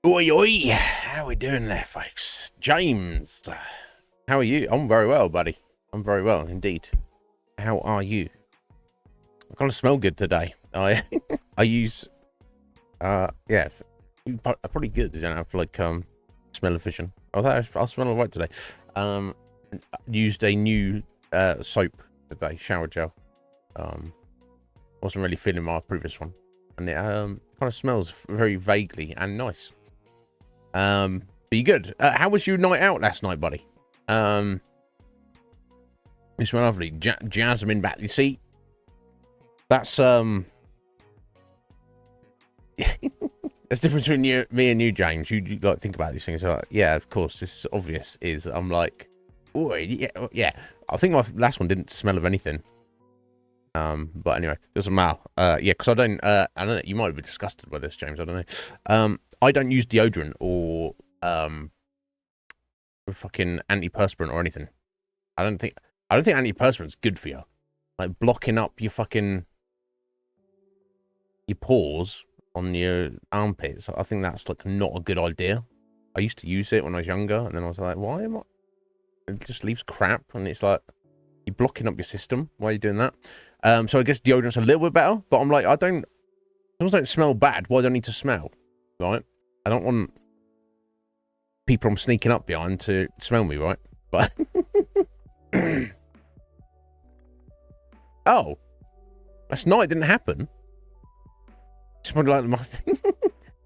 Oi, oi. How we doing there, folks? James, how are you? I'm very well, buddy. I'm very well indeed. How are you? I kind of smell good today. I use yeah, probably good. I don't have like smell efficient. I'll smell alright today. Used a new soap today, shower gel. Wasn't really feeling my previous one, and it kind of smells very vaguely and nice. But you good? How was your night out last night, buddy? You smell lovely. Jasmine back. You see, that's that's different between me and you, James. You like think about these things. Like, yeah, of course, this is obvious. I'm like, oh yeah. I think my last one didn't smell of anything. But anyway, doesn't matter. Yeah, because I don't know. You might be disgusted by this, James. I don't know. I don't use deodorant or fucking antiperspirant or anything. I don't think antiperspirant's good for you. Like blocking up your pores on your armpits. I think that's like not a good idea. I used to use it when I was younger, and then I was like, why am I? It just leaves crap, and it's like you're blocking up your system. Why are you doing that? So I guess deodorant's a little bit better, but I'm like, I don't smell bad. Why do I need to smell? Right? I don't want people I'm sneaking up behind to smell me, right? But oh, last night didn't happen. It's probably like the must.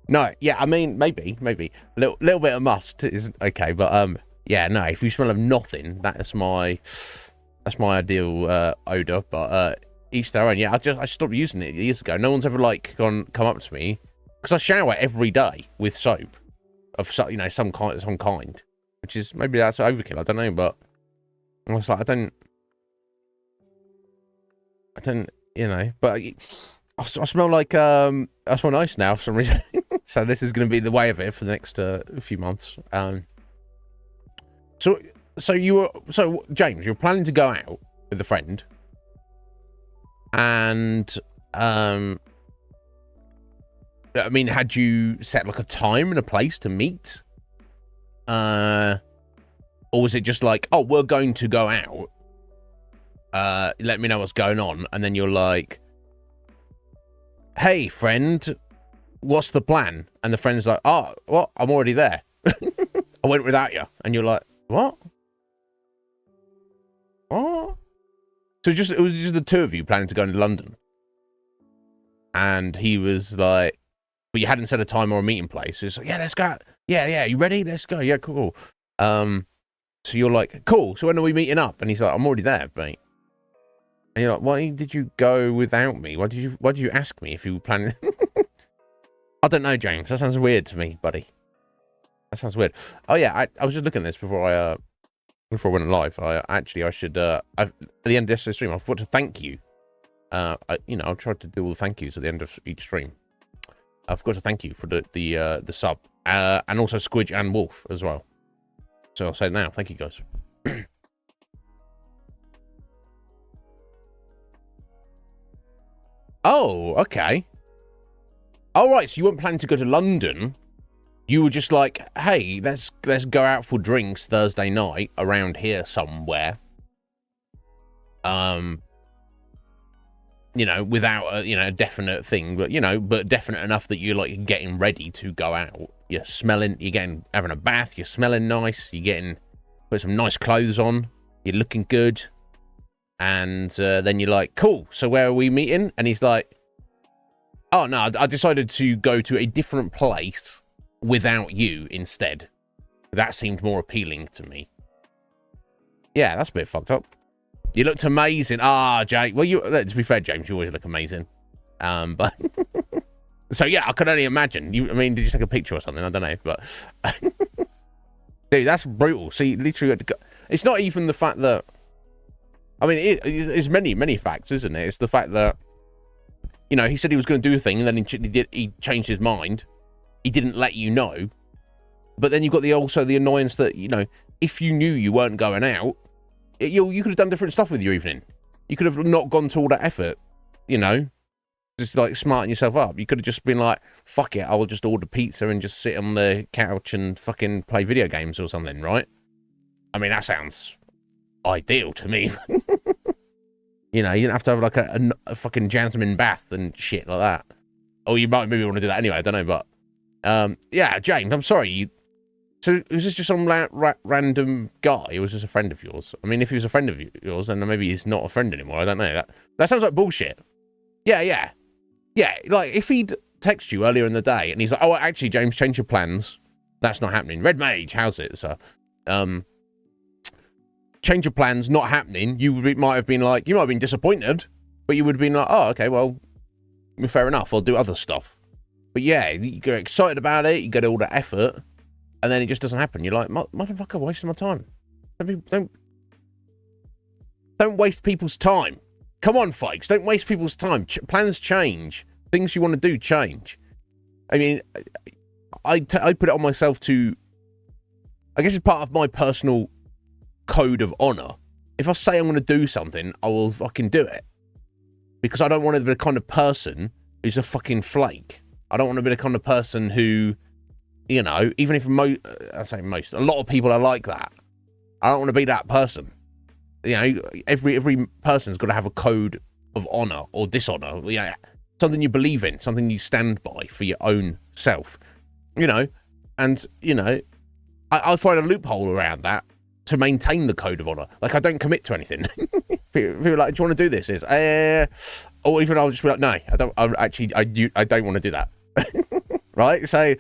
No, yeah, I mean maybe a little bit of must is okay, but yeah, no. If you smell of nothing, that's my ideal odor. But each their own. Yeah, I stopped using it years ago. No one's ever like come up to me because I shower every day with soap of some kind, which is maybe that's overkill. I don't know, but I was like, I don't, but I smell like I smell nice now for some reason. So this is going to be the way of it for the next few months. So James, you're planning to go out with a friend, and I mean, had you set like a time and a place to meet? Or was it just like, oh, we're going to go out. Let me know what's going on, and then you're like, hey, friend, what's the plan? And the friend's like, oh, what? I'm already there. I went without you. And you're like, what? What? So it was just the two of you planning to go into London. And he was like, but you hadn't set a time or a meeting place. So it's like, yeah, let's go. Yeah, you ready? Let's go. Yeah, cool. So you're like, cool. So when are we meeting up? And he's like, I'm already there, mate. And you're like, why did you go without me? Why did you ask me if you were planning? I don't know, James. That sounds weird to me, buddy. That sounds weird. Oh yeah, I was just looking at this before I went live. I should at the end of this stream, I forgot to thank you. I'll try to do all the thank yous at the end of each stream. I forgot to thank you for the sub, and also Squidge and Wolf as well. So I'll say it now. Thank you, guys. Oh, okay. Oh, right, so you weren't planning to go to London. You were just like, hey, let's go out for drinks Thursday night around here somewhere. You know, without a, you know, a definite thing, but, you know, but definite enough that you're, like, getting ready to go out. You're smelling, having a bath, you're smelling nice, put some nice clothes on, you're looking good. And then you're like, cool, so where are we meeting? And he's like, oh, no, I decided to go to a different place without you instead. That seemed more appealing to me. Yeah, that's a bit fucked up. You looked amazing. Ah, Jake. Well, to be fair, James, you always look amazing. But so yeah, I could only imagine. I mean, did you take a picture or something? I don't know, but dude, that's brutal. See, literally, it's not even the fact that. I mean, it's many facts, isn't it? It's the fact that, you know, he said he was going to do a thing, and then he changed his mind. He didn't let you know. But then you've got also the annoyance that, you know, if you knew you weren't going out, you could have done different stuff with your evening. You could have not gone to all that effort, you know, just like smarting yourself up. You could have just been like, fuck it, I'll just order pizza and just sit on the couch and fucking play video games or something, right? I mean, that sounds ideal to me. You know, you don't have to have like a fucking jasmine bath and shit like that. Or you might maybe want to do that anyway, I don't know, but yeah, James, I'm sorry. So was this just some random guy who was just a friend of yours? I mean, if he was a friend of yours, then maybe he's not a friend anymore. I don't know. That sounds like bullshit. Yeah. Like if he'd text you earlier in the day and he's like, "Oh, actually, James, change your plans. That's not happening. Red Mage, how's it?" So, change your plans, not happening. You might have been like, you might have been disappointed, but you would have been like, "Oh, okay, well, fair enough. I'll do other stuff." But yeah, you get excited about it. You get all the effort. And then it just doesn't happen. You're like, motherfucker, wasting my time. Don't waste people's time. Come on, folks. Don't waste people's time. Plans change. Things you want to do change. I mean, I put it on myself to... I guess it's part of my personal code of honor. If I say I'm going to do something, I will fucking do it. Because I don't want to be the kind of person who's a fucking flake. I don't want to be the kind of person who... You know, even if I say most, a lot of people are like that. I don't want to be that person. You know, every person's got to have a code of honor or dishonor. You know, something you believe in, something you stand by for your own self. You know, and you know, I find a loophole around that to maintain the code of honor. Like I don't commit to anything. People are like, "Do you want to do this?" Or even I'll just be like, "No, I don't. I don't want to do that." Right? So.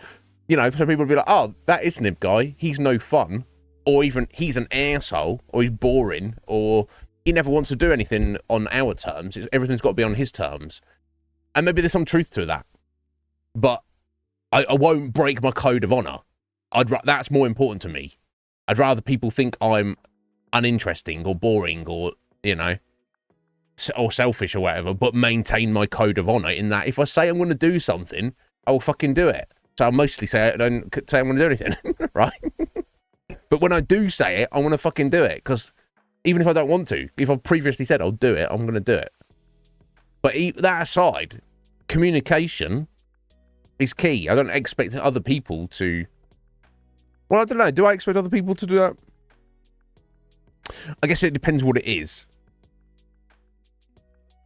You know, so people will be like, oh, that Iznib guy, he's no fun. Or even, he's an asshole. Or he's boring. Or he never wants to do anything on our terms. Everything's got to be on his terms. And maybe there's some truth to that. But I won't break my code of honor. That's more important to me. I'd rather people think I'm uninteresting or boring or, you know, or selfish or whatever, but maintain my code of honor in that if I say I'm going to do something, I'll fucking do it. So I mostly say I don't say I'm going to do anything, right? But when I do say it, I want to fucking do it. Because even if I don't want to, if I've previously said I'll do it, I'm going to do it. But that aside, communication is key. I don't expect other people to... Well, I don't know. Do I expect other people to do that? I guess it depends what it is.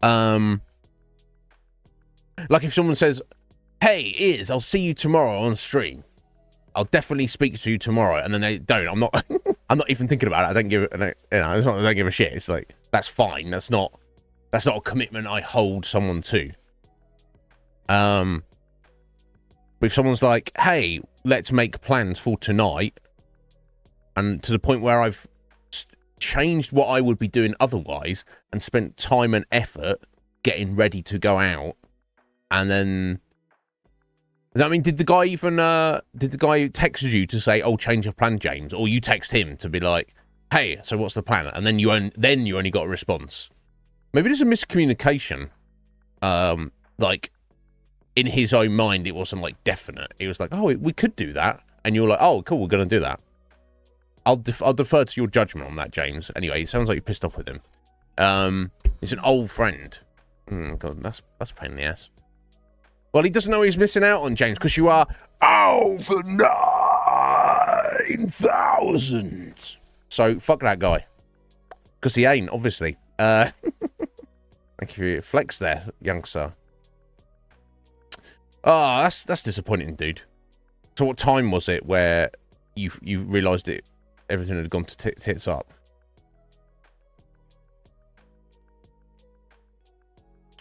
Like if someone says... Hey, I'll see you tomorrow on stream. I'll definitely speak to you tomorrow. And then they don't. I'm not even thinking about it. I don't give it, you know, it's not, I don't give a shit. It's like, that's fine. That's not a commitment I hold someone to. But if someone's like, hey, let's make plans for tonight. And to the point where I've changed what I would be doing otherwise and spent time and effort getting ready to go out. And then... I mean, did the guy text you to say, "Oh, change your plan, James," or you text him to be like, "Hey, so what's the plan?" And then you only got a response. Maybe there's a miscommunication. Like in his own mind, it wasn't like definite. It was like, "Oh, we could do that," and you're like, "Oh, cool, we're gonna do that." I'll defer to your judgment on that, James. Anyway, it sounds like you're pissed off with him. He's an old friend. God, that's a pain in the ass. Well, he doesn't know he's missing out on, James, because you are over 9,000. So, fuck that guy. Because he ain't, obviously. Thank you for your flex there, youngster. Oh, that's disappointing, dude. So what time was it where you realised everything had gone to tits up?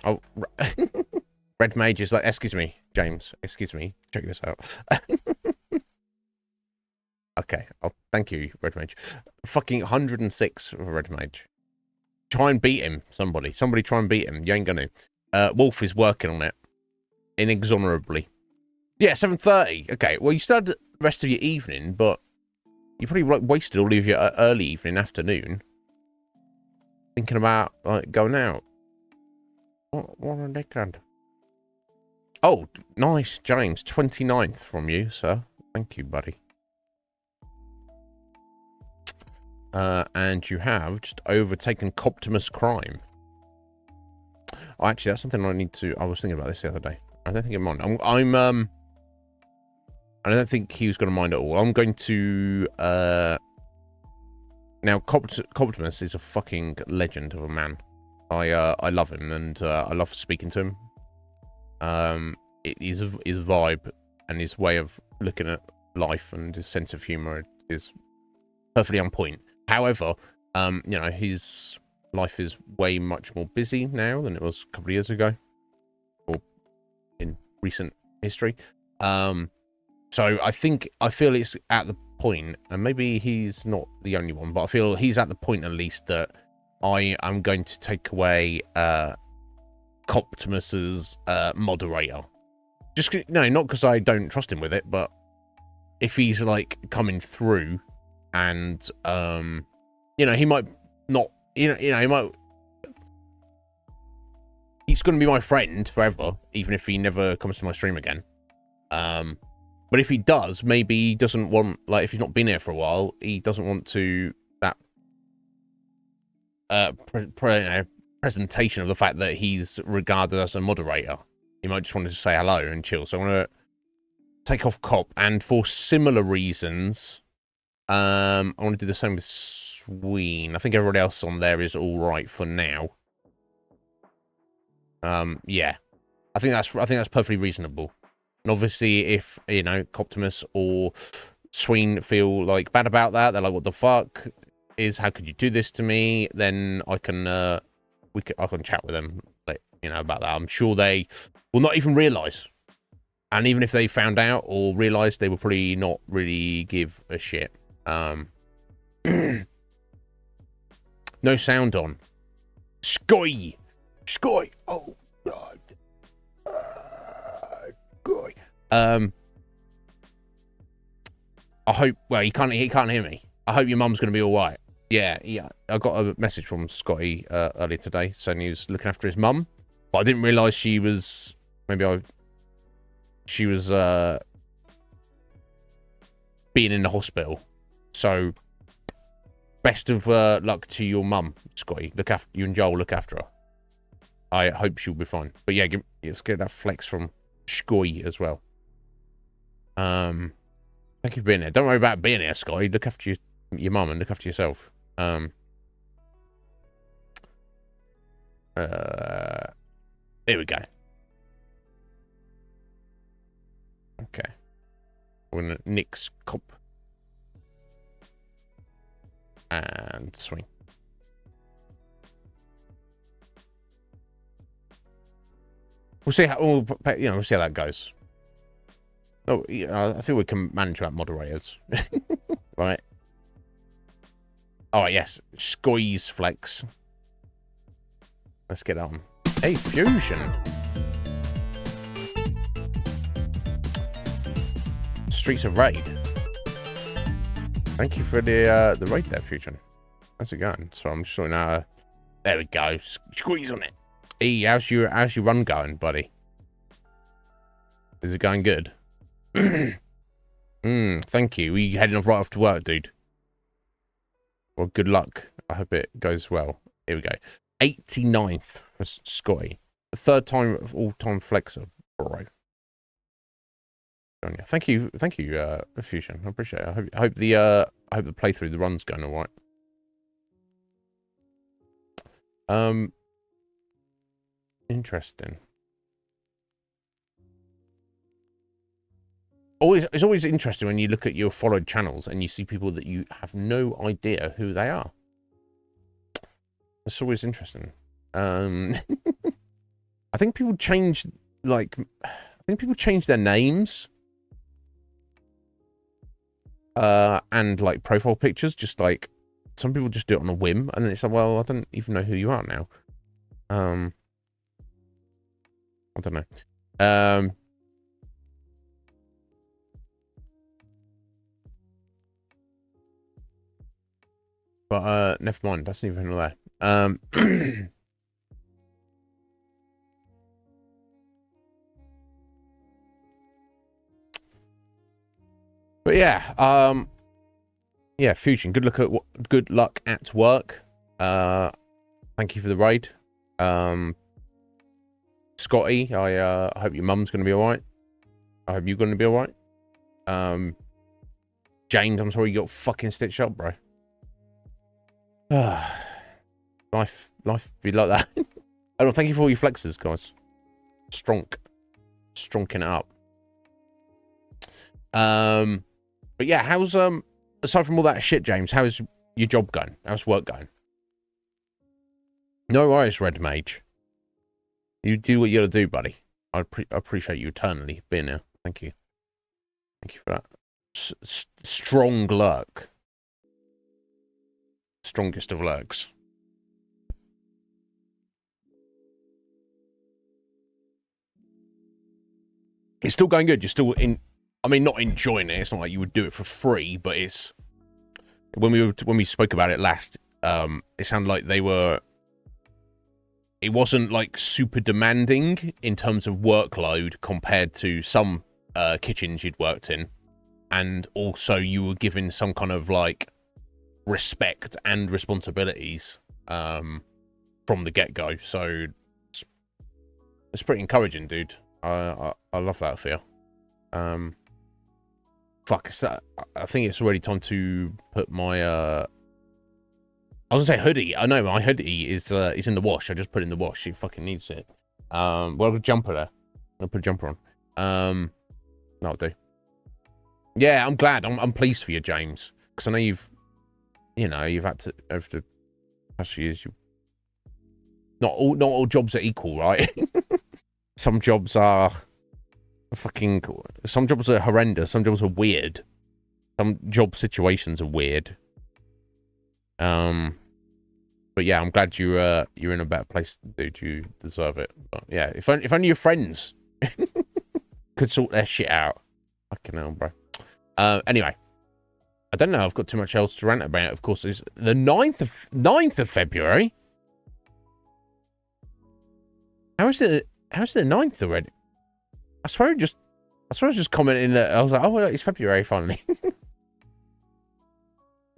Oh, Red Mage is like, excuse me, James, excuse me, check this out. Okay, thank you, Red Mage. Fucking 106 for Red Mage. Try and beat him, somebody. Somebody try and beat him. You ain't gonna. Wolf is working on it. Inexorably. Yeah, 7:30. Okay, well, you started the rest of your evening, but you probably like wasted all of your early evening, afternoon, thinking about like going out. What a dickhead. Oh, nice, James. 29th from you, sir. Thank you, buddy. And you have just overtaken Coptimus Crime. Oh, actually, that's something I was thinking about this the other day. I don't think it mind. I don't think he was going to mind at all. I'm going to now. Coptimus is a fucking legend of a man. I love him, and I love speaking to him. His vibe and his way of looking at life and his sense of humor is perfectly on point. However, you know, his life is way much more busy now than it was a couple of years ago, or in recent history. So I feel it's at the point, and maybe he's not the only one, but I feel he's at the point at least that I am going to take away Coptimus's moderator. Just no, not because I don't trust him with it, but if he's like coming through, and you know, he might not, you know, he might. He's going to be my friend forever, even if he never comes to my stream again. But if he does, maybe he doesn't want, like, if he's not been here for a while, he doesn't want to presentation of the fact that he's regarded as a moderator. He might just want to say hello and chill. So I want to take off Cop, and for similar reasons, I want to do the same with Sween. I think everybody else on there is all right for now. Yeah, I think that's perfectly reasonable. And obviously, if you know Coptimus or Sween feel like bad about that, they're like, "What the fuck is? How could you do this to me?" Then I can I can chat with them, like, you know, about that. I'm sure they will not even realize, and even if they found out or realized, they will probably not really give a shit. No sound on. Sky. Oh God. Sky. I hope. Well, he can't hear me. I hope your mum's gonna be all right. Yeah. I got a message from Scotty earlier today saying he was looking after his mum, but I didn't realise she was. She was being in the hospital. So, best of luck to your mum, Scotty. You and Joel look after her. I hope she'll be fine. But yeah, let's get that flex from Scotty as well. Thank you for being here. Don't worry about being here, Scotty. Look after your mum and look after yourself. There we go. Okay. We're gonna nix Cop and Swing. We'll see how we'll see how that goes. Oh, I think we can manage that moderators, right? All right, yes, squeeze flex. Let's get on. Hey, fusion. Streets of Raid. Thank you for the raid there, Fusion. How's it going? So I'm just sorting out. There we go. Squeeze on it. Hey, how's your run going, buddy? Is it going good? Thank you. We heading off right off to work, dude. Well, good luck. I hope it goes well. Here we go. 89th for Scotty. The third time of all-time flexer, bro. on you. Thank you, Fusion. I appreciate it. I hope the playthrough, the run's going all right. Interesting. It's always interesting when you look at your followed channels and you see people that you have no idea who they are. It's always interesting. I think people change, like, their names. And, like, profile pictures, just, like, some people just do it on a whim, and then it's like, well, I don't even know who you are now. I don't know. But, never mind, that's neither here nor there. But yeah, yeah, Fusion, good luck at work. Thank you for the raid. Scotty, I hope your mum's gonna be alright. I hope you're gonna be alright. James, I'm sorry you got fucking stitched up, bro. Life be like that. Oh, thank you for all your flexes, guys. Stronking it up. But yeah, how's aside from all that shit, James, how's your job going? How's work going? No worries, Red Mage. You do what you gotta do, buddy. I appreciate you eternally being here. Thank you. Thank you for that. Strong lurk. Strongest of lurks. It's still going good. You're still in. I mean, not enjoying it. It's not like you would do it for free, but it's when we spoke about it last. It sounded like they were. It wasn't like super demanding in terms of workload compared to some kitchens you'd worked in, and also you were given some kind of like respect and responsibilities from the get-go. So it's pretty encouraging, dude. I love that for you. Fuck, I think it's already time to put my I was gonna say hoodie. I know my hoodie is in the wash. I just put it in the wash. It fucking needs it. Well, I've got a jumper there. I'll put a jumper on. That'll do. Yeah, I'm glad. I'm pleased for you, James, because I know you've had to over the past few years. Not all jobs are equal, right? Some jobs are some jobs are horrendous. Some jobs are weird. Some job situations are weird. But yeah, I'm glad you're in a better place, dude. You deserve it. But yeah, if only your friends could sort their shit out. Fucking hell, bro. Anyway, I don't know. I've got too much else to rant about. Of course, it's the 9th of February. How is it the 9th already? I swear I was just commenting that I was like, oh, well, it's February finally.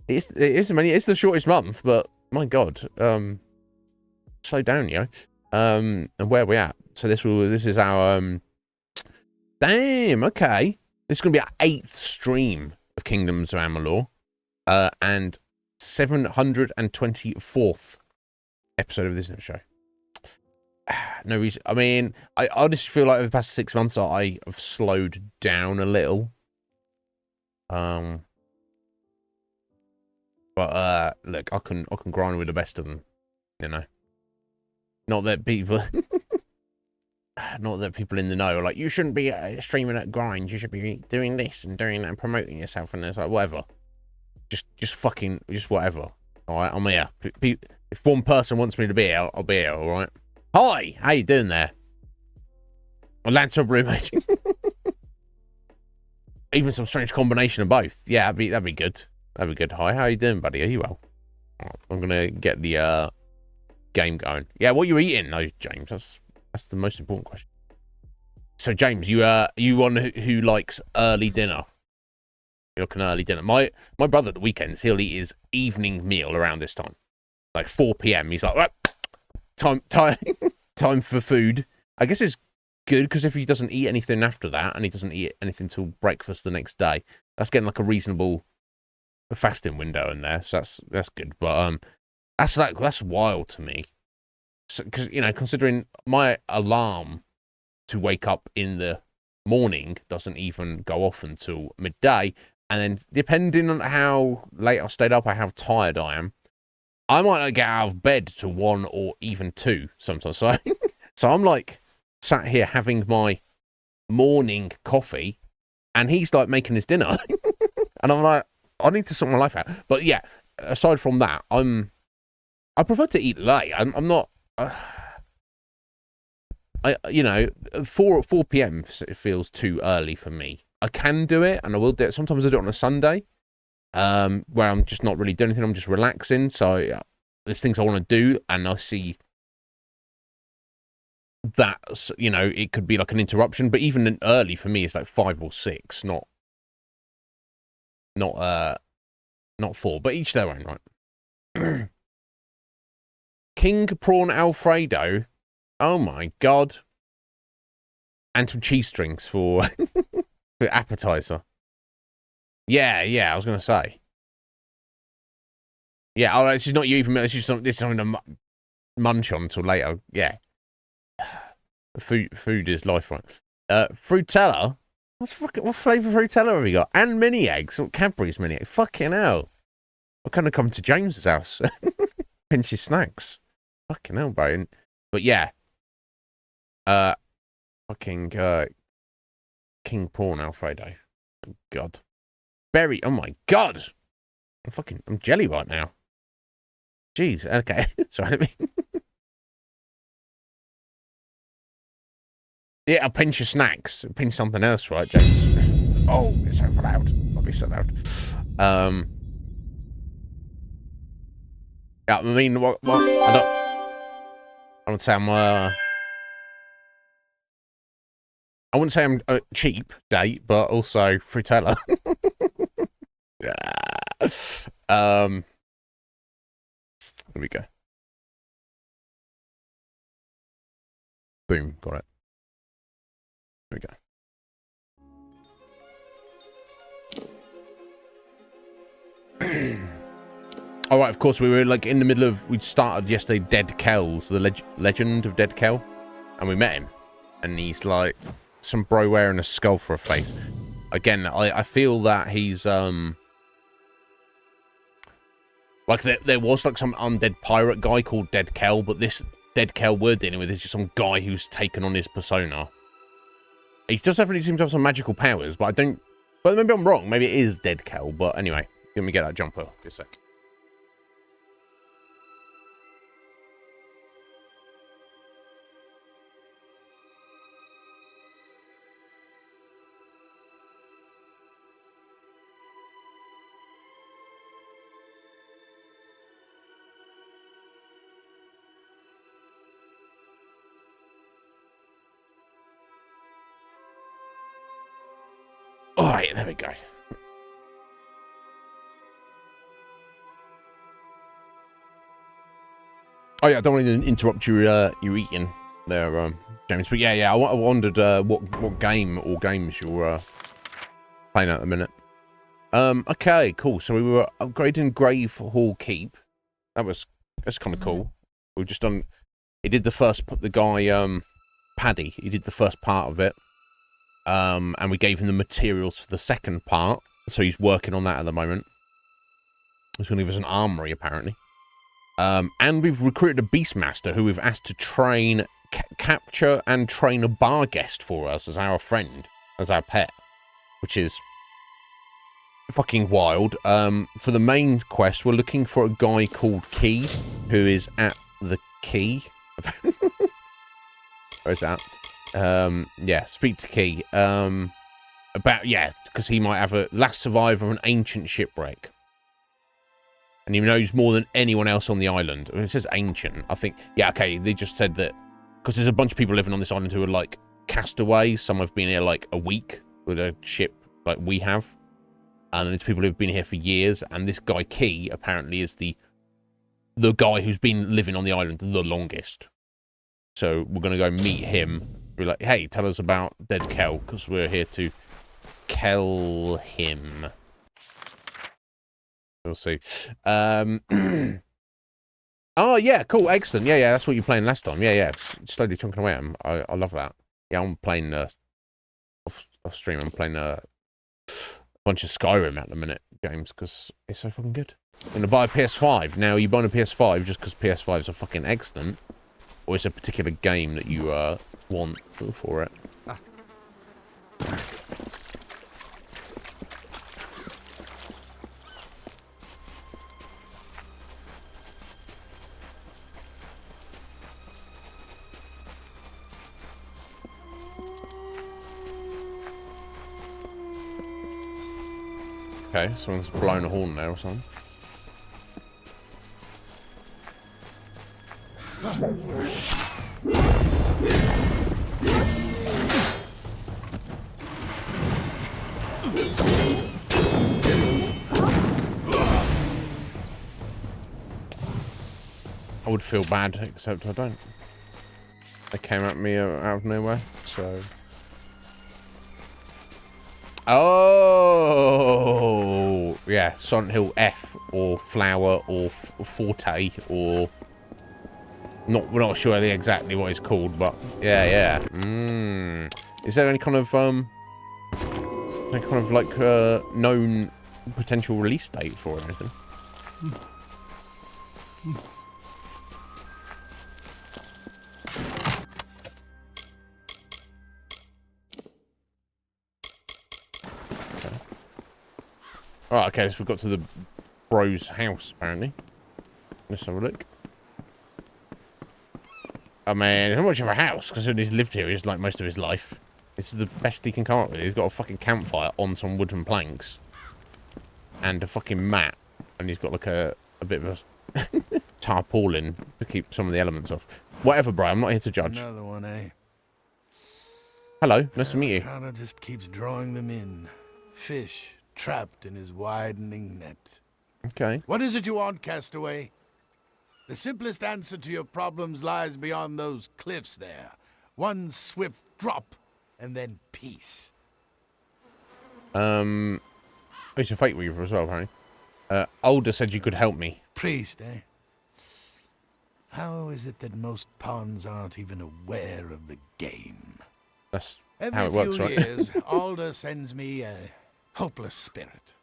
It is. I mean, it's the shortest month, but my God, slow down, yo. And where are we at? So this is our damn. Okay, this is gonna be our 8th stream of Kingdoms of Amalur, and 724th episode of this show. No reason. I mean, I honestly feel like over the past 6 months I have slowed down a little. But look, I can grind with the best of them, you know. Not that people in the know are like, you shouldn't be streaming at grind. You should be doing this and doing that and promoting yourself, and it's like whatever. Just whatever. All right, I'm here. If one person wants me to be here, I'll be here. All right. Hi, how you doing there? Well, Lancer roommate. Even some strange combination of both. Yeah, that'd be good. That'd be good. Hi, how you doing, buddy? Are you well? I'm gonna get the game going. Yeah, what are you eating, though, James? That's the most important question. So, James, you one who likes early dinner? You like an early dinner? My brother at the weekends, he'll eat his evening meal around this time, like 4 p.m. He's like, right, time for food. I guess it's good because if he doesn't eat anything after that and he doesn't eat anything till breakfast the next day, that's getting like a reasonable fasting window in there. So that's good. But that's wild to me. Because considering my alarm to wake up in the morning doesn't even go off until midday, and then depending on how late I stayed up or how tired I am, I might not get out of bed to 1 or even 2 sometimes. So, so I'm like sat here having my morning coffee, and he's like making his dinner, and I'm like, I need to sort my life out. But yeah, aside from that, I prefer to eat late. I'm not. 4 p.m. it feels too early for me. I can do it, and I will do it. Sometimes I do it on a Sunday, where I'm just not really doing anything. I'm just relaxing. So there's things I want to do, and I see that it could be like an interruption. But even early for me, it's like 5 or 6, not 4. But each their own, right? King prawn Alfredo. Oh my god. And some cheese strings for appetizer. Yeah, I was gonna say. Yeah, oh, this is not you even. This is something to munch on until later. Yeah. Food is life, right? Frutella. What flavour Frutella have we got? And mini eggs. Or Cadbury's mini eggs. Fucking hell. I kind of come to James's house. Pinch his snacks. Fucking hell, bro. But yeah. Fucking King prawn Alfredo. Oh, god. Berry. Oh my god. I'm jelly right now. Jeez. Okay. Sorry. Let me. Yeah, I'll pinch your snacks. Pinch something else, right, James? Oh, it's so loud. I'll be so loud. Yeah, I mean, what? I don't say I'm. I wouldn't say I'm cheap date, but also Frutella. Yeah. Here we go. Boom, got it. Here we go. All right, of course, we were like in the middle of. We started yesterday. Dead Kel's the legend of Dead Kel, and we met him, and he's like some bro wearing a skull for a face. Again, I feel that he's like there was like some undead pirate guy called Dead Kel, but this Dead Kel we're dealing with is just some guy who's taken on his persona. He does definitely seem to have some magical powers, but I don't. But maybe I'm wrong. Maybe it is Dead Kel. But anyway, let me get that jumper. Just a sec. All right, there we go. Oh yeah, I don't want to interrupt your eating there, James. But yeah, I wondered what game or games you're playing at the minute. Okay, cool. So we were upgrading Grave Hall Keep. That's kind of cool. We've just done. He did the guy Paddy. He did the first part of it. And we gave him the materials for the second part, so he's working on that at the moment. He's going to give us an armory, apparently. And we've recruited a Beastmaster who we've asked to train, capture and train a bar guest for us as our friend, as our pet, which is fucking wild. For the main quest, we're looking for a guy called Key, who is at the Key. Where's that? Yeah, speak to Key. Because he might have a last survivor of an ancient shipwreck. And he knows more than anyone else on the island. I mean, it says ancient. I think, yeah, okay, they just said that because there's a bunch of people living on this island who are like castaways. Some have been here like a week with a ship like we have. And there's people who've been here for years. And this guy Key apparently is the guy who's been living on the island the longest. So we're going to go meet him Be like, hey, tell us about Dead Kel, because we're here to kill him. We'll see. Oh, yeah, cool, excellent. Yeah, that's what you were playing last time. Yeah. Slowly chunking away. I love that. Yeah, I'm playing off stream. I'm playing a bunch of Skyrim at the minute games because it's so fucking good. I'm gonna buy a PS5. Now, you buying a PS5 just because PS5s are fucking excellent, or it's a particular game that you want for it? Okay, someone's blown a horn there or something. I would feel bad, except I don't. They came at me out of nowhere, so... Oh, yeah, Silent Hill F, or Flower, or Forte, or... We're not sure exactly what it's called, but yeah. Is there any kind of, known potential release date for it or anything? Oh, okay, so we've got to the bro's house, apparently. Let's have a look. Oh, man, it's not much of a house, because he's lived here like most of his life. This is the best he can come up with. He's got a fucking campfire on some wooden planks. And a fucking mat. And he's got, like, a bit of a tarpaulin to keep some of the elements off. Whatever, bro, I'm not here to judge. Another one, eh? Hello, nice to meet you. Connor just keeps drawing them in. Fish trapped in his widening net. Okay. What is it you want, Castaway? The simplest answer to your problems lies beyond those cliffs there. One swift drop, and then peace. He's a fate weaver as well, apparently. Older said you could help me. Priest, eh? How is it that most pawns aren't even aware of the game? That's Every how it works, right? few years, Alder sends me a hopeless spirit,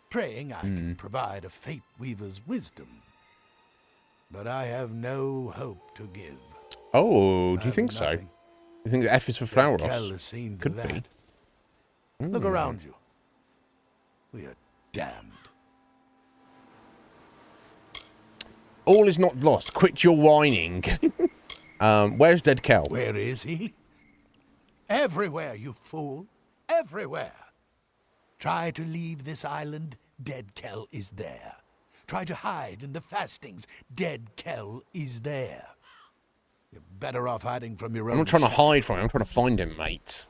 praying I can provide a fate weaver's wisdom. But I have no hope to give. Oh, do you think so? You think the F is for Flower Ross? Could be. Look around you. We are damned. All is not lost. Quit your whining. Where's Dead Kel? Where is he? Everywhere, you fool. Everywhere. Try to leave this island, Dead Kel is there. Try to hide in the fastings, Dead Kel is there. You're better off hiding from your own. I'm not trying to hide from him. I'm trying to find him, mate.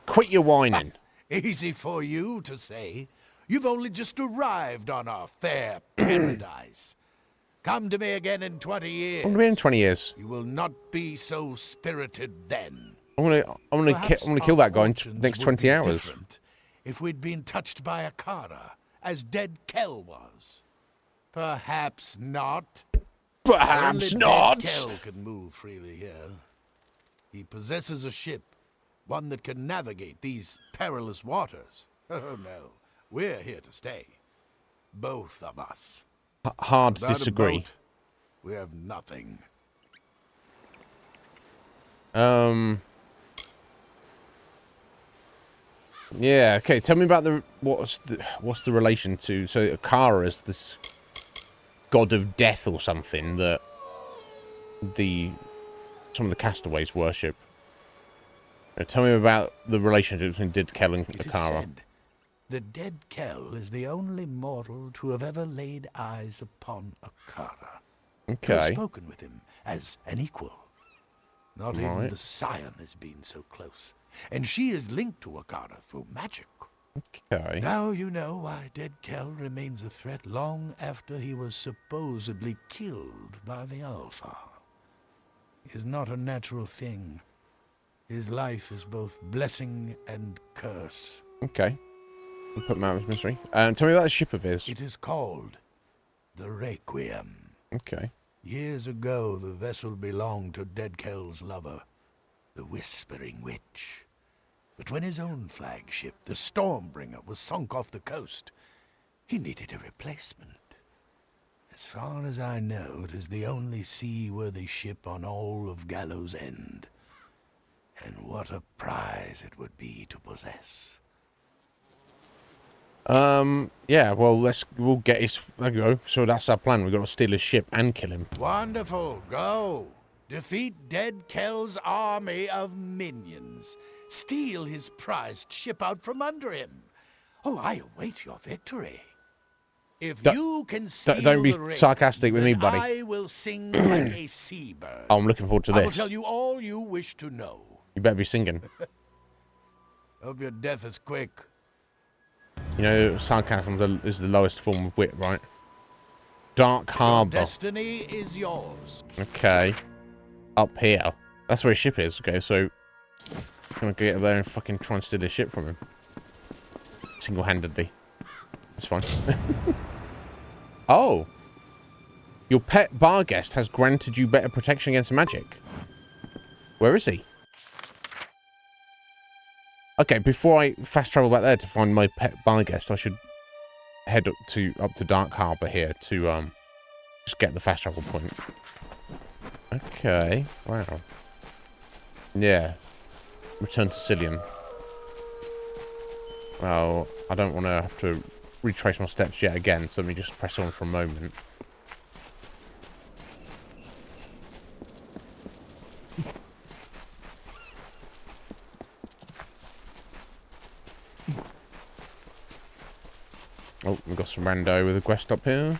Quit your whining. Easy for you to say. You've only just arrived on our fair paradise. Come to me again in 20 years. I'm gonna be in 20 years. You will not be so spirited then. I'm gonna kill that guy in the next 20 hours. If we'd been touched by a Kara, as Dead Kel was. Perhaps not. Perhaps not. Dead Kel can move freely here. He possesses a ship, one that can navigate these perilous waters. Oh no, we're here to stay. Both of us. Hard to Without disagree. a boat, we have nothing. Yeah. Okay. Tell me about what's the relation to? So Akara is this god of death or something that some of the castaways worship. Tell me about the relationship between Dead Kel and Akara. The Dead Kel is the only mortal to have ever laid eyes upon Akara. Okay. To have spoken with him as an equal. Not even the Scion has been so close. And she is linked to Akara through magic. Okay. Now you know why Dead Kel remains a threat long after he was supposedly killed by the Alpha. He is not a natural thing. His life is both blessing and curse. Okay. We'll put him out of his misery. Tell me about the ship of his. It is called the Requiem. Okay. Years ago, the vessel belonged to Deadkel's lover, the Whispering Witch. But when his own flagship, the Stormbringer, was sunk off the coast, he needed a replacement. As far as I know, it is the only seaworthy ship on all of Gallows End. And what a prize it would be to possess. Yeah, well, we'll get his, there you go. So that's our plan. We've got to steal his ship and kill him. Wonderful, go. Defeat Deadkel's army of minions. Steal his prized ship out from under him. Oh, I await your victory. If you can steal don't be the ring, sarcastic with me, then buddy. I will sing like a seabird. Oh, I'm looking forward to I will this. tell you all you wish to know. You better be singing. Hope your death is quick. You know, sarcasm is the lowest form of wit, right? Dark Harbour. Destiny is yours. Okay. Up here. That's where his ship is. Okay, so I'm gonna get up there and fucking try and steal his ship from him. Single-handedly. That's fine. Oh. Your pet bar guest has granted you better protection against magic. Where is he? Okay, before I fast travel back there to find my pet bar guest, I should head up to Dark Harbour here to just get the fast travel point. Okay, wow. Yeah. Return to Cillian. Well, I don't want to have to retrace my steps yet again, so let me just press on for a moment. Oh, we've got some rando with a quest up here.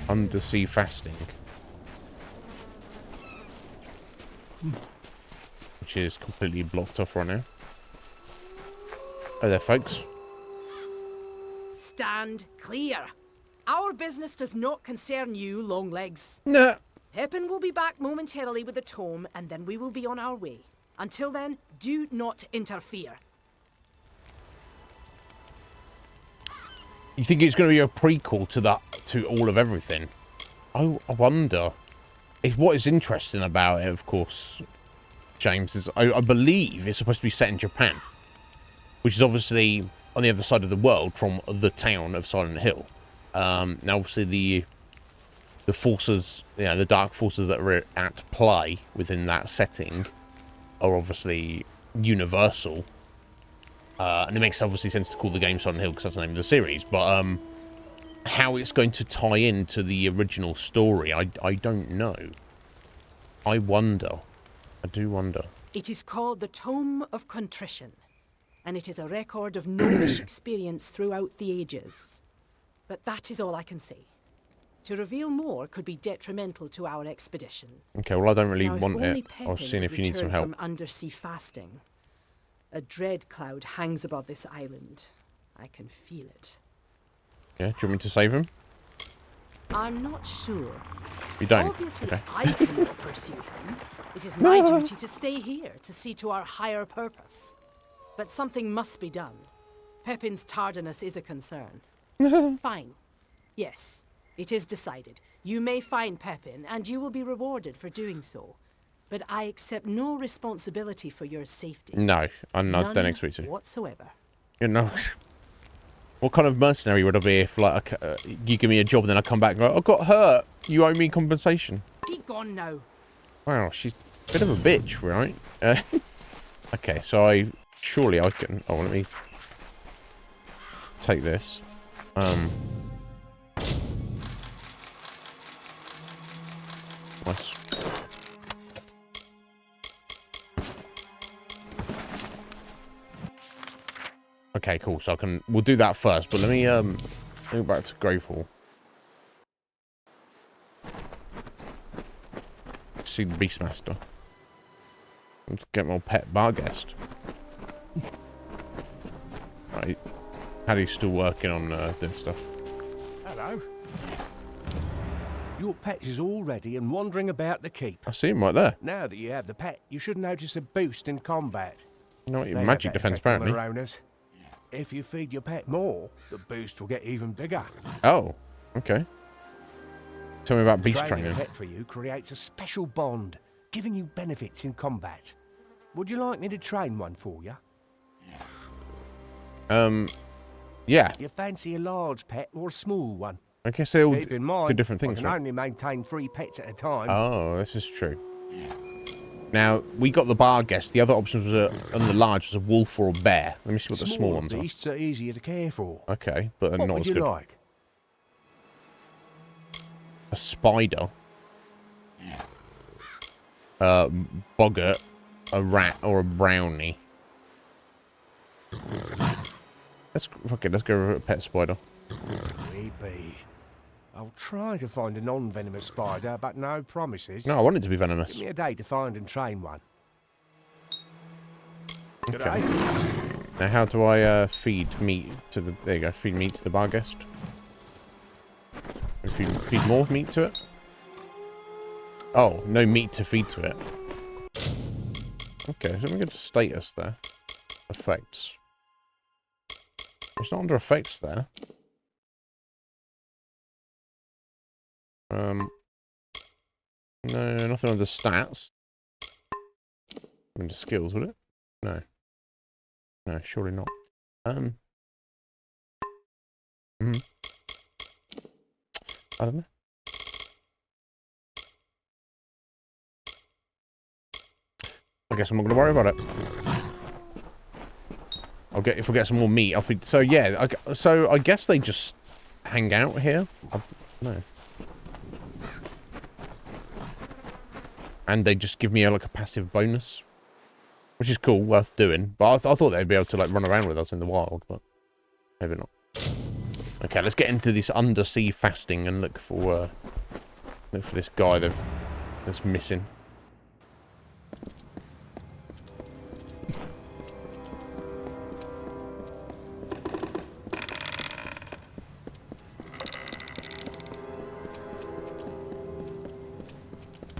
Undersea fasting. Which is completely blocked off right now. Oh there, folks. Stand clear. Our business does not concern you, Longlegs. Nah. Pepin will be back momentarily with the tome, and then we will be on our way. Until then, do not interfere. You think it's going to be a prequel to all of everything? I wonder. What is interesting about it, of course, James, is I believe it's supposed to be set in Japan, which is obviously on the other side of the world from the town of Silent Hill. Now, obviously, the forces, the dark forces that are at play within that setting are obviously universal. And it makes obviously sense to call the game Silent Hill because that's the name of the series. But how it's going to tie into the original story, I don't know. I wonder. I do wonder. It is called the Tome of Contrition, and it is a record of gnomish experience throughout the ages. But that is all I can say. To reveal more could be detrimental to our expedition. Okay, well, I don't really Now, want it. Pepin I was seeing if you need some returned help. from undersea fasting. A dread cloud hangs above this island. I can feel it. Yeah, do you want me to save him? I'm not sure. You don't? Obviously, Okay. I cannot pursue him. It is my duty to stay here to see to our higher purpose. But something must be done. Pepin's tardiness is a concern. Fine. Yes, it is decided. You may find Pepin, and you will be rewarded for doing so. But I accept no responsibility for your safety. No, I don't None expect to. whatsoever. You know, what kind of mercenary would I be if, like, you give me a job and then I come back and go, I got hurt. You owe me compensation. Be gone now. Wow, she's a bit of a bitch, right? Okay, so surely I can. Oh, let me take this. Nice. Okay, cool. So we'll do that first, but let me go back to Gravehall. See the Beastmaster. Let's get my pet bar guest. Right. Paddy's still working on doing stuff. Hello. Your pet is all ready and wandering about the keep. I see him right there. Now that you have the pet, you should notice a boost in combat. You know what? They Your have magic that defense, effect on apparently. their owners. If you feed your pet more, the boost will get even bigger. Oh, okay. Tell me about beast Training training. a pet for you creates a special bond, giving you benefits in combat. Would you like me to train one for you? Yeah. You fancy a large pet or a small one? I guess they all Keep in mind, do different things, I can right? only maintain 3 pets at a time. Oh, this is true. Now, we got the bar guest. The other options was on the large was a wolf or a bear. Let me see what the small ones are. Beasts are easier to care for. Okay, but they're What not would as you good. like? A spider. Boggart. A rat or a brownie. Let's go with a pet spider. Maybe. I'll try to find a non-venomous spider, but no promises. No, I want it to be venomous. Give me a day to find and train one. Good Okay. day. Now, how do I feed meat to the... There you go, feed meat to the bar guest. Feed more meat to it? Oh, no meat to feed to it. Okay, so let me go to status there. Effects. It's not under effects there. No, nothing under stats. Under skills, would it? No. No, surely not. I don't know. I guess I'm not going to worry about it. If we get some more meat, I'll feed. So yeah, so I guess they just hang out here. No. And they just give me like a passive bonus, which is cool, worth doing. But I thought they'd be able to like run around with us in the wild, but maybe not. Okay, let's get into this undersea fasting and look for this guy that's missing.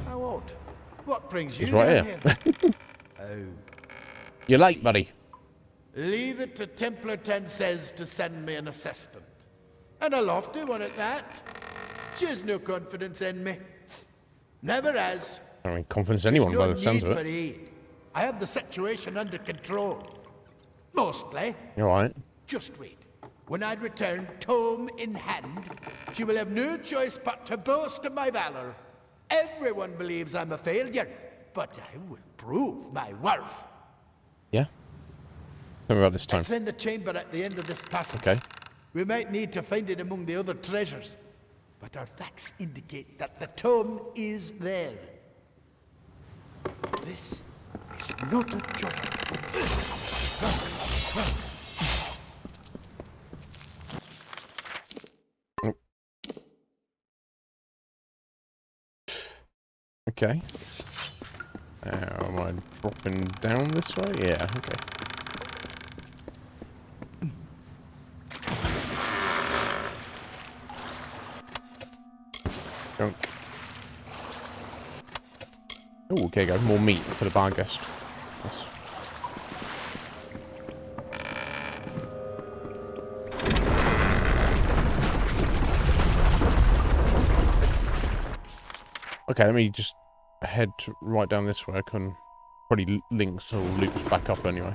How odd. What brings you He's right down here. Oh. You're late, buddy. Leave it to Templar 10 says to send me an assistant. And a lofty one at that. She has no confidence in me. Never has. I don't mean confidence in anyone There's by no the sounds need of for it. aid. I have the situation under control. Mostly. You're right. Just wait. When I return, tome in hand, she will have no choice but to boast of my valor. Everyone believes I'm a failure, but I will prove my worth. Yeah. Tell me about this time. It's in the chamber at the end of this passage. Okay. We might need to find it among the other treasures, but our facts indicate that the tome is there. This is not a joke. Okay. Am I dropping down this way? Yeah, okay. Junk. Oh, okay, guys. More meat for the bar guest. Yes. Okay, let me just head right down this way. I can probably links or loops back up anyway.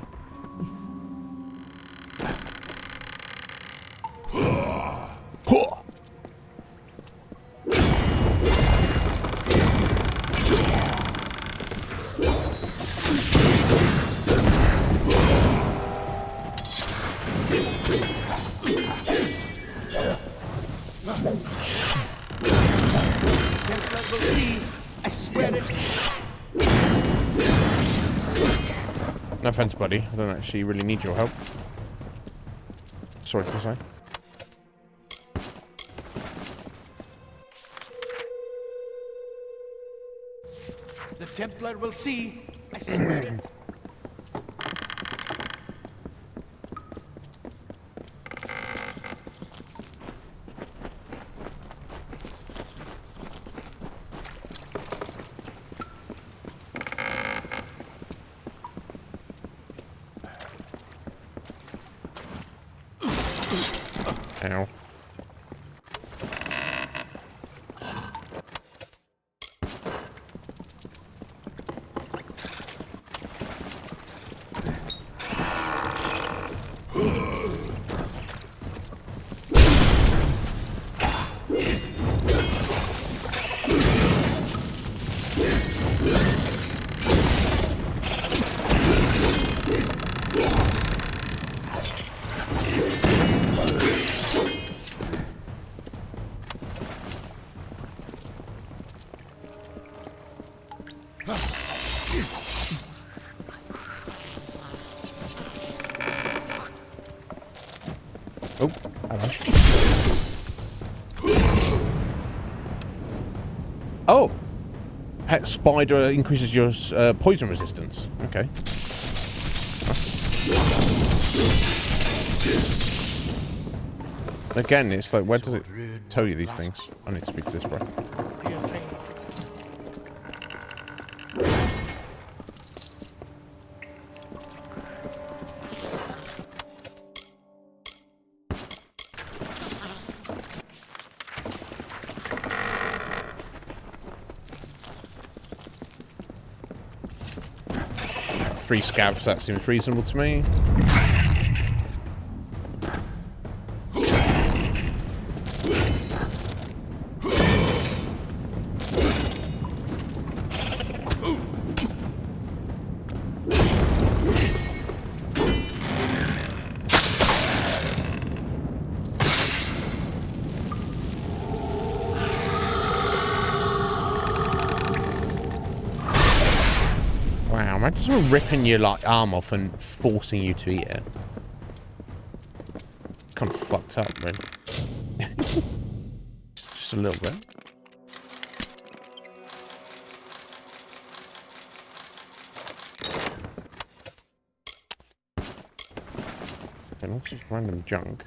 Templar will see. I swear it. No offense, buddy. I don't actually really need your help. Sorry to say. The Templar will see. I swear it. Ow. Oh, hello. Oh! Pet spider increases your poison resistance. Okay. Again, it's like, where does it tell you these things? I need to speak to this bro. Be afraid. 3 scavs, that seems reasonable to me. Imagine someone ripping your like arm off and forcing you to eat it. Kind of fucked up, really. Just a little bit. And also just random junk.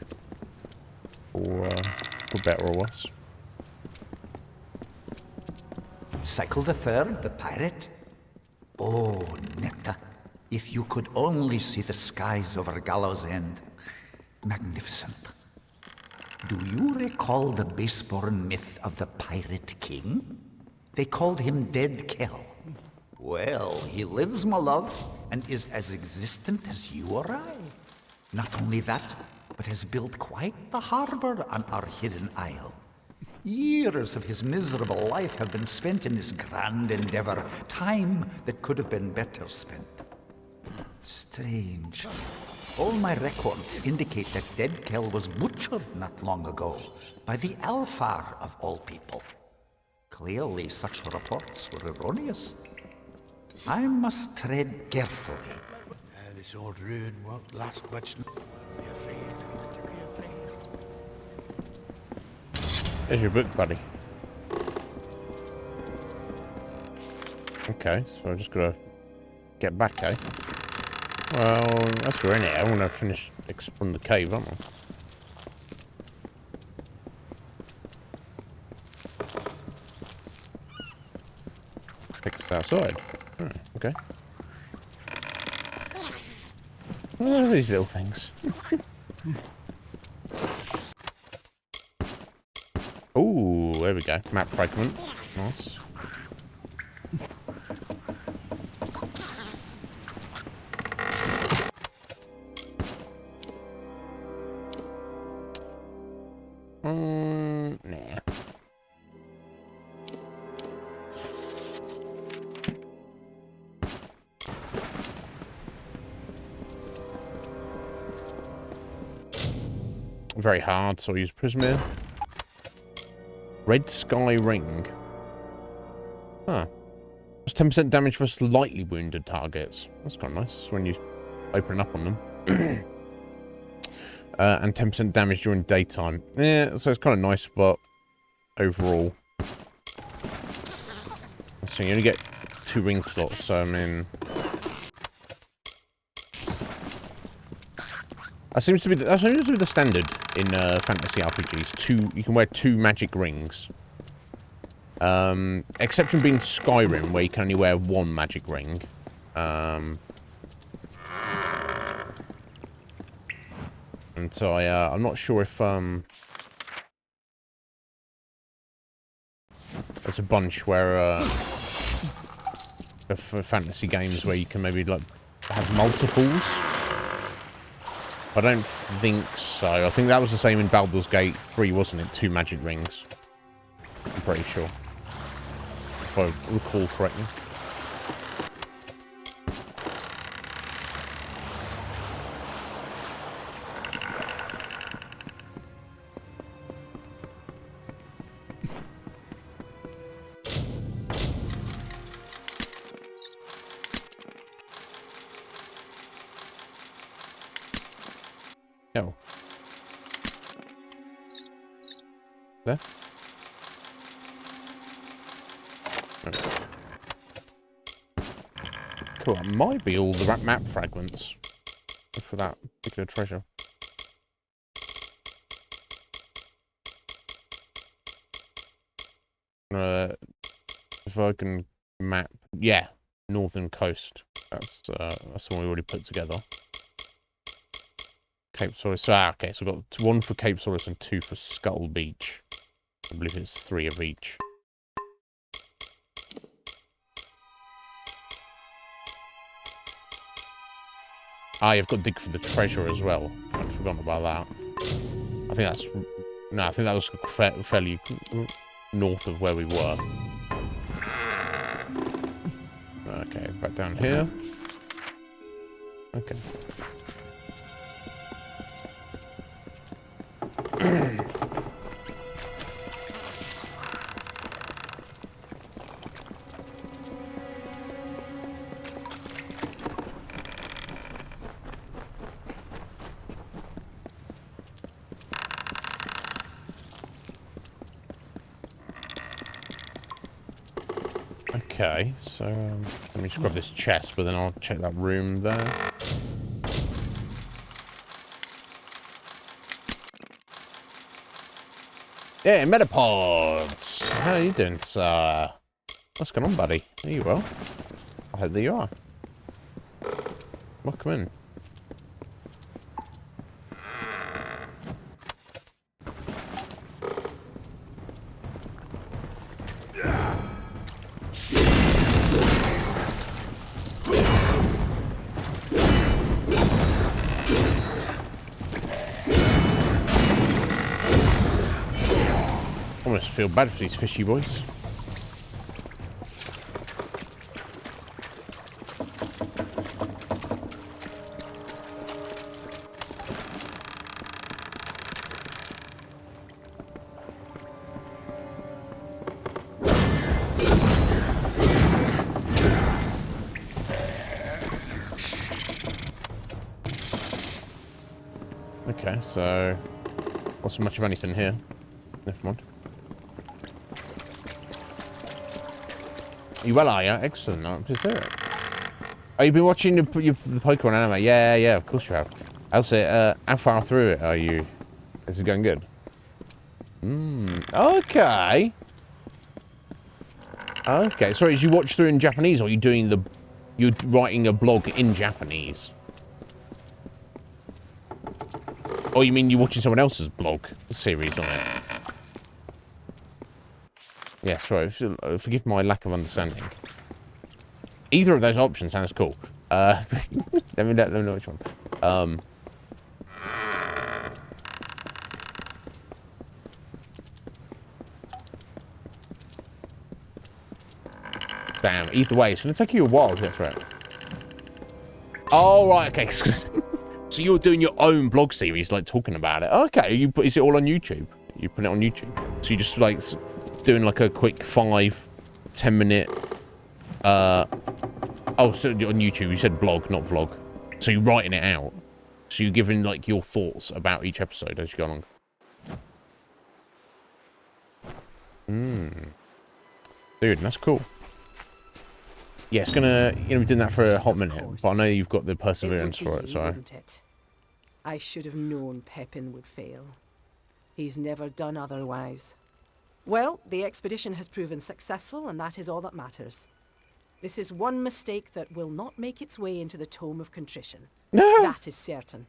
For better or worse. Cycle the Third, the pirate? Oh, Netta, if you could only see the skies over Gallows End. Magnificent. Do you recall the base-born myth of the Pirate King? They called him Dead Kell. Well, he lives, my love, and is as existent as you or I. Not only that, but has built quite the harbor on our hidden isle. Years of his miserable life have been spent in this grand endeavor, time that could have been better spent. Strange. All my records indicate that Dead Kell was butchered not long ago by the Alfar of all people. Clearly, such reports were erroneous. I must tread carefully. This old ruin won't last much. Be afraid. Be afraid. There's your book, buddy. Okay, so I just gotta get back, eh? Well, that's we're in it. I want to finish exploring the cave, aren't I? Take us outside. Oh, okay. Oh, these little things. Oh, there we go. Map fragment. Nice. Nah. Very hard, so I use Prismir. Red Sky Ring. Huh. It's 10% damage for slightly wounded targets. That's quite nice when you open up on them. And 10% damage during daytime. Yeah, so it's kind of nice, but overall. So you only get 2 ring slots, so I mean... That seems to be the standard in fantasy RPGs. You can wear 2 magic rings. Exception being Skyrim, where you can only wear 1 magic ring. And so I'm not sure if there's a bunch where of fantasy games where you can maybe like have multiples. I don't think so. I think that was the same in Baldur's Gate 3, wasn't it? 2 magic rings. I'm pretty sure. If I recall correctly. Oh. There? Oh. Cool, that might be all the map fragments for that particular treasure. If I can map, yeah, northern coast. That's the one we already put together. Cape Solace. Okay, so we've got 1 for Cape Solace and 2 for Skull Beach. I believe it's 3 of each. Ah, you've got to dig for the treasure as well. I'd forgotten about that. I think that's... No, I think that was fairly north of where we were. Okay, back down here. Okay. Okay, so let me just grab this chest, but then I'll check that room there. Yeah, Metapods! How are you doing, sir? What's going on, buddy? Are you well? I hope that you are. Welcome in. Almost feel bad for these fishy boys. Okay, so not so much of anything here. Never mind. You well, are you? Excellent. I'm pleased to hear it. Oh, you've been watching the Pokemon anime? Yeah, yeah, of course you have. I'll say, how far through it are you? Is it going good? Okay. Okay, sorry, did you watch through in Japanese, or are you doing the... You're writing a blog in Japanese? Or you mean you're watching someone else's blog series on it? Yeah, sorry, forgive my lack of understanding. Either of those options sounds cool. Let me know which one. Damn, either way, it's going to take you a while to get through it. Oh, right, okay. So you're doing your own blog series, like, talking about it. Okay, is it all on YouTube? You put it on YouTube? So you just, like, doing, like, a quick 5-10 minute... Oh, so on YouTube, you said blog, not vlog. So you're writing it out. So you're giving, like, your thoughts about each episode as you go along. Dude, that's cool. Yeah, it's gonna, be doing that for a hot minute, but I know you've got the perseverance for it, so... I should have known Pepin would fail. He's never done otherwise. Well, the expedition has proven successful, and that is all that matters. This is one mistake that will not make its way into the Tome of Contrition. That is certain.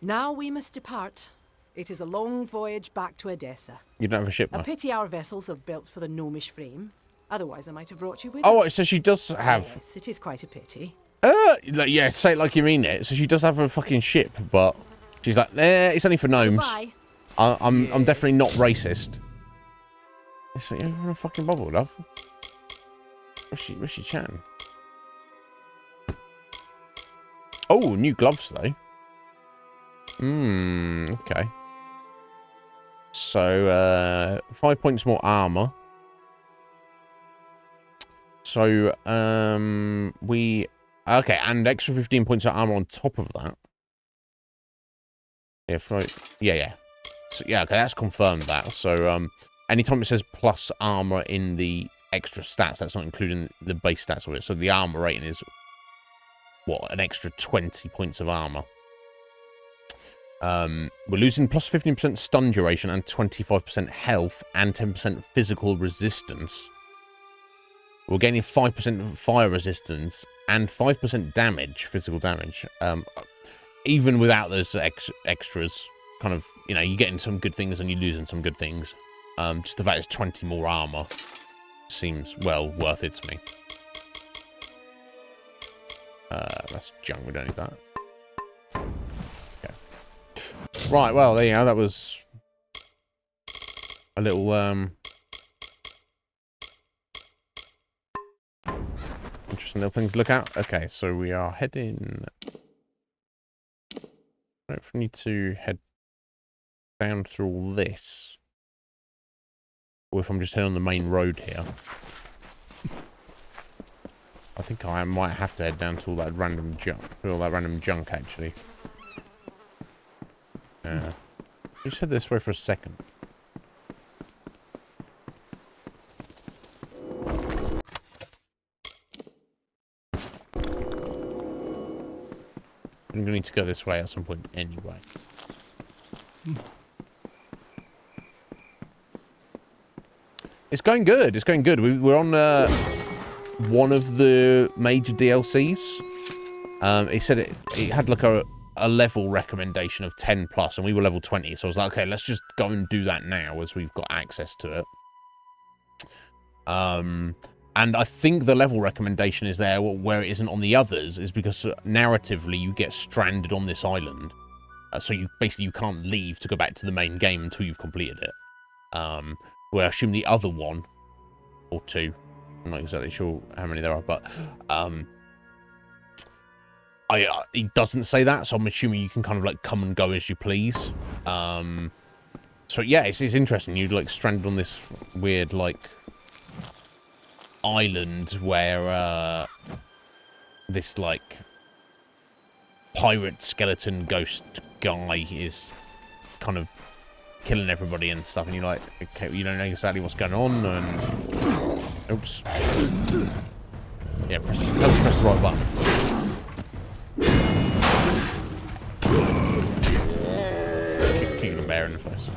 Now we must depart. It is a long voyage back to Edessa. You don't have a ship, A though. pity our vessels are built for the gnomish frame. Otherwise, I might have brought you with Oh, us. so she does have... Yes, it is quite a pity. Like, yeah, say it like you mean it. So she does have a fucking ship, but she's like, it's only for gnomes. Goodbye. I'm definitely not racist. So you're in a fucking bubble, love. Where's she chatting? Oh, new gloves though. Okay. So 5 points more armor. So okay, and extra 15 points of armor on top of that. Yeah. So, yeah, okay, that's confirmed that. So anytime it says plus armor in the extra stats, that's not including the base stats of it. So the armor rating is what, an extra 20 points of armor. We're losing plus 15% stun duration and 25% health and 10% physical resistance. We're gaining 5% fire resistance and 5% damage, physical damage. Even without those extras, kind of, you know, you're getting some good things and you're losing some good things. Just the fact it's 20 more armor seems, well, worth it to me. That's junk, we don't need that. Okay. Right, well, there you go, that was a little, interesting little thing to look at. Okay, so we are heading... I don't need to head down through all this. Or if I'm just heading on the main road here. I think I might have to head down to all that random junk, actually. Just head this way for a second. I'm going to need to go this way at some point anyway. It's going good. It's going good. We're on one of the major DLCs. It said it had like a level recommendation of 10 plus, and we were level 20. So I was like, okay, let's just go and do that now as we've got access to it. And I think the level recommendation is there where it isn't on the others is because narratively you get stranded on this island. So you can't leave to go back to the main game until you've completed it. Where I assume the other one or two, I'm not exactly sure how many there are, but it doesn't say that, so I'm assuming you can kind of like come and go as you please. So yeah, it's interesting. You're like stranded on this weird like island where this like pirate skeleton ghost guy is kind of killing everybody and stuff, and you're like, okay, you don't know exactly what's going on, and oops, yeah, press the right button. Kicking the bear in the face.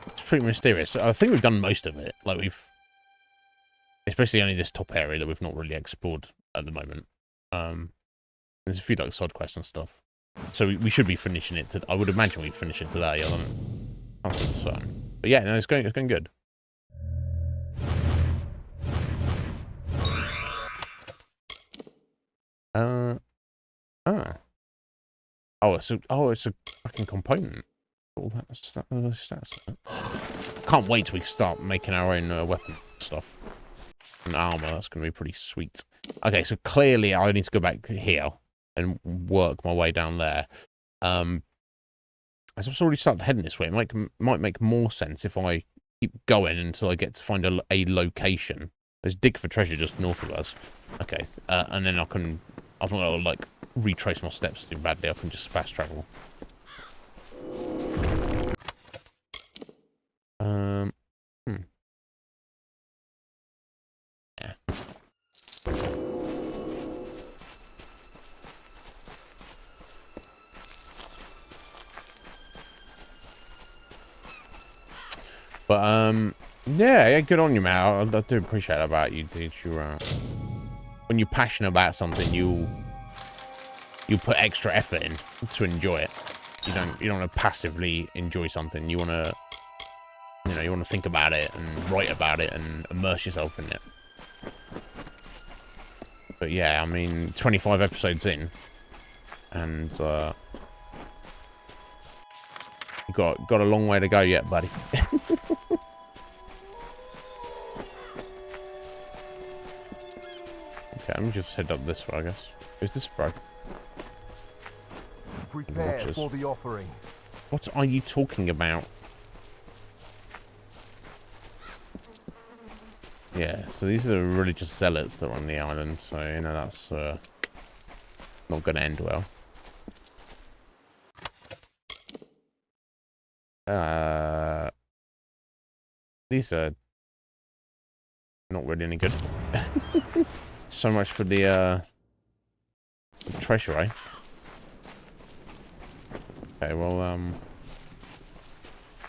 It's pretty mysterious. I think we've done most of it. Like especially only this top area that we've not really explored at the moment. There's a few like side quests and stuff. So we should be finishing it. I would imagine we finish it today. I'm not certain. But yeah, no, it's going good. It's a fucking component. All that stats. Can't wait till we start making our own weapon stuff and armor. That's going to be pretty sweet. Okay, so clearly I need to go back here and work my way down there. As I've already started heading this way, it might make more sense if I keep going until I get to find a location. There's dig for treasure just north of us. Okay, and then I'm not gonna like retrace my steps too badly. I can just fast travel. Yeah. But yeah, good on you, man. I do appreciate that about you, dude. When you're passionate about something, you'll you put extra effort in to enjoy it. You don't want to passively enjoy something. You want to, you know, you want to think about it and write about it and immerse yourself in it. But yeah, I mean, 25 episodes in, and you got a long way to go yet, buddy. Okay, let me just head up this way, I guess. Who's this bro? Prepare for the offering. What are you talking about? Yeah, so these are the religious zealots that are on the island, so, you know, that's not going to end well. These are not really any good. So much for the treasure, eh? Okay, well, let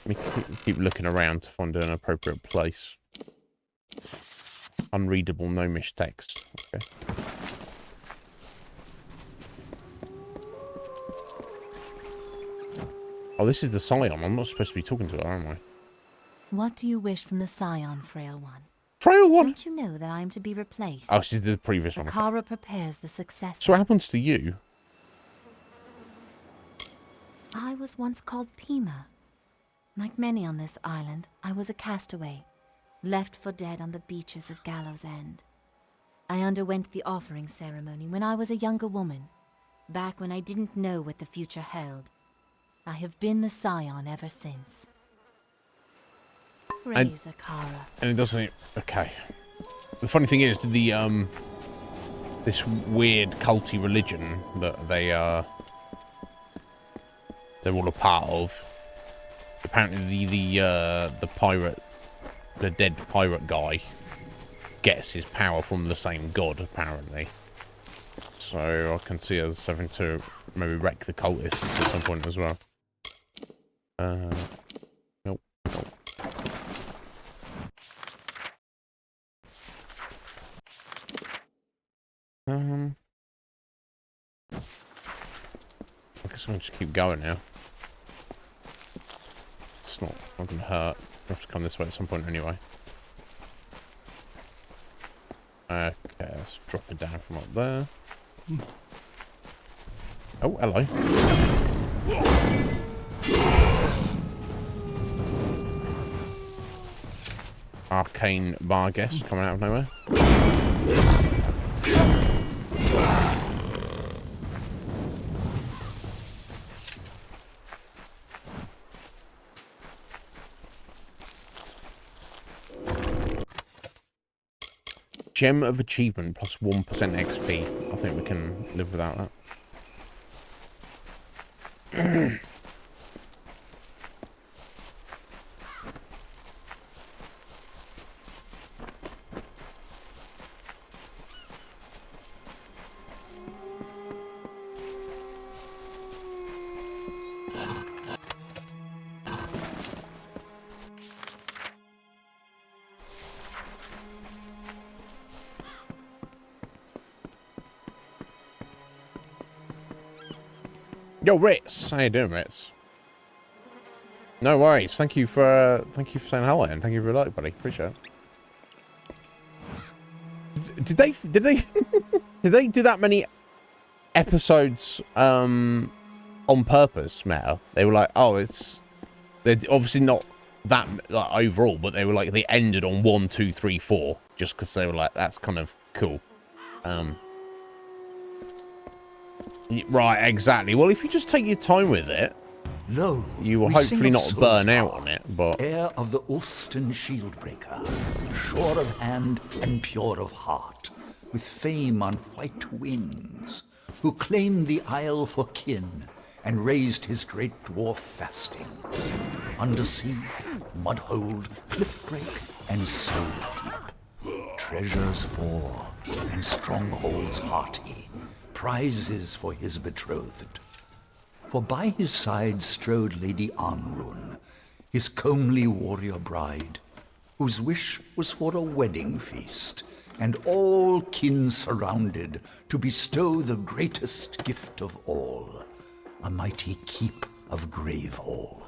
me keep looking around to find an appropriate place. Unreadable gnomish text. Okay. Oh, this is the Scion. I'm not supposed to be talking to her, am I? What do you wish from the Scion, Frail One? Frail One? Don't you know that I am to be replaced? Oh, she's the previous one. Kara prepares the successor. So what happens to you? I was once called Pima. Like many on this island, I was a castaway, left for dead on the beaches of Gallows End. I underwent the offering ceremony when I was a younger woman, back when I didn't know what the future held. I have been the Scion ever since. Praise Akara. And it doesn't... Okay. The funny thing is, the, this weird culty religion that they're all a part of, apparently the pirate, the dead pirate guy, gets his power from the same god, apparently. So I can see us having to maybe wreck the cultists at some point as well. Nope. I guess I'll just keep going now. It's not gonna hurt. I have to come this way at some point anyway. Okay, let's drop it down from up there. Oh, hello. Arcane bar guest coming out of nowhere. Gem of Achievement plus 1% XP. I think we can live without that. Yo, Ritz, how you doing, Ritz? No worries. Thank you for saying hello and thank you for your like, buddy. Appreciate it. Did they do that many episodes on purpose, Meta? They were like, oh, they're obviously not that like overall, but they were like they ended on 1, 2, 3, 4 just because they were like that's kind of cool. Right, exactly. Well, if you just take your time with it, Lo, you will we hopefully sing of not burn out Solstar, on it, but... heir of the Ulston Shieldbreaker, sure of hand and pure of heart, with fame on white wings, who claimed the isle for kin and raised his great dwarf fastings, undersea, mudhold, cliffbreak, and soul deep, treasures for and strongholds hearty, prizes for his betrothed. For by his side strode Lady Anrun, his comely warrior bride, whose wish was for a wedding feast, and all kin surrounded to bestow the greatest gift of all, a mighty keep of Gravehall.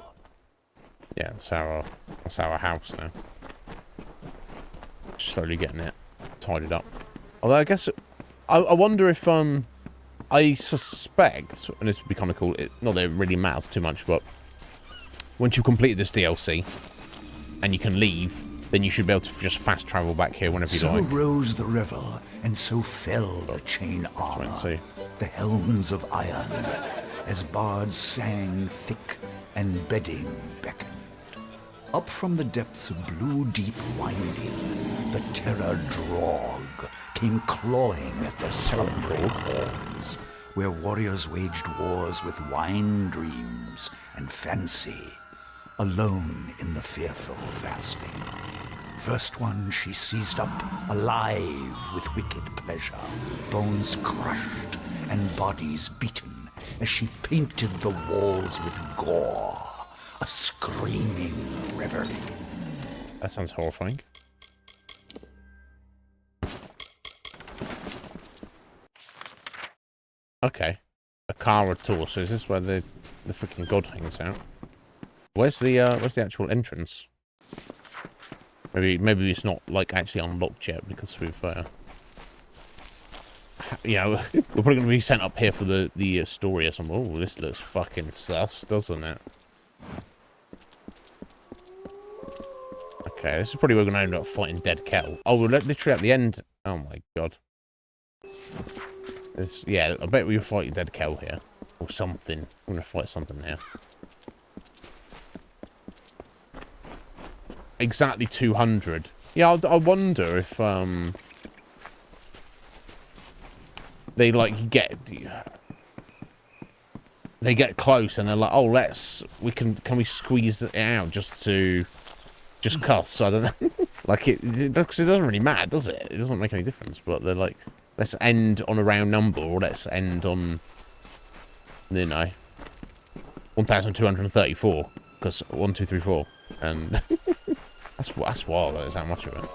Yeah, that's our house now. Slowly getting it tidied up. Although I guess I wonder if I suspect, and this would be kind of cool. Not that it really matters too much, but once you complete this DLC and you can leave, then you should be able to just fast travel back here whenever you like. So rose the revel, and so fell the chain armor, the helms of iron, as bards sang thick and bedding beckoned. Up from the depths of blue deep winding, the terror drog came clawing at the slumbering halls, where warriors waged wars with wine dreams and fancy, alone in the fearful fasting. First one she seized up, alive with wicked pleasure, bones crushed and bodies beaten, as she painted the walls with gore, a screaming reverie. That sounds horrifying. Okay. A Kara tour. So is this where the freaking god hangs out? Where's the actual entrance? Maybe it's not like actually unlocked yet because we've you know, we're probably gonna be sent up here for the story or something. Oh, this looks fucking sus, doesn't it? Okay, this is probably where we're gonna end up fighting Dead Kettle. Oh, we're literally at the end. Oh my god. Yeah, I bet we'll fight Dead Kettle here. Or something. I'm gonna fight something here. Exactly 200. Yeah, I wonder if they like they get close and they're like, oh, can we squeeze it out just cuss? I don't know. Like it doesn't really matter, does it? It doesn't make any difference. But they're like, let's end on a round number, or let's end on, you know, 1,234, because 1, 2, 3, 4, and that's wild. That is that much of it.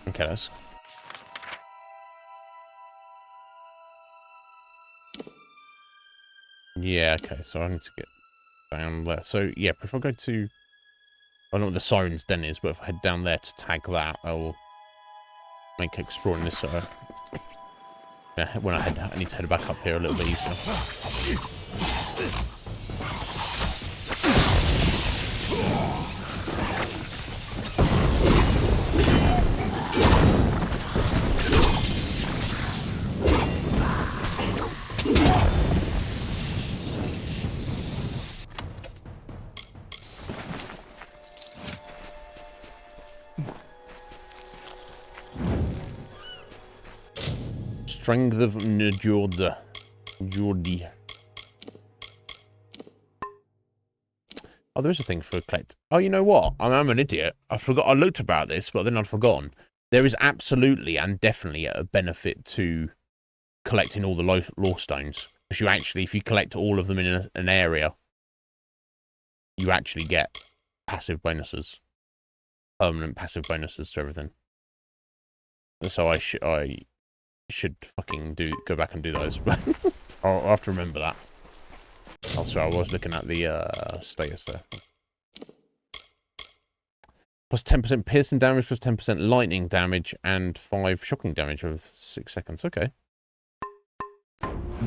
Okay, that's. Yeah, okay, so I need to get down there. So, yeah, if I go to... I don't know what the Siren's Den is, but if I head down there to tag that, I will make exploring this, yeah, when I need to head back up here a little bit easier. Strength of Jordi. Oh, there is a thing for collect. Oh, you know what? I'm an idiot. I forgot. I looked about this, but then I'd forgotten. There is absolutely and definitely a benefit to collecting all the lore stones. Because you actually, if you collect all of them in an area, you actually get passive bonuses, permanent passive bonuses to everything. So I should fucking go back and do those. I'll have to remember that. Oh, sorry, I was looking at the status there. Plus 10% piercing damage, plus 10% lightning damage, and 5 shocking damage over 6 seconds. Okay.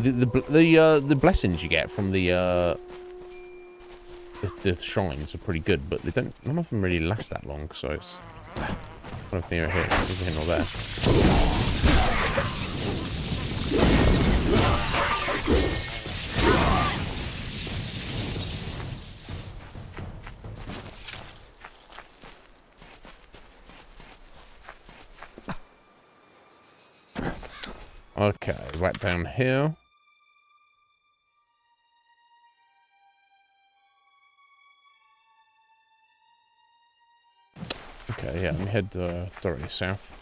The blessings you get from the shrines are pretty good, but none of them really last that long. So it's kind of neither here nor there. Okay, right down here. Okay, yeah, let me head directly south.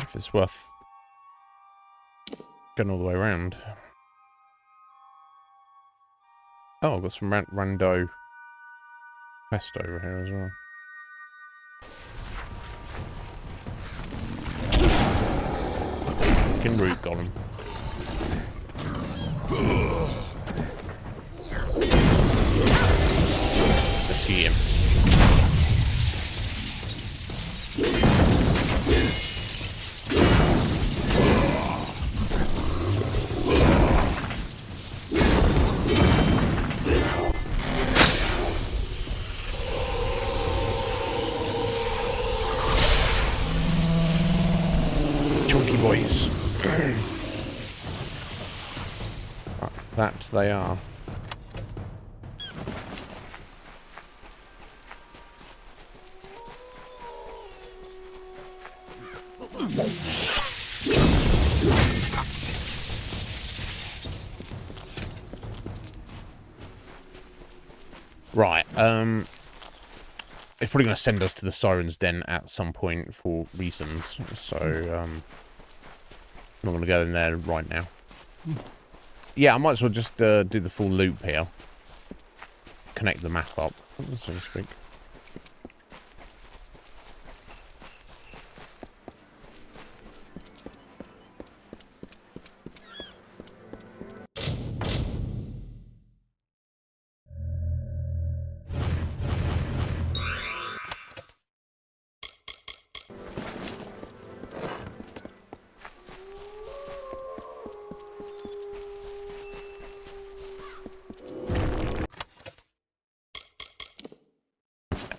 if it's worth going all the way around. Oh, I've got some rando quest over here as well. Fucking root golem. Let's see him. Chunky boys. That they are. Right, it's probably going to send us to the Siren's Den at some point for reasons, so, I'm not going to go in there right now. Yeah, I might as well just do the full loop here. Connect the map up, so to speak.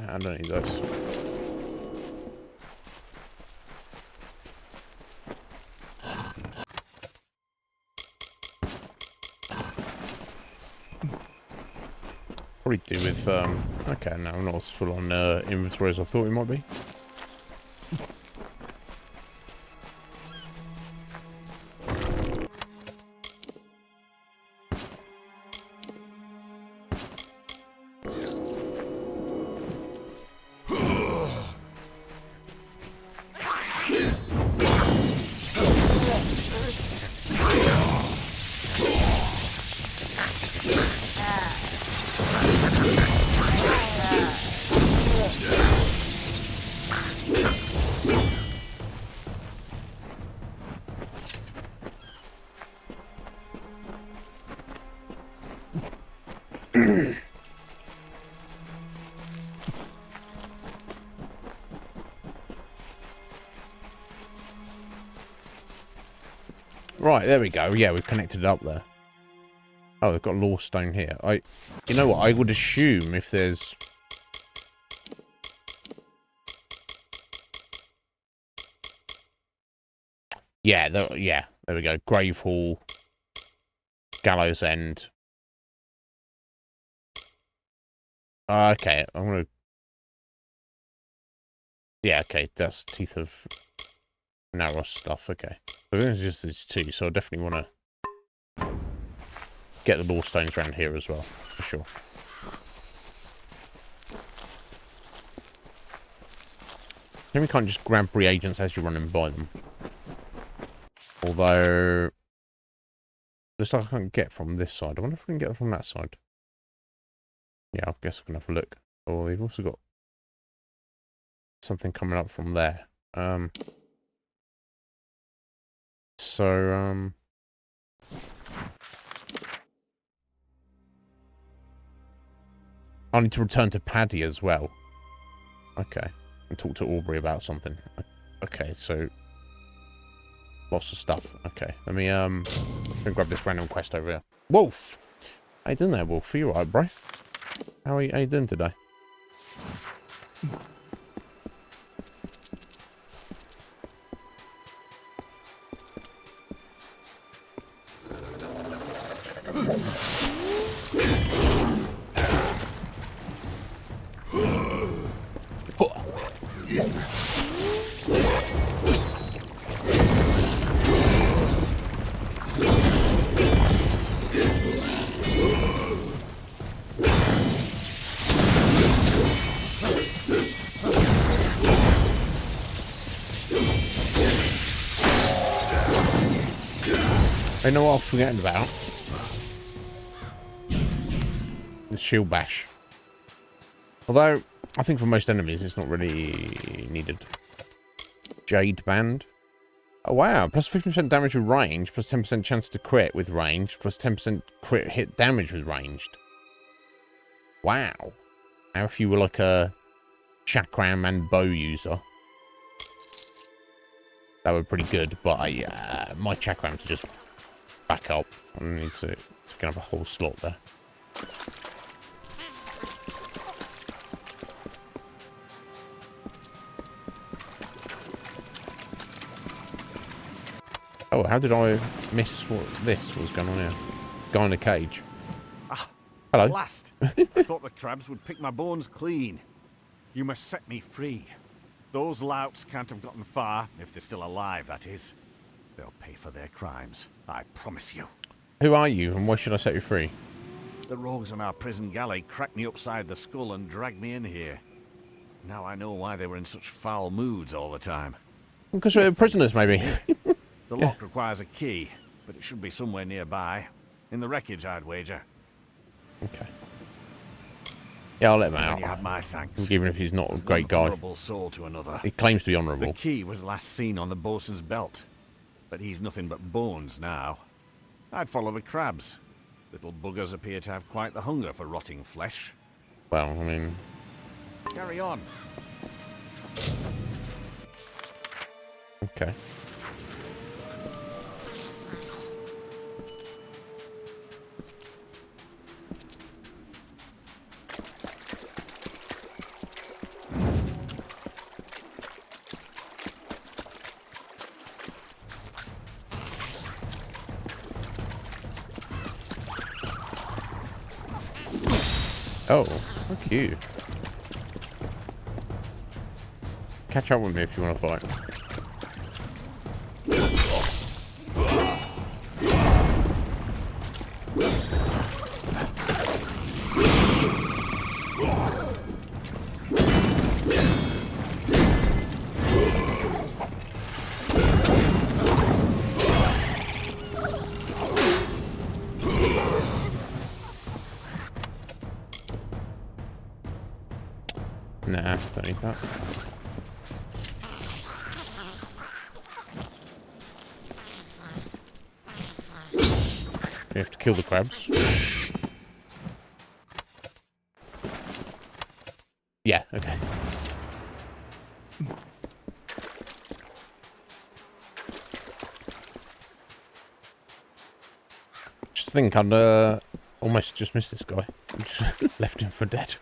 I don't need those. Probably do with, okay, no, not as full on inventory as I thought it might be. Right, there we go. Yeah, we've connected it up there. Oh, they've got Lore Stone here. You know what? I would assume if there's... Yeah, there we go. Grave Hall, Gallows End. Okay, I'm gonna... Yeah, okay, that's Teeth of Narrow stuff, okay. So there's just these two, so I definitely want to get the Lore Stones around here as well, for sure. Then we can't just grab reagents as you're running by them. Although, looks like I can't get from this side. I wonder if we can get from that side. Yeah, I guess we can have a look. Oh, we've also got something coming up from there. I need to return to Paddy as well. Okay. And talk to Aubrey about something. Okay, so lots of stuff. Okay. Let me grab this random quest over here. Wolf! How you doing there, Wolf? Are you alright, bro? How are you doing today? I know what I'm forgetting about. The shield bash. Although, I think for most enemies, it's not really needed. Jade Band. Oh, wow. Plus 50% damage with range, plus 10% chance to crit with range, plus 10% crit hit damage with ranged. Wow. Now if you were like a chakram and bow user, that would be pretty good, but my chakram to just back up. I need to get up a whole slot there. Oh, how did I miss what this was going on here? Guy in a cage. Ah, hello. Last. I thought the crabs would pick my bones clean. You must set me free. Those louts can't have gotten far, if they're still alive, that is. They'll pay for their crimes, I promise you. Who are you, and why should I set you free? The rogues on our prison galley cracked me upside the skull and dragged me in here. Now I know why they were in such foul moods all the time. Because we're prisoners, maybe. The lock requires a key, but it should be somewhere nearby. In the wreckage, I'd wager. Okay. Yeah, I'll let him out. You have my thanks. Even if he's not a great guy. Honourable soul to another. He claims to be honourable. The key was last seen on the bosun's belt, but he's nothing but bones now. I'd follow the crabs. Little buggers appear to have quite the hunger for rotting flesh. Well, I mean... Carry on. Okay. Oh, fuck you. Catch up with me if you want to fight. Nah, don't need that. We have to kill the crabs. Yeah, okay. Just think I'd almost just missed this guy. Just left him for dead.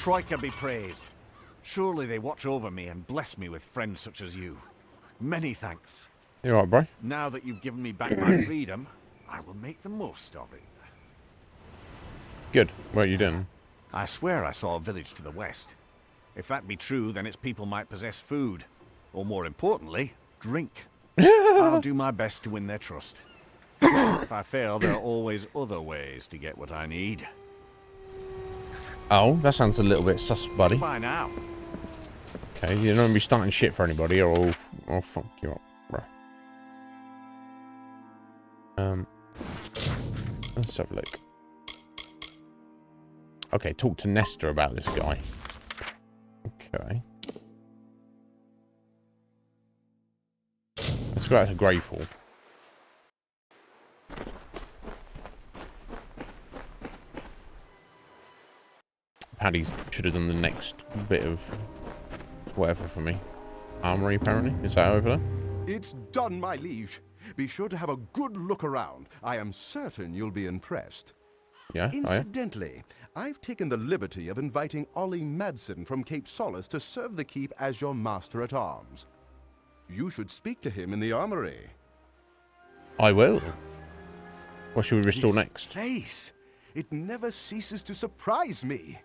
Troika be praised. Surely they watch over me and bless me with friends such as you. Many thanks. You alright, bro? Now that you've given me back my freedom, I will make the most of it. Good. What are you doing? I swear I saw a village to the west. If that be true, then its people might possess food. Or more importantly, drink. I'll do my best to win their trust. If I fail, there are always other ways to get what I need. Oh, that sounds a little bit sus, buddy. By now. Okay, you don't want to be starting shit for anybody, or I'll fuck you up, bro. Let's have a look. Okay, talk to Nestor about this guy. Okay. Let's go out to Gravehall. Paddy should have done the next bit of whatever for me. Armory, apparently. Is that over there? It's done, my liege. Be sure to have a good look around. I am certain you'll be impressed. Yeah, Incidentally, I've taken the liberty of inviting Ollie Madsen from Cape Solace to serve the keep as your master-at-arms. You should speak to him in the armory. I will. What should we restore This next? place, it never ceases to surprise me.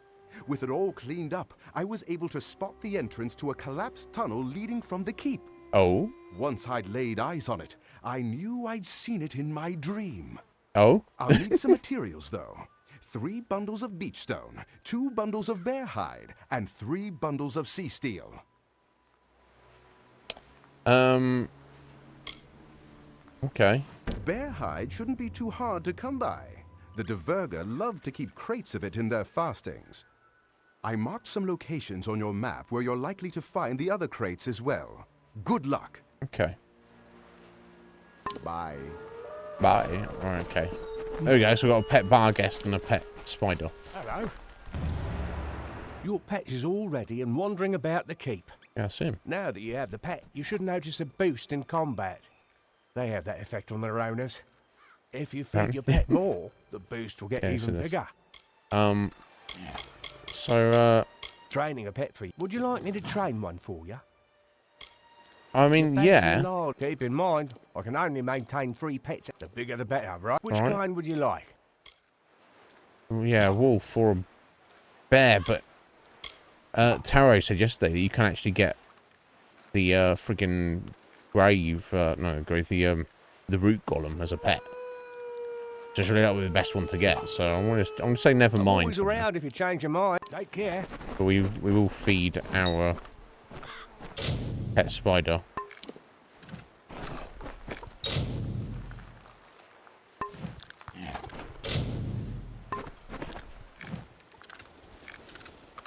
With it all cleaned up, I was able to spot the entrance to a collapsed tunnel leading from the keep. Oh? Once I'd laid eyes on it, I knew I'd seen it in my dream. Oh? I'll need some materials, though. 3 bundles of beach stone, 2 bundles of bear hide, and 3 bundles of sea steel. Okay. Bear hide shouldn't be too hard to come by. The Dverga love to keep crates of it in their fastings. I marked some locations on your map where you're likely to find the other crates as well. Good luck. Okay. Bye. Bye. Alright, okay. There we go. So we've got a pet bar guest and a pet spider. Hello. Your pet is all ready and wandering about the keep. Yeah, I see him. Now that you have the pet, you should notice a boost in combat. They have that effect on their owners. If you feed your pet more, the boost will get even bigger. Training a pet for you. Would you like me to train one for you? I mean, yeah. Large. Keep in mind, I can only maintain 3 pets. The bigger the better, right? Which kind would you like? Yeah, a wolf or a bear, but Taro said yesterday that you can actually get the friggin' grave, the root golem as a pet. Just really that would be the best one to get. So I'm gonna say never mind. Always around if you change your mind. Take care. But we will feed our pet spider.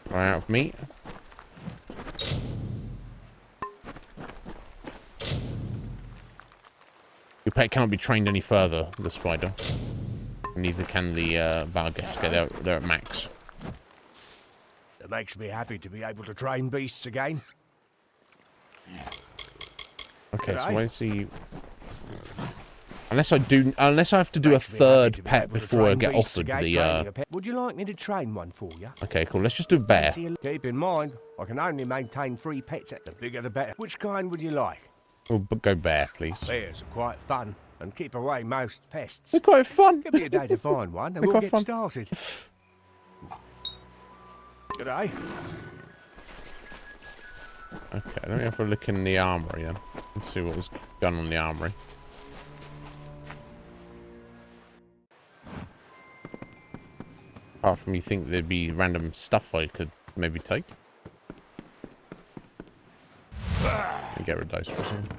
Right, out of meat. Your pet cannot be trained any further, the spider. Neither can the Vargas. Okay, they're at max. It makes me happy to be able to train beasts again. Okay, so where's the... Unless I have to do a third pet before I get offered the... Would you like me to train one for you? Okay, cool. Let's just do bear. Keep in mind, I can only maintain 3 pets. The bigger the better. Which kind would you like? We'll go bear, please. Bears are quite fun and keep away most pests. They're quite fun. Give me a day to find one and we'll get started. G'day. Okay, let me have a look in the armory then. Let's see what was done on the armory. Apart from you think there'd be random stuff I could maybe take. Get rid of those for a second.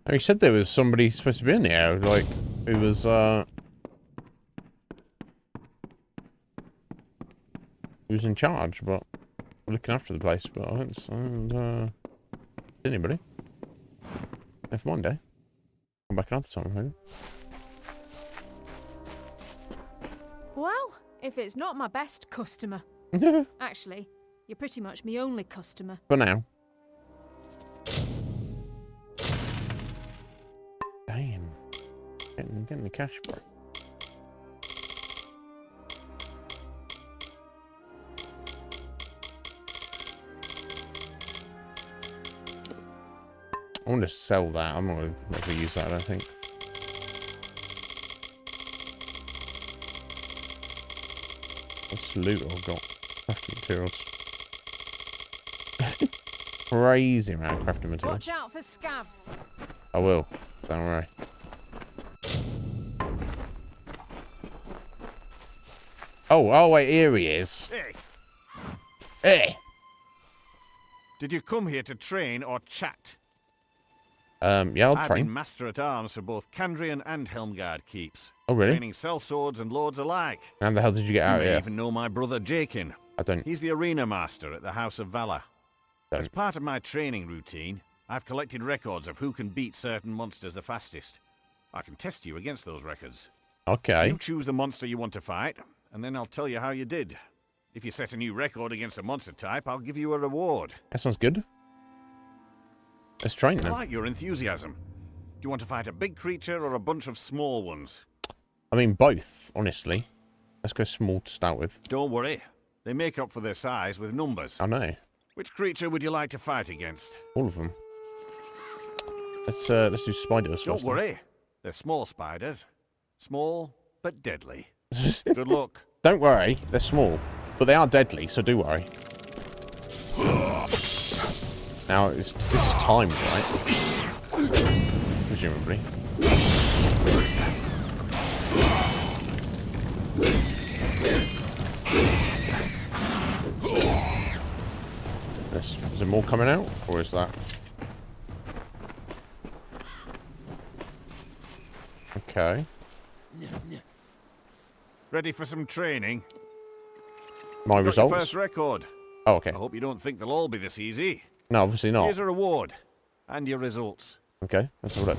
He said there was somebody supposed to be in there, like, who was, who was in charge, but looking after the place, but I haven't anybody. Never mind, eh? Come back another time, maybe. Well, if it's not my best customer. Actually, you're pretty much my only customer. For now. Damn. Getting the cash, bro. I want to sell that. I'm not going to use that, I don't think. What's the loot I've got? Crafting materials. Crazy amount of crafting materials. Watch out for scavs. I will. Don't worry. Oh, wait, here he is. Hey, Hey! did you come here to train or chat? Yeah, I'll I've train. been master at arms for both Candrian and Helmgard keeps. Oh, really? Training sellswords and lords alike. How the hell did you get out You may here? even know my brother Jakin. I don't. He's the arena master at the House of Valor. Don't. As part of my training routine, I've collected records of who can beat certain monsters the fastest. I can test you against those records. Okay. You choose the monster you want to fight, and then I'll tell you how you did. If you set a new record against a monster type, I'll give you a reward. That sounds good. Let's train I then. like your enthusiasm. Do you want to fight a big creature or a bunch of small ones? I mean, both, honestly. Let's go small to start with. Don't worry. They make up for their size with numbers. I know. Which creature would you like to fight against? All of them. Let's do spiders. Don't first, worry. They're small spiders. Small, but deadly. Good luck. Don't worry, they're small, but they are deadly, so do worry. Now, this is timed, right? Presumably. Is there more coming out, or is that... Okay. Ready for some training? My Got your results? first record. Oh, okay. I hope you don't think they'll all be this easy. No, obviously not. Here's a reward. And your results. Okay, let's have a look.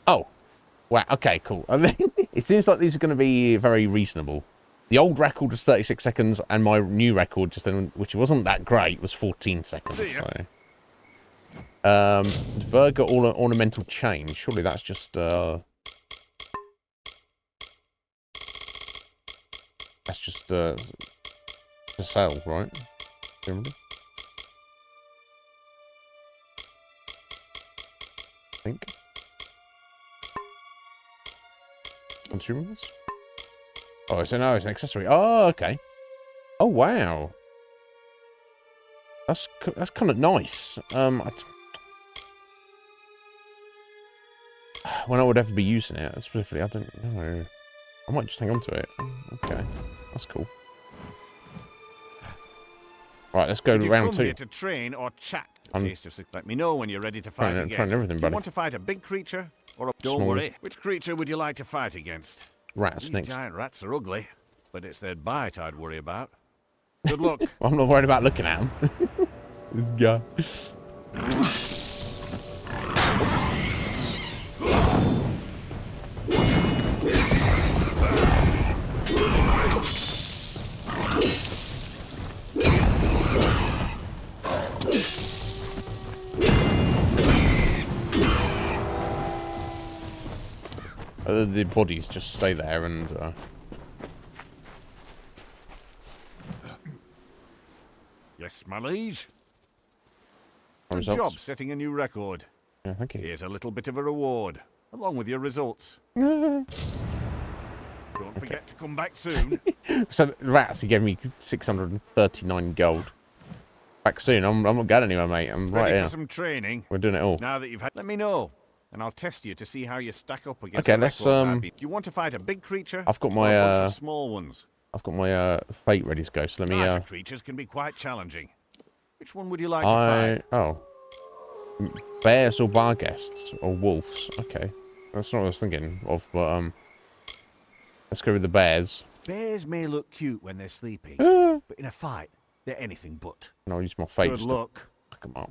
Oh. Wow, okay, cool. It seems like these are going to be very reasonable. The old record was 36 seconds, and my new record, just then, which wasn't that great, was 14 seconds. See ya. So. Virga ornamental chain. Surely that's just a sale, right? Remember? I think. Consumables? Oh, it's an accessory. Oh, okay. Oh, wow. That's kind of nice. When I would ever be using it, specifically, I don't know. I might just hang on to it. Okay, that's cool. Right, let's go Did you round come 2. here to train or chat? Taste of Let me know when you're ready to fight again. Trying everything, Do buddy. you want to fight a big creature or a... Don't Small. worry. Which creature would you like to fight against? Rats These next. giant rats are ugly, but it's their bite I'd worry about. Good luck. I'm not worried about looking at him. This guy. The bodies just stay there and Yes, my liege. Good results. job setting a new record. Yeah, thank you. Here's a little bit of a reward, along with your results. Don't forget to come back soon. So rats, he gave me 639 gold. Back soon. I'm not going anywhere, mate. I'm right Ready here. for some training? We're doing it all. Now that you've had... Let me know, and I'll test you to see how you stack up against Okay, the let's, records I've been- Do you want to fight a big creature? I've got or my, a bunch of small ones? I've got my fate ready to go, so let me Larger creatures can be quite challenging. Which one would you like to fight? Bears or bar guests or wolves. Okay. That's not what I was thinking of, but let's go with the bears. Bears may look cute when they're sleeping, but in a fight, they're anything but. And I'll use my fate. Good luck. Fuck 'em up.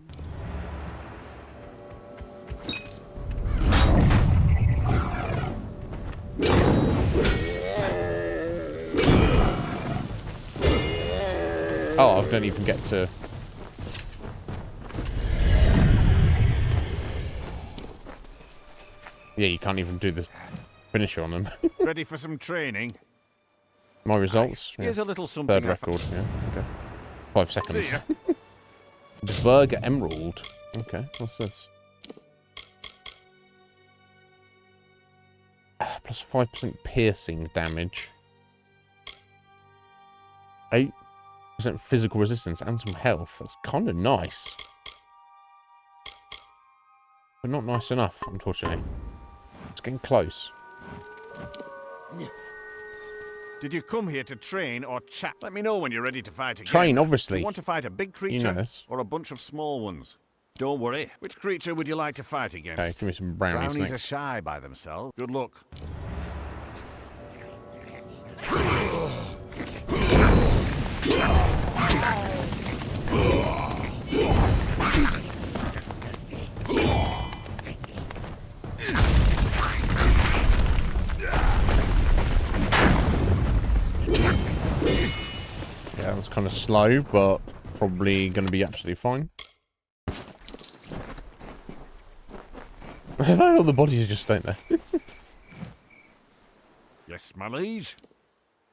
Oh, I don't even get to... Yeah, you can't even do the finisher on them. Ready for some training? My results? Here's Yeah. a little something. Third record, yeah. Okay. 5 seconds. See ya. Dverga Emerald. Okay, what's this? Plus 5% piercing damage. 8% physical resistance and some health. That's kind of nice. But not nice enough, unfortunately. It's getting close. Did you come here to train or chat? Let me know when you're ready to fight again. Train, obviously. Do you want to fight a big creature You know this. or a bunch of small ones? Don't worry. Which creature would you like to fight against? Okay, give me some brownies Brownies are next. shy by themselves. Good luck. Yeah, that was kind of slow, but probably going to be absolutely fine. All the bodies just staying there. Yes, my liege.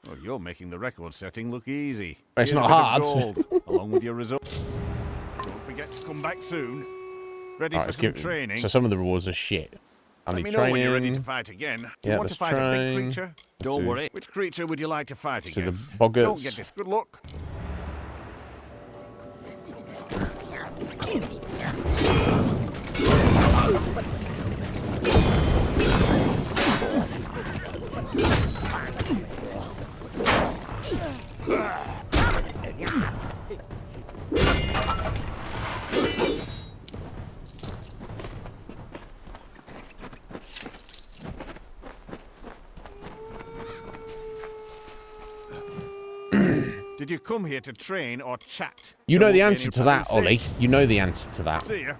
Well, you're making the record setting look easy. It's Here's not a bit hard. of gold, along with your result. Don't forget to come back soon. Ready for some training? So some of the rewards are shit. I Let need me know training. when you're ready to fight again. Do you want to fight a big creature? Don't worry. Which creature would you like to fight against? The boggarts. Don't get this. Good luck. Did you come here to train or chat? You know the answer to that, Ollie. You know the answer to that. See ya.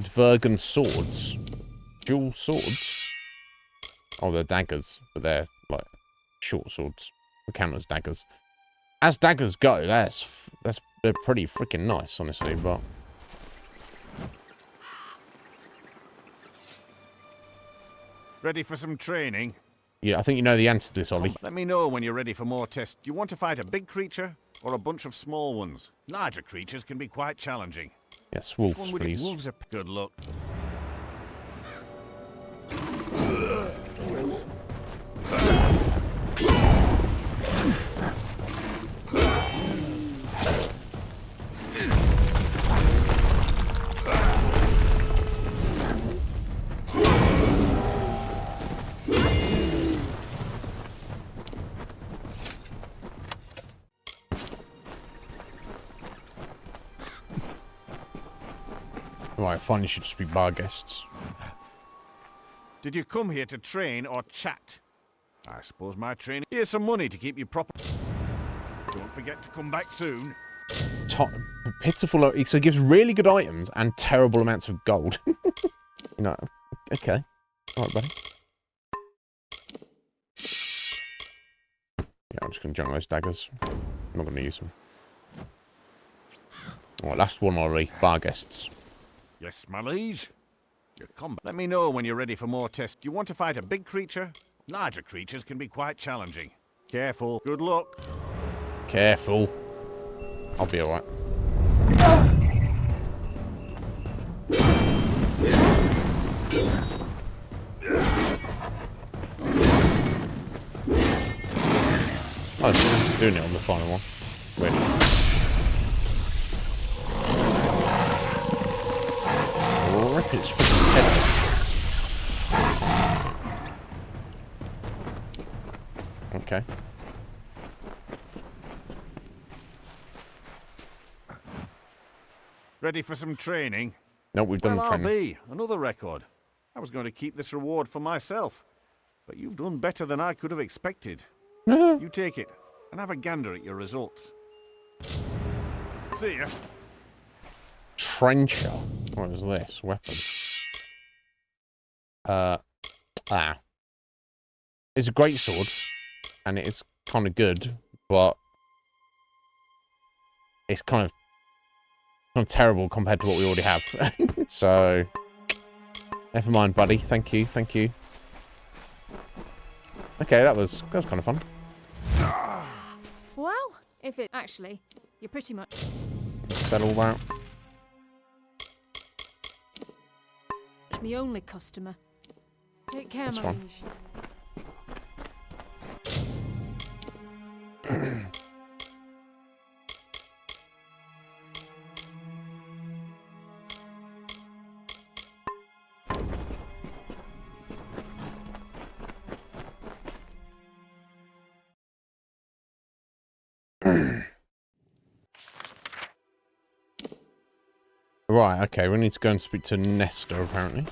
Dvergen swords. Dual swords. Oh, they're daggers, but they're like short swords. They count as daggers. As daggers go, they're pretty freaking nice, honestly. But ready for some training? yeah, I think you know the answer to this, Ollie. Let me know when you're ready for more tests. Do you want to fight a big creature or a bunch of small ones? Larger creatures can be quite challenging. Yes, wolves, please. Wolves are good luck. Right, finally should just be bar guests. Did you come here to train or chat? I suppose my training... Here's some money to keep you proper... Don't forget to come back soon. Pitiful. So it gives really good items and terrible amounts of gold. You know, okay. All right, buddy. Yeah, I'm just going to junk those daggers. I'm not going to use them. All right, last one, Ollie. Bar guests. Yes, my liege. Your combat. Let me know when you're ready for more tests. Do you want to fight a big creature? Larger creatures can be quite challenging. Careful. Good luck. Careful. I'll be alright. I was doing it on the final one. Wait. Rip its freaking head off. Okay. Ready for some training? Nope, we've done the training. I'll be. Another record. I was going to keep this reward for myself. But you've done better than I could have expected. You take it, and have a gander at your results. See ya. Trencher. What is this? Weapon. It's a great sword, and it is kind of good, but it's kind of terrible compared to what we already have. So, never mind, buddy. Thank you, thank you. Okay, that was kind of fun. Well, if it actually, you're pretty much Settle that. me only customer. Take care, That's my fine. liege. Right, okay, we need to go and speak to Nestor, apparently.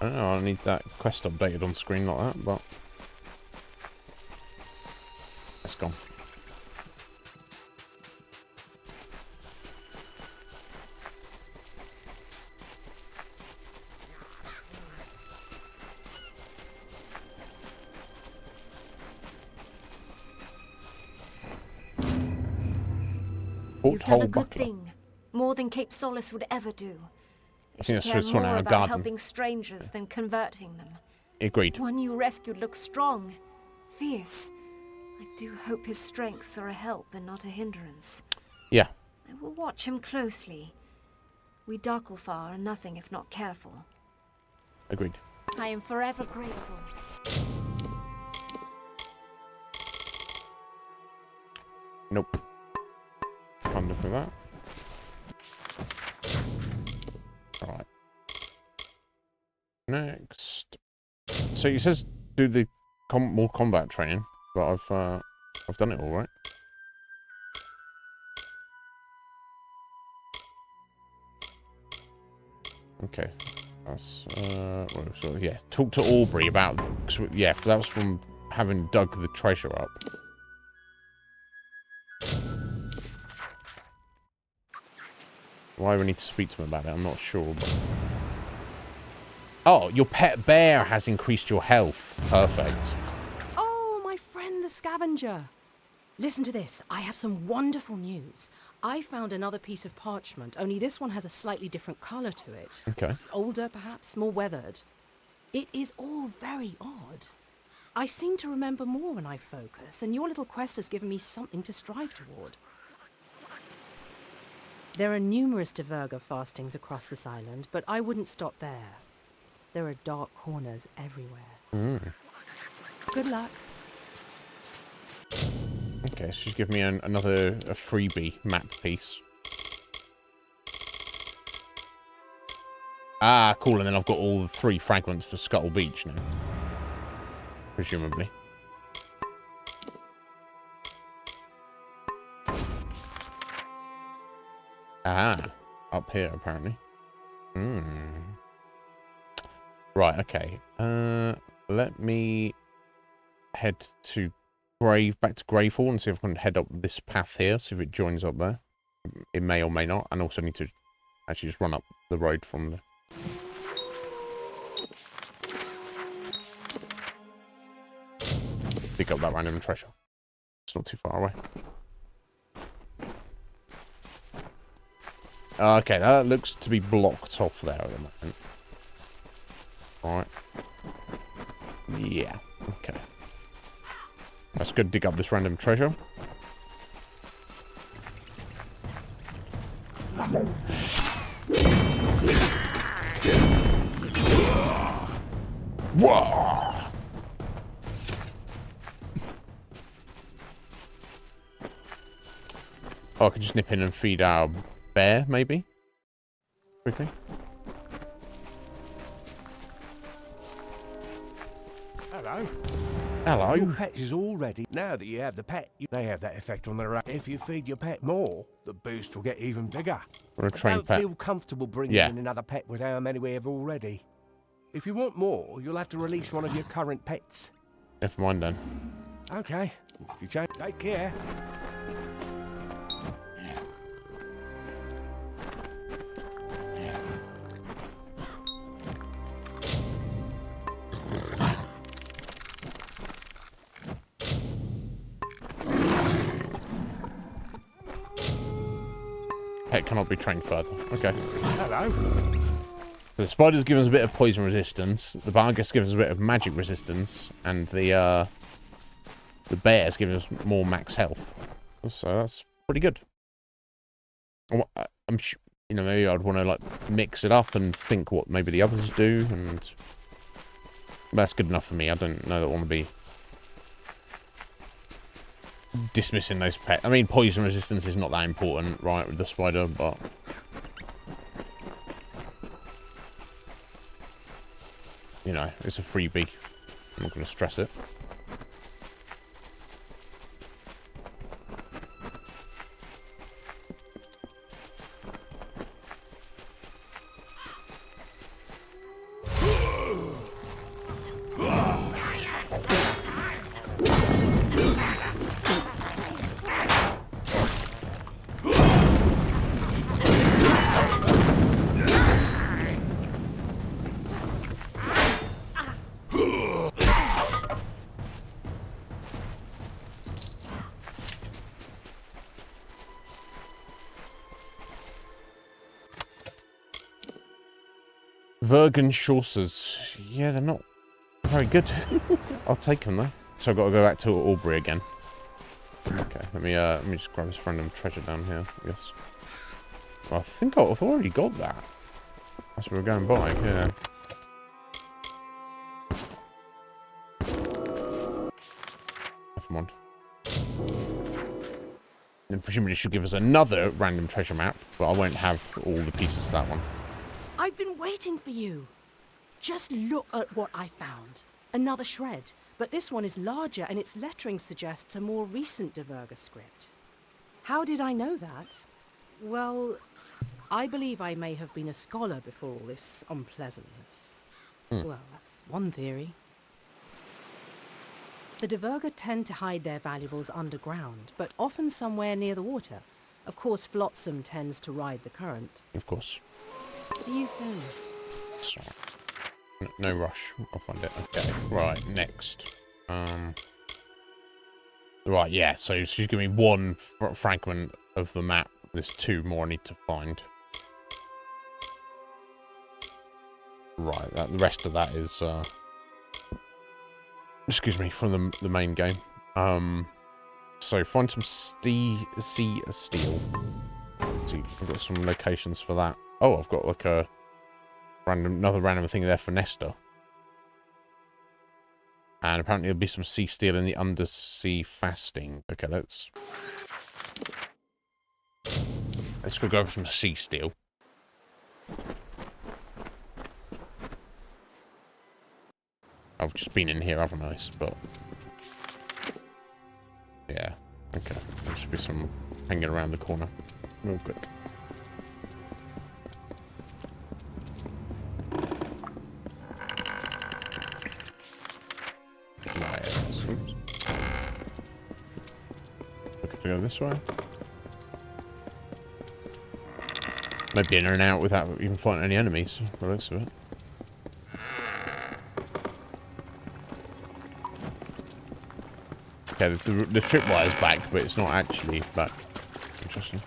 I don't know, I need that quest updated on screen like that, but... It's gone. You've done a good thing. More than Cape Solace would ever do. They should that's care what's one in more our about garden. helping strangers than converting them. Agreed. The one you rescued looks strong, fierce. I do hope his strengths are a help and not a hindrance. Yeah. I will watch him closely. We Darklfar are nothing if not careful. Agreed. I am forever grateful. Nope. Can't look at that. Alright. Next. So it says do the more combat training, but I've done it all, right? Okay. That's so yeah. Talk to Aubrey about yeah. That was from having dug the treasure up. Why we need to speak to him about it, I'm not sure. But... Oh, your pet bear has increased your health. Perfect. Oh, my friend the scavenger. Listen to this. I have some wonderful news. I found another piece of parchment, only this one has a slightly different colour to it. Okay. Older, perhaps, more weathered. It is all very odd. I seem to remember more when I focus, and your little quest has given me something to strive toward. There are numerous Diverga fastings across this island, but I wouldn't stop there. There are dark corners everywhere. Good luck. Okay, she's given me another freebie map piece. Ah, cool, and then I've got all the 3 fragments for Scuttle Beach now. Presumably. Ah, up here, apparently. Right, okay. Let me head to back to Gravehall and see if I can head up this path here, see if it joins up there. It may or may not, and also need to actually just run up the road from there. Pick up that random treasure. It's not too far away. Okay, that looks to be blocked off there at the moment. Alright. Yeah, okay. Let's go dig up this random treasure. Whoa! Oh, I could just nip in and feed our bear, maybe? Quickly. Hello. Hello. Your pet is all ready. Now that you have the pet, they have that effect on their own. If you feed your pet more, the boost will get even bigger. We're a trained Don't pet. feel comfortable bringing in another pet with how many we have already. If you want more, you'll have to release one of your current pets. Never mind then. Okay. If you change, take care. Pet cannot be trained further. Okay. Hello. The spiders give us a bit of poison resistance. The Bargus gives us a bit of magic resistance, and the bears give us more max health. So that's pretty good. I'm you know, maybe I'd want to like mix it up and think what maybe the others do, and that's good enough for me. I don't know that I want to be dismissing those pets. I mean, poison resistance is not that important, right, with the spider, but you know, it's a freebie. I'm not going to stress it. Vergen Chaucers. Yeah, they're not very good. I'll take them though. So I've got to go back to Aubrey again. Okay, let me just grab this random treasure down here. Yes. Well, I think I've already got that. As we were going by, yeah. Never mind. And presumably it should give us another random treasure map, but I won't have all the pieces to that one. I've been waiting for you. Just look at what I found. Another shred, but this one is larger and its lettering suggests a more recent Diverga script. How did I know that? Well, I believe I may have been a scholar before all this unpleasantness. Well, that's one theory. The Diverga tend to hide their valuables underground, but often somewhere near the water. Of course, Flotsam tends to ride the current. Of course. See you soon. Sorry. No rush. I'll find it. Okay. Right, next. Right, yeah, so she's giving me one fragment of the map. There's two more I need to find. Right, the rest of that is, excuse me, from the main game. So find some sea steel. Let's see, I've got some locations for that. Oh, I've got like another random thing there for Nestor. And apparently there'll be some sea steel in the undersea fasting. Okay, let's go grab some sea steel. I've just been in here, haven't I? But yeah, okay. There should be some hanging around the corner, real quick. Right, oops. Looking to go this way. Maybe in and out without even fighting any enemies, by the looks of it. Okay, the tripwire's back, but it's not actually back. Interesting.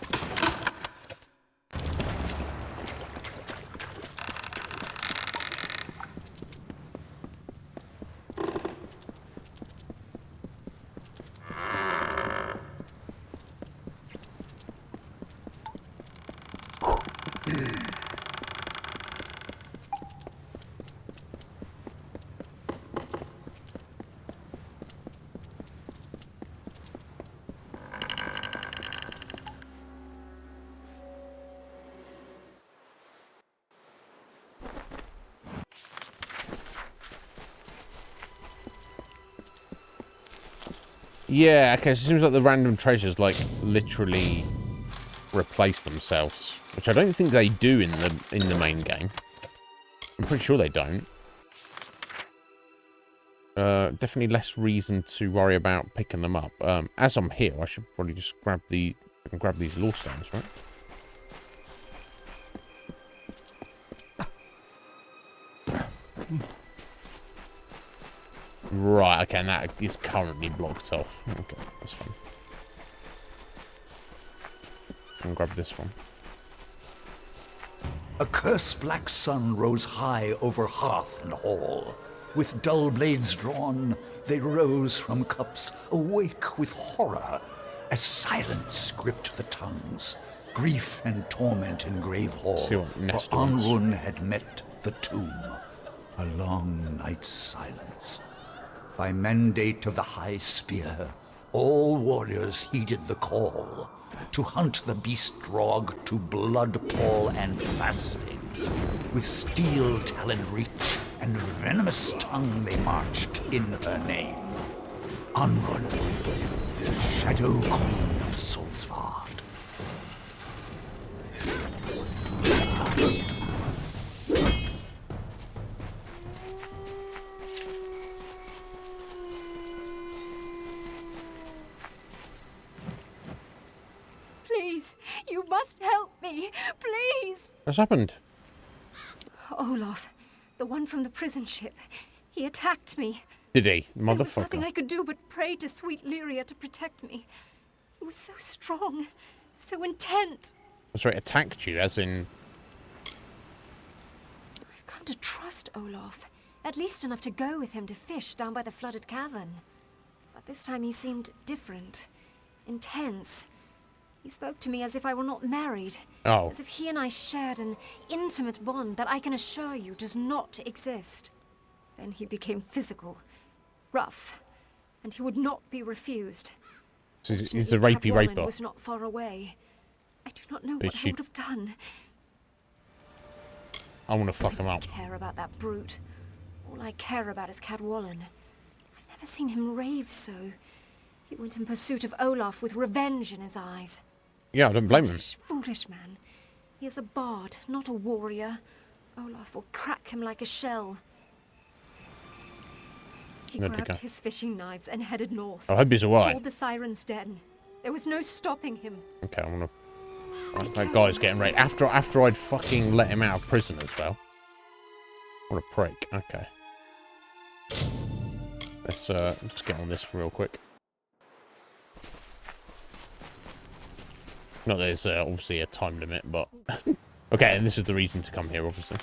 Yeah, okay, so it seems like the random treasures, like, literally replace themselves. Which I don't think they do in the main game. I'm pretty sure they don't. Definitely less reason to worry about picking them up. As I'm here, I should probably just grab these law stones, right? Right, okay, and that is currently blocked off. Okay, that's fine. I'll grab this one. A curse-black sun rose high over hearth and hall. With dull blades drawn, they rose from cups, awake with horror, as silence gripped the tongues. Grief and torment in Grave Hall, for Anrun had met the tomb. A long night's silence. By mandate of the High Spear, all warriors heeded the call to hunt the beast drog to blood pall and fasting. With steel-taloned reach and venomous tongue they marched in her name. Anrun, Shadow Queen of Solsvard. Please, you must help me. Please. What's happened? Olaf, the one from the prison ship. He attacked me. Did he? There was Motherfucker. nothing I could do but pray to sweet Lyria to protect me. He was so strong, so intent. Sorry, attacked you, as in... I've come to trust Olaf. At least enough to go with him to fish down by the flooded cavern. But this time he seemed different. Intense. He spoke to me as if I were not married. Oh. As if he and I shared an intimate bond that I can assure you does not exist. Then he became physical. Rough. And he would not be refused. So he's a rapey raper. Was not far away. I do not know what I would have done. I want to fuck him up. I don't care about that brute. All I care about is Cadwallon. I've never seen him rave so. He went in pursuit of Olaf with revenge in his eyes. Yeah, I don't blame him. Foolish man. He is a bard, not a warrior. Olaf will crack him like a shell. He grabbed his fishing knives and headed north. I hope he's alright. Toward the Siren's Den. There was no stopping him. Okay, I'm gonna... That guy's getting ready. After I'd fucking let him out of prison as well. What a prick. Okay. Let's just get on this real quick. Not that there's obviously a time limit, but... Okay, and this is the reason to come here, obviously.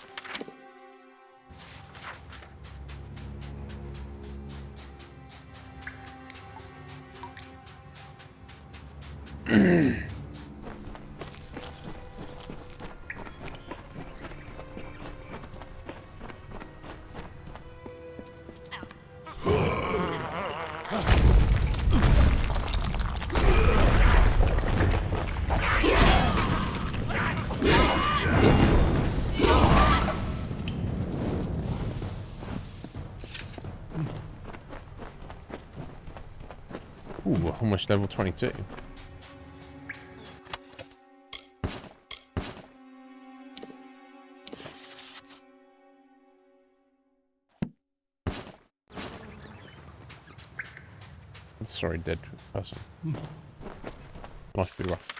Ooh, almost level 22. Sorry, dead person. Life be rough.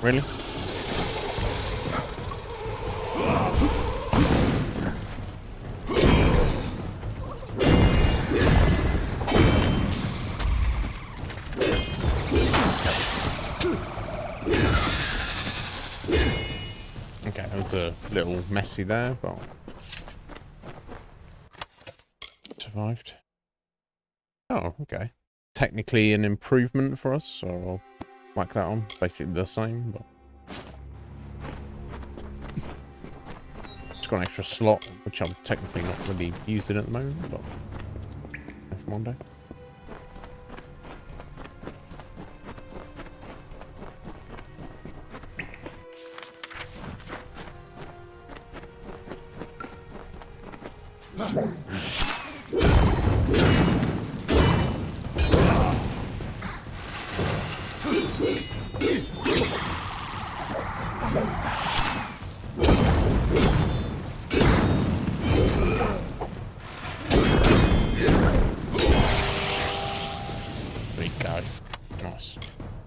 Really? Okay, that was a little messy there, but survived. Oh, okay. Technically an improvement for us, so I'll whack that on. Basically the same, but it's got an extra slot, which I'm technically not really using at the moment, but for one day.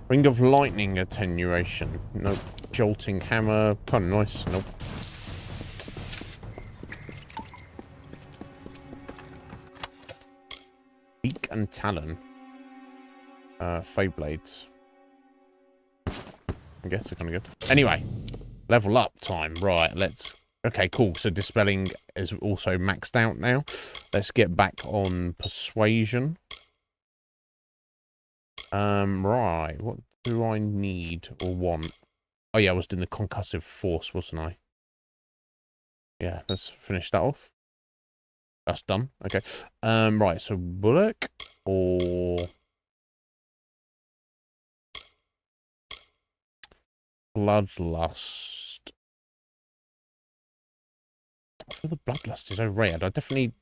Ring of lightning attenuation. Nope. Jolting hammer. Kind of nice. Nope. Beak and talon. Fey blades. I guess they're kind of good. Anyway, level up time. Right, let's... Okay, cool. So dispelling is also maxed out now. Let's get back on persuasion. Right. What do I need or want? Oh yeah, I was doing the concussive force, wasn't I? Yeah, let's finish that off. That's done. Okay. Right, so Bullock or Bloodlust. I feel the Bloodlust is overrated. I definitely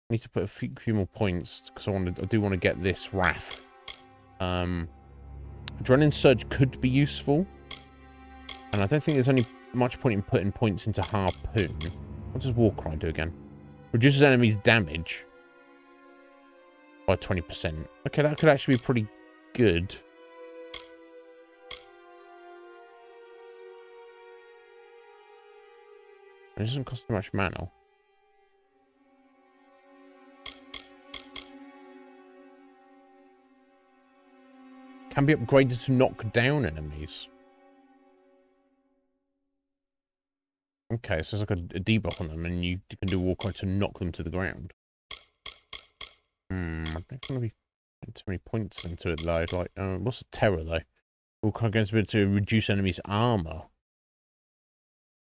need to put a few more points because I do want to get this Wrath. Adrenaline Surge could be useful, and I don't think there's any much point in putting points into Harpoon. What does Warcry do again? Reduces enemies' damage by 20%. Okay, that could actually be pretty good. It doesn't cost too much mana. Can be upgraded to knock down enemies. Okay, so it's like a debuff on them, and you can do all kinds to knock them to the ground. I don't want to be putting too many points into it, though. Like, what's the terror, though? All kinds of able to reduce enemies' armor.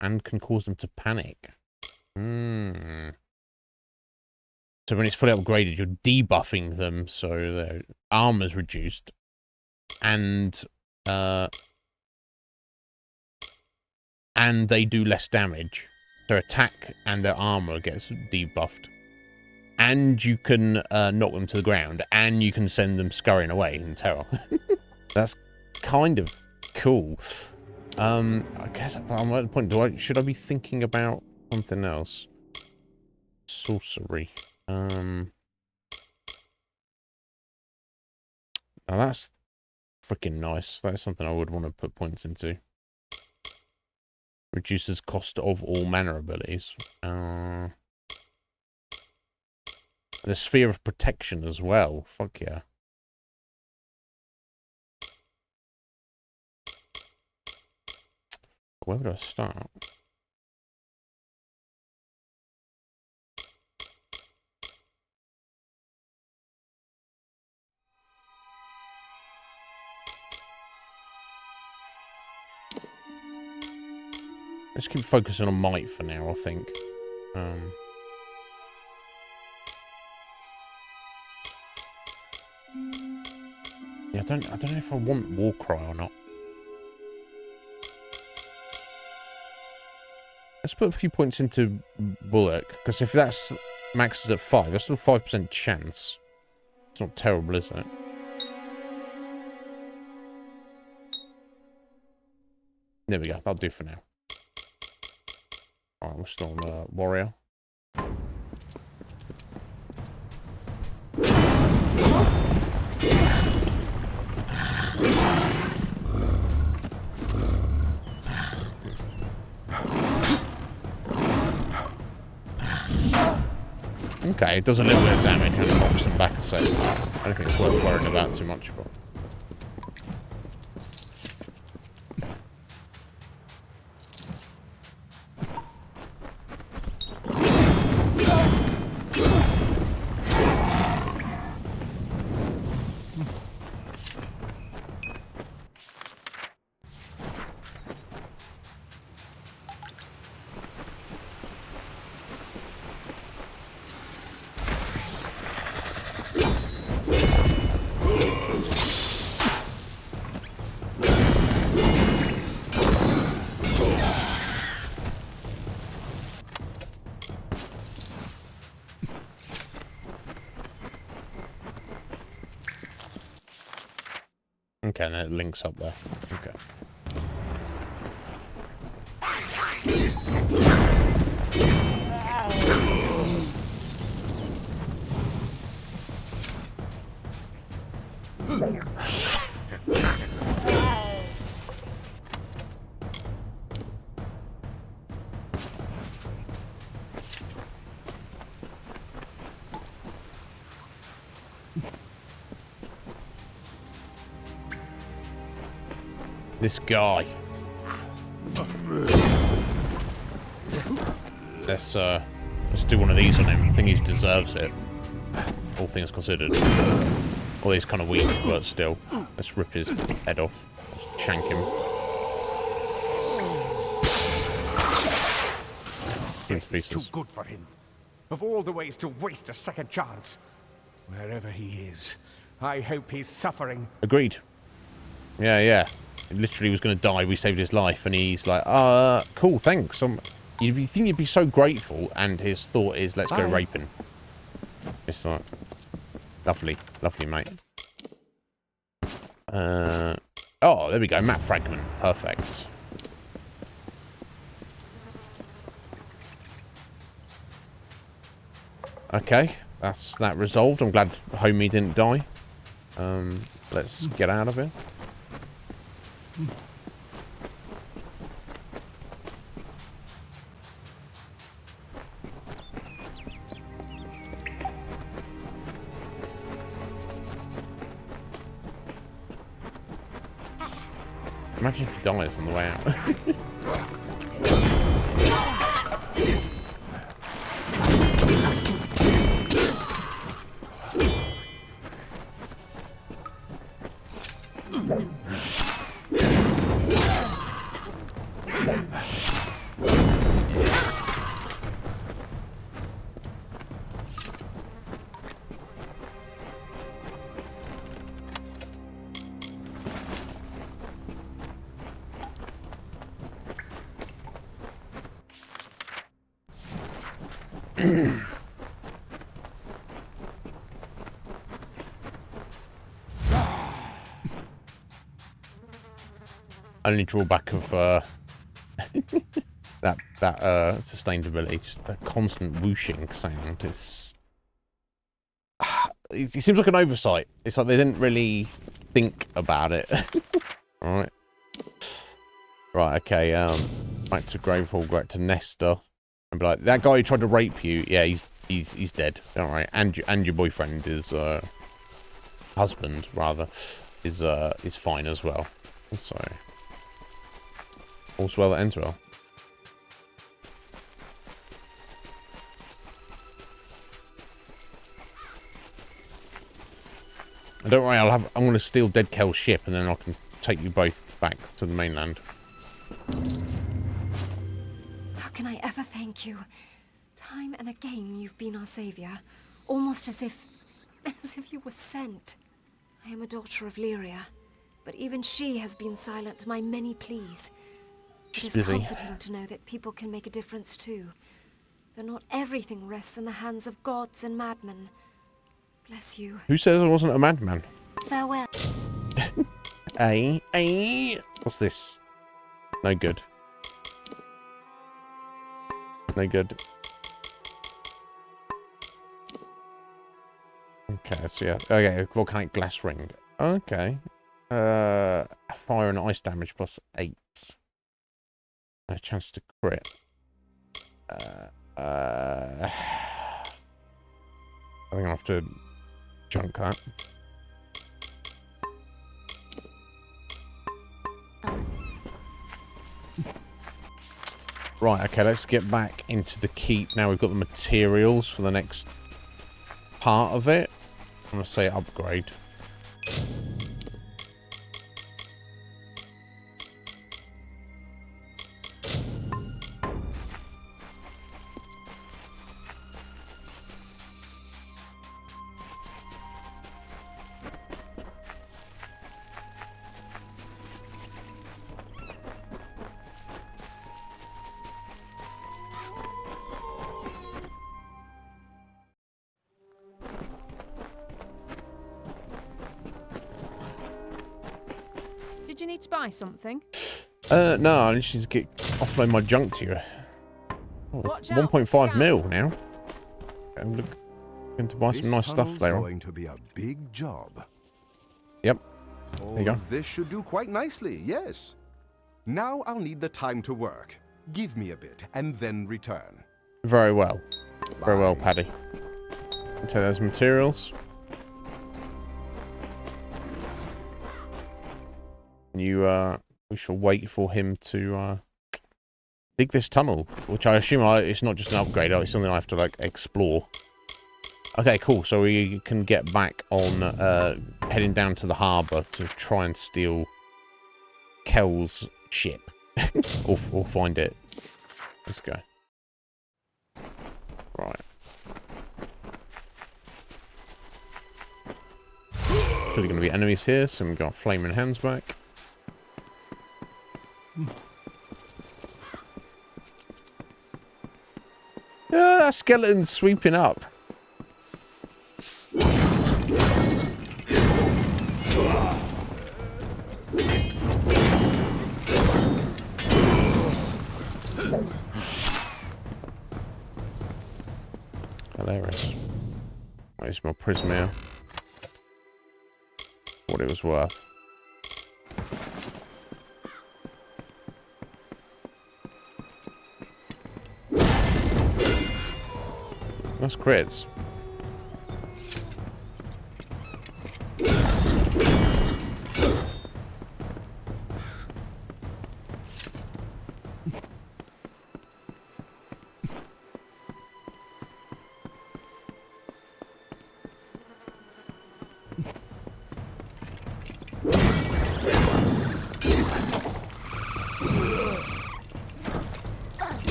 And can cause them to panic. So when it's fully upgraded, you're debuffing them, so their armor's reduced. And they do less damage. Their attack and their armor gets debuffed. And you can knock them to the ground, and you can send them scurrying away in terror. That's kind of cool. I guess I'm at the point, should I be thinking about something else? Sorcery. Now that's freaking nice. That's something I would want to put points into. Reduces cost of all mana abilities. The sphere of protection as well. Fuck yeah. Where would I start? Let's keep focusing on might for now, I think. Yeah, I don't know if I want Warcry or not. Let's put a few points into Bullock, because if that's maxes at 5, that's still 5% chance. It's not terrible, is it? There we go. That'll do for now. Alright, we're still on Warrior. Okay, it does a little bit of damage and knocks them back a second. I don't think it's worth worrying about too much, but... Okay, and then it links up there. Okay. This guy. Let's do one of these on him. I think he deserves it. All things considered. Well, he's kind of weak, but still. Let's rip his head off. Let's shank him. Into pieces. Too good for him. Of all the ways to waste a second chance. Wherever he is, I hope he's suffering. Agreed. Yeah. He literally was going to die. We saved his life, and he's like, cool, thanks. You'd think you'd be so grateful, and his thought is, let's go raping. It's like, lovely, mate. Oh, there we go, map fragment, perfect. Okay, that's that resolved. I'm glad Homie didn't die. Let's get out of here. Imagine if he dies on the way out. Only drawback of that sustainability, just the constant whooshing sound is. It seems like an oversight. It's like they didn't really think about it. All right. Right. Okay. Back to Gravehall. Back to Nestor. And be like, that guy who tried to rape you. Yeah, he's dead. All right. And your boyfriend is husband rather is fine as well. So. All's well that ends well. And don't worry, I'm going to steal Dead Kel's ship, and then I can take you both back to the mainland. How can I ever thank you? Time and again, you've been our savior, almost as if you were sent. I am a daughter of Lyria, but even she has been silent to my many pleas. It is comforting to know that people can make a difference too. That not everything rests in the hands of gods and madmen. Bless you. Who says I wasn't a madman? Farewell. What's this? No good. No good. Okay, so yeah. Okay, volcanic glass ring. Okay. Fire and ice damage +8. A chance to crit. I think I'll have to junk that. Right, okay, let's get back into the keep. Now we've got the materials for the next part of it. I'm going to say upgrade. Did you need to buy something? No, I just need to get offload my junk to you. Oh, 1.5 mil now. I'm looking to buy some nice stuff there. Going to be a big job. Yep. There you go. This should do quite nicely, yes. Now I'll need the time to work. Give me a bit and then return. Very well. Bye. Very well, Paddy. Take those materials. We shall wait for him to dig this tunnel, which I assume it's not just an upgrade. It's something I have to like explore. Okay, cool. So we can get back on heading down to the harbour to try and steal Kel's ship or find it. Let's go. Right. Clearly going to be enemies here, so we've got flaming hands back. That skeleton's sweeping up. Hilarious. There's my prism here. What it was worth. That's crits.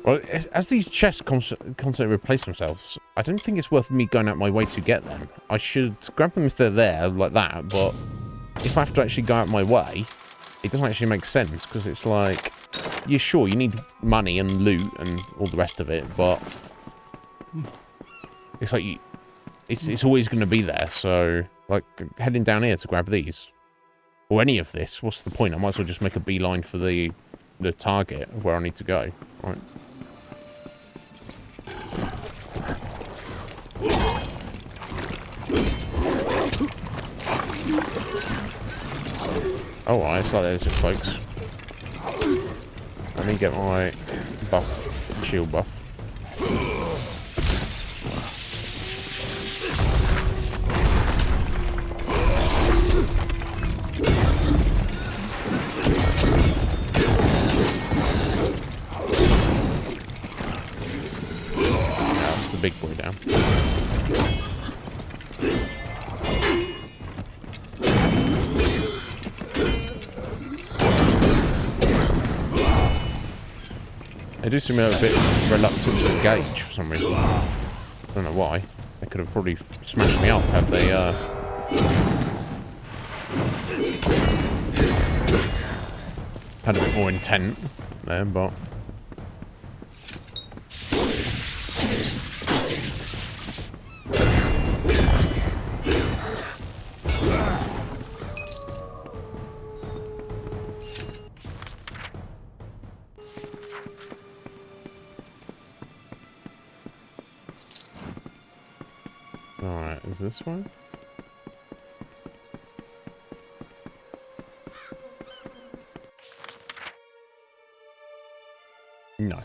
Well, as these chests constantly replace themselves, I don't think it's worth me going out my way to get them. I should grab them if they're there, like that, but if I have to actually go out my way, it doesn't actually make sense, because it's like, yeah, sure, you need money and loot and all the rest of it, but it's like, it's always going to be there, so, like, heading down here to grab these, or any of this, what's the point? I might as well just make a beeline for the target of where I need to go, right? Oh, right, it's like those folks. Let me get my buff, shield buff. That's the big boy down. They do seem a bit reluctant to engage for some reason. I don't know why. They could have probably smashed me up had they had a bit more intent there, but alright, is this one? No.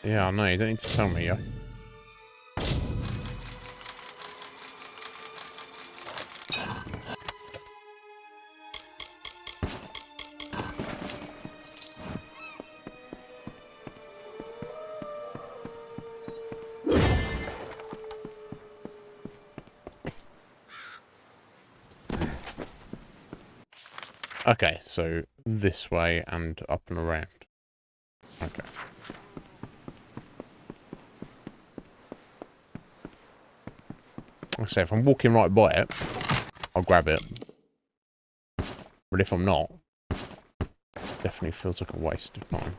Yeah, I know, you don't need to tell me, yo. Okay, so this way and up and around. Okay. Like I say, if I'm walking right by it, I'll grab it. But if I'm not, definitely feels like a waste of time.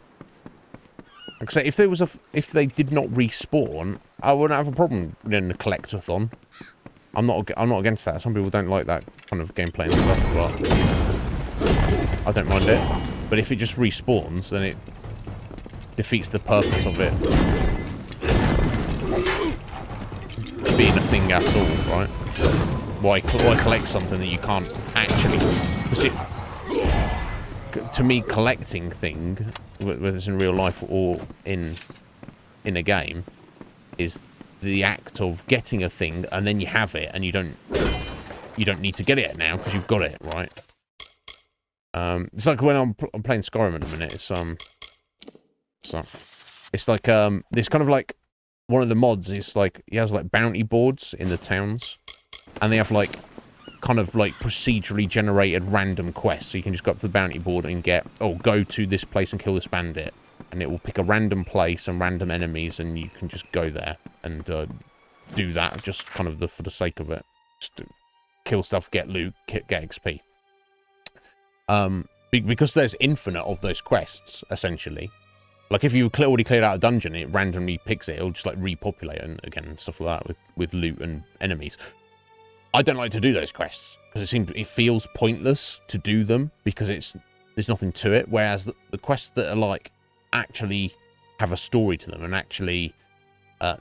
Like I say, if they did not respawn, I wouldn't have a problem in the collectathon. I'm not against that. Some people don't like that kind of gameplay and stuff, but I don't mind it. But if it just respawns, then it defeats the purpose of it being a thing at all, right? Why collect something that you can't actually... To me, collecting thing, whether it's in real life or in a game, is the act of getting a thing and then you have it and you don't need to get it now because you've got it, right? It's like when I'm playing Skyrim at the minute. It's like this kind of like one of the mods is like he has like bounty boards in the towns, and they have like kind of like procedurally generated random quests. So you can just go up to the bounty board and get, oh, go to this place and kill this bandit, and it will pick a random place and random enemies, and you can just go there and do that just kind of for the sake of it. Just to kill stuff, get loot, get XP. Because there's infinite of those quests, essentially. Like, if you already cleared out a dungeon, it randomly picks it. It'll just, like, repopulate and again and stuff like that with loot and enemies. I don't like to do those quests because it feels pointless to do them because there's nothing to it. Whereas the quests that are, like, actually have a story to them and actually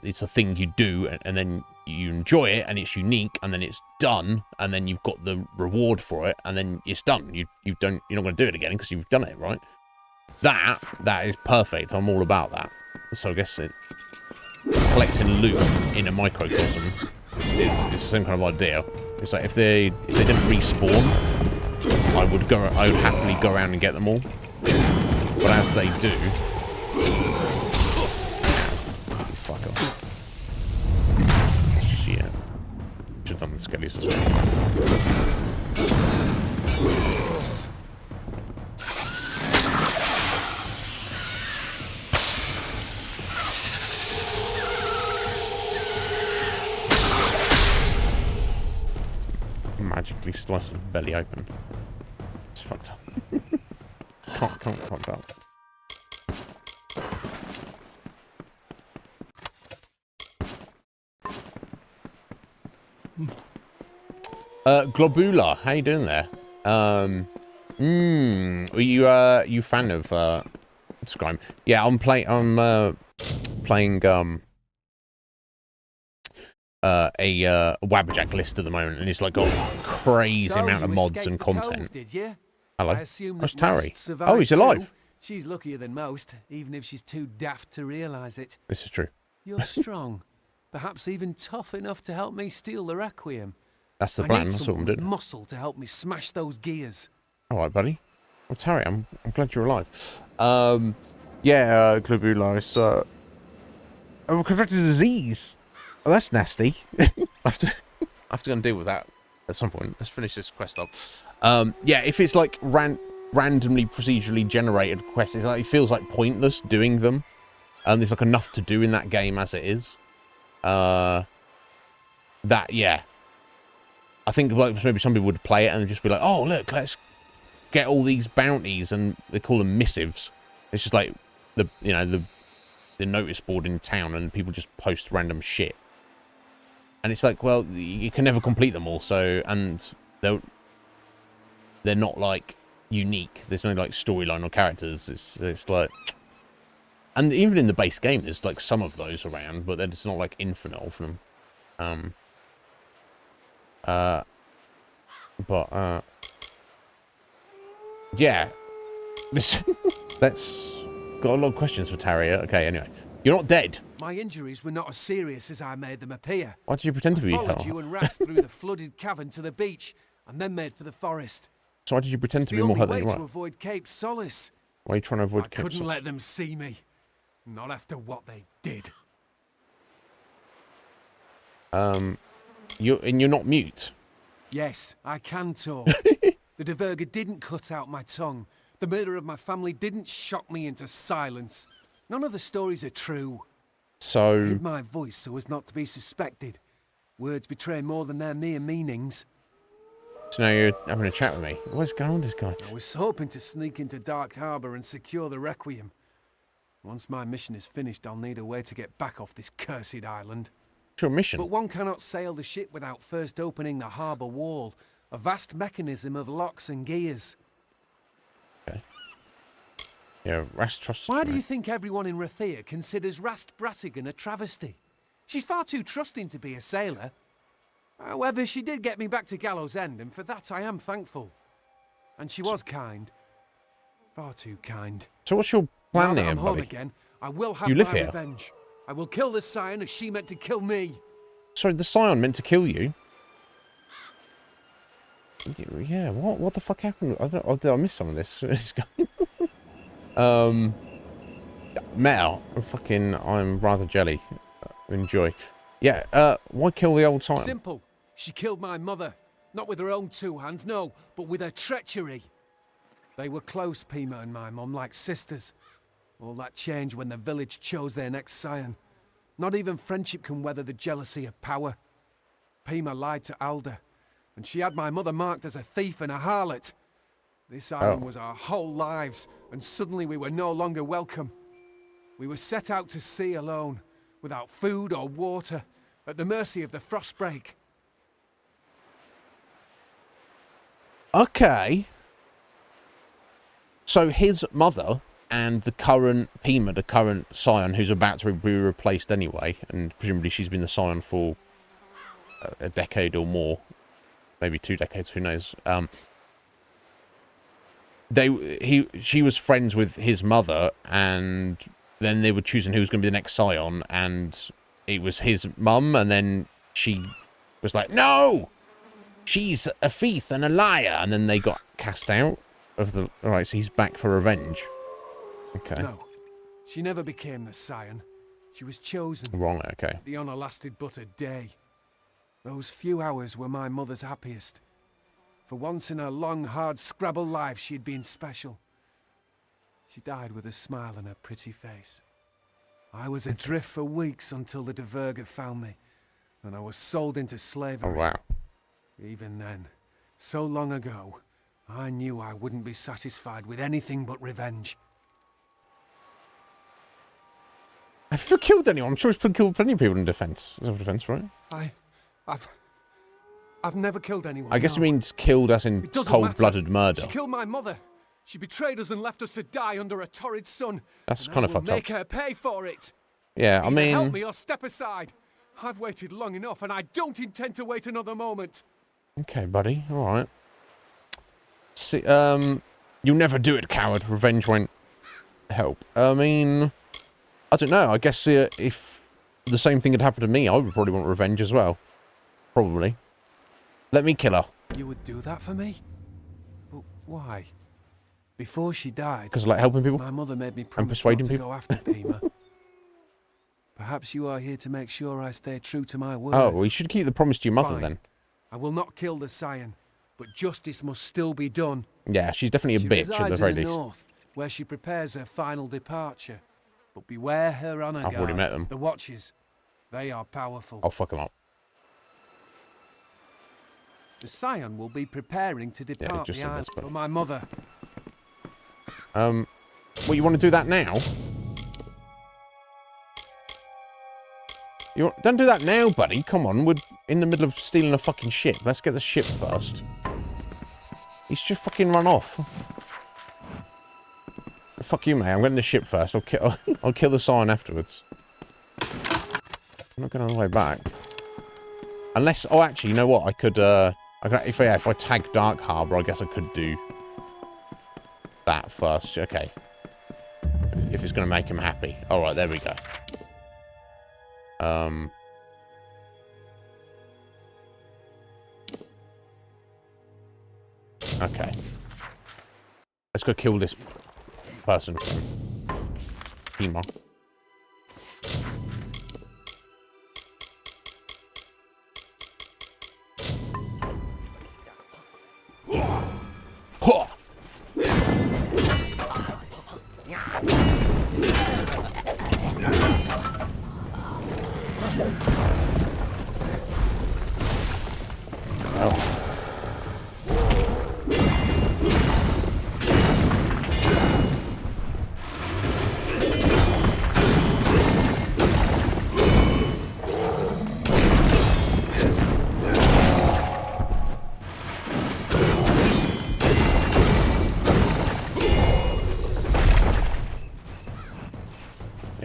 it's a thing you do and then you enjoy it and it's unique and then it's done and then you've got the reward for it and then it's done. You're not going to do it again because you've done it, right? That is perfect. I'm all about that. So I guess collecting loot in a microcosm is the same kind of idea. It's like if they didn't respawn, I would happily go around and get them all. But as they do, fuck off. It's just should have done the skellies as well. Magically slice his belly open. It's fucked up. can't fuck up. Globula, how you doing there? Are you fan of Skyrim? Yeah, I'm playing a Wabberjack list at the moment, and it's like got a crazy amount of mods and content. Did you? Hello. That's Tari. Oh, Oh, he's alive. too. She's luckier than most, even if she's too daft to realise it. This is true. You're strong, perhaps even tough enough to help me steal the Requiem. That's the I plan. need That's what I'm some doing. muscle to help me smash those gears. All right, buddy. Well, Tari, I'm glad you're alive. Yeah, Globula is a contracted disease. Oh, that's nasty. I have to go and deal with that at some point. Let's finish this quest up. Yeah, if it's like randomly procedurally generated quests, it feels like pointless doing them. There's like enough to do in that game as it is. Yeah. I think like maybe some people would play it and just be like, oh look, let's get all these bounties, and they call them missives. It's just like the notice board in town, and people just post random shit. And it's like, well, you can never complete them all, and they're not like unique. There's no like storyline or characters. It's like, and even in the base game, there's like some of those around, but it's not like infinite of them. Yeah. Let's got a lot of questions for Tari. Okay, anyway. You're not dead. My injuries were not as serious as I made them appear. Why did you pretend to be? I followed you and Rast through the flooded cavern to the beach, and then made for the forest. So why did you pretend It's to the be more hurt only than way you to were? avoid Cape Solace. Why are you trying to avoid I Cape couldn't Solace? let them see me. Not after what they did. You're not mute. Yes, I can talk. The Diverger didn't cut out my tongue. The murder of my family didn't shock me into silence. None of the stories are true. I So hid my voice so as not to be suspected. Words betray more than their mere meanings. now you're having a chat with me. What's going on with this guy? I was hoping to sneak into Dark Harbour and secure the Requiem. Once my mission is finished, I'll need a way to get back off this cursed island. What's your mission? But one cannot sail the ship without first opening the harbour wall, a vast mechanism of locks and gears. Okay. Yeah, Rast trusts Why me. do you think everyone in Rathia considers Rast Bratigan a travesty? She's far too trusting to be a sailor. However, she did get me back to Gallows End, and for that I am thankful. And she was kind. Far too kind. So what's your Now plan that here, I'm home buddy? again, I will have You live my here? revenge. I will kill the Scion as she meant to kill me. Sorry, the Scion meant to kill you? Yeah, what the fuck happened? Did I miss some of this? Metal. I'm rather jelly. Enjoy. Yeah, why kill the old Scion? Simple. She killed my mother. Not with her own two hands, no, but with her treachery. They were close, Pima and my mum, like sisters. All that changed when the village chose their next scion. Not even friendship can weather the jealousy of power. Pima lied to Alda, and she had my mother marked as a thief and a harlot. This island was our whole lives, and suddenly we were no longer welcome. We were set out to sea alone, without food or water, at the mercy of the frostbreak. Okay. So his mother and the current Pima, the current scion, who's about to be replaced anyway, and presumably she's been the scion for a decade or more, maybe 2 decades, who knows. She was friends with his mother, and then they were choosing who was going to be the next scion, and it was his mum, and then she was like, no, she's a thief and a liar, and then they got cast out of the... Alright, so he's back for revenge. Okay. No, she never became the scion. She was chosen. Wrong, okay. The honour lasted but a day. Those few hours were my mother's happiest. For once in her long, hard Scrabble life, she'd been special. She died with a smile on her pretty face. I was adrift for weeks until the Dverga found me, and I was sold into slavery. Oh, wow. Even then, so long ago, I knew I wouldn't be satisfied with anything but revenge. Have you ever killed anyone? I'm sure he's killed plenty of people in defense. Self-defense, right? I've never killed anyone. I guess it means killed as in cold-blooded murder. She killed my mother. She betrayed us and left us to die under a torrid sun. That's kind of fucked up. Make her pay for it. Yeah, I mean... help me or step aside. I've waited long enough, and I don't intend to wait another moment. Okay, buddy. All right. See, you'll never do it, coward. Revenge won't help. I mean, I don't know. I guess if the same thing had happened to me, I would probably want revenge as well. Probably. Let me kill her. You would do that for me? But why? Before she died, because I like helping people. My mother made me promise persuading not to people. go after Pima. Perhaps you are here to make sure I stay true to my word. Oh, well, you should keep the promise to your mother. Fine. Then. I will not kill the scion, but justice must still be done. Yeah, she's definitely a she bitch at the very in the least. north, where she prepares her final departure. But beware her honor guard. I've already met them. The Watchers. They are powerful. I'll fuck them up. The scion will be preparing to depart the island for my mother. Well, you want to do that now? Don't do that now, buddy. Come on, we're in the middle of stealing a fucking ship. Let's get the ship first. He's just fucking run off. Fuck you, mate. I'm getting the ship first. I'll kill the scion afterwards. I'm not going all the way back. Unless, oh, actually, you know what? I could, if I tag Dark Harbour, I guess I could do that first. Okay. If it's going to make him happy. All right, there we go. Okay. Let's go kill this person from Pima.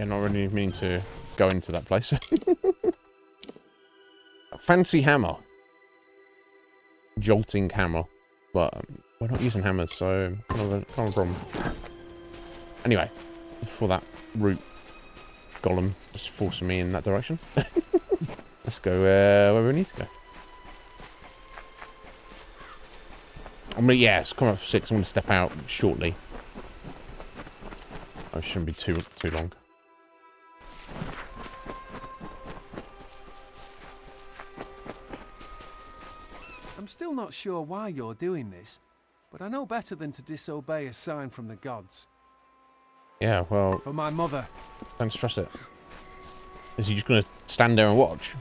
Not really meaning to go into that place. A fancy hammer. Jolting hammer. But we're not using hammers, so kind of a problem. Anyway, before that root golem was forcing me in that direction. Let's go where we need to go. It's coming up for 6. I'm going to step out shortly. Oh, it shouldn't be too long. I'm still not sure why you're doing this, but I know better than to disobey a sign from the gods. Yeah, well, For my mother. don't stress it. Is he just going to stand there and watch?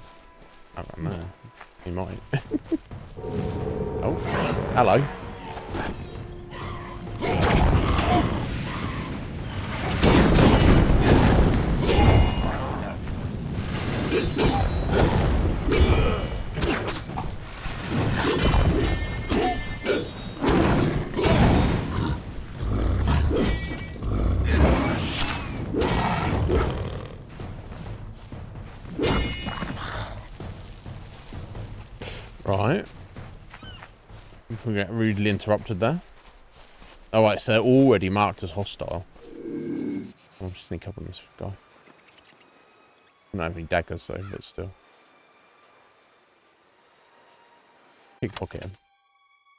I don't know. He might. Oh, hello. Right. If we get rudely interrupted there. Alright, so they're already marked as hostile. I'll just sneak up on this guy. I don't have any daggers though, but still. Pickpocket him.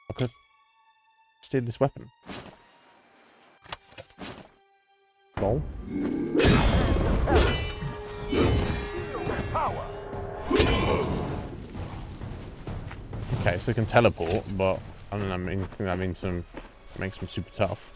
I could steal this weapon. Lol. Okay, so they can teleport, but I don't know, I think that means makes them super tough.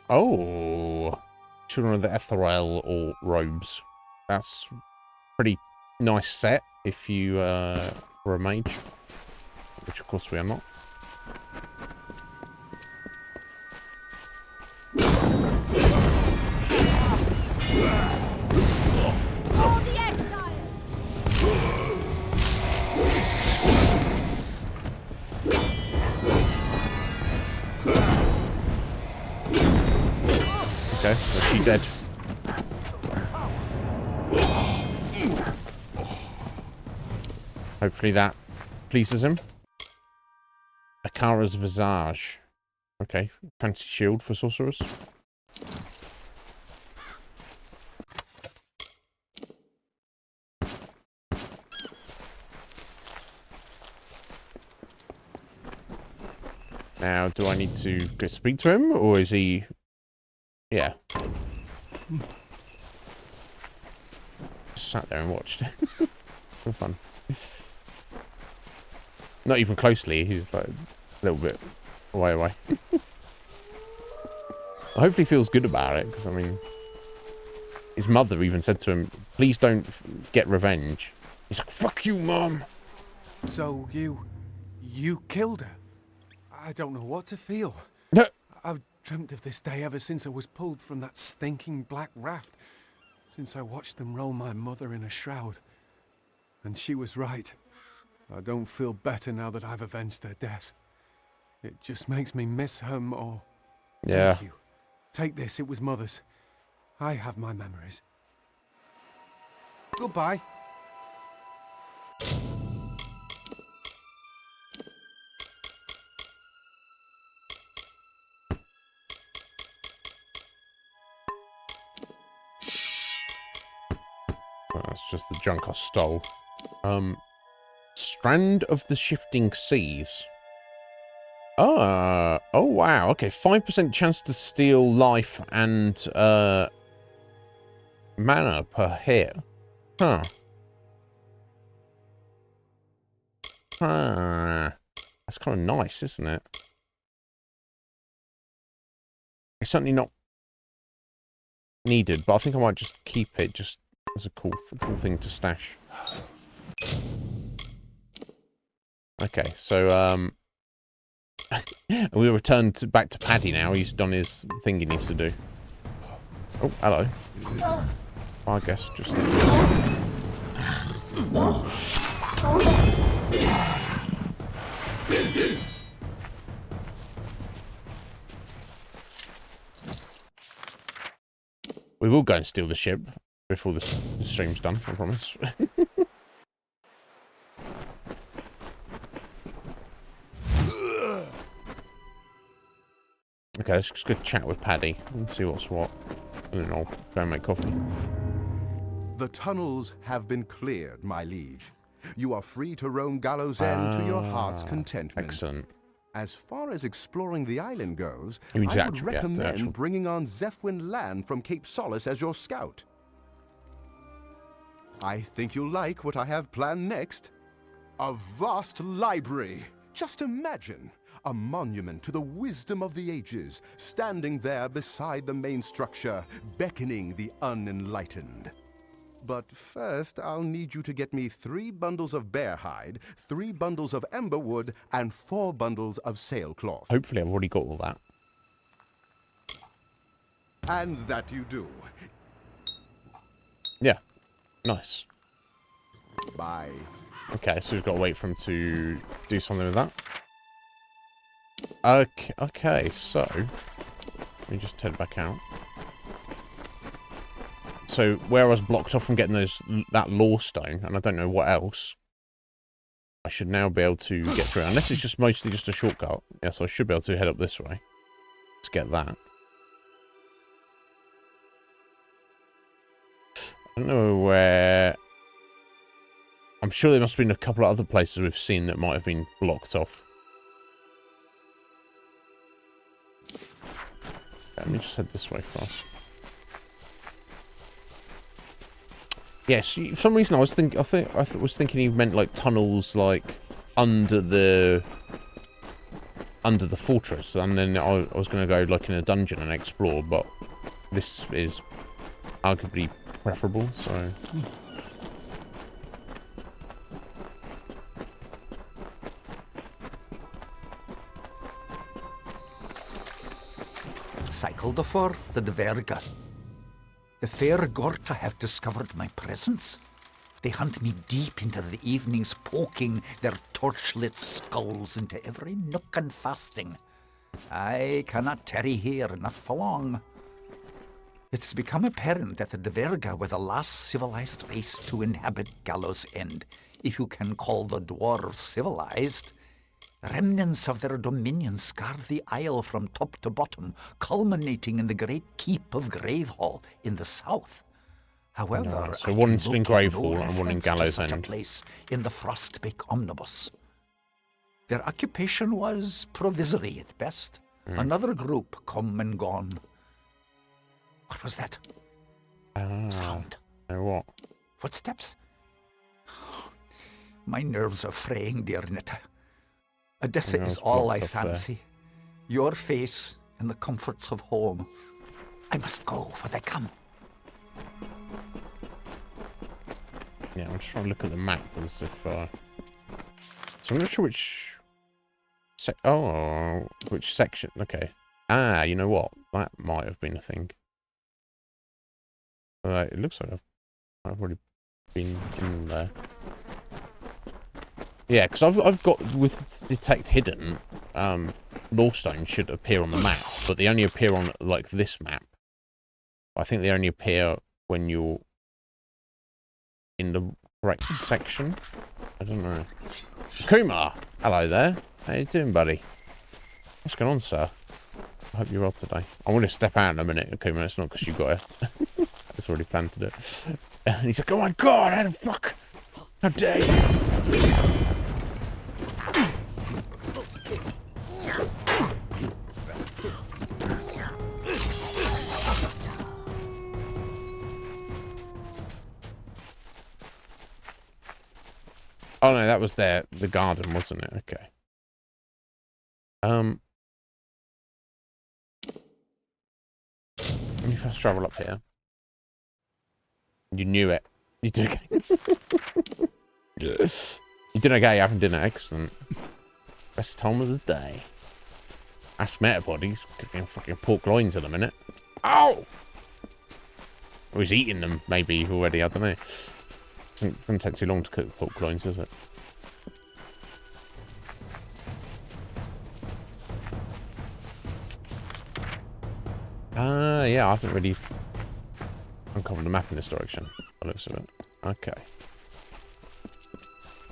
Oh, Children of the Ethereal or robes. That's pretty nice set if you were a mage, which of course we are not. Okay, so she dead. Hopefully that pleases him. Akara's Visage. Okay, fancy shield for sorcerers. Now, do I need to go speak to him, or is he... Yeah. Just sat there and watched. For fun. Not even closely, he's like a little bit away. Hopefully he feels good about it, because I mean, his mother even said to him, please don't get revenge. He's like, fuck you, Mom. So you killed her? I don't know what to feel. I've dreamt of this day ever since I was pulled from that stinking black raft. Since I watched them roll my mother in a shroud. And she was right. I don't feel better now that I've avenged her death. It just makes me miss her more. Yeah. Thank you. Take this, it was Mother's. I have my memories. Goodbye. That's just the junk I stole. Strand of the Shifting Seas. Oh wow. Okay, 5% chance to steal life and mana per hit. Huh. That's kind of nice, isn't it? It's certainly not needed, but I think I might just keep it just as a cool thing to stash. Okay, so we return back to Paddy now. He's done his thing he needs to do. Oh, hello. I guess just... We will go and steal the ship before the stream's done, I promise. Okay, let's just go chat with Paddy and see what's what. And then I'll go and make coffee. The tunnels have been cleared, my liege. You are free to roam Gallows End to your heart's contentment. Excellent. As far as exploring the island goes, You mean I would actually, yeah, the recommend actual- bringing on Zephwin Land from Cape Solace as your scout. I think you'll like what I have planned next. A vast library. Just imagine, a monument to the wisdom of the ages, standing there beside the main structure, beckoning the unenlightened. But first, I'll need you to get me 3 bundles of bear hide, 3 bundles of ember wood, and 4 bundles of sailcloth. Hopefully I've already got all that. And that you do. Yeah. Nice. Bye. Okay, so we've got to wait for him to do something with that. Okay, so let me just head back out. So where I was blocked off from getting that law stone, and I don't know what else, I should now be able to get through. Unless it's just mostly just a shortcut. Yeah, so I should be able to head up this way to get that. I don't know where. I'm sure there must have been a couple of other places we've seen that might have been blocked off. Let me just head this way first. Yes, for some reason I was thinking he meant like tunnels like under the fortress, and then I was going to go like in a dungeon and explore, but this is arguably preferable, so. Cycle the forth, the Dverga. The fair Gorta have discovered my presence. They hunt me deep into the evenings, poking their torchlit skulls into every nook and fasting. I cannot tarry here, not for long. It's become apparent that the Dverga were the last civilized race to inhabit Gallows End, if you can call the dwarves civilized. Remnants of their dominion scar the isle from top to bottom, culminating in the great keep of Gravehall in the south. However, No, so I one can is in locate Gravehall no and one in reference to Gallows such a End. place in the Frostbake Omnibus. Their occupation was provisory at best. Another group come and gone. What was that? Sound. What? Footsteps? My nerves are fraying, dear Nita. Odessa is all I fancy. Your face and the comforts of home. I must go, for they come. Yeah, I'm just trying to look at the map as if. So I'm not sure which. Which section? Okay. Ah, you know what? That might have been a thing. It looks like I've already been in there. Yeah, because I've got with detect hidden, Lawstone should appear on the map, but they only appear on like this map. I think they only appear when you're in the correct section. I don't know. Kumar, hello there. How you doing, buddy? What's going on, sir? I hope you're well today. I want to step out in a minute, Kumar. It's not because you got it. It's already planned to do it. And he's like, "Oh my god, how the fuck? How dare you?" Oh no, that was the garden, wasn't it? Okay. Let me first travel up here. You knew it. You did okay. Yes. You did okay having dinner. Excellent. Best time of the day. That's Metabodies. Cooking fucking pork loins in a minute. Ow! Or he's eating them, maybe, already. I don't know. Doesn't take too long to cook pork loins, does it? Yeah, I haven't really uncovered the map in this direction. By the looks of it. Okay.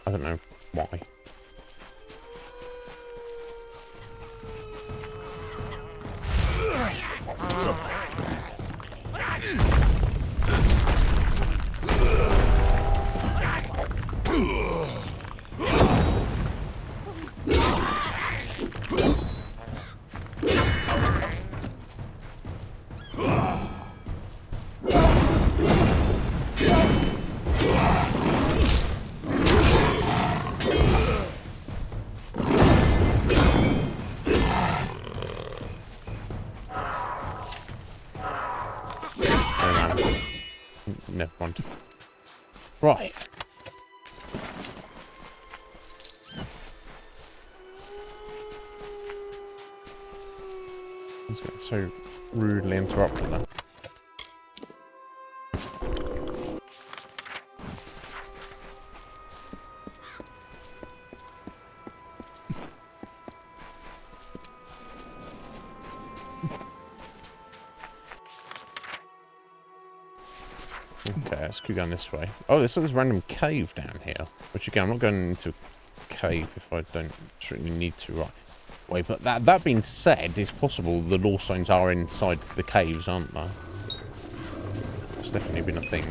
I don't know why. never mind. Right. Let's get so rudely interrupted then. Okay, let's keep going this way. Oh, there's this random cave down here. Which again, I'm not going into a cave if I don't certainly need to. Right. Wait, but that being said, it's possible the law stones are inside the caves, aren't they? It's definitely been a thing.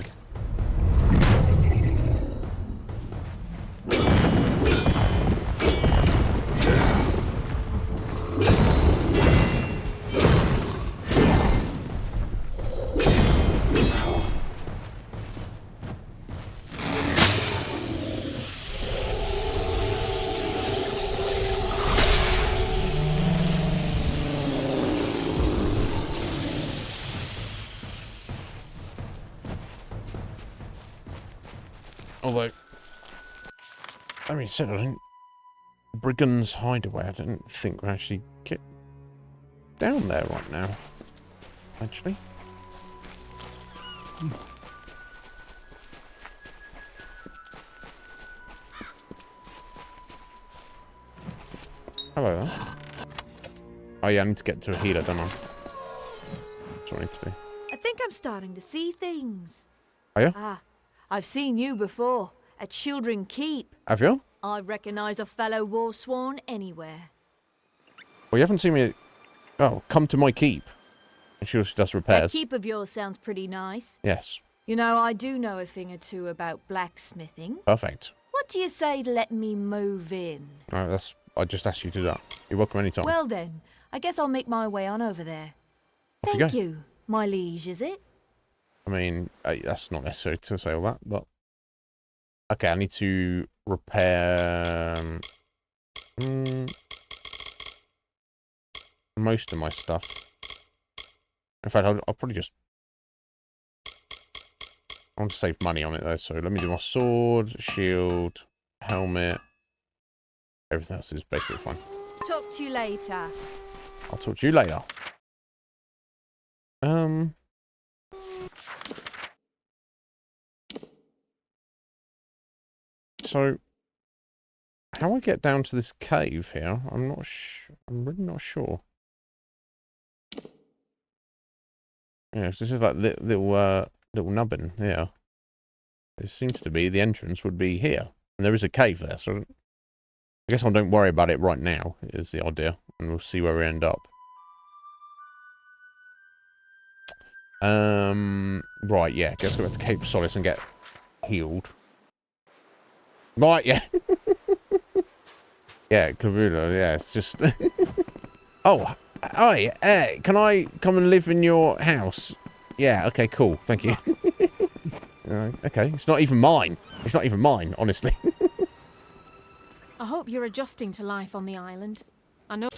Although, I mean, said I didn't. Brigand's Hideaway. I didn't think we actually get down there right now. Actually. Hello there. Oh yeah, I need to get to a healer, don't I? That's what I need to do. I think I'm starting to see things. Are you? Ah, I've seen you before, at Children Keep. Have you? I recognise a fellow warsworn anywhere. Well, you haven't seen me. Oh, come to my keep. And she also does That repairs. keep of yours sounds pretty nice. Yes. You know, I do know a thing or two about blacksmithing. Perfect. What do you say to let me move in? Alright, that's. I just asked you to do that. You're welcome anytime. Well then, I guess I'll make my way on over there. Off Thank you you, my liege, is it? I mean, that's not necessary to say all that, but... Okay, I need to repair... most of my stuff. In fact, I'll probably just... I want to save money on it, though, so let me do my sword, shield, helmet. Everything else is basically fine. Talk to you later. I'll talk to you later. So, how I get down to this cave here, I'm not I'm really not sure. Yeah, this is like little nubbin here. It seems to be the entrance would be here, and there is a cave there. So, I guess I don't worry about it right now. Is the idea, and we'll see where we end up. Right, yeah. Let's go back to Cape Solace and get healed. Right, yeah. Yeah, Clavula, yeah, it's just... Oh, hi, can I come and live in your house? Yeah, okay, cool, thank you. Okay, it's not even mine. It's not even mine, honestly. I hope you're adjusting to life on the island. I know.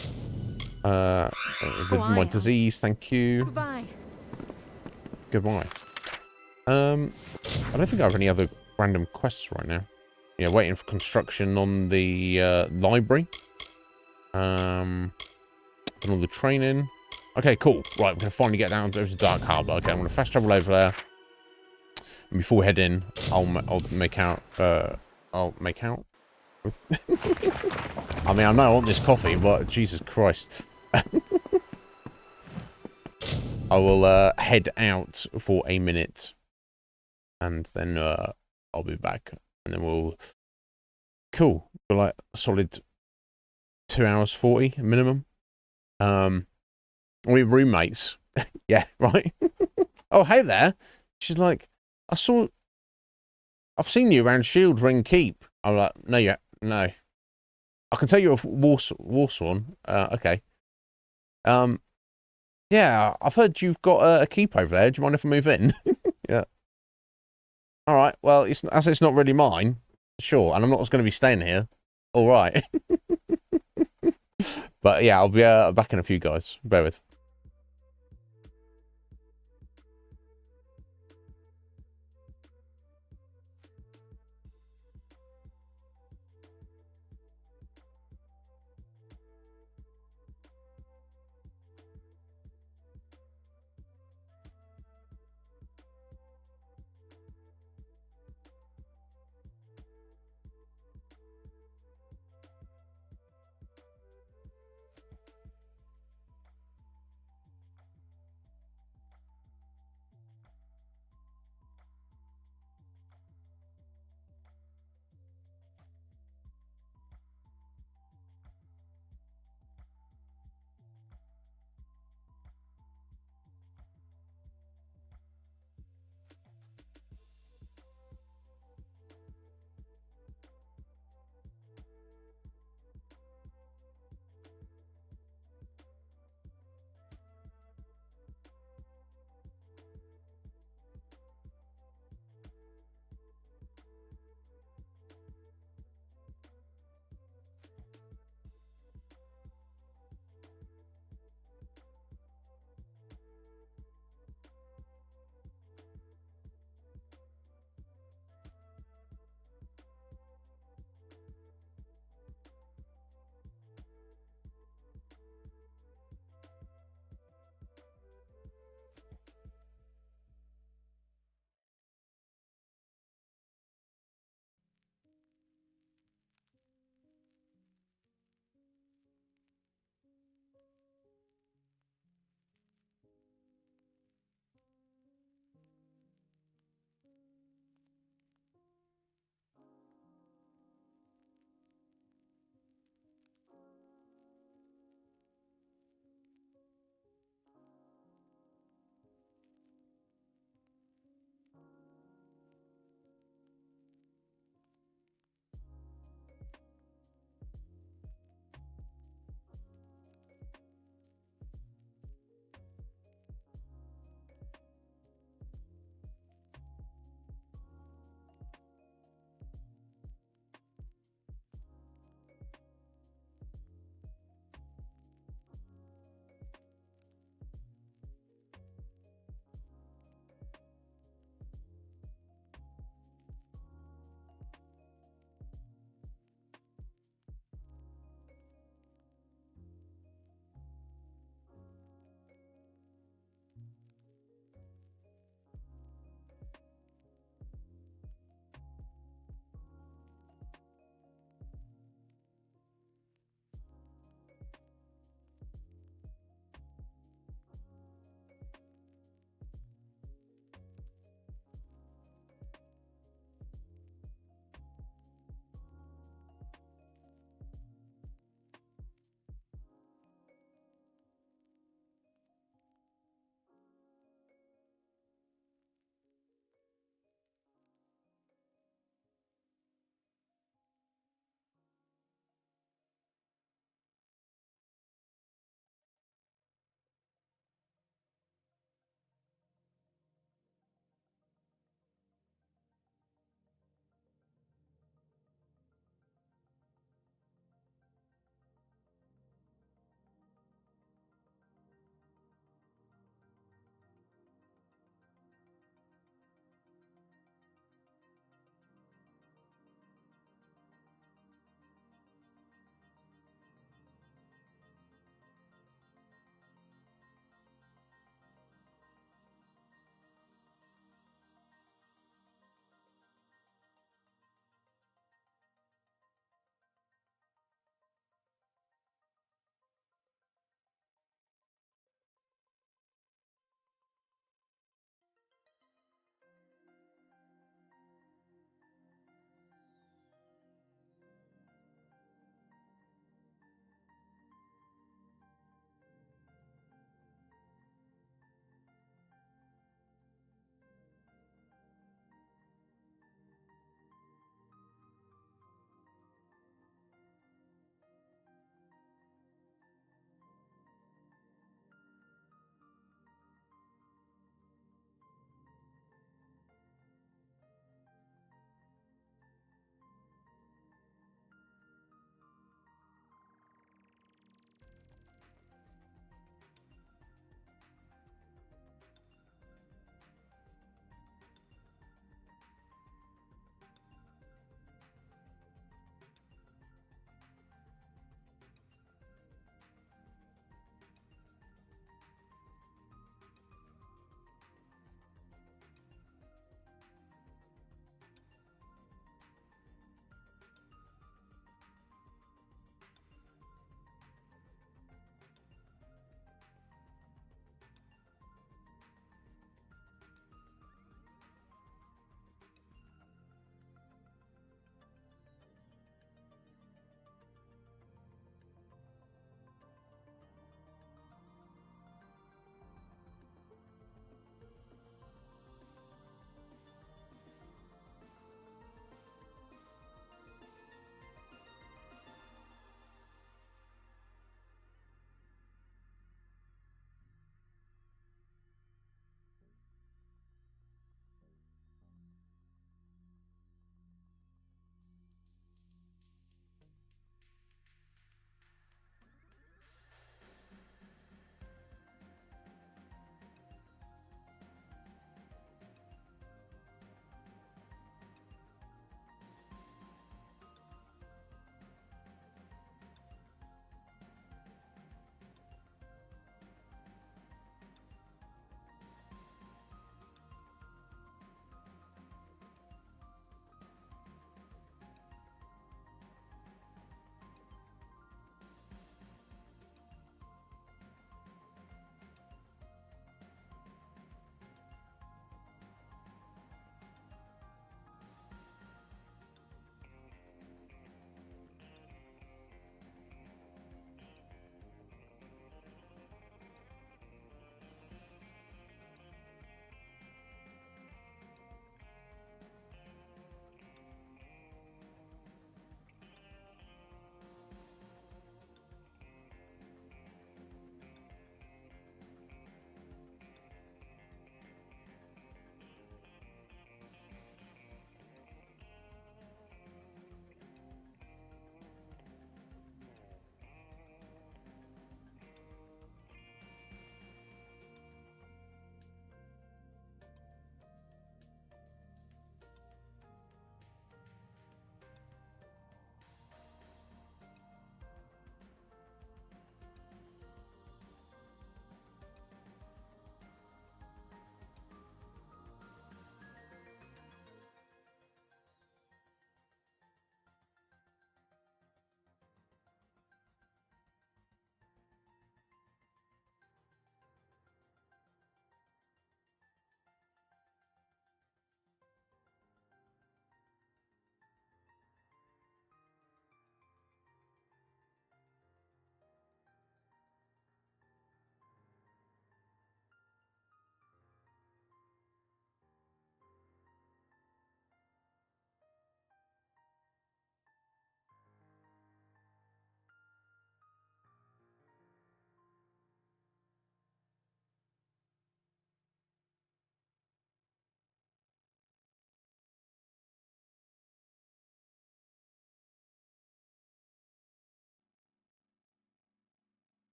My disease, thank you. Goodbye. Goodbye. I don't think I have any other random quests right now. Yeah, waiting for construction on the library. Done all the training. Okay, cool. Right, we're gonna finally get down to Dark Harbour. Okay, I'm gonna fast travel over there. And before we head in, I'll make out. I'll make out. I mean, I know I want this coffee, but Jesus Christ. I will head out for a minute, and then I'll be back, and then we'll... Cool. We're like a solid 2 hours 40 minimum. We're roommates. Yeah, right? Oh, hey there. She's like, I've seen you around Shield Ring Keep. I'm like, no. I can tell you're a Warsworn. Okay. Yeah, I've heard you've got a keep over there. Do you mind if I move in? Yeah. All right. Well, as it's not really mine, sure. And I'm not going to be staying here. All right. But yeah, I'll be back in a few, guys. Bear with.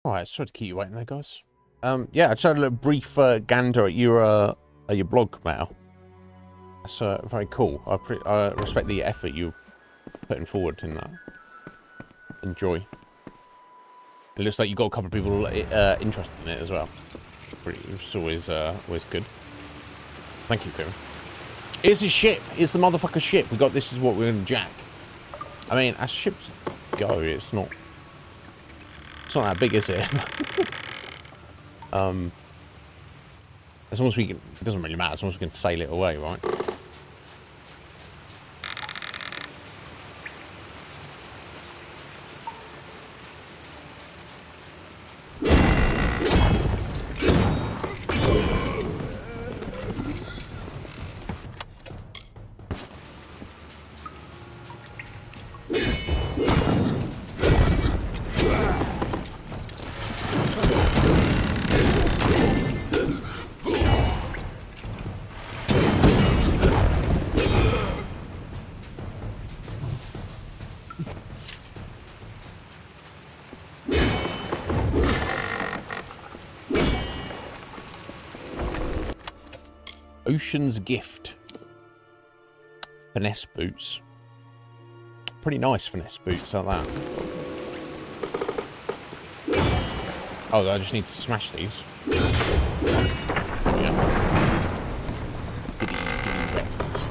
Alright, sorry to keep you waiting there, guys. Yeah, I just had a little brief gander at your blog, Mal. That's very cool. I respect the effort you're putting forward in that. Enjoy. It looks like you've got a couple of people interested in it as well. It's always good. Thank you, Kieran. It's a ship. It's the motherfucker ship. We got this is what we're gonna jack. I mean, as ships go, it's not that big, is it? As long as we can, it doesn't really matter. As long as we can sail it away, right? Ocean's Gift. Finesse boots. Pretty nice finesse boots like that. Oh, I just need to smash these. Yeah. Giddy wrecked.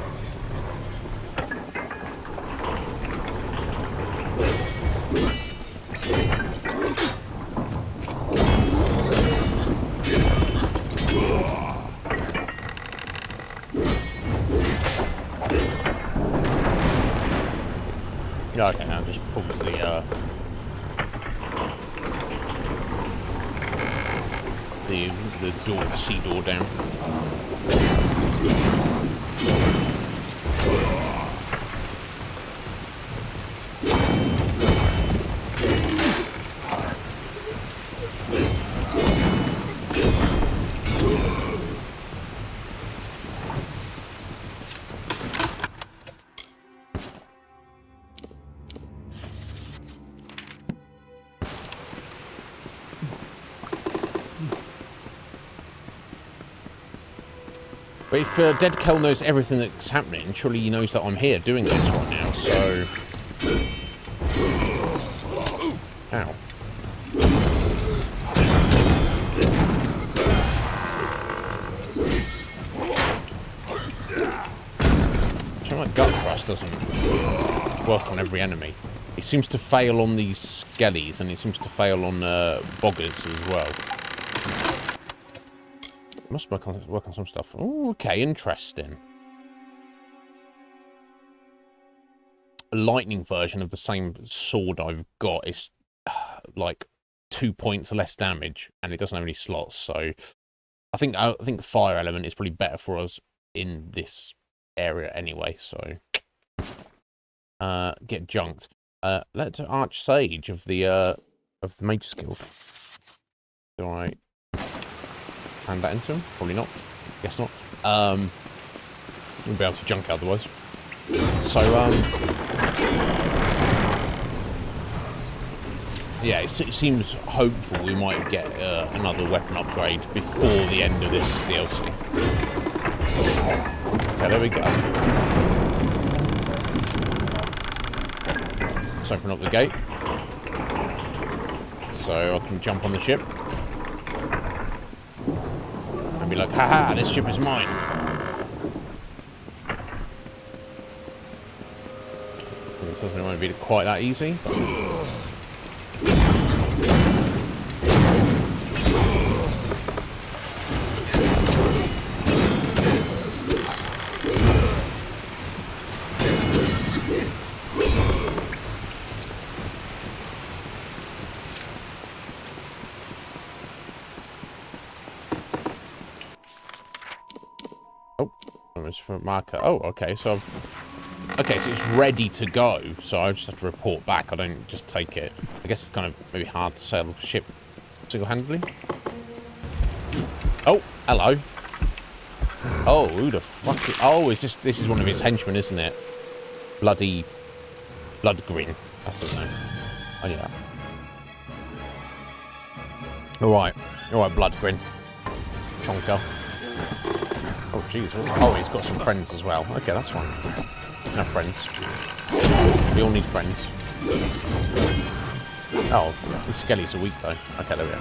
Yeah, okay, now just pulls the door, the sea door down. But if Dead Kel knows everything that's happening, surely he knows that I'm here doing this right now, so... Ow. So my gut thrust doesn't work on every enemy. It seems to fail on these skellies, and it seems to fail on boggers as well. Must work on some stuff. Ooh, okay, interesting. A lightning version of the same sword I've got is like 2 points less damage, and it doesn't have any slots. So I think fire element is probably better for us in this area anyway. So get junked. Let's Arch Sage of the Mage's Guild. Do I hand that into him? Probably not. Guess not. We'll be able to junk otherwise. So, yeah, it seems hopeful we might get another weapon upgrade before the end of this DLC. Okay, there we go. Let's open up the gate. So I can jump on the ship. And be like, haha, this ship is mine. It doesn't want to be quite that easy. Marker. Oh, okay. So, okay. So it's ready to go. So I just have to report back. I don't just take it. I guess it's kind of maybe hard to sail a ship single-handedly. Oh, hello. Oh, who the fuck? Oh, is this is one of his henchmen, isn't it? Bloody Blood Grin. That's his name. Oh yeah. All right, Bloodgrin. Chonker. Oh, jeez. Oh, he's got some friends as well. Okay, that's fine. No friends. We all need friends. Oh, the skellies are weak, though. Okay, there we go.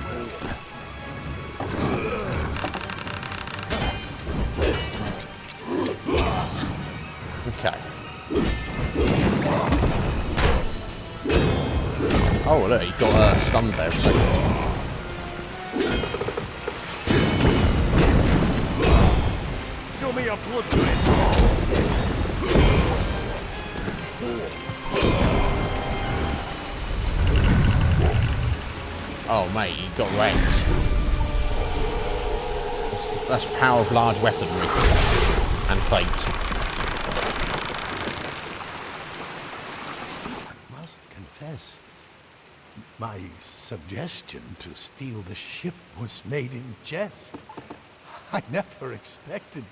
Okay. Oh, look, he got stunned there for a second. Show me your blood grin. Oh, mate, he got wrecked. That's power of large weaponry and fate. I must confess, my suggestion to steal the ship was made in jest. I never expected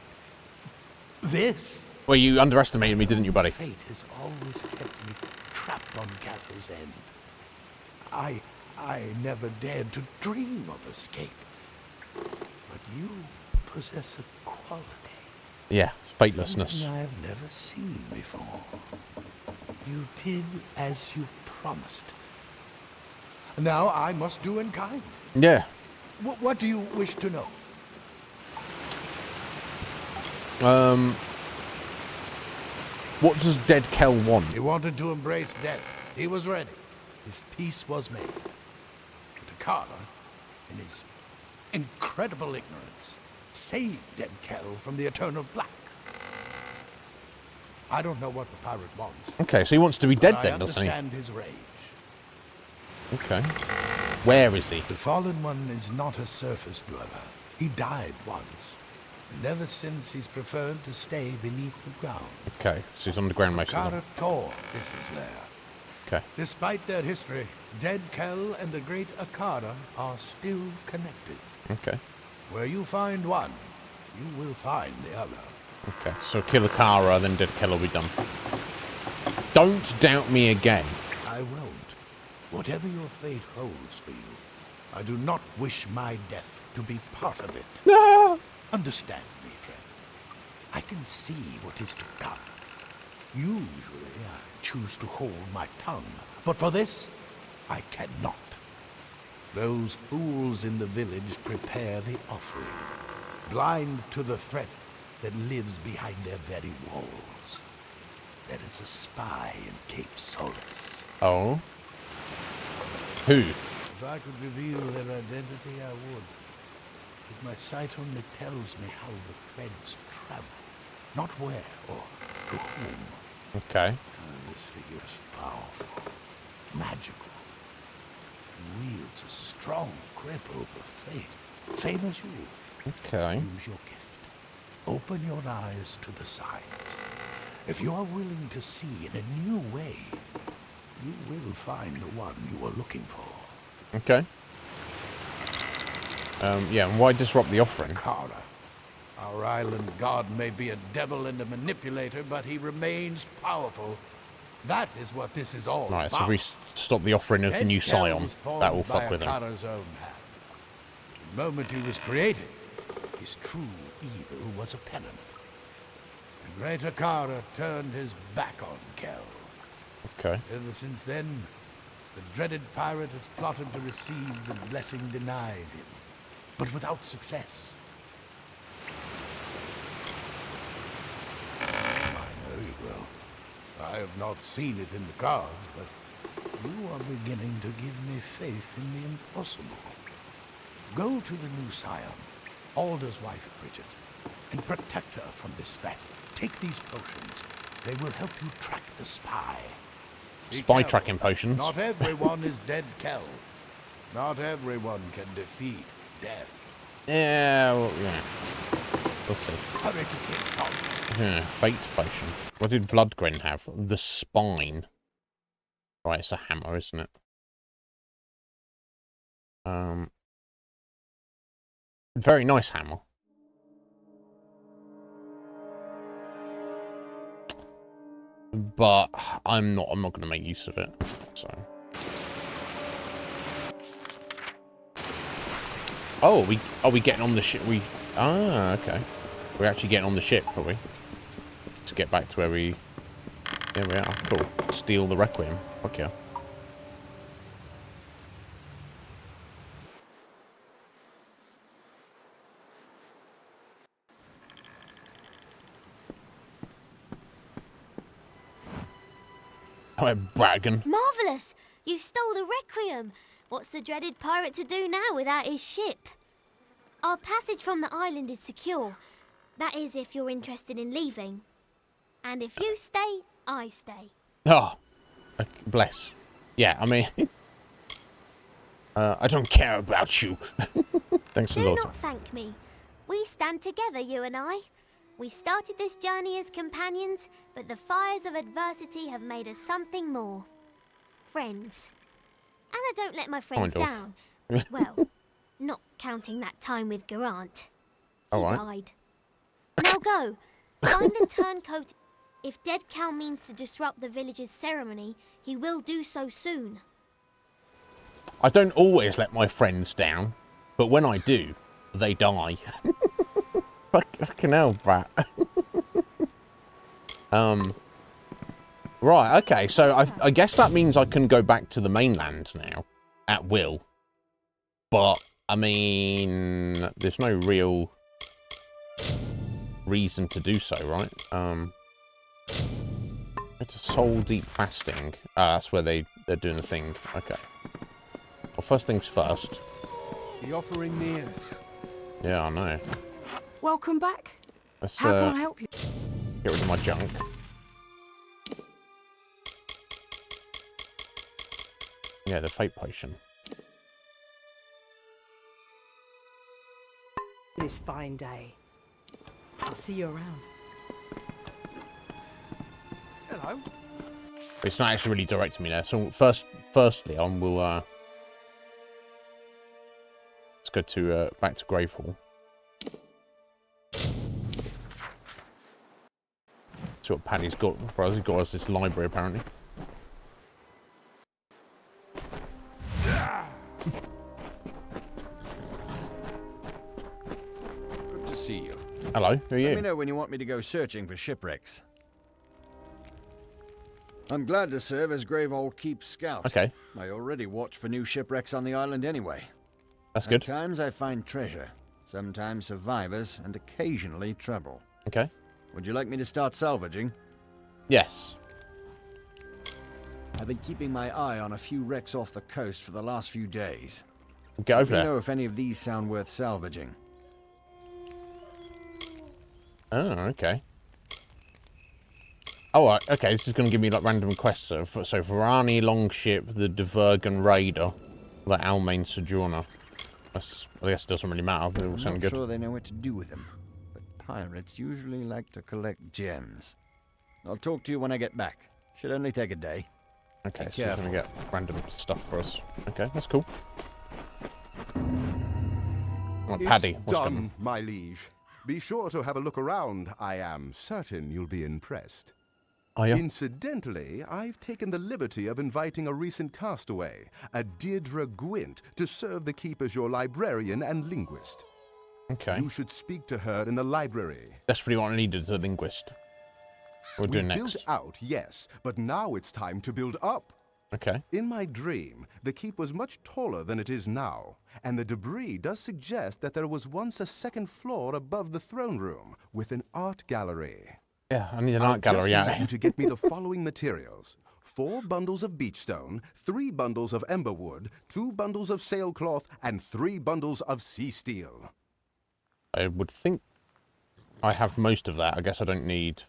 this. Well, you underestimated me, didn't you, buddy? Fate has always kept me trapped on Gallows End. I never dared to dream of escape. But you possess a quality. Yeah, fatelessness. Something I have never seen before. You did as you promised. Now I must do in kind. Yeah. What do you wish to know? What does Dead Kel want? He wanted to embrace death. He was ready. His peace was made. But Akara, in his incredible ignorance, saved Dead Kel from the eternal black. I don't know what the pirate wants. Okay, so he wants to be dead then, doesn't he? I understand his rage. Okay. Where is he? The Fallen One is not a surface dweller. He died once. And ever since, he's preferred to stay beneath the ground. Okay, so he's underground most of the Akara Tor is his lair. Okay. Despite their history, Dead Kel and the great Akara are still connected. Okay. Where you find one, you will find the other. Okay, so kill Akara, then Dead Kel will be done. Don't doubt me again. I won't. Whatever your fate holds for you, I do not wish my death to be part of it. No! Understand me, friend. I can see what is to come. Usually, I choose to hold my tongue, but for this, I cannot. Those fools in the village prepare the offering, blind to the threat that lives behind their very walls. There is a spy in Cape Solace. Oh? Who? If I could reveal their identity, I would. But my sight only tells me how the threads travel, not where or to whom. Okay. This figure is powerful, magical, and wields a strong grip over fate, same as you. Okay. Use your gift. Open your eyes to the signs. If you are willing to see in a new way, you will find the one you are looking for. Okay. Yeah, and why disrupt the offering? Akara. Our island god may be a devil and a manipulator, but he remains powerful. That is what this is all Right, about. so we stop the offering of the new scion. That will fuck with him. Akara's own hand. The moment he was created, his true evil was apparent. The great Akara turned his back on Kel. Okay. Ever since then, the dreaded pirate has plotted to receive the blessing denied him, but without success. I know you will. I have not seen it in the cards, but you are beginning to give me faith in the impossible. Go to the new scion, Alder's wife Bridget, and protect her from this threat. Take these potions. They will help you track the spy. Spy tracking potions. Not everyone is Dead Kel. Not everyone can defeat death. Yeah, well, yeah. We'll see. Hurry to King Solace. Yeah, fate potion. What did Bloodgrin have? The spine. Right, it's a hammer, isn't it? Very nice hammer. But I'm not gonna make use of it. So Oh, are we getting on the ship? Okay. We're actually getting on the ship, are we? To get back to where we... There we are. Cool. Steal the Requiem. Fuck yeah. Oh, I'm bragging. Marvellous! You stole the Requiem. What's the dreaded pirate to do now without his ship? Our passage from the island is secure. That is, if you're interested in leaving. And if you stay, I stay. Oh, bless. Yeah, I mean... I don't care about you. Thanks for the Do daughter. not thank me. We stand together, you and I. We started this journey as companions, but the fires of adversity have made us something more. Friends. And I don't let my friends down. Well, not counting that time with Geraint. He died. Now go. Find the turncoat. If dead Cal means to disrupt the village's ceremony, he will do so soon. I don't always let my friends down, but when I do, they die. Fucking hell, brat. Right, okay, so I guess that means I can go back to the mainland now, at will. But, I mean, there's no real reason to do so, right? It's a soul deep fasting. That's where they're doing the thing. Okay. Well, first things first. The offering nears. Yeah, I know. Welcome back. Let's, How can I help you? Get rid of my junk. Yeah, the fate potion. This fine day. I'll see you around. Hello. It's not actually really directing me there. So firstly, we'll let's go to back to Gravehall. See what Paddy's got. He's got us this library apparently. Good to see you. Hello, who are you? Let me know when you want me to go searching for shipwrecks. I'm glad to serve as Gravehall Keep Scout. Okay. I already watch for new shipwrecks on the island anyway. That's good. At times I find treasure, sometimes survivors, and occasionally trouble. Okay. Would you like me to start salvaging? Yes. I've been keeping my eye on a few wrecks off the coast for the last few days. Get over Let me there. know if any of these sound worth salvaging. Oh, okay. Oh, right, okay, this is going to give me like random quests. So Varani Longship, the Divergan Raider, the Almain Sojourner. I guess it doesn't really matter, but it will sound I'm good. not sure they know what to do with them, but pirates usually like to collect gems. I'll talk to you when I get back. Should only take a day. Okay, Be so we're going to get random stuff for us. Okay, that's cool. Right, Paddy, It's what's going done, my liege. Be sure to have a look around. I am certain you'll be impressed. Oh, yeah? Incidentally, I've taken the liberty of inviting a recent castaway, a Deirdre Gwent, to serve the keep as your librarian and linguist. Okay. You should speak to her in the library. That's pretty what I needed as a linguist. We'll do We've next. built out, yes, but now it's time to build up. Okay. In my dream, the keep was much taller than it is now, and the debris does suggest that there was once a second floor above the throne room with an art gallery. Yeah, I need an art gallery I out just need you to get me the following materials. 4 bundles of beachstone, 3 bundles of emberwood, 2 bundles of sailcloth, and 3 bundles of sea steel. I would think I have most of that. I guess I don't need...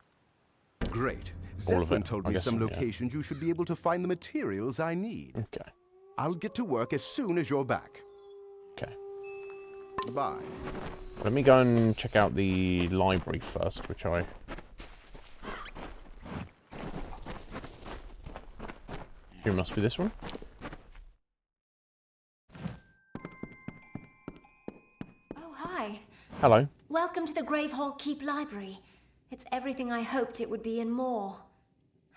Great. all of Zephlin it, told I me guess, some yeah. locations you should be able to find the materials I need. Okay. I'll get to work as soon as you're back. Okay. Bye. Let me go and check out the library first, which I... Here must be this one. Oh, hi. Hello. Welcome to the Gravehall Keep Library. It's everything I hoped it would be and more.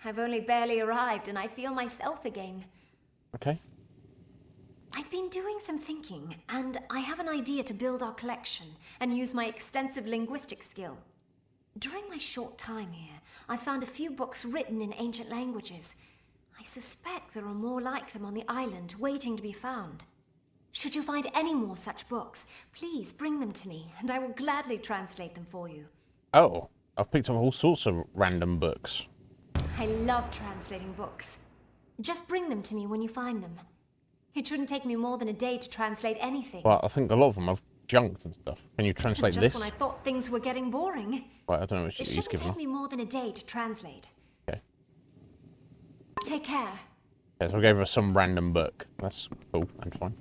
I've only barely arrived and I feel myself again. Okay. I I've been doing some thinking, and I have an idea to build our collection and use my extensive linguistic skill. During my short time here, I found a few books written in ancient languages. I suspect there are more like them on the island, waiting to be found. Should you find any more such books, please bring them to me, and I will gladly translate them for you. Oh, I've picked up all sorts of random books. I love translating books. Just bring them to me when you find them. It shouldn't take me more than a day to translate anything. Well, I think a lot of them have junked and stuff. Can you translate Just this? when I thought things were getting boring. Well, I don't know what It she's shouldn't giving take me. me more than a day to translate. Okay. Take care. Yeah, so I gave her some random book. That's cool. I'm fine.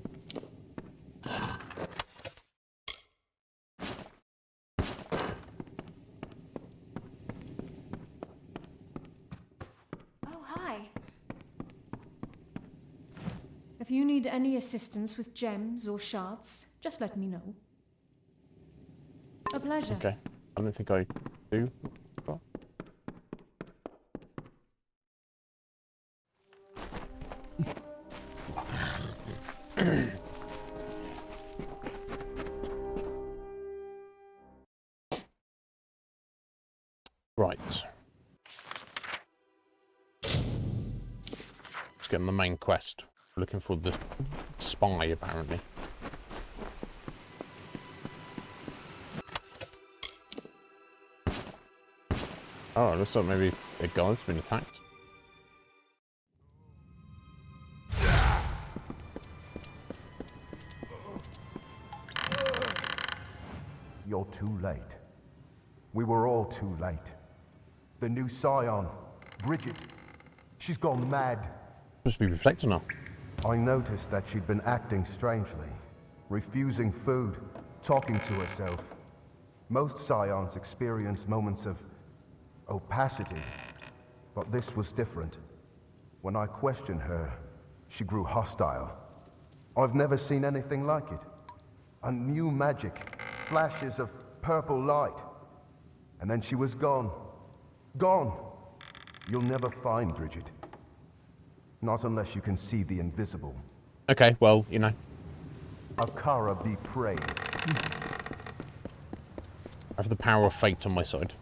Oh, hi. If you need any assistance with gems or shards, just let me know. A pleasure. Okay. I don't think I do. Right. Let's get on the main quest. Looking for the spy, apparently. Oh, it looks like maybe a guy's been attacked. You're too late. We were all too late. The new scion, Bridget, she's gone mad. Must be reflecting now. I noticed that she'd been acting strangely, refusing food, talking to herself. Most scions experience moments of opacity, but this was different. When I questioned her, she grew hostile. I've never seen anything like it. A new magic, flashes of purple light. And then she was gone. Gone. You'll never find Bridget. Not unless you can see the invisible. Okay, well, you know. Akara be praised. I have the power of fate on my side.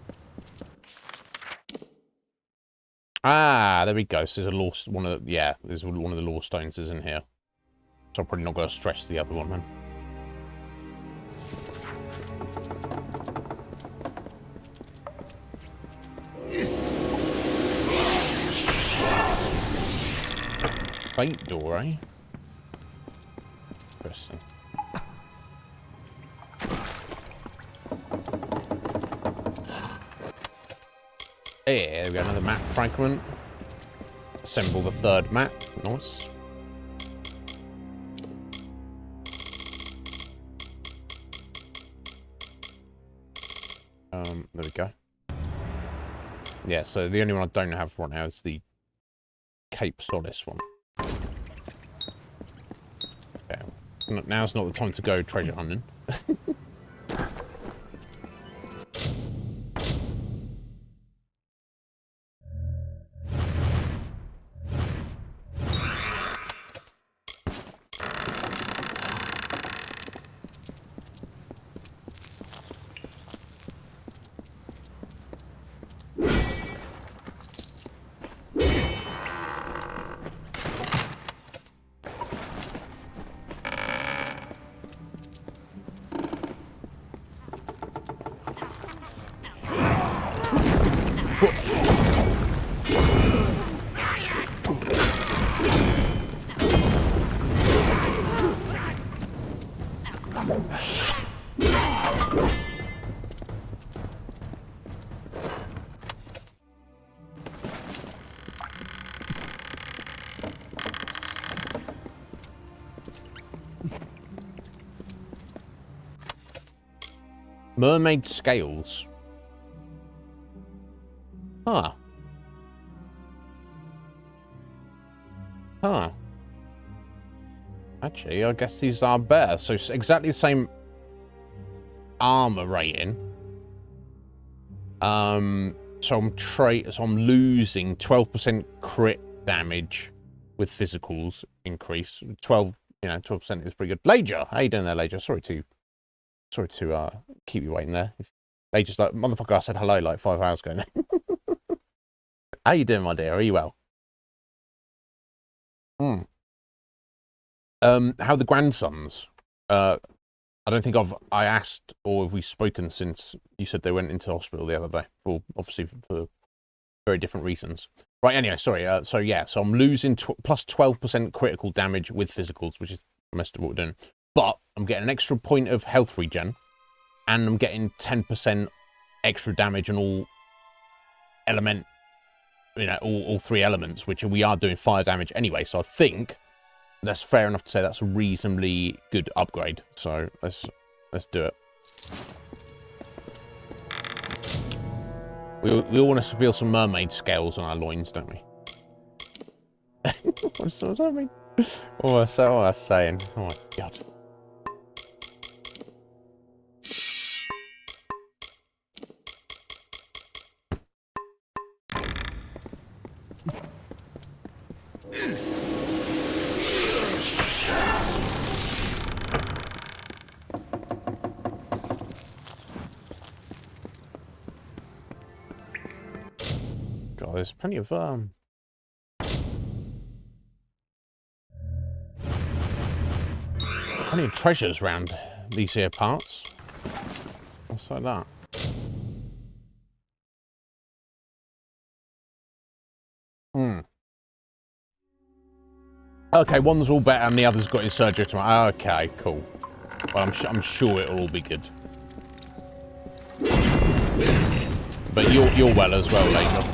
Ah, there we go. So there's a law, there's one of the law stones is in here. So I'm probably not going to stress the other one then. Fate door, eh? Interesting. There we go, another map fragment. Assemble the third map. Nice. There we go. Yeah, so the only one I don't have right now is the Cape Solace one. Okay. Now's not the time to go treasure hunting. Mermaid scales. Huh. Huh. Actually, I guess these are better. So it's exactly the same armor rating. So I'm losing 12% crit damage with physicals increase. 12 you know, 12% is pretty good. Lager, how you doing there, Lager? Sorry to keep you waiting there. Lager's like, motherfucker, I said hello like 5 hours ago now. How you doing, my dear? Are you well? How the grandsons? I don't think I asked or have we spoken since you said they went into hospital the other day, for obviously for very different reasons. Right, anyway, sorry. So I'm losing plus 12% critical damage with physicals, which is most of what we're doing. But I'm getting an extra point of health regen, and I'm getting 10% extra damage on all element, you know, all 3 elements, which we are doing fire damage anyway. So I think that's fair enough to say that's a reasonably good upgrade. So let's do it. We all want to feel some mermaid scales on our loins, don't we? What does that mean? What was I saying? Oh my god. God, there's plenty of treasures around these here parts. What's like that? Okay, one's all better and the other's got his surgery tomorrow. Okay, cool. Well, I'm sure it'll all be good. But you're well as well, later.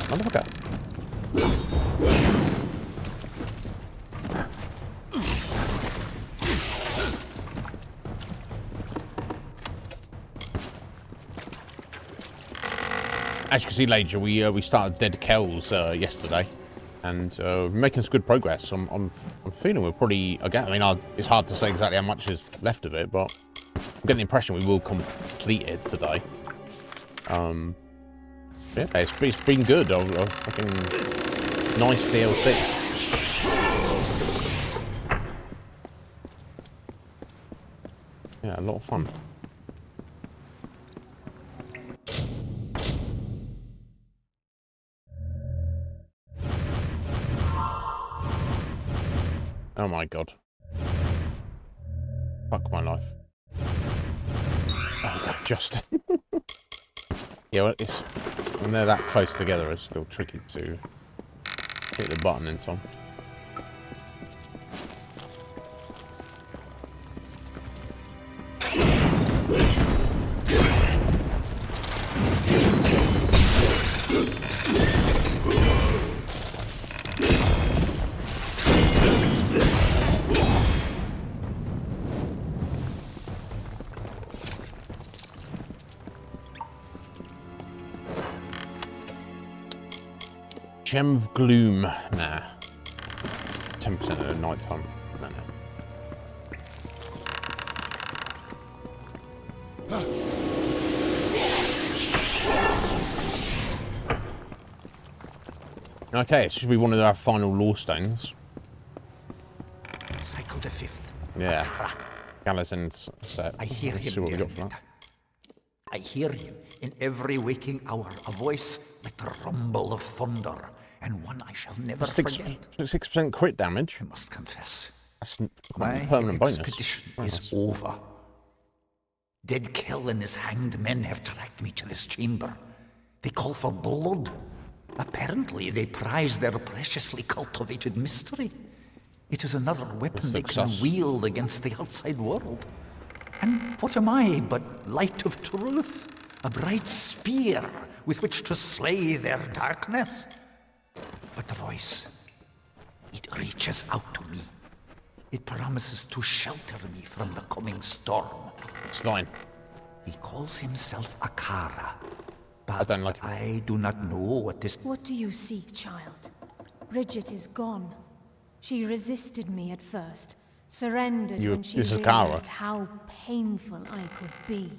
Motherfucker. As you can see, Lager, we started Dead Kells yesterday, and we're making some good progress. I'm feeling we're probably, again, I mean, it's hard to say exactly how much is left of it, but I'm getting the impression we will complete it today. Yeah, it's been good. Fucking nice DLC. Yeah, a lot of fun. Oh my god. Fuck my life. Oh, Justin. Yeah, well, when they're that close together, it's still tricky to hit the button in time. Gem of Gloom. Nah. 10% at the night time. No. Okay, it should be one of our final lore stones. Cycle the 5th. Yeah. Gallazin set. I hear him, dear Netta. I hear him in every waking hour, a voice like the rumble of thunder, and one I shall never forget. 6% crit damage. I must confess, that's my a permanent expedition bonus. is over. Dead Kell and his hanged men have tracked me to this chamber. They call for blood. Apparently, they prize their preciously cultivated mystery. It is another weapon they can wield against the outside world. And what am I but light of truth? A bright spear with which to slay their darkness? But the voice, it reaches out to me. It promises to shelter me from the coming storm. It's fine. He calls himself Akara. But I don't like him. I do not know what this... What do you seek, child? Bridget is gone. She resisted me at first, surrendered when she realized how painful I could be.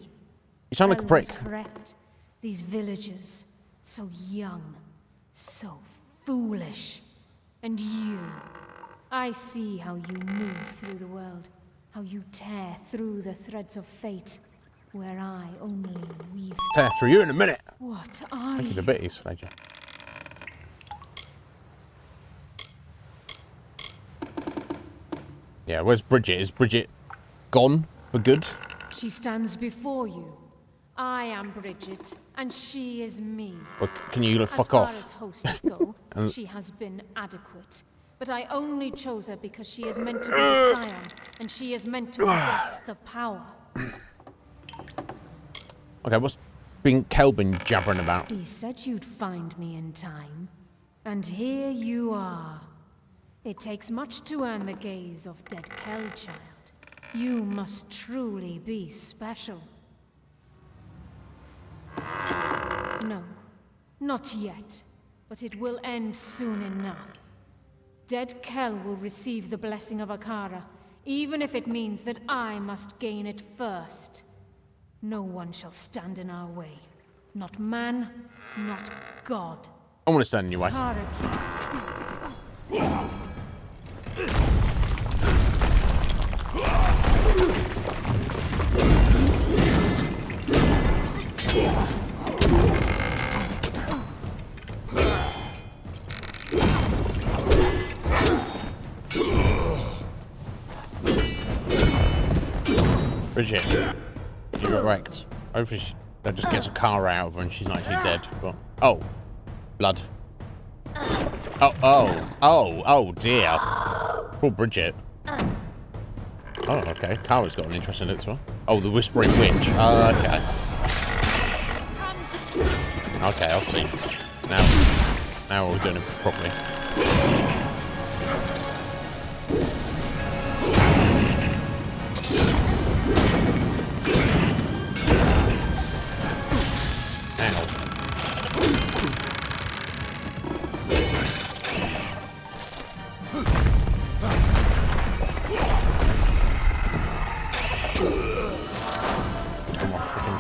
You sound like a Hell prick. was correct. These villagers, so young, so foolish. And you, I see how you move through the world, how you tear through the threads of fate, where I only weave. Tear through you in a minute. What are Thank you you? the bitties, Major. Yeah, where's Bridget? Is Bridget gone for good? She stands before you. I am Bridget, and she is me. Or can you fuck As far off? as hosts go, And- she has been adequate. But I only chose her because she is meant to be the scion, and she is meant to possess the power. Okay, what's Kelvin jabbering about? He said you'd find me in time. And here you are. It takes much to earn the gaze of dead Kel, child. You must truly be special. No, not yet. But it will end soon enough. Dead Kel will receive the blessing of Akara, even if it means that I must gain it first. No one shall stand in our way. Not man, not God. I want to stand in your way. Bridget, you got wrecked. Hopefully that just gets a car out of her and she's not actually dead. But, oh, blood. Oh dear. Poor Bridget. Oh, okay. Kara's got an interesting look to her. Oh, the Whispering Witch. Okay. Okay, I'll see. Now we're doing it properly.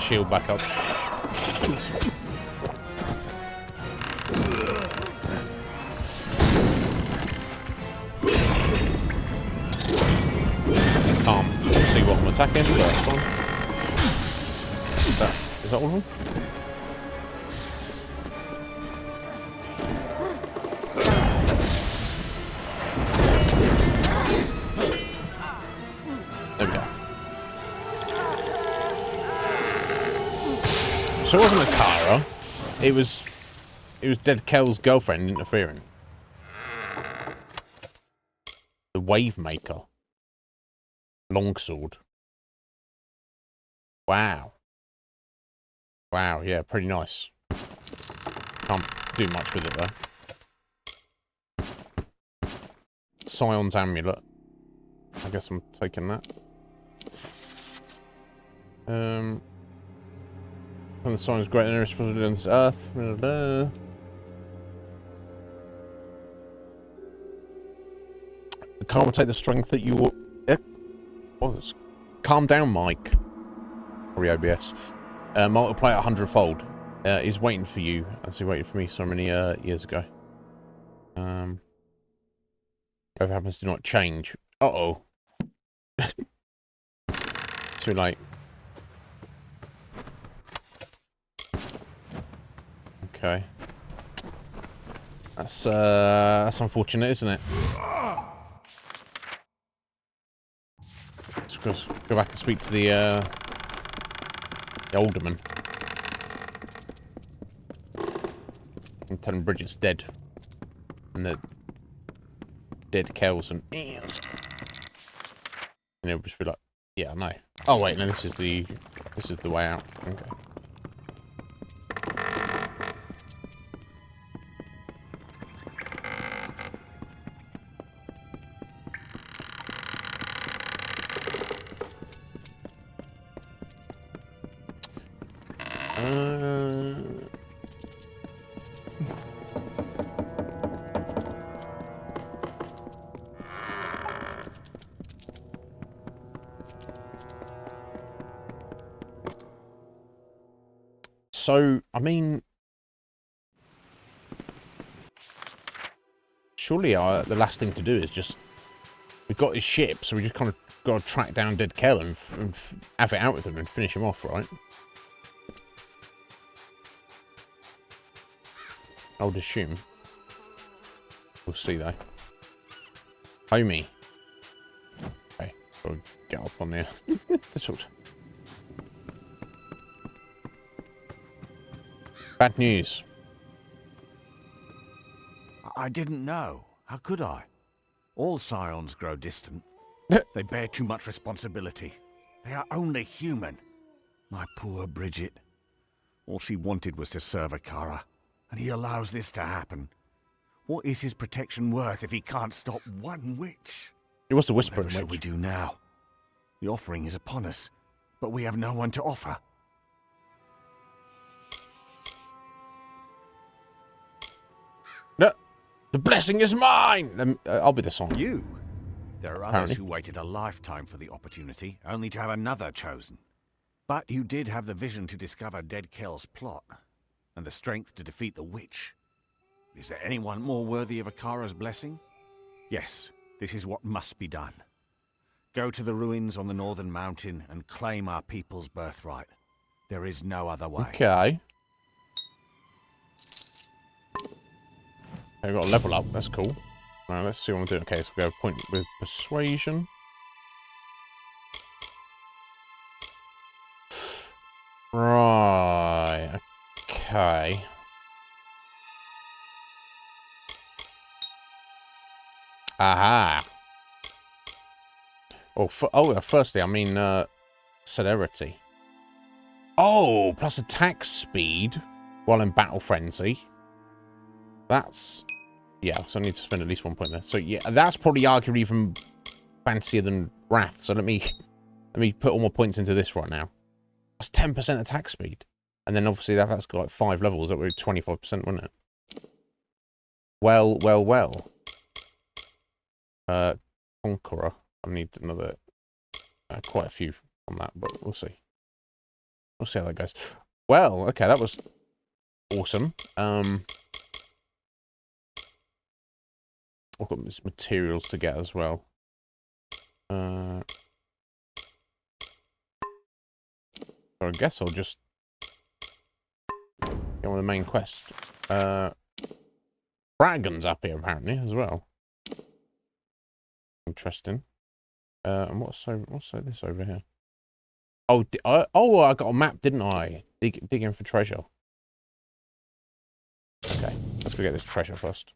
Shield back up. Calm. Let's see what I'm attacking first one. Is that all of them? There we go. So it wasn't a Kara. It was Dead Kel's girlfriend interfering. The Wave Maker. Longsword. Wow. Wow, yeah, pretty nice. Can't do much with it though. Scion's Amulet. I guess I'm taking that. When the sign is greater than responsibility on this earth. Calm will take the strength that you will. Calm down, Mike. Sorry, OBS. Multiply it 100-fold. He's waiting for you, as he waited for me so many years ago. Whatever happens, do not change. Uh-oh. Too late. Okay. That's unfortunate, isn't it? Let's go back and speak to the alderman. And tell him Bridget's dead. And that dead Kel's and ears. And he'll just be like, yeah, I know. Oh wait, no, this is the way out. Okay. So, I mean... Surely the last thing to do is just... We've got his ship, so we just kind of got to track down Dead Kell and have it out with him and finish him off, right? I would assume. We'll see, though. Homie. Okay, so get up on there. This looks... Bad news. I didn't know. How could I? All scions grow distant. They bear too much responsibility. They are only human. My poor Bridget. All she wanted was to serve Akara, and he allows this to happen. What is his protection worth if he can't stop one witch? He wants to whisper. What shall we do now? The offering is upon us, but we have no one to offer. No, the blessing is mine. I'll be the song. You? There are others who waited a lifetime for the opportunity, only to have another chosen. But you did have the vision to discover Dead Kell's plot, and the strength to defeat the witch. Is there anyone more worthy of Akara's blessing? Yes, this is what must be done. Go to the ruins on the northern mountain and claim our people's birthright. There is no other way. Okay. We've got a level up. That's cool. Now let's see what I'm doing. Okay, so we have a point with persuasion. Right. Okay. Aha. Oh, firstly, I mean, celerity. Oh, plus attack speed while in battle frenzy. That's... Yeah, so I need to spend at least 1 point there. So yeah, that's probably arguably even fancier than Wrath. So let me put all my points into this right now. That's 10% attack speed. And then obviously that's got like 5 levels. That would be 25%, wouldn't it? Well. Conqueror. I need another... quite a few on that, but we'll see. We'll see how that goes. Well, okay, that was awesome. I've got these materials to get as well. So I guess I'll just get on the main quest. Dragon's up here apparently as well. Interesting. And what's this over here? Oh, I got a map, didn't I? Digging for treasure. Okay, let's go get this treasure first.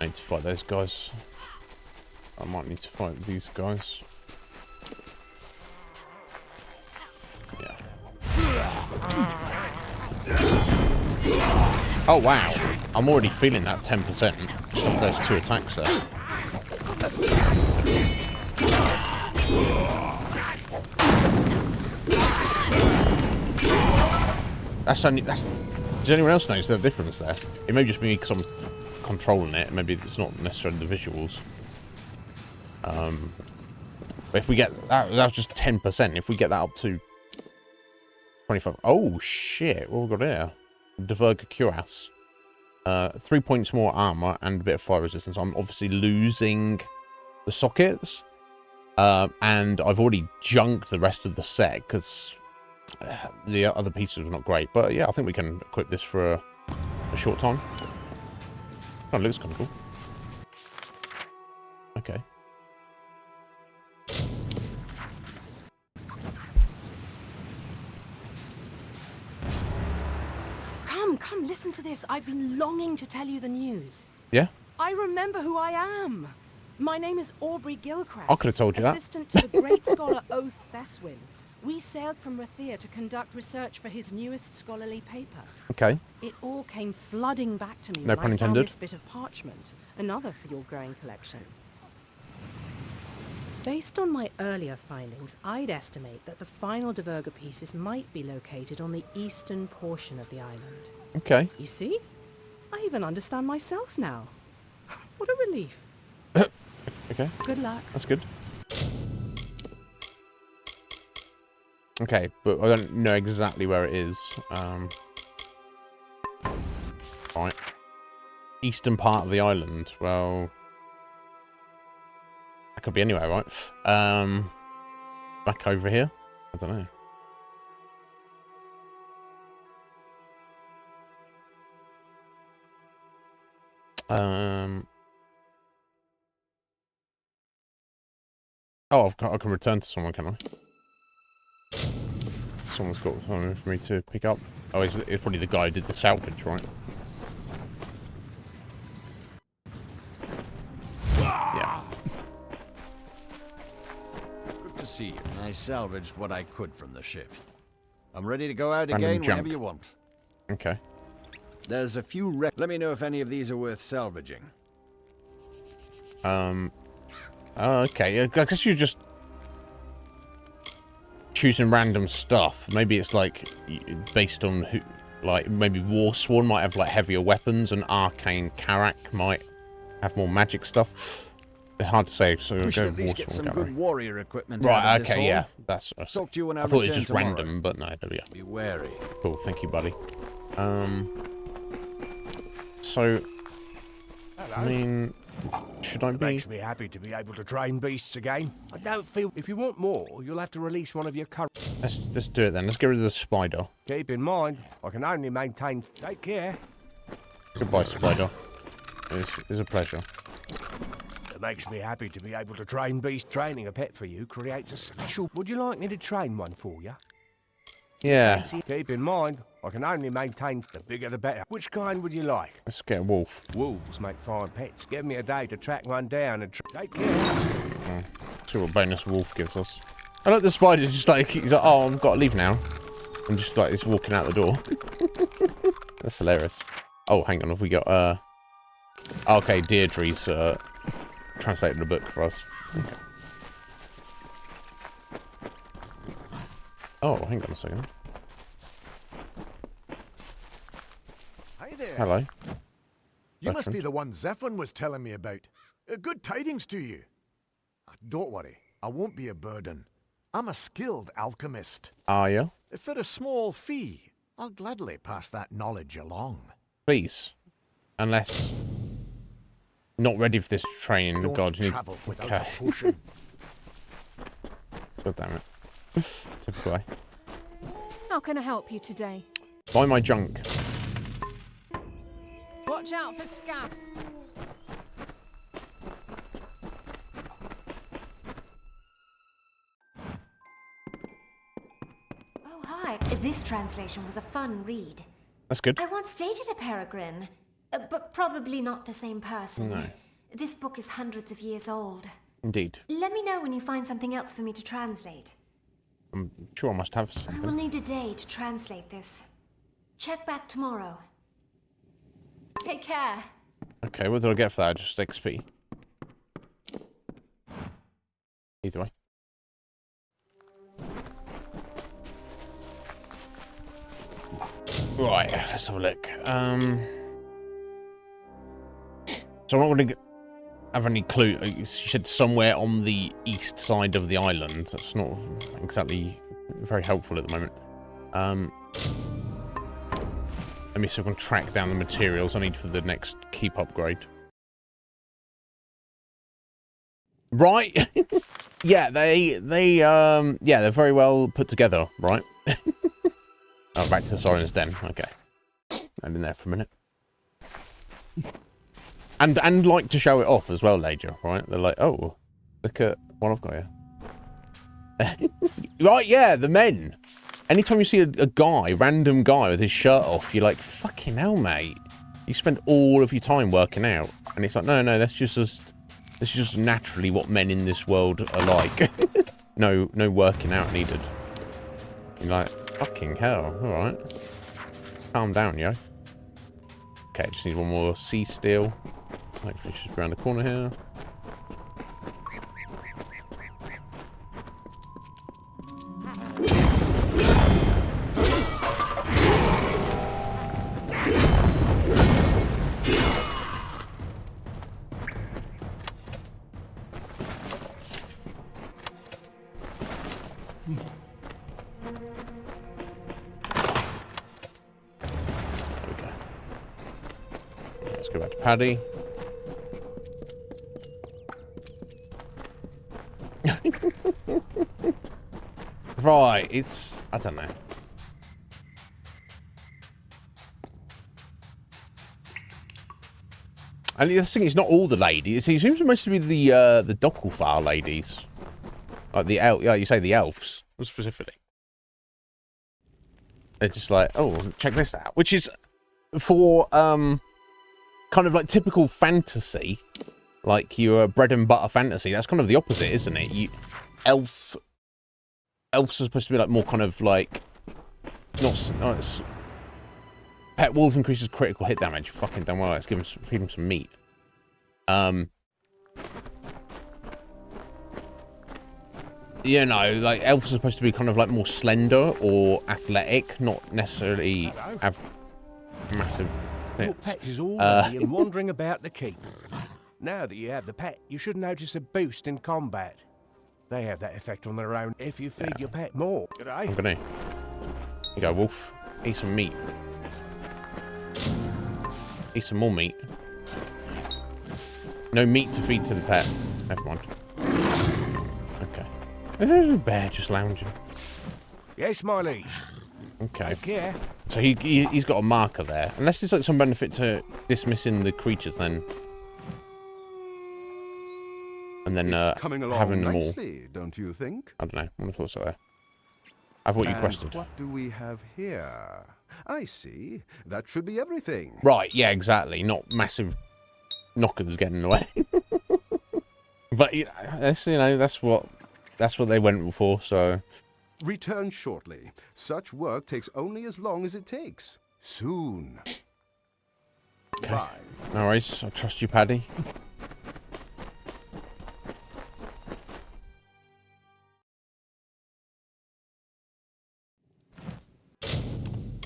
I need to fight those guys. I might need to fight these guys. Yeah. Oh wow. I'm already feeling that 10%. Just off those 2 attacks there. Does anyone else notice the difference there? It may just be because I'm controlling it. Maybe it's not necessarily the visuals. But if we get that, that's just 10%. If we get that up to 25, oh shit! What have we got here? Diverger cuirass. 3 points more armor and a bit of fire resistance. I'm obviously losing the sockets, and I've already junked the rest of the set because the other pieces were not great. But yeah, I think we can equip this for a short time. Oh, it looks kind of cool. Okay. Come, listen to this. I've been longing to tell you the news. Yeah? I remember who I am. My name is Aubrey Gilchrist. I could have told you that. Assistant to the great scholar Oath Theswin. We sailed from Rathia to conduct research for his newest scholarly paper. Okay. It all came flooding back to me No when pun I found intended. this bit of parchment, another for your growing collection. Based on my earlier findings, I'd estimate that the final Diverger pieces might be located on the eastern portion of the island. Okay. You see? I even understand myself now. What a relief. Okay. Good luck. That's good. Okay, but I don't know exactly where it is. Right. Eastern part of the island. Well, that could be anywhere, right? Back over here. I don't know. Oh, I can return to someone, can I? Someone's got something for me to pick up. Oh, it's probably the guy who did the salvage, right? Yeah. Good to see you. I salvaged what I could from the ship. I'm ready to go out Random again junk. whenever you want. Okay. There's a few let me know if any of these are worth salvaging. Okay. I guess you're just choosing random stuff. Maybe it's like based on who, like maybe Warsworn might have like heavier weapons, and Arcane Karak might have more magic stuff. It's hard to say. So We we'll should go at least get Warsworn. some Can't good we? warrior equipment. Right. out of this Okay. hole. Yeah. That's. Talk to you when I thought it was return just tomorrow. random, but no. There we go. Be wary. Cool. Thank you, buddy. So. Hello. I mean, should I It be? makes me happy to be able to train beasts again. I don't feel... If you want more, you'll have to release one of your current... Let's do it then. Let's get rid of the spider. Keep in mind, I can only maintain... Take care. Goodbye, spider. It's a pleasure. It makes me happy to be able to train beasts. Training a pet for you creates a special... Would you like me to train one for you? Yeah. Keep in mind, I can only maintain the bigger the better. Which kind would you like? Let's get a wolf. Wolves make fine pets. Give me a day to track one down and take care. See what bonus wolf gives us. I like the spider just like, he's like, oh, I've got to leave now. And just like, he's walking out the door. That's hilarious. Oh, hang on, have we got, okay, Deirdre's, translated the book for us. Oh, hang on a second. Hi there. Hello. You must be the one Zephyrin was telling me about. Good tidings to you. Don't worry, I won't be a burden. I'm a skilled alchemist. Are you? For a small fee, I'll gladly pass that knowledge along. Please. Unless... Not ready for this training. Don't God, you need... travel without Okay. a potion. God damn it. Typical way. How can I help you today? Buy my junk. Watch out for scabs. Oh, hi. This translation was a fun read. That's good. I once dated a peregrine, but probably not the same person. No. This book is hundreds of years old. Indeed. Let me know when you find something else for me to translate. I'm sure I must have I will something. need a day to translate this. Check back tomorrow. Take care. Okay, what did I get for that? Just XP. Either way. Right, let's have a look. So I'm not going to have any clue. You said somewhere on the east side of the island. That's not exactly very helpful at the moment. Let me see if I can track down the materials I need for the next keep upgrade. Right. Yeah, yeah, they're very well put together, right? Oh, back to the Siren's Den. Okay. I've been there for a minute. And like to show it off as well, Lager, right? They're like, oh, look at what I've got here. Right, yeah, the men. Anytime you see a guy, random guy with his shirt off, you're like, fucking hell, mate. You spend all of your time working out. And it's like, no, that's just naturally what men in this world are like. No working out needed. You're like, fucking hell, alright. Calm down, yo. Okay, just need one more sea steel. Hopefully she's around the corner here. Okay. Let's go back to Paddy. Right, it's... I don't know. And the thing is, not all the ladies. It seems to be the Docklefar ladies. Like the yeah, you say the elves, specifically. They're just like, oh, check this out. Which is, for, kind of like typical fantasy, like your bread and butter fantasy, that's kind of the opposite, isn't it? Elves are supposed to be like more kind of like, it's, pet wolf increases critical hit damage. Fucking don't worry, let's feed him some meat. You know, like elves are supposed to be kind of like more slender or athletic, not necessarily have massive Your pits. pet is already and wandering about the keep. Now that you have the pet, you should notice a boost in combat. They have that effect on their own if you feed your pet more. I'm gonna. Here you go, Wolf. Eat some meat. Eat some more meat. No meat to feed to the pet. Never mind. Okay. There's a bear just lounging. Yes, my liege. Okay. Yeah. So he's got a marker there. Unless there's like some benefit to dismissing the creatures, then. And then coming along having them all. nicely, don't you think? I don't know. What thoughts are there? I've what you And quested. what do we have here? I see. That should be everything. Right, yeah, exactly. Not massive knockers getting in the way. But that's what they went for, so Return shortly. Such work takes only as long as it takes. Soon. okay. Bye. No worries. I trust you, Paddy.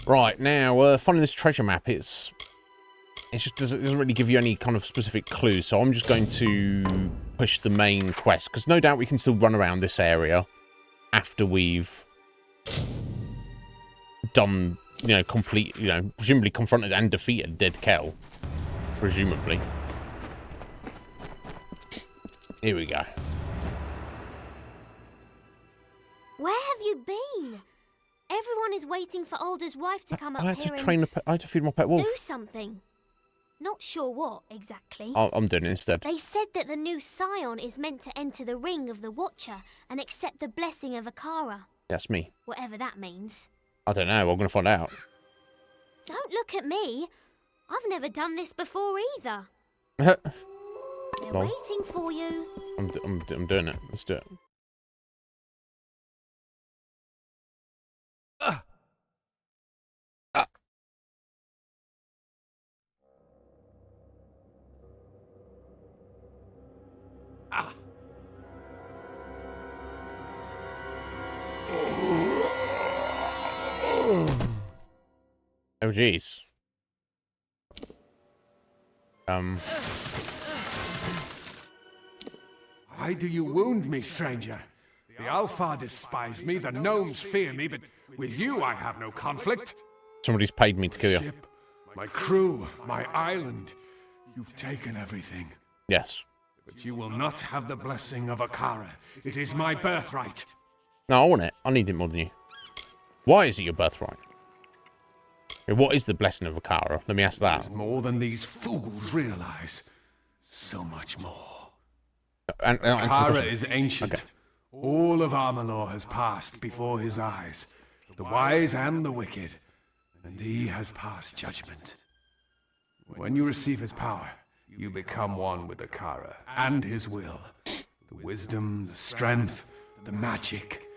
Right, now, finding this treasure map, it just doesn't really give you any kind of specific clues, so I'm just going to push the main quest, because no doubt we can still run around this area after we've done, presumably confronted and defeated Dead Kell. Presumably. Here we go. Where have you been? Everyone is waiting for Alder's wife to come up I here had to feed my pet wolf. do something. Not sure what, exactly. I'm doing it instead. They said that the new scion is meant to enter the ring of the Watcher and accept the blessing of Akara. That's me. Whatever that means. I don't know. I'm going to find out. Don't look at me. I've never done this before either. They're Lol. waiting for you. I'm doing it. Let's do it. Oh, jeez. Why do you wound me, stranger? The Alpha despise me, the gnomes fear me, but with you I have no conflict. Somebody's paid me to kill you. Ship, my crew, my island. You've taken everything. Yes. But you will not have the blessing of Akara. It is my birthright. No, I want it. I need it more than you. Why is it your birthright? What is the blessing of Akara? Let me ask that. It's more than these fools realize. So much more. Akara is ancient. Okay. All of Amalur has passed before his eyes. The wise and the wicked. And he has passed judgment. When you receive his power, you become one with Akara and his will. The wisdom, the strength, the magic.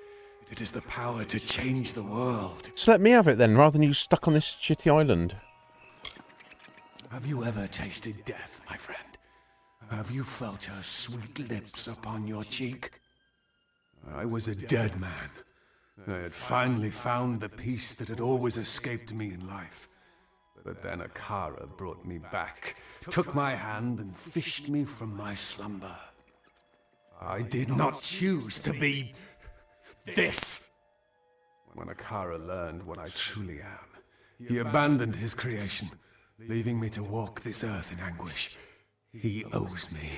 It is the power to change the world. So let me have it then, rather than you stuck on this shitty island. Have you ever tasted death, my friend? Have you felt her sweet lips upon your cheek? I was a dead man. I had finally found the peace that had always escaped me in life. But then Akara brought me back, took my hand and fished me from my slumber. I did not choose to be This! When Akara learned what I truly am, he abandoned his creation, leaving me to walk this earth in anguish. He owes me.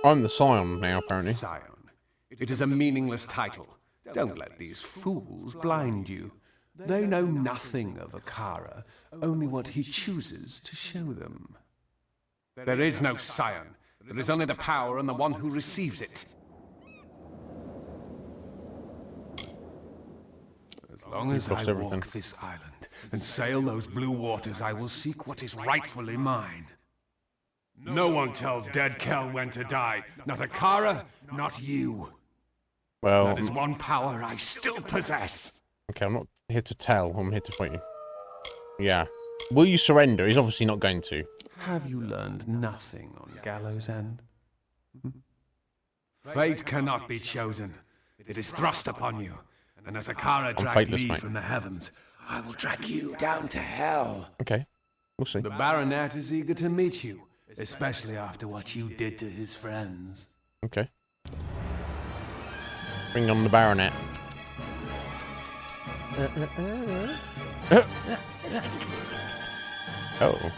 I'm the Scion now, apparently. Scion. It is a meaningless title. Don't let these fools blind you. They know nothing of Akara, only what he chooses to show them. There is no Scion. There is only the power and the one who receives it. As long as I walk this island and sail those blue waters, I will seek what is rightfully mine. No one tells dead Kel when to die. Not Akara, not you. Well, that is one power I still possess. Okay, I'm not here to tell. I'm here to fight you. Yeah. Will you surrender? He's obviously not going to. Have you learned nothing on Gallows End? Fate cannot be chosen. It is thrust upon you. And as Akara dragged me from the heavens, I will drag you down to hell. Okay. We'll see. The Baronet is eager to meet you, especially after what you did to his friends. Okay. Bring on the Baronet. Oh.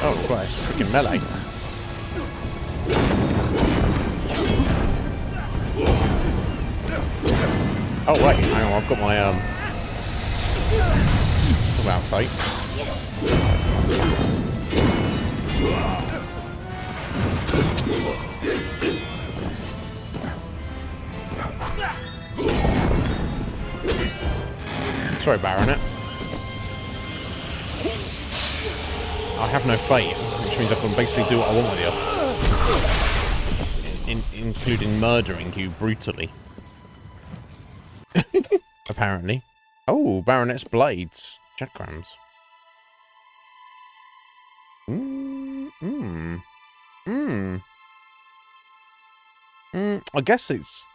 Oh, Christ. Freaking melee. Oh, wait. Hang on. I've got my, about fight. Sorry, Baronet. I have no fate, which means I can basically do what I want with you. Including murdering you brutally. Apparently. Oh, Baronet's blades. Chakrams. I guess it's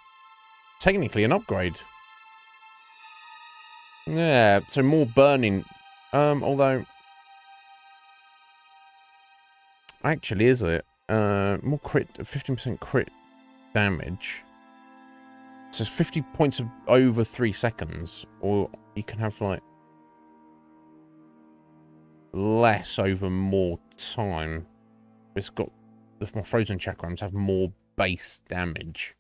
technically an upgrade. Yeah, so more burning. Although... Actually, is it? More crit, 15% crit damage. It says 50 points of over 3 seconds, or you can have like less over more time. It's got my frozen chakrams have more base damage.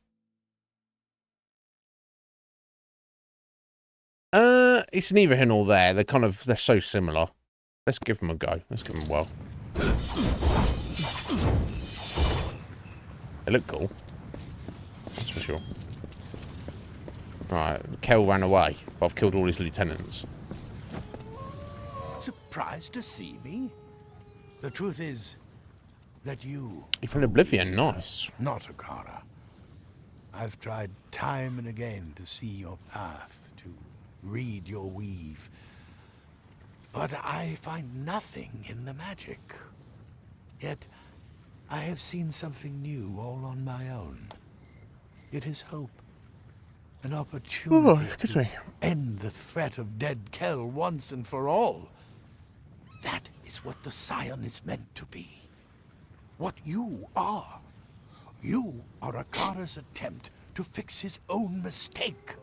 It's neither here nor there. They're so similar. Let's give them a go. Let's give them a whirl. They look cool. That's for sure. Right, Kel ran away, but I've killed all his lieutenants. Surprised to see me? The truth is that you... You're from Oblivion, nice. Not Akara. I've tried time and again to see your path, to read your weave. But I find nothing in the magic. Yet, I have seen something new all on my own. It is hope. An opportunity to end the threat of dead Kel once and for all. That is what the Scion is meant to be. What you are. You are Akara's attempt to fix his own mistake.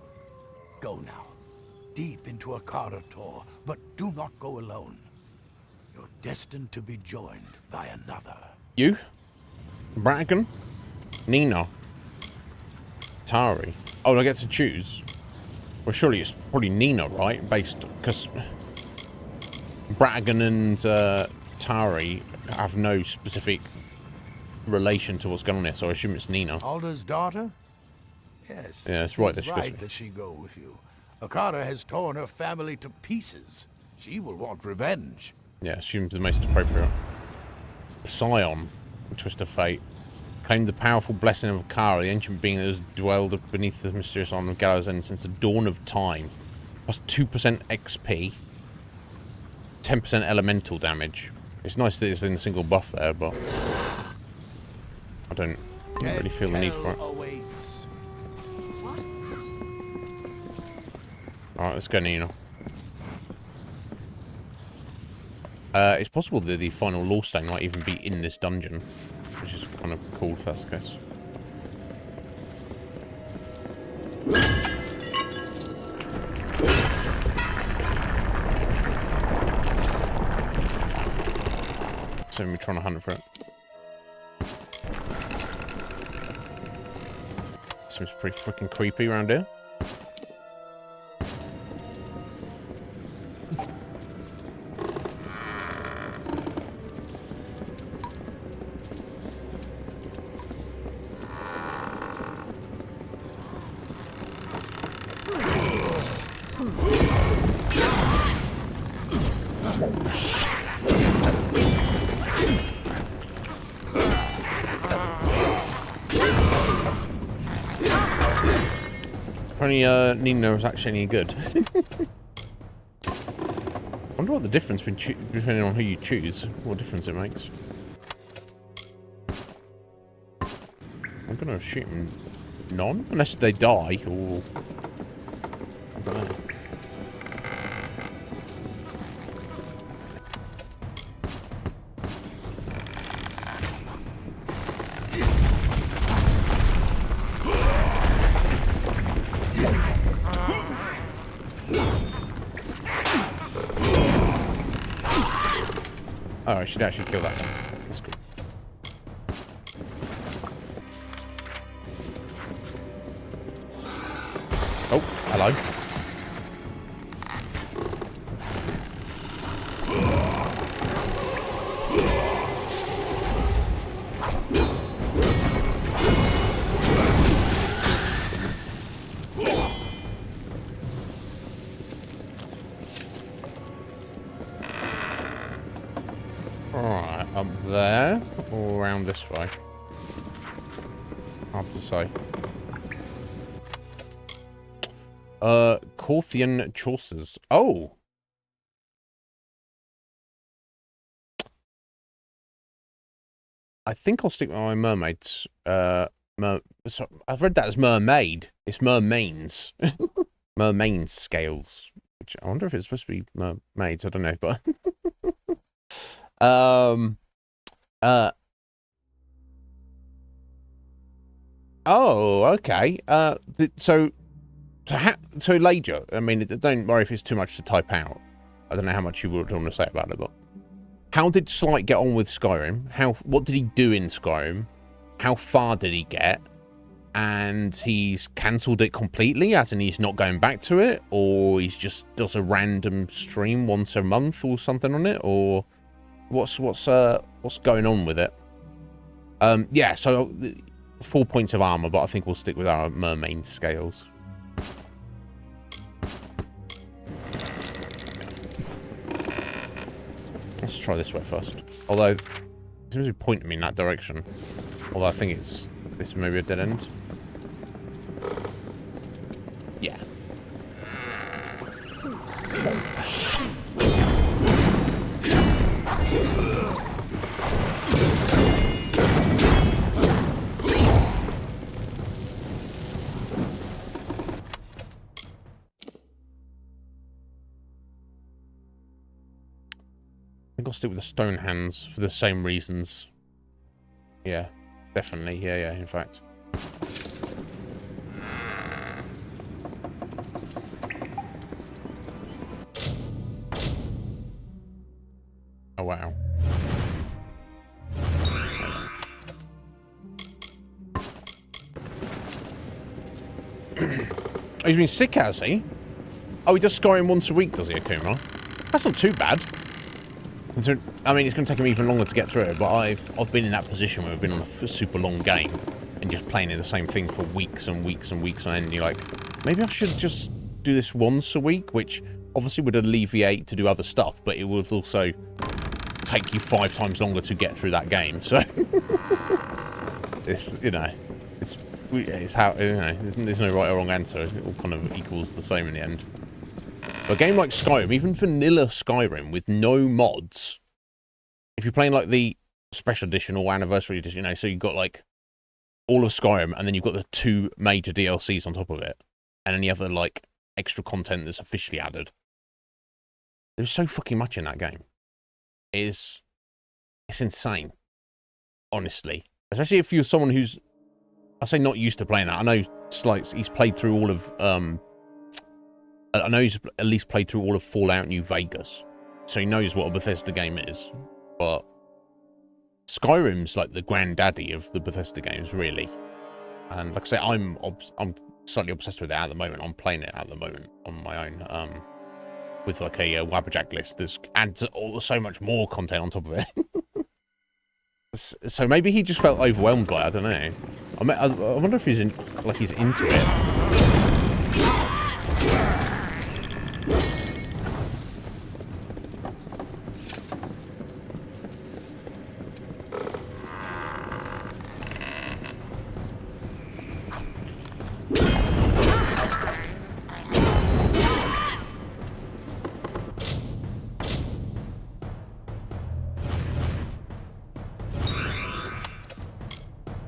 Go now, deep into Akara Tor, but do not go alone. You're destined to be joined by another. You? Bracken? Nina? Tari? Oh, I get to choose? Well, surely it's probably Nina, right? Based... Because... Bracken and Tari have no specific relation to what's going on here, so I assume it's Nina. Alder's daughter? Yes. Yeah, it's right. It's right that she go with you. Akara has torn her family to pieces. She will want revenge. Yeah, assumes the most appropriate. Scion, Twist of Fate, claimed the powerful blessing of Akara, the ancient being that has dwelled beneath the mysterious island of Gallows End since the dawn of time. Plus 2% XP, 10% elemental damage. It's nice that it's in a single buff there, but I don't really feel the need for it. Alright, let's go, Nina. It's possible that the final law stone might even be in this dungeon, which is kind of cool if that's the case. So we're trying to hunt for it. Seems pretty freaking creepy around here. Apparently, Nina was actually any good. I wonder what the difference depending on who you choose, what difference it makes. I'm gonna shoot them none, unless they die, or I don't know. Oh, I should actually kill that one. That's good. Oh, hello. Alright, up there or around this way? Hard to say. Corthian Chaucers. Oh! I think I'll stick with my mermaids. I've read that as mermaid. It's mermains. Mermains scales. Which I wonder if it's supposed to be mermaids. I don't know, but... Oh, okay. So Lager, I mean, don't worry if it's too much to type out. I don't know how much you would want to say about it, but how did Slight get on with Skyrim? What did he do in Skyrim? How far did he get? And he's cancelled it completely, as in he's not going back to it, or he's just does a random stream once a month or something on it, or what's going on with it? Yeah, so 4 points of armor, but I think we'll stick with our mermaid scales. Let's try this way first. Although, it seems to be pointing me in that direction. Although I think this may be a dead end. Yeah. I think I'll stick with the stone hands for the same reasons. Yeah, definitely. Yeah, in fact. Oh, wow. He's been sick, has he? Oh, he does Skyrim once a week, does he, Akuma? That's not too bad. I mean, it's going to take him even longer to get through it, but I've been in that position where we've been on a super long game and just playing the same thing for weeks and weeks and weeks on end. And you're like, maybe I should just do this once a week, which obviously would alleviate to do other stuff, but it would also take you 5 times longer to get through that game. So it's, you know, it's how, you know, there's no right or wrong answer. It all kind of equals the same in the end. But a game like Skyrim, even vanilla Skyrim with no mods, if you're playing like the special edition or anniversary edition, you know, so you've got like all of Skyrim and then you've got the 2 major DLCs on top of it and any other like extra content that's officially added. There's so fucking much in that game. is it's insane, honestly. Especially if you're someone who's, I say, not used to playing that. I know Slights, he's played through all of I know he's at least played through all of Fallout New Vegas, so he knows what a Bethesda game is. But Skyrim's like the granddaddy of the Bethesda games, really. And like I say, I'm slightly obsessed with it at the moment. I'm playing it at the moment on my own, with like a Wabberjack list. There's adds so much more content on top of it. So maybe he just felt overwhelmed by it. I don't know. I wonder if he's he's into it.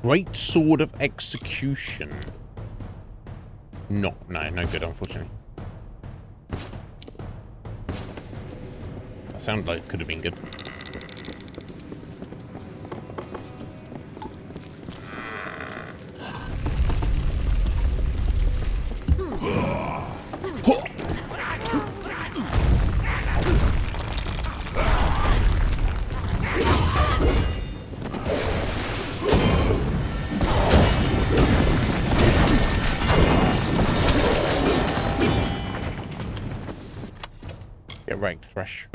Great Sword of Execution. No good, unfortunately. That sounded like it could have been good. Get ranked, Thresh.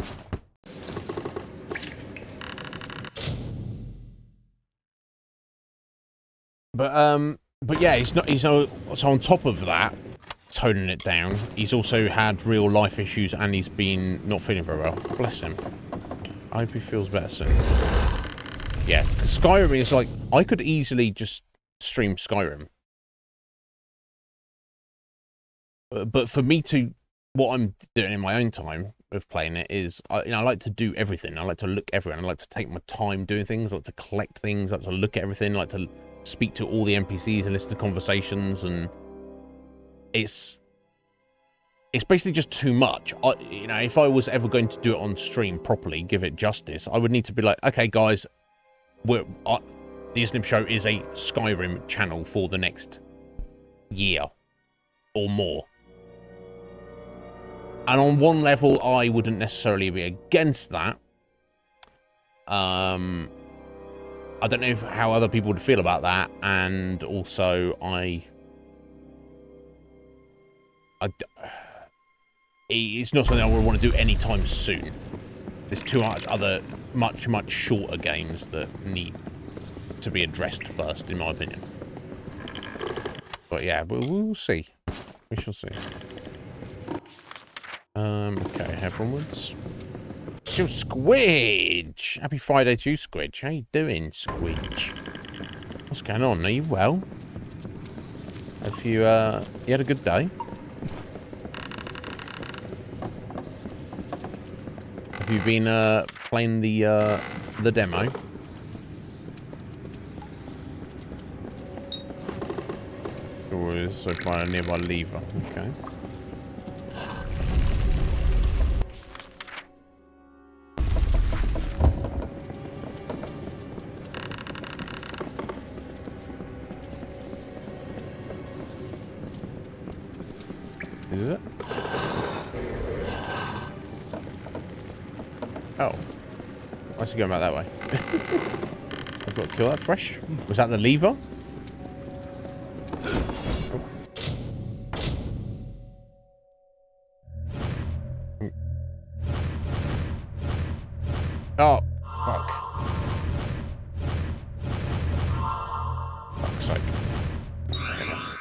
But yeah, he's so on top of that, toning it down, he's also had real life issues and he's been not feeling very well. Bless him. I hope he feels better soon. Yeah, because Skyrim is like, I could easily just stream Skyrim. But for me to, what I'm doing in my own time of playing it is, I like to do everything. I like to look everywhere. I like to take my time doing things. I like to collect things. I like to look at everything. I like to speak to all the NPCs and listen to conversations. And it's basically just too much. If I was ever going to do it on stream properly, give it justice, I would need to be like, okay, guys, the Iznib Show is a Skyrim channel for the next year or more. And on one level, I wouldn't necessarily be against that. I don't know how other people would feel about that. And also, it's not something I would want to do anytime soon. There's too much other, much shorter games that need to be addressed first, in my opinion. But yeah, we'll see. We shall see. Okay, head onwards. So, Squidge! Happy Friday to you, Squidge. How you doing, Squidge? What's going on? Are you well? Have you, you had a good day? Have you been, playing the demo? Or so far a nearby lever. Okay. Is it? Oh. Why's he going back that way? I've got to kill that Fresh. Was that the lever? Oh, fuck. Fuck's sake.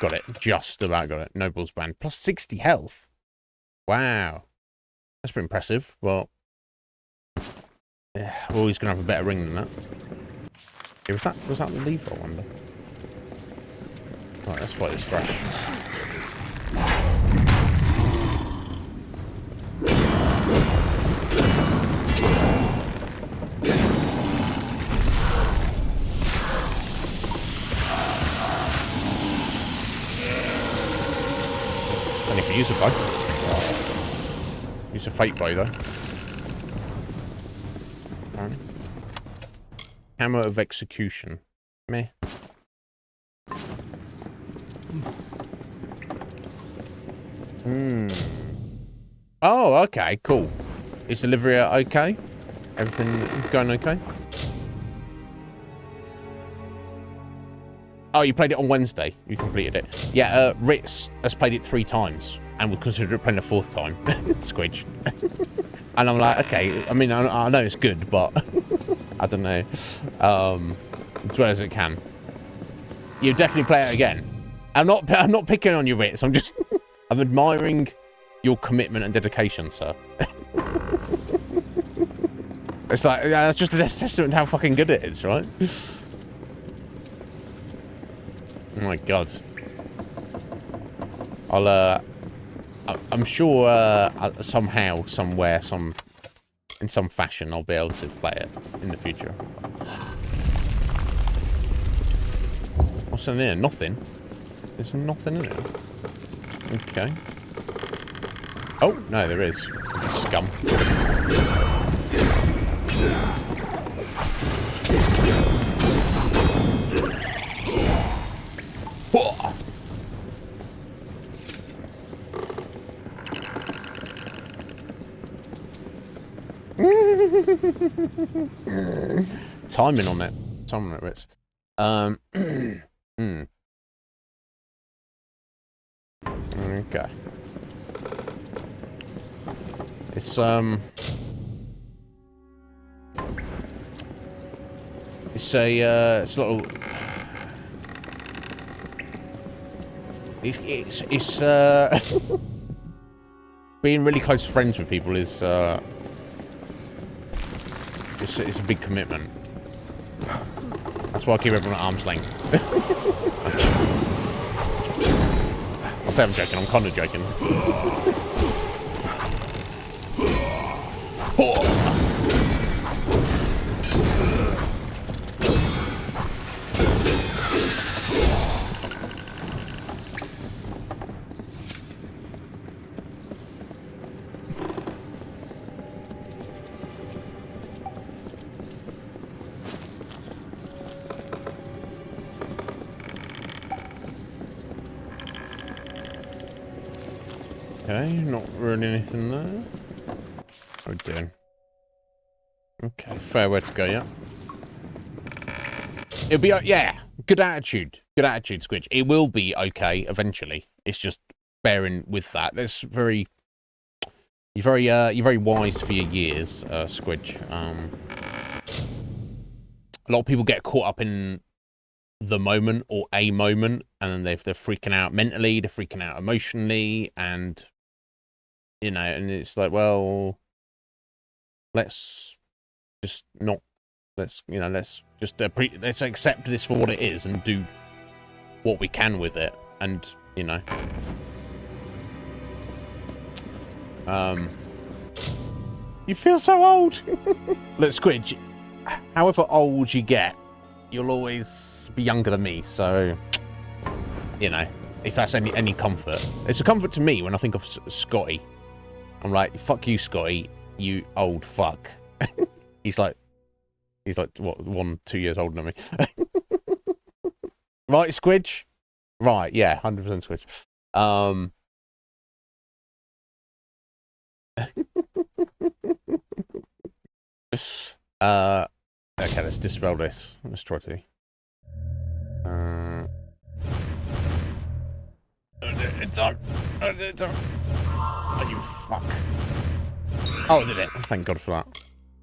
Got it. Just about got it. Noble's band. Plus 60 health. Wow. That's pretty impressive. Well, yeah, we're always going to have a better ring than that. Yeah, was that the lever, I wonder? Right, let's fight this Thresh. And if you use a bow. Use a fate bow though. Hammer of Execution. Meh. Oh, okay, cool. Is Olivia okay? Everything going okay? Oh, you played it on Wednesday. You completed it. Yeah, Ritz has played it 3 times and would consider it playing a 4th time. Squidge. And I'm like, okay, I mean, I know it's good, but I don't know. As well as it can. You definitely play it again. I'm not picking on you, Ritz. I'm just, I'm admiring your commitment and dedication, sir. It's like, yeah, that's just a testament to how fucking good it is, right? Oh my god. I'm sure somehow, somewhere, in some fashion, I'll be able to play it in the future. What's in there? Nothing. There's nothing in it. Okay. Oh, no, there is. There's a scum. Timing on it. Timing on it, Ritz. Okay. It's a it's a little. It's being really close friends with people is it's a big commitment. That's why I keep everyone at arm's length. I say I'm joking, I'm kind of joking. Okay, not really anything there. Oh dear. Okay, fair way to go, yeah. It'll be, yeah, good attitude. Good attitude, Squidge. It will be okay eventually. It's just bearing with that. That's very, you're very wise for your years, Squidge. A lot of people get caught up in the moment or a moment, and they're freaking out mentally, they're freaking out emotionally, and you know, and it's like, well, let's just not, let's just let's accept this for what it is and do what we can with it, and you know, you feel so old. Look, Squidge, however old you get, you'll always be younger than me, so you know, if that's any comfort. It's a comfort to me when I think of Scotty. I'm like, fuck you, Scotty, you old fuck. he's like what, 1-2 years older than me. Right, Squidge? Right, yeah, 100% Squidge. Okay, let's dispel this. Let's try to. It's on. It's on. Oh, you fuck. Oh, I did it. Thank God for that.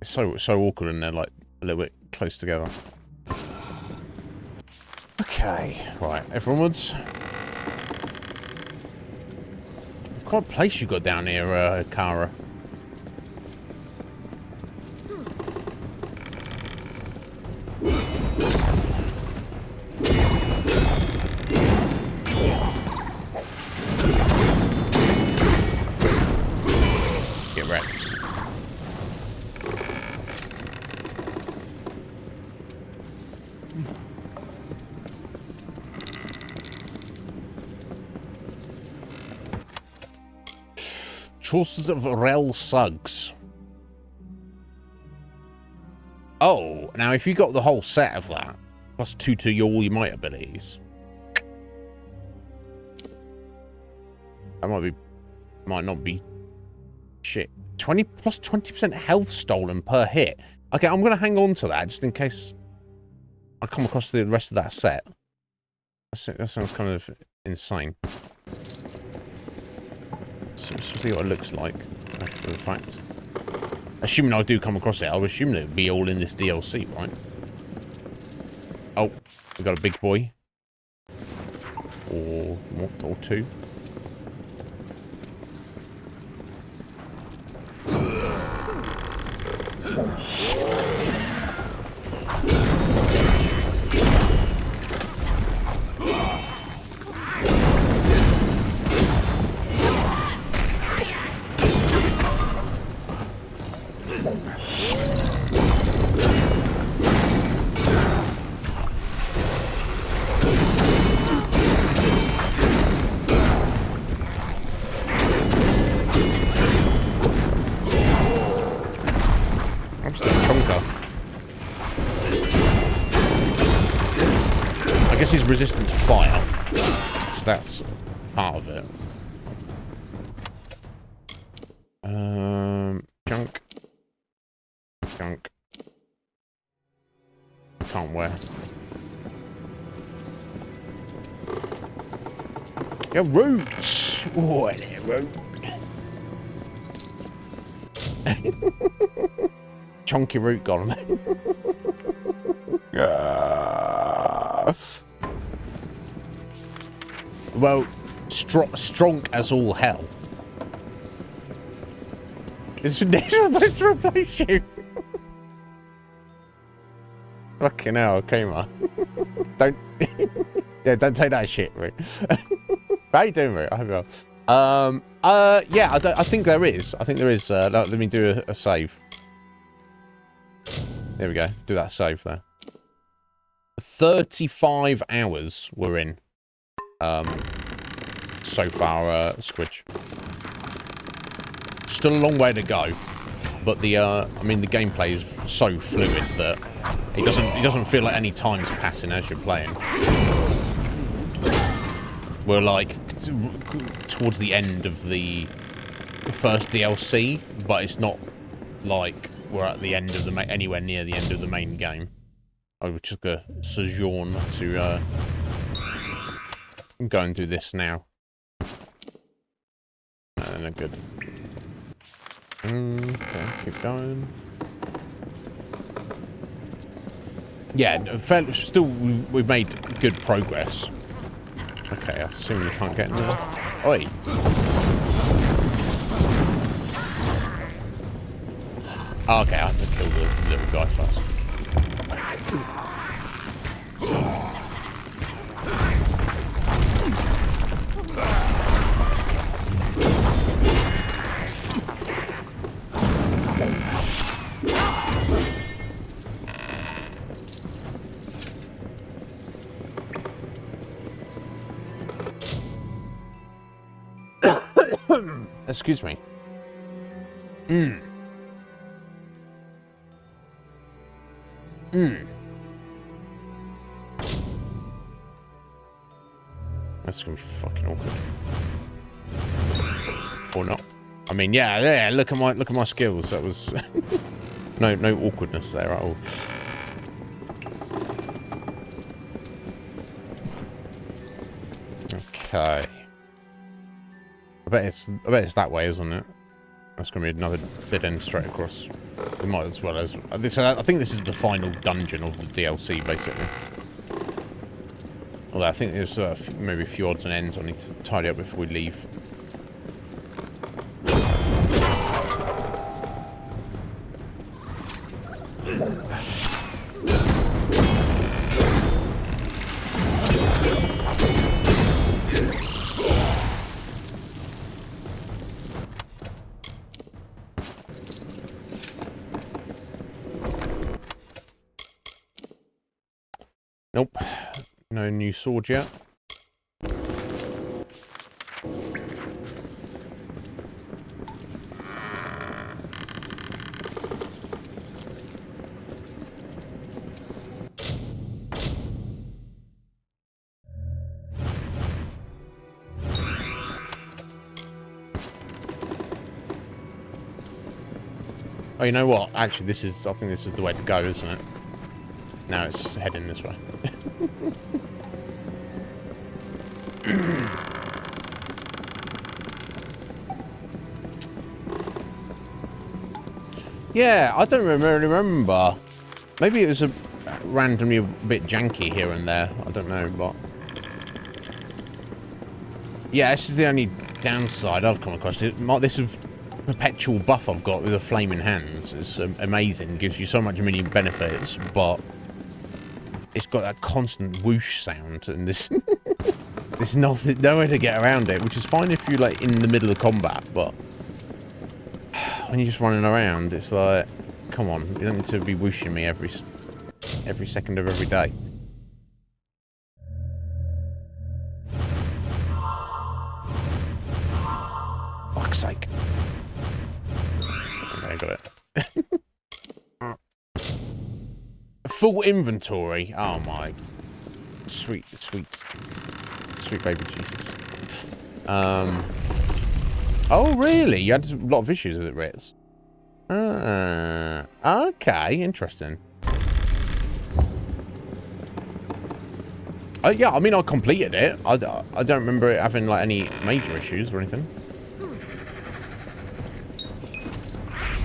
It's so awkward in there, like a little bit close together. Okay, right, everyone's. Quite a place you got down here, Kara. Get wrecked. Choices of Rel Suggs. Oh, now if you got the whole set of that, plus 2 to all your might abilities, that might not be shit. 20 plus 20% health stolen per hit. Okay, I'm gonna hang on to that just in case I come across the rest of that set. That sounds kind of insane. So see what it looks like after the fact. Assuming I do come across it, I would assume it would be all in this DLC, right? Oh, we got a big boy. Or what? Or 2. He's resistant to fire, so that's part of it. Junk. Can't wear. Yeah, roots. Oh, root. Chunky root gone. Well, strong as all hell. It's supposed to replace you. Fucking hell, okay, man. Don't, yeah, don't take that shit, Rick. How you doing, Rick? I hope you're well. Yeah, I think there is. I think there is. Let me do a save. There we go. Do that save there. 35 hours we're in. So far, Squidge. Still a long way to go, but the I mean the gameplay is so fluid that it doesn't feel like any time's passing as you're playing. We're like towards the end of the first DLC, but it's not like we're at the end of the anywhere near the end of the main game. I would just go sojourn to go and do this now. No, good. Okay, keep going. Yeah, still we've made good progress. Okay, I assume we can't get in there. Oi! Oh, okay, I have to kill the little guy first. Excuse me. That's gonna be fucking awkward. Or not. I mean, yeah. Look at my skills. That was no awkwardness there at all. Okay. I bet it's that way, isn't it? That's gonna be another dead end straight across. We might as well as. So I think this is the final dungeon of the DLC, basically. Although I think there's maybe a few odds and ends I need to tidy up before we leave. Nope. No new sword yet. Oh, you know what? Actually, I think this is the way to go, isn't it? Now it's heading this way. Yeah, I don't really remember. Maybe it was randomly a bit janky here and there. I don't know, but... Yeah, this is the only downside I've come across. This perpetual buff I've got with the flaming hands is amazing. Gives you so much many benefits, but it's got that constant whoosh sound, and there's nowhere to get around it, which is fine if you're like in the middle of combat, but when you're just running around, it's like, come on, you don't need to be whooshing me every second of every day. Fuck's sake. Okay, I got it. Full inventory. Oh my. Sweet baby Jesus. Oh really? You had a lot of issues with it, Ritz? Okay, interesting. Yeah, I mean, I completed it. I don't remember it having like any major issues or anything.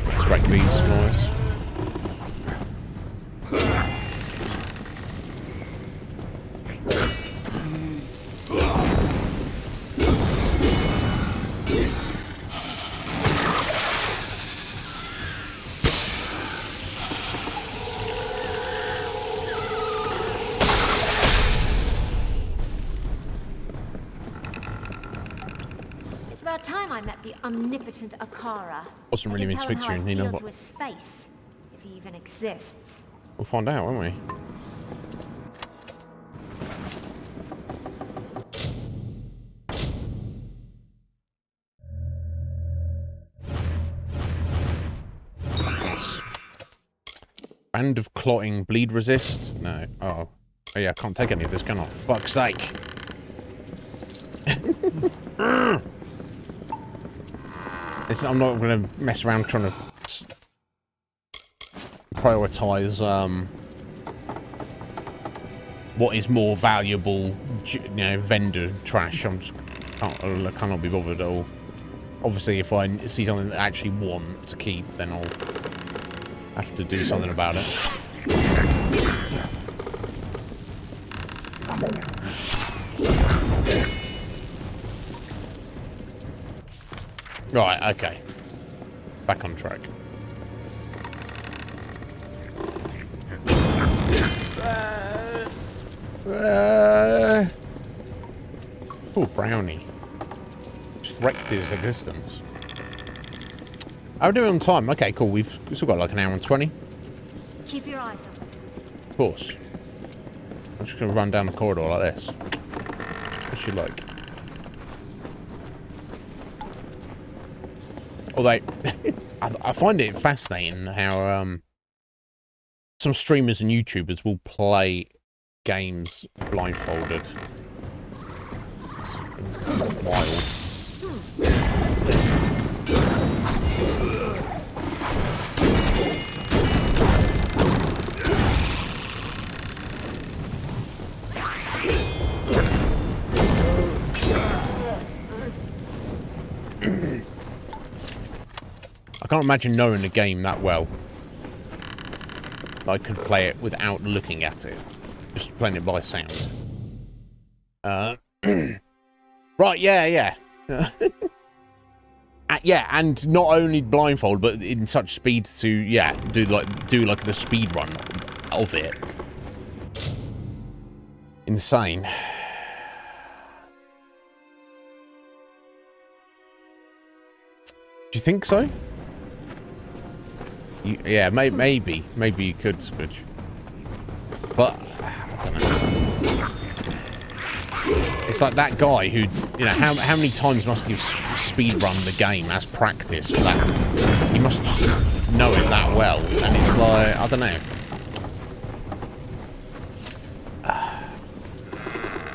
Let's wreck these noise. Time I met the omnipotent Akara. Wasn't really mean to speak to you, Nina. To his face, if he even exists. We'll find out, won't we? Yes. Band of clotting, bleed resist. No. Oh yeah, I can't take any of this, can I? Fuck's sake. I'm not going to mess around trying to prioritize what is more valuable, vendor trash. I cannot be bothered at all. Obviously, if I see something that I actually want to keep, then I'll have to do something about it. Right, okay. Back on track. Oh, brownie. Just wrecked his existence. How are we doing on time? Okay, cool. We've still got like an hour and 20. Keep your eyes open. Of course. I'm just going to run down the corridor like this. What's she like? Although, I find it fascinating how some streamers and YouTubers will play games blindfolded. It's wild. I can't imagine knowing the game that well. I could play it without looking at it. Just playing it by sound. Right, yeah. Yeah, and not only blindfold, but in such speed to, do like the speed run of it. Insane. Do you think so? Yeah, maybe you could, Squidge. But I don't know. It's like that guy who, how many times must he have speed run the game as practice for that? He must just know it that well, and it's like, I don't know.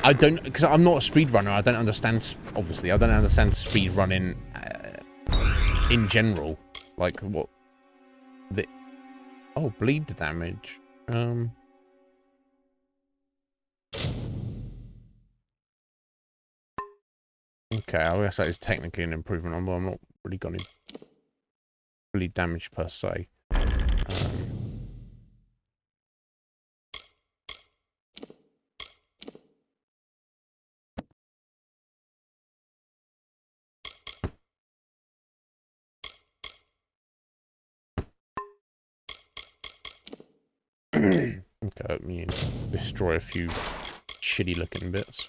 I don't, because I'm not a speedrunner. I don't understand. Obviously, I don't understand speedrunning in general. Like what? Oh, bleed damage. Okay, I guess that is technically an improvement, although I'm not really got any bleed damage per se. Okay, let me destroy a few shitty looking bits.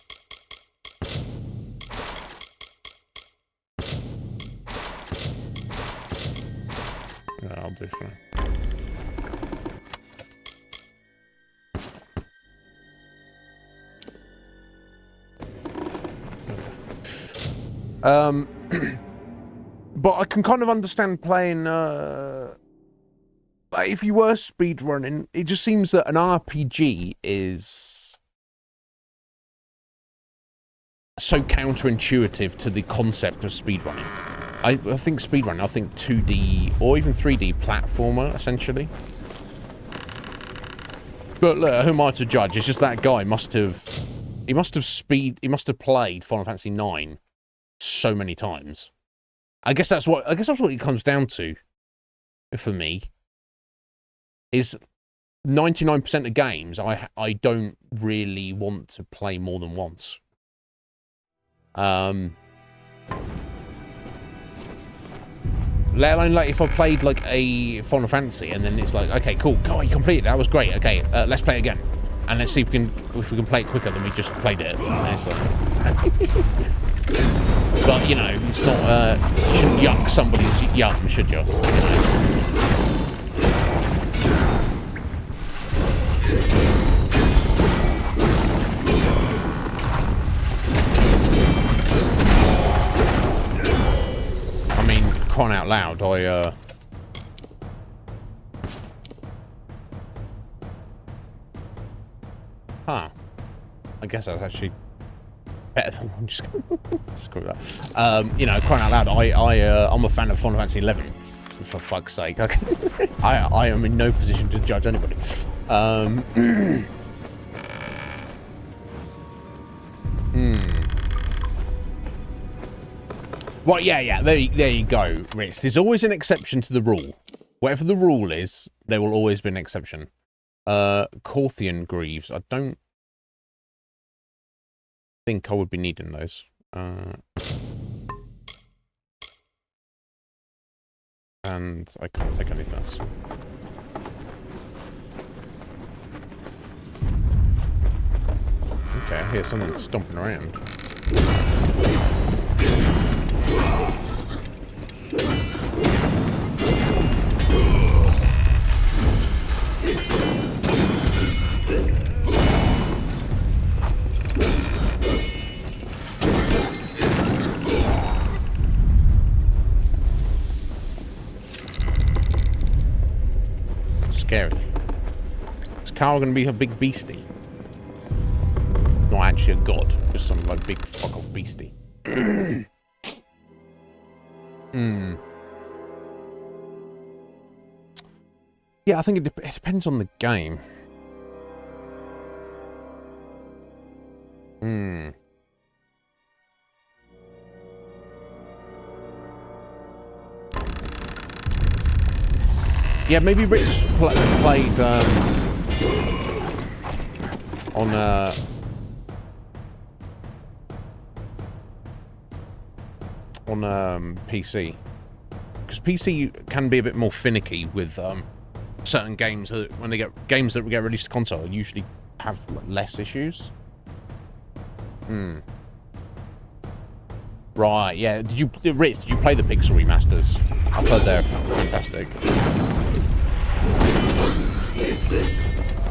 Yeah, I'll do fine. But I can kind of understand playing, like if you were speedrunning, it just seems that an RPG is so counterintuitive to the concept of speedrunning. I think speedrunning, I think 2D or even 3D platformer, essentially. But look, who am I to judge? It's just that guy must have played Final Fantasy 9 so many times. I guess that's what it comes down to for me. Is 99% of games I don't really want to play more than once. Let alone like if I played like a Final Fantasy and then it's like, okay, cool, go on, you completed it, that was great. Okay, let's play it again, and let's see if we can play it quicker than we just played it. And it's like, but you know, it's not. You shouldn't yuck somebody's yum, should you? You know? I mean, crying out loud, Huh. I guess that's actually better than one. Just screw that. You know, crying out loud, I'm a fan of Final Fantasy 11. For fuck's sake. I am in no position to judge anybody. Well, yeah, there you go, Ritz. There's always an exception to the rule. Whatever the rule is, there will always be an exception. Corthian Greaves. I don't think I would be needing those. And I can't take anything else. Okay, I hear someone stomping around. Scary. Is Carl gonna be a big beastie? Not actually a god, just some like big fuck off beastie. Yeah, I think it depends on the game. Yeah, maybe Rich played on PC, because PC can be a bit more finicky with certain games that when they get released to console usually have less issues. Right, yeah. Rich, did you play the Pixel remasters? I've heard they're fantastic.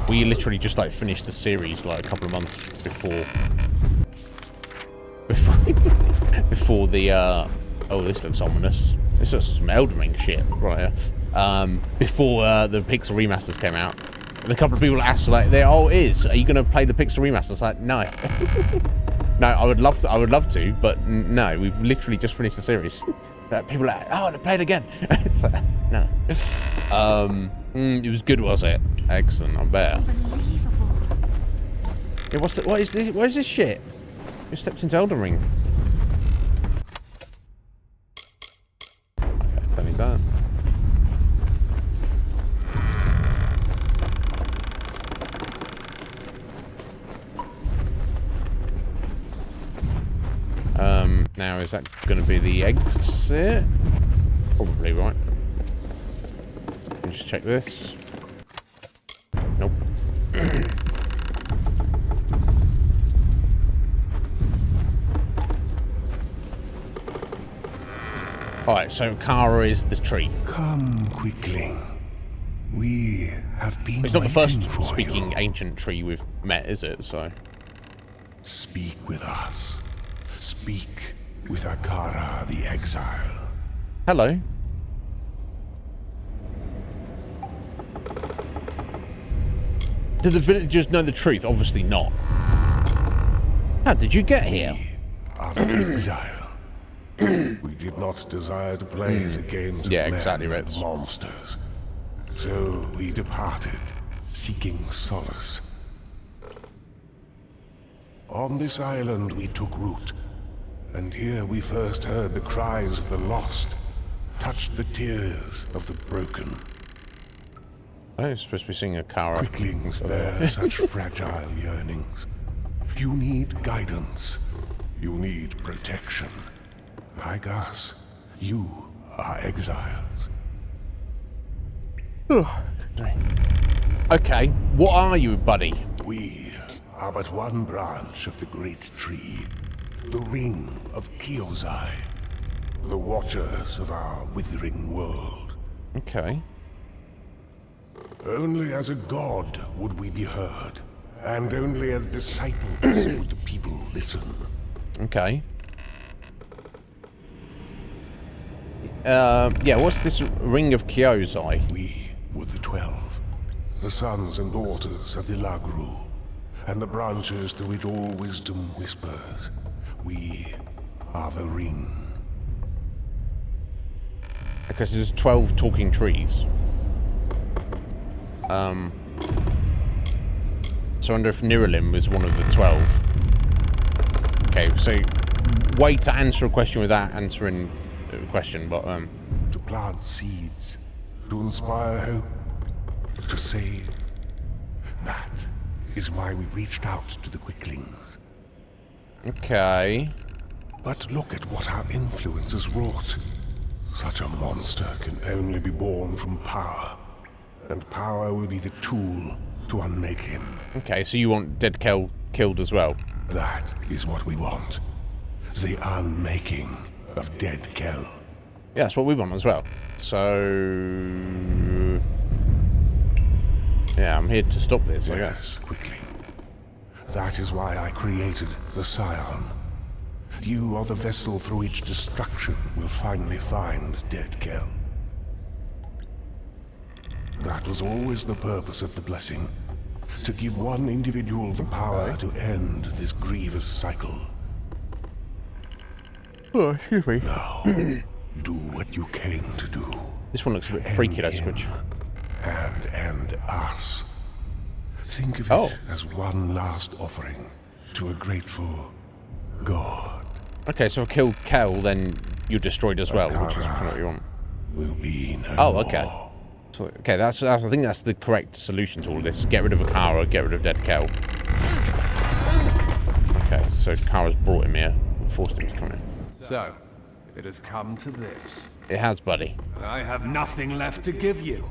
We literally just like finished the series like a couple of months before the oh, this looks ominous. This looks some Elden Ring shit right here. Before the Pixel remasters came out, and a couple of people asked like, "Are you going to play the Pixel remasters?" I was like, no. No, I would love to, but no, we've literally just finished the series. People are like, oh, they played again. It's like, no. It was good, was it? Excellent, I bet. Yeah, what is this shit? You stepped into Elden Ring. Okay, plenty done. Now is that going to be the exit? Probably, right? Let me just check this. Nope. Alright, so Kara is the tree. Come, quickling. We have been It's not the first for speaking you. ancient tree we've met, is it? So Speak with us. Speak with Akara the Exile. hello. Did the villagers know the truth? Obviously not. How did you get here? Are the Exile. We did not desire to play the games of men exactly, and Ritz. monsters. So we departed, seeking solace. On this island we took root, and here we first heard the cries of the lost, touched the tears of the broken. I was supposed to be singing a Kara. Quicklings bear such fragile yearnings. You need guidance. You need protection. Like us, you are exiles. Okay, what are you, buddy? We are but one branch of the great tree, the ring of Kyozai, the watchers of our withering world. Okay. Only as a god would we be heard, and only as disciples would the people listen. Okay. Yeah, what's this ring of Kyozai? We were the 12, the sons and daughters of the Lagru, and the branches through which all wisdom whispers. We are the ring. Because there's 12 talking trees. So I wonder if Niralim was one of the 12. Okay, so way to answer a question without answering a question, but To plant seeds, to inspire hope, to save. That is why we reached out to the quicklings. okay. But look at what our influence has wrought. Such a monster can only be born from power, and power will be the tool to unmake him. Okay, so you want Dead Kel killed as well? That is what we want. The unmaking of Dead Kel. Yeah, that's what we want as well. So yeah, I'm here to stop this, I guess. Quickly. That is why I created the Scion. You are the vessel through which destruction will finally find Dead Kel. That was always the purpose of the blessing. To give one individual the power to end this grievous cycle. Oh, excuse me. Now, do what you came to do. This one looks a bit freaky, though, Squidge. And end us. Think of it as one last offering to a grateful God. Okay, so I killed Kel, then you're destroyed as well, which is kind of what you want. Will be no okay. So, okay, that's I think that's the correct solution to all this. Get rid of Akara, get rid of Dead Kel. Okay, so Kara's brought him here, forced him to come in. So, it has come to this. It has, buddy. And I have nothing left to give you.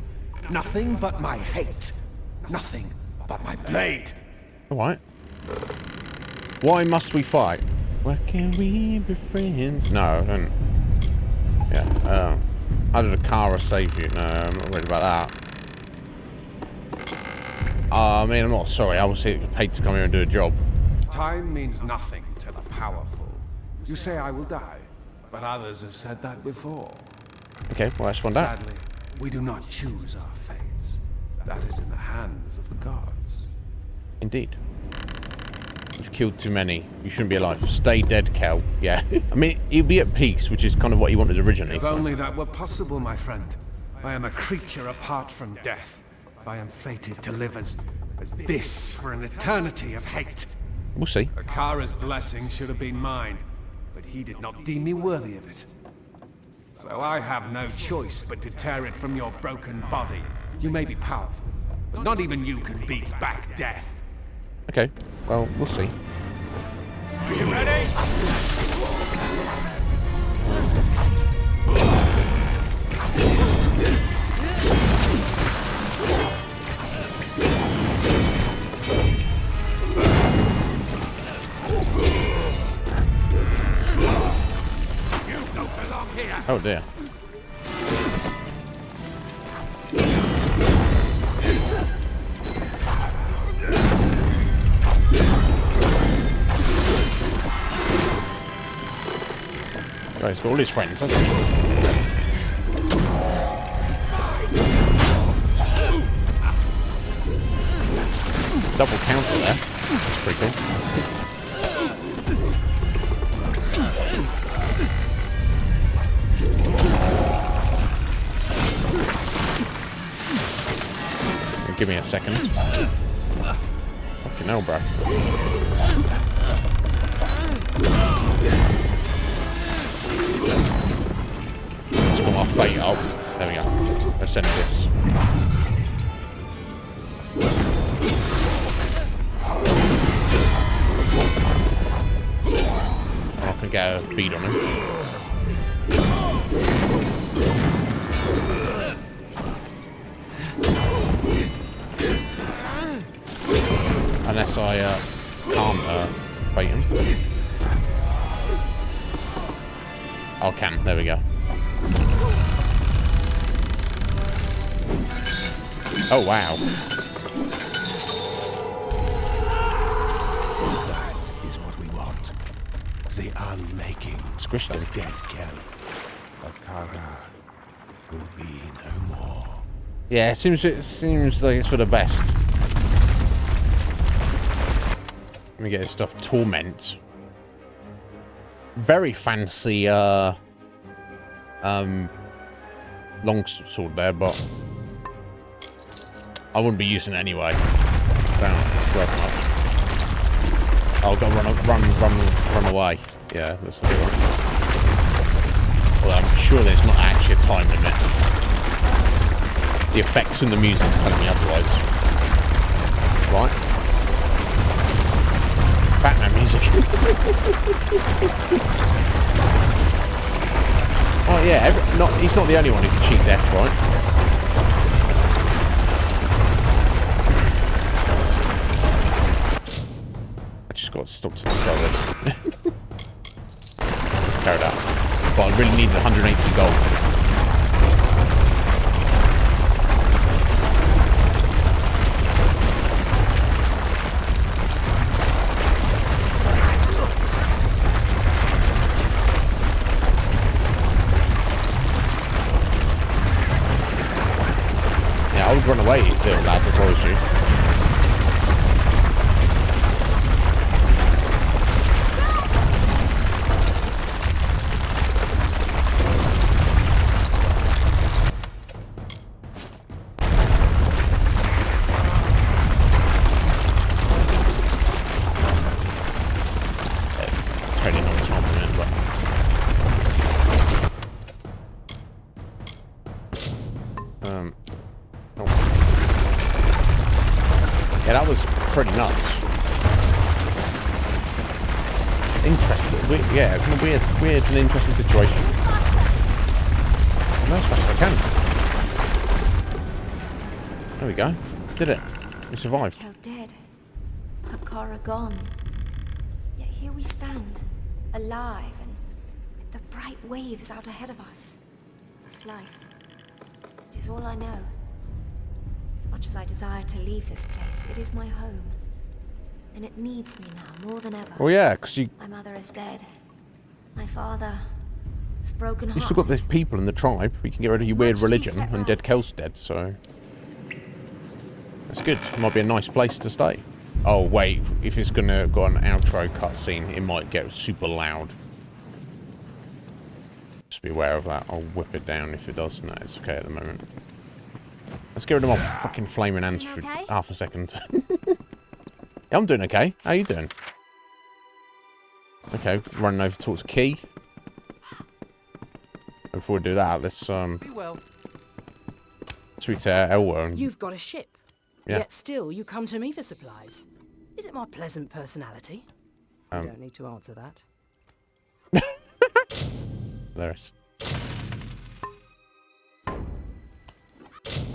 Nothing but my hate. Nothing but my blade. Alright. Why must we fight? Why can't we be friends? No, I don't. Yeah, how did Akara save you? No, I'm not worried about that. I mean, I'm not sorry. I was paid to come here and do a job. Time means nothing to the powerful. You say I will die, but others have said that before. Okay, well, let's find out. Sadly, we do not choose our fates. That is in the hands of the gods. Indeed. You've killed too many. You shouldn't be alive. Stay dead, Kel. Yeah. I mean, he'll be at peace, which is kind of what he wanted originally. If So. only that were possible, my friend. I am a creature apart from death. I am fated to live as this for an eternity of hate. We'll see. Akara's blessing should have been mine, but he did not deem me worthy of it. So I have no choice but to tear it from your broken body. You may be powerful, but not even you can beat back death. Okay. Well, we'll see. Are you ready? Oh dear. Oh, he's got all his friends, hasn't he? Double counter there. That's pretty cool. Give me a second. Fucking hell, bro. Just got my fate up. There we go. Let's send this. I can get a bead on him. Unless I can't bait him. Oh, I can. There we go. Oh, wow. That is what we want. The unmaking Squished him. of dead Kel. Akara will be no more. Yeah, it seems like it's for the best. Let me get this stuff. Torment. Very fancy long sword there, but I wouldn't be using it anyway. It's worth much. I'll go run away. Yeah, that's a good one. Well, I'm sure there's not actually a time limit. The effects and the music's telling me otherwise. Right. Batman music. Oh yeah, he's not the only one who can cheat death, right? I just got to stop to dispel this. Carry it out. But I really need 180 gold. I would run away, little lad, if I was you. It's turning on time a minute, but... Yeah, that was pretty nuts. Interesting. Yeah, kind of weird and interesting situation. I'm as fast as I can. There we go. Did it. We survived. Kel dead. Akara gone. Yet here we stand, alive and with the bright waves out ahead of us. This life. It is all I know. As much as I desire to leave this place, it is my home. And it needs me now more than ever. Oh yeah, because My mother is dead. My father is broken you hearted. still got the people in the tribe. We can get rid of your weird religion, and Dead Kel's dead, so... That's good. Might be a nice place to stay. Oh, wait. If it's gonna got an outro cutscene, it might get super loud. Just be aware of that. I'll whip it down if it does. No, it's okay at the moment. Let's get rid of my fucking flaming hands for half a second. Yeah, I'm doing okay. How you doing? Okay, running over to talk to Key. Before we do that, let's speak to Elwa. And, You've got a ship. Yeah. Yet still you come to me for supplies. Is it my pleasant personality? You don't need to answer that. There's.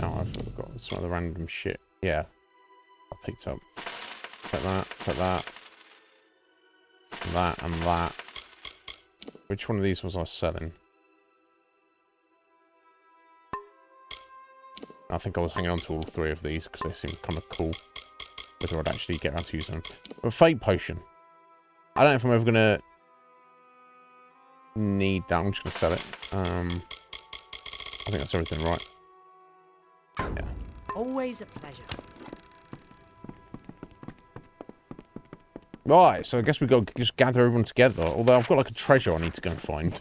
Oh, I've got some other random shit. Yeah. I picked up. Take that, take that. That and that. Which one of these was I selling? I think I was hanging on to all three of these because they seemed kind of cool. Whether I'd actually get around to using them. A fate potion. I don't know if I'm ever going to need that. I'm just going to sell it. I think that's everything, right? Yeah. Always a pleasure. Right, so I guess we've got to just gather everyone together. Although I've got like a treasure I need to go and find.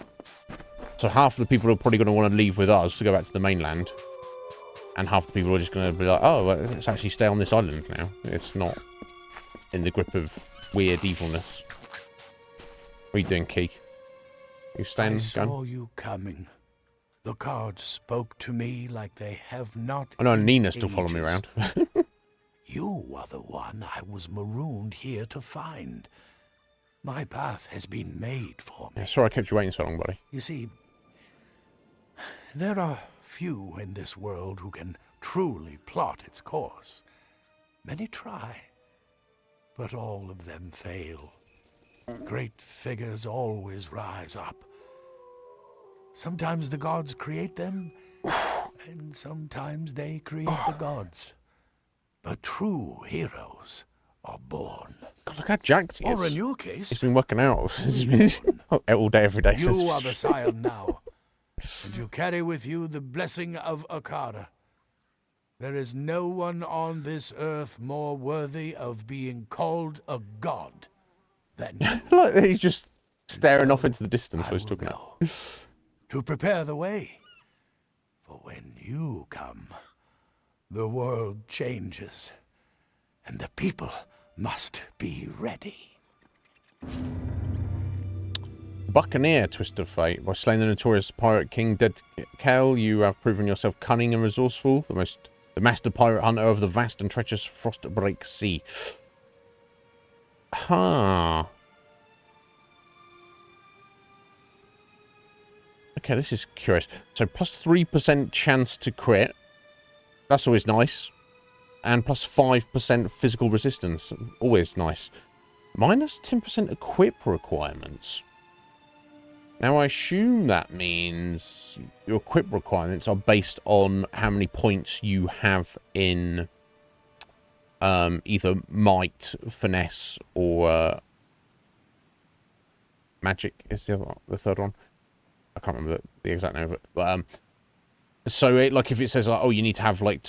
So half of the people are probably going to want to leave with us to go back to the mainland. And half the people are just going to be like, oh, well, let's actually stay on this island now. It's not in the grip of weird evilness. What are you doing, Keek? You staying? I saw you coming. The cards spoke to me like they have not. I know Nina's still following me around. You are the one I was marooned here to find. My path has been made for me. Yeah, sorry I kept you waiting so long, buddy. You see, there are few in this world who can truly plot its course. Many try, but all of them fail. Great figures always rise up. Sometimes the gods create them, and sometimes they create the gods. But true heroes are born. God, look how jacked he is. Or in your case, he's been working out all day, every day. You are the scion now, and you carry with you the blessing of Akara. There is no one on this earth more worthy of being called a god than you. Look, he's just staring off into the distance while he's talking about. To prepare the way. For when you come, the world changes, and the people must be ready. Buccaneer, twist of fate. By slaying the notorious pirate king Dead Kel, you have proven yourself cunning and resourceful. The master pirate hunter over the vast and treacherous Frostbreak Sea. Huh. Okay, this is curious. So plus 3% chance to crit. That's always nice. And plus 5% physical resistance. Always nice. Minus 10% equip requirements. Now, I assume that means your equip requirements are based on how many points you have in either might, finesse, or magic is the third one. I can't remember the exact name of it. But, so, like, if it says, like, oh, you need to have, like,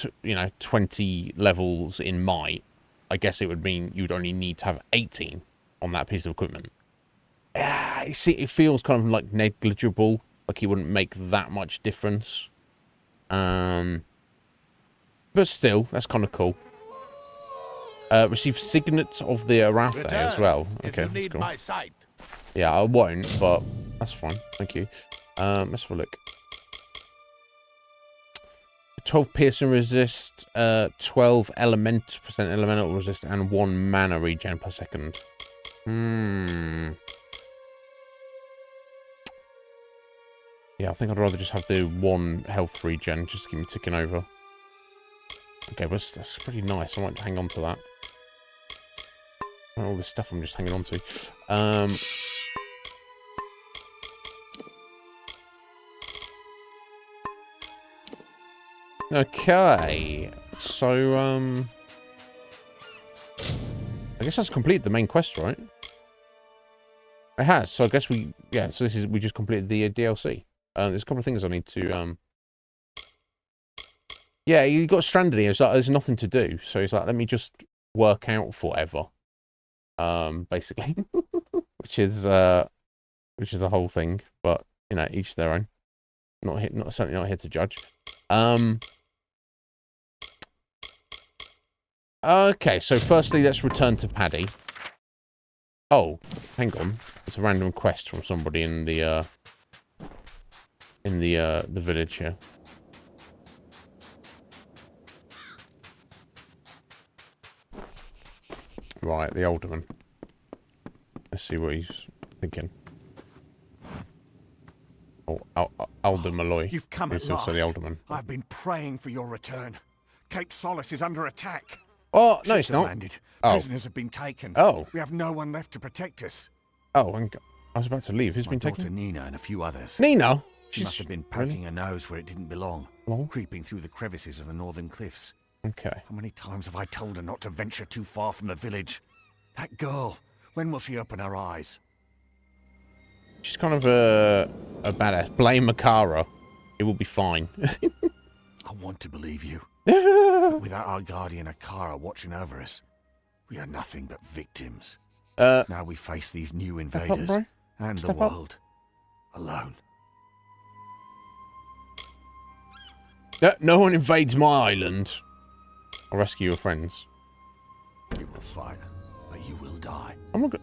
20 levels in might, I guess it would mean you'd only need to have 18 on that piece of equipment. Yeah, you see, it feels kind of like negligible. Like it wouldn't make that much difference. But still, that's kind of cool. Receive signets of the Arathe as well. Okay, that's cool. My sight. Yeah, I won't, but that's fine. Thank you. Let's have a look. 12 piercing resist, 12% elemental resist, and 1 mana regen per second. Yeah, I think I'd rather just have the 1 health regen, just to keep me ticking over. Okay, but that's pretty nice. I might hang on to that. All this stuff I'm just hanging on to. Okay, so I guess that's completed the main quest, right? It has. So I guess we just completed the DLC. There's a couple of things I need to yeah, you got stranded here. It's like there's nothing to do, so it's like let me just work out forever. Basically, which is the whole thing. But you know, each their own. Certainly not here to judge. Okay, so firstly, let's return to Paddy. Oh, hang on. It's a random quest from somebody in the village here. Right, the alderman. Let's see what he's thinking. Oh, Alder Malloy. You've come is at also last. the alderman. I've been praying for your return. Cape Solace is under attack. Oh, no, Ships it's have not. Landed. Oh. Prisoners have been taken. Oh. We have no one left to protect us. Oh, I was about to leave. Who's My been daughter taken? Nina and a few others. Nina? She must have been poking her nose where it didn't belong, creeping through the crevices of the northern cliffs. Okay. How many times have I told her not to venture too far from the village? That girl, when will she open her eyes? She's kind of a badass. Blame Makara. It will be fine. I want to believe you. But without our guardian Akara watching over us, we are nothing but victims. Now we face these new invaders and the world alone. No one invades my island. I'll rescue your friends. You will fight, but you will die. I'm not good.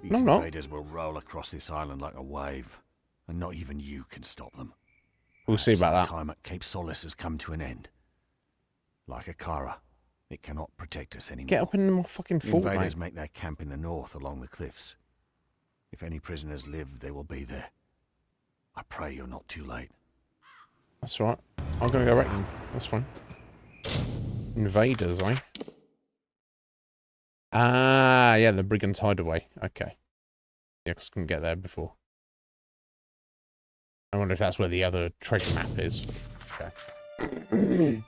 These invaders will roll across this island like a wave, and not even you can stop them. We'll see about that. Time at Cape Solace has come to an end. Like Akara, it cannot protect us anymore. Get up in my fucking fort, Invaders mate. make their camp in the north along the cliffs. If any prisoners live, they will be there. I pray you're not too late. That's right. I'm gonna go right in. That's fine. Invaders, eh? Ah, yeah, the Brigand's Hideaway. Okay. Yeah, 'cause I couldn't get there before. I wonder if that's where the other treasure map is. Okay.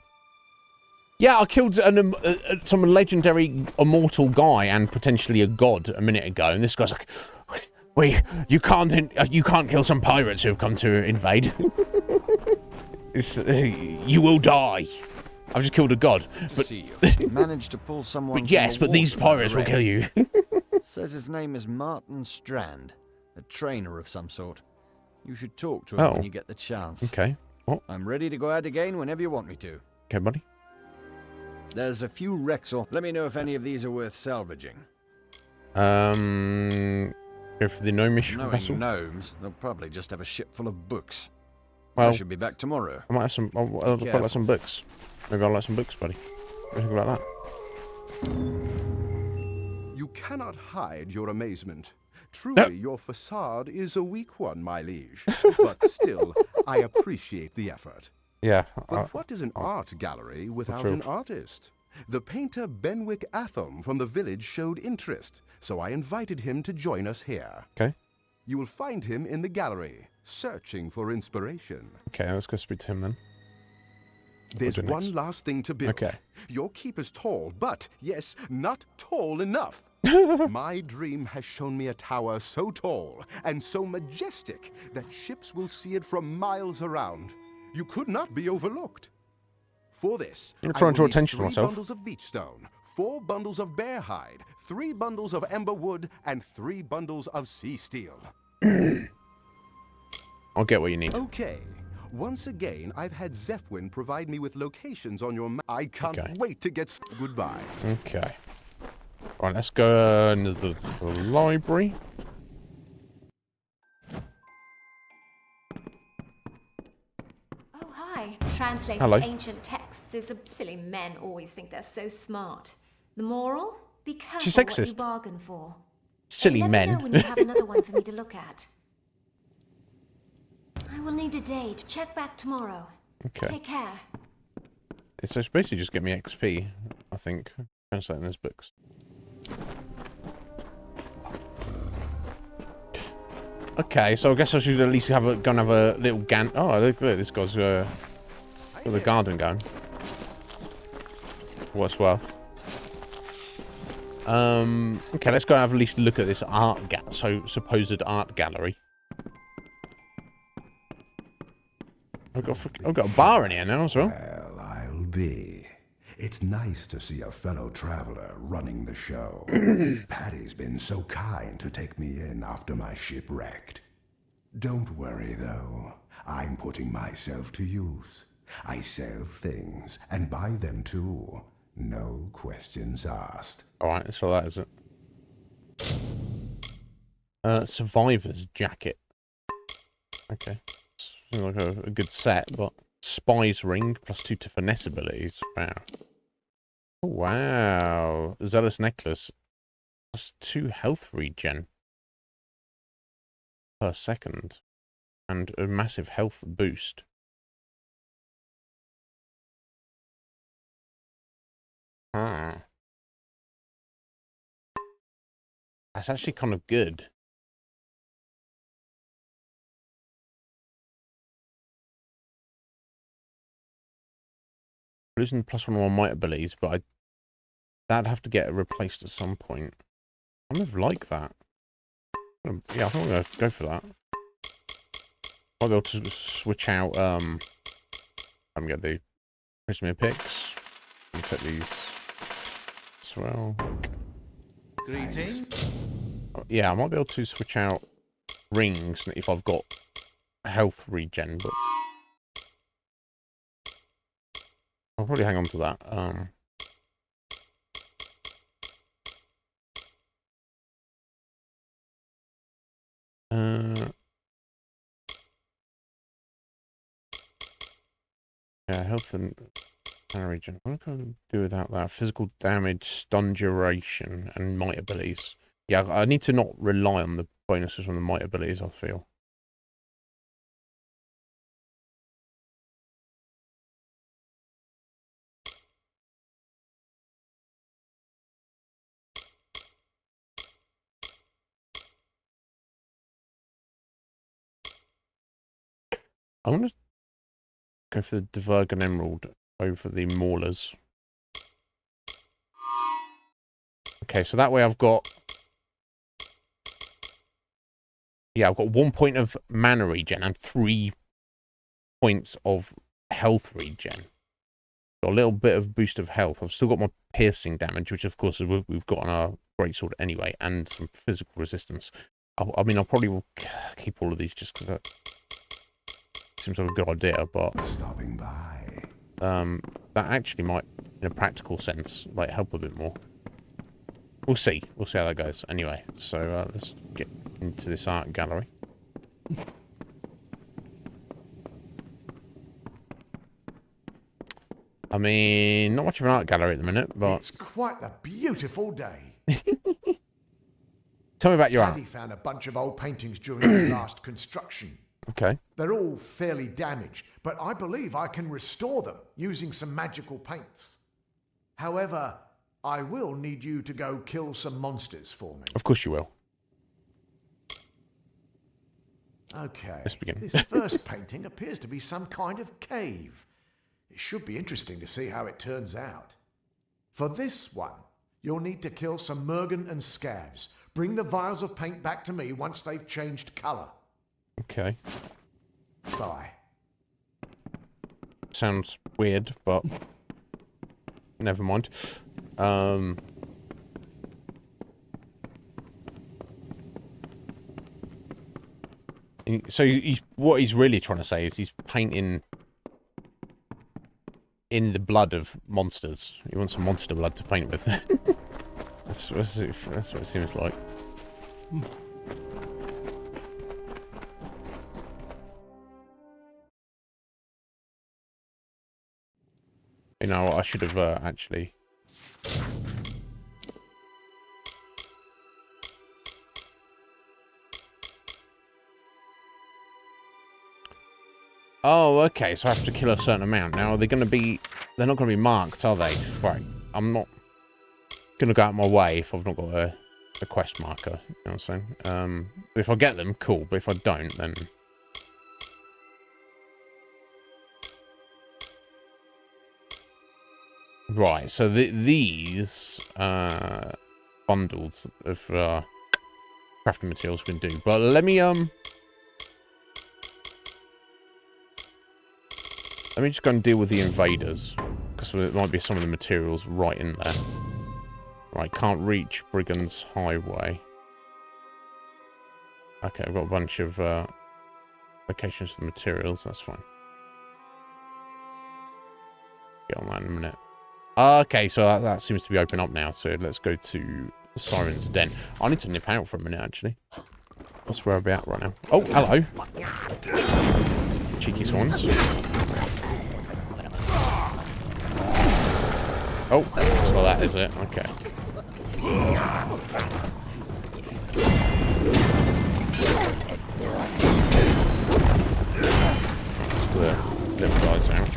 Yeah, I killed some legendary immortal guy and potentially a god a minute ago, and this guy's like, "Wait, you can't kill some pirates who have come to invade. You will die." I've just killed a god. But Managed to pull someone. But yes, but these pirates will kill you. Says his name is Martin Strand, a trainer of some sort. You should talk to him when you get the chance. Okay. What? I'm ready to go out again whenever you want me to. Okay, buddy. There's a few wrecks. Let me know if any of these are worth salvaging. Go for the gnomish Knowing vessel. gnomes, they'll probably just have a ship full of books. Well, I should be back tomorrow. I might have some. I'll quite like some books. Maybe I'll like some books, buddy. What do you think about that? You cannot hide your amazement. Truly, your facade is a weak one, my liege. But still, I appreciate the effort. Yeah. But what is an art gallery without an artist? The painter Benwick Atham from the village showed interest, so I invited him to join us here. Okay. You will find him in the gallery, searching for inspiration. Okay, let's go speak to him then. There's one last thing to build. Okay. Your keep is tall, but, yes, not tall enough. My dream has shown me a tower so tall and so majestic that ships will see it from miles around. You could not be overlooked. For this, I'm trying to draw attention to 3 myself. bundles of beech stone, 4 bundles of bear hide, 3 bundles of ember wood, and 3 bundles of sea steel. I'll get what you need. Okay. Once again, I've had Zephwin provide me with locations on your map. I can't wait to get goodbye. Okay. Right, let's go into the library. Oh, hi. Translating Hello. ancient texts is a silly men always think they're so smart. The moral? Be careful She's what you sexist. bargain for. Silly Let men. me know when you have another one for me to look at. I will need a day to check back tomorrow. Okay. Take care. It's supposed to basically just get me XP, I think, translating those books. Okay, so I guess I should at least go and have a little Oh, look, this guy's got the garden going. What's worth? Okay, let's go and have at least a look at this supposed art gallery. I've got a bar in here now as well. Well, I'll be. It's nice to see a fellow traveler running the show. Patty's been so kind to take me in after my ship wrecked. Don't worry, though. I'm putting myself to use. I sell things and buy them too. No questions asked. Alright, so that is it. Survivor's jacket. Okay. Seems like a good set, but spy's ring +2 to finesse abilities. Wow. Oh, wow. Zealous necklace +2 health regen per second. And a massive health boost. Ah. That's actually kind of good. Losing +1 on my might abilities, but that'd have to get replaced at some point. I kind of like that. Yeah, I think I'm going to go for that. Might be able to switch out, I'm going to do Prisma picks. And take these as well. Greetings. Yeah, I might be able to switch out rings if I've got health regen, but I'll probably hang on to that. Yeah, health and regen. What can I do without that? Physical damage, stun duration, and might abilities. Yeah, I need to not rely on the bonuses from the might abilities, I feel. I want to go for the Divergen Emerald over the Maulers. Okay, so that way I've got... Yeah, I've got 1 point of mana regen and 3 points of health regen. Got a little bit of boost of health. I've still got my piercing damage, which of course we've got on our greatsword anyway, and some physical resistance. I mean, I probably will keep all of these just because that seems like a good idea, but stopping by. That actually might, in a practical sense, like help a bit more. We'll see. We'll see how that goes. Anyway, so let's get into this art gallery. I mean, not much of an art gallery at the minute, but it's quite a beautiful day. Tell me about your art. Paddy found a bunch of old paintings during his last construction. Okay. They're all fairly damaged, but I believe I can restore them using some magical paints. However, I will need you to go kill some monsters for me. Of course you will. Okay. Let's begin. This first painting appears to be some kind of cave. It should be interesting to see how it turns out. For this one, you'll need to kill some Mergen and Scavs. Bring the vials of paint back to me once they've changed colour. Okay. Bye. Sounds weird, but never mind. So what he's really trying to say is he's painting in the blood of monsters. He wants some monster blood to paint with. that's what it seems like. You know, I should have actually... Oh, okay, so I have to kill a certain amount. Now, are they going to be... They're not going to be marked, are they? Right, I'm not going to go out my way if I've not got a quest marker. You know what I'm saying? If I get them, cool. But if I don't, then... Right, so these bundles of crafting materials we can do. But let me just go and deal with the invaders. Because there might be some of the materials right in there. Right, can't reach Brigand's Highway. Okay, I've got a bunch of locations for the materials. That's fine. Get on that in a minute. Okay, so that seems to be open up now. So let's go to Siren's Den. I need to nip out for a minute, actually. That's where I'll be at right now. Oh, hello. Cheeky swans. Oh, so that is it. Okay. That's the little guys out.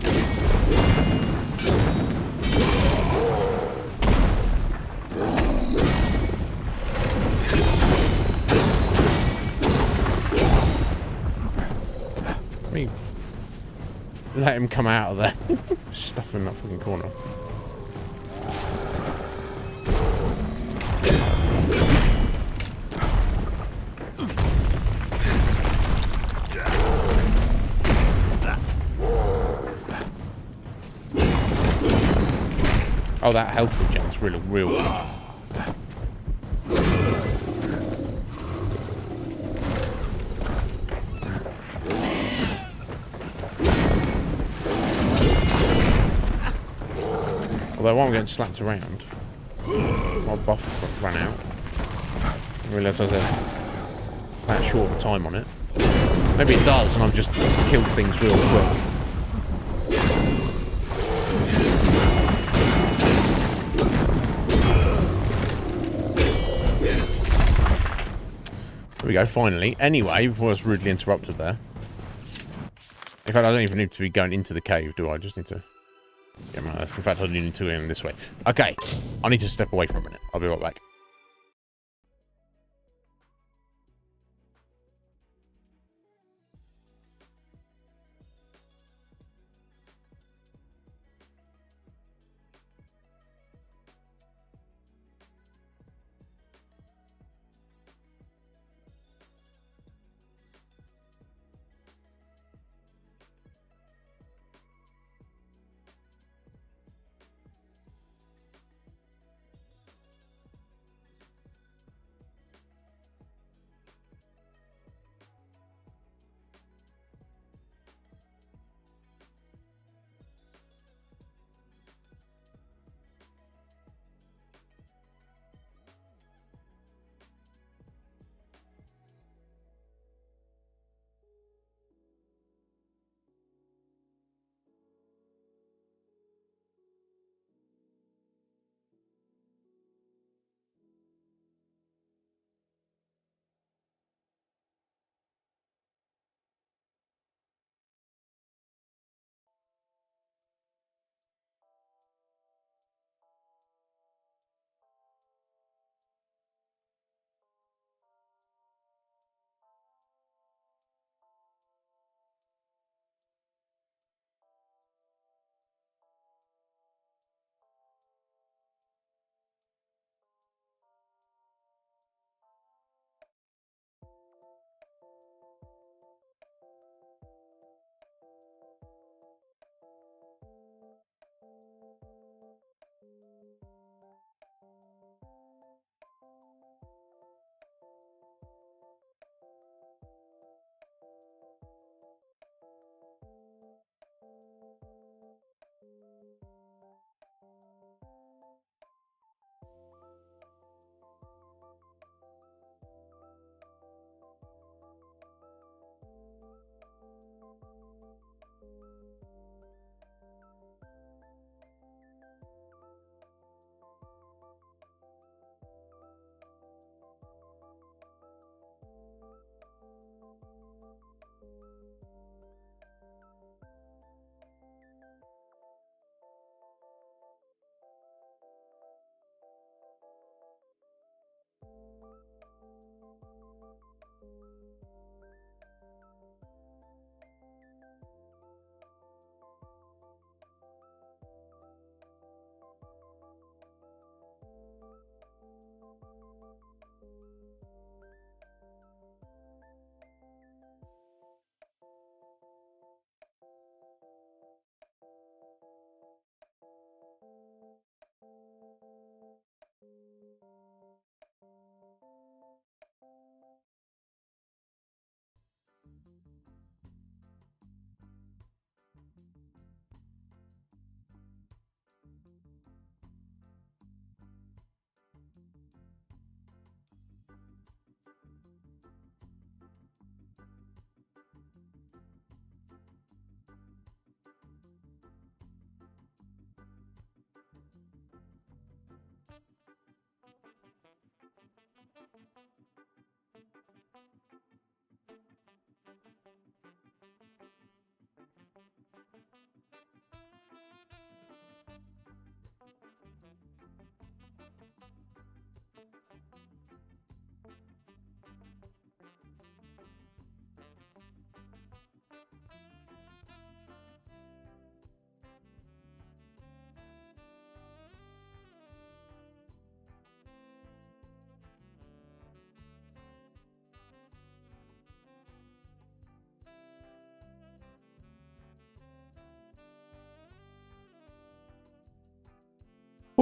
Let me let him come out of there. Stuff in that fucking corner. Oh, that health regen's really real good. Although while I'm getting slapped around, my buff ran out. I realised I was that short of time on it. Maybe it does, and I've just killed things real quick. There we go, finally. Anyway, before I was rudely interrupted there. In fact, I don't even need to be going into the cave, do I? I just need to... Yeah, in fact, I do need to go in this way. Okay, I need to step away for a minute. I'll be right back.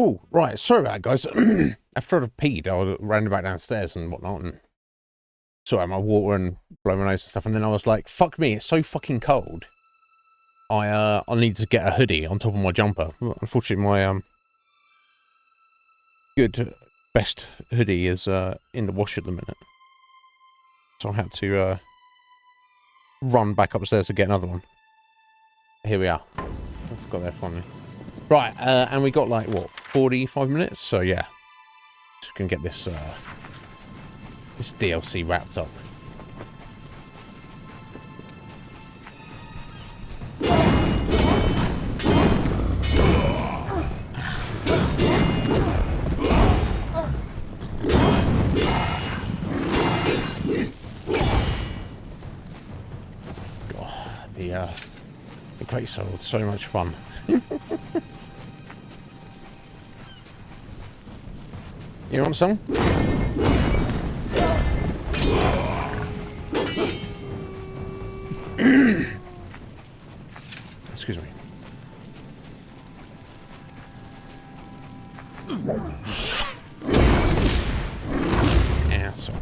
Oh, right. Sorry about that, guys. After I'd peed, I ran back downstairs and whatnot, and sorted out my water and blow my nose and stuff. And then I was like, "Fuck me! It's so fucking cold. I need to get a hoodie on top of my jumper." Unfortunately, my best hoodie is in the wash at the minute, so I had to run back upstairs to get another one. Here we are. I forgot there finally. Right, and we got like what, 45 minutes? So yeah, so we can get this this DLC wrapped up. God, the Great Sword, so much fun. You want some? Excuse me. Asshole.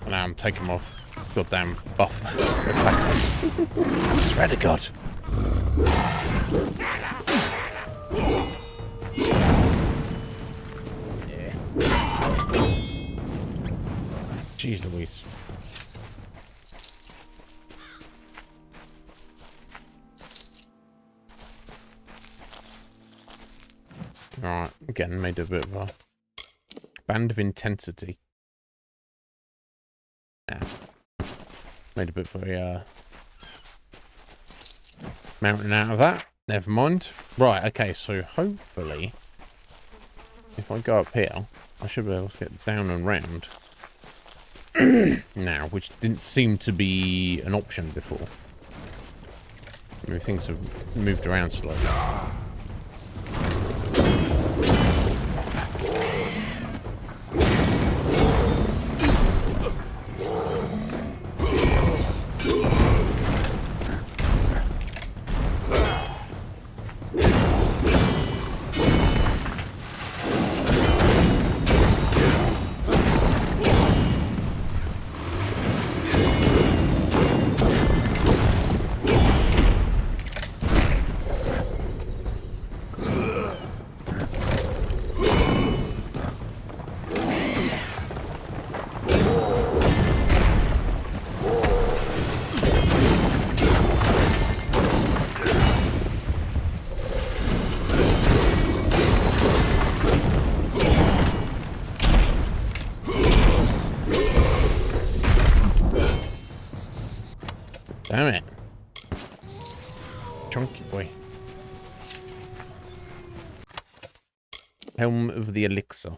Now I'm taking him off. Goddamn buff attack. Swear to God. Yeah. Jeez Louise. Alright, again, made a bit of a band of intensity. Yeah. Made a bit of a mountain out of that. Never mind. Right, okay, so hopefully if I go up here, I should be able to get down and round. Now, which didn't seem to be an option before. Maybe things have moved around slightly. Damn it. Chunky boy. Helm of the Elixir.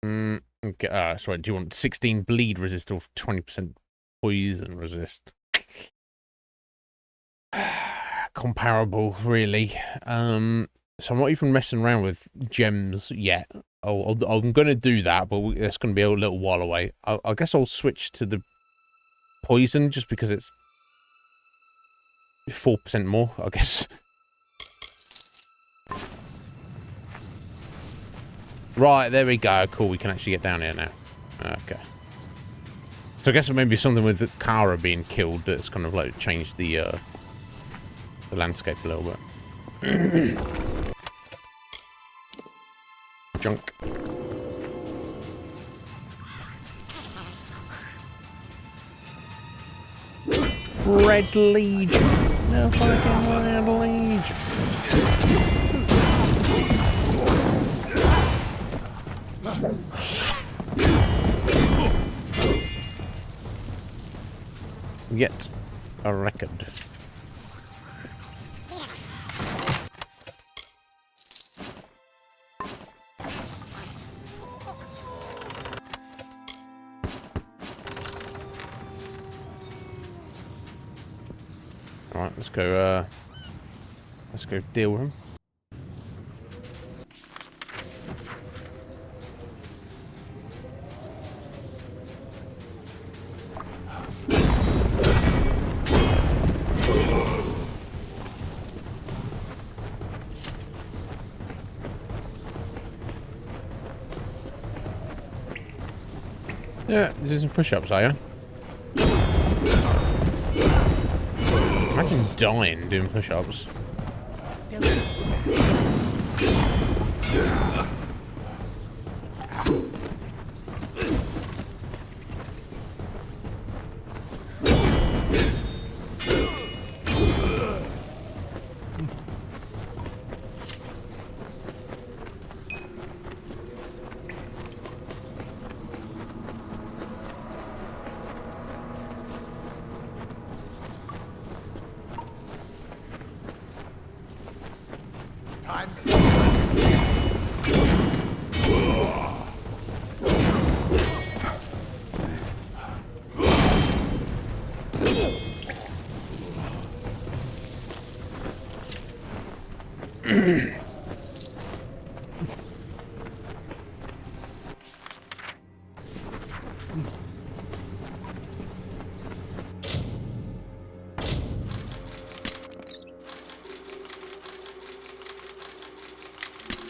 Okay, sorry, do you want 16 bleed resist or 20% poison resist? Comparable, really. So I'm not even messing around with gems yet. I'm going to do that, but it's going to be a little while away. I guess I'll switch to the poison just because it's 4% more, I guess. Right, there we go. Cool, we can actually get down here now. Okay. So I guess it may be something with Kara being killed that's kind of like changed the landscape a little bit. Junk. Red Legion. No fucking Red Legion. Get a record. Alright, let's go deal with him. Yeah, this is some push-ups, are you? Imagine dying doing push-ups.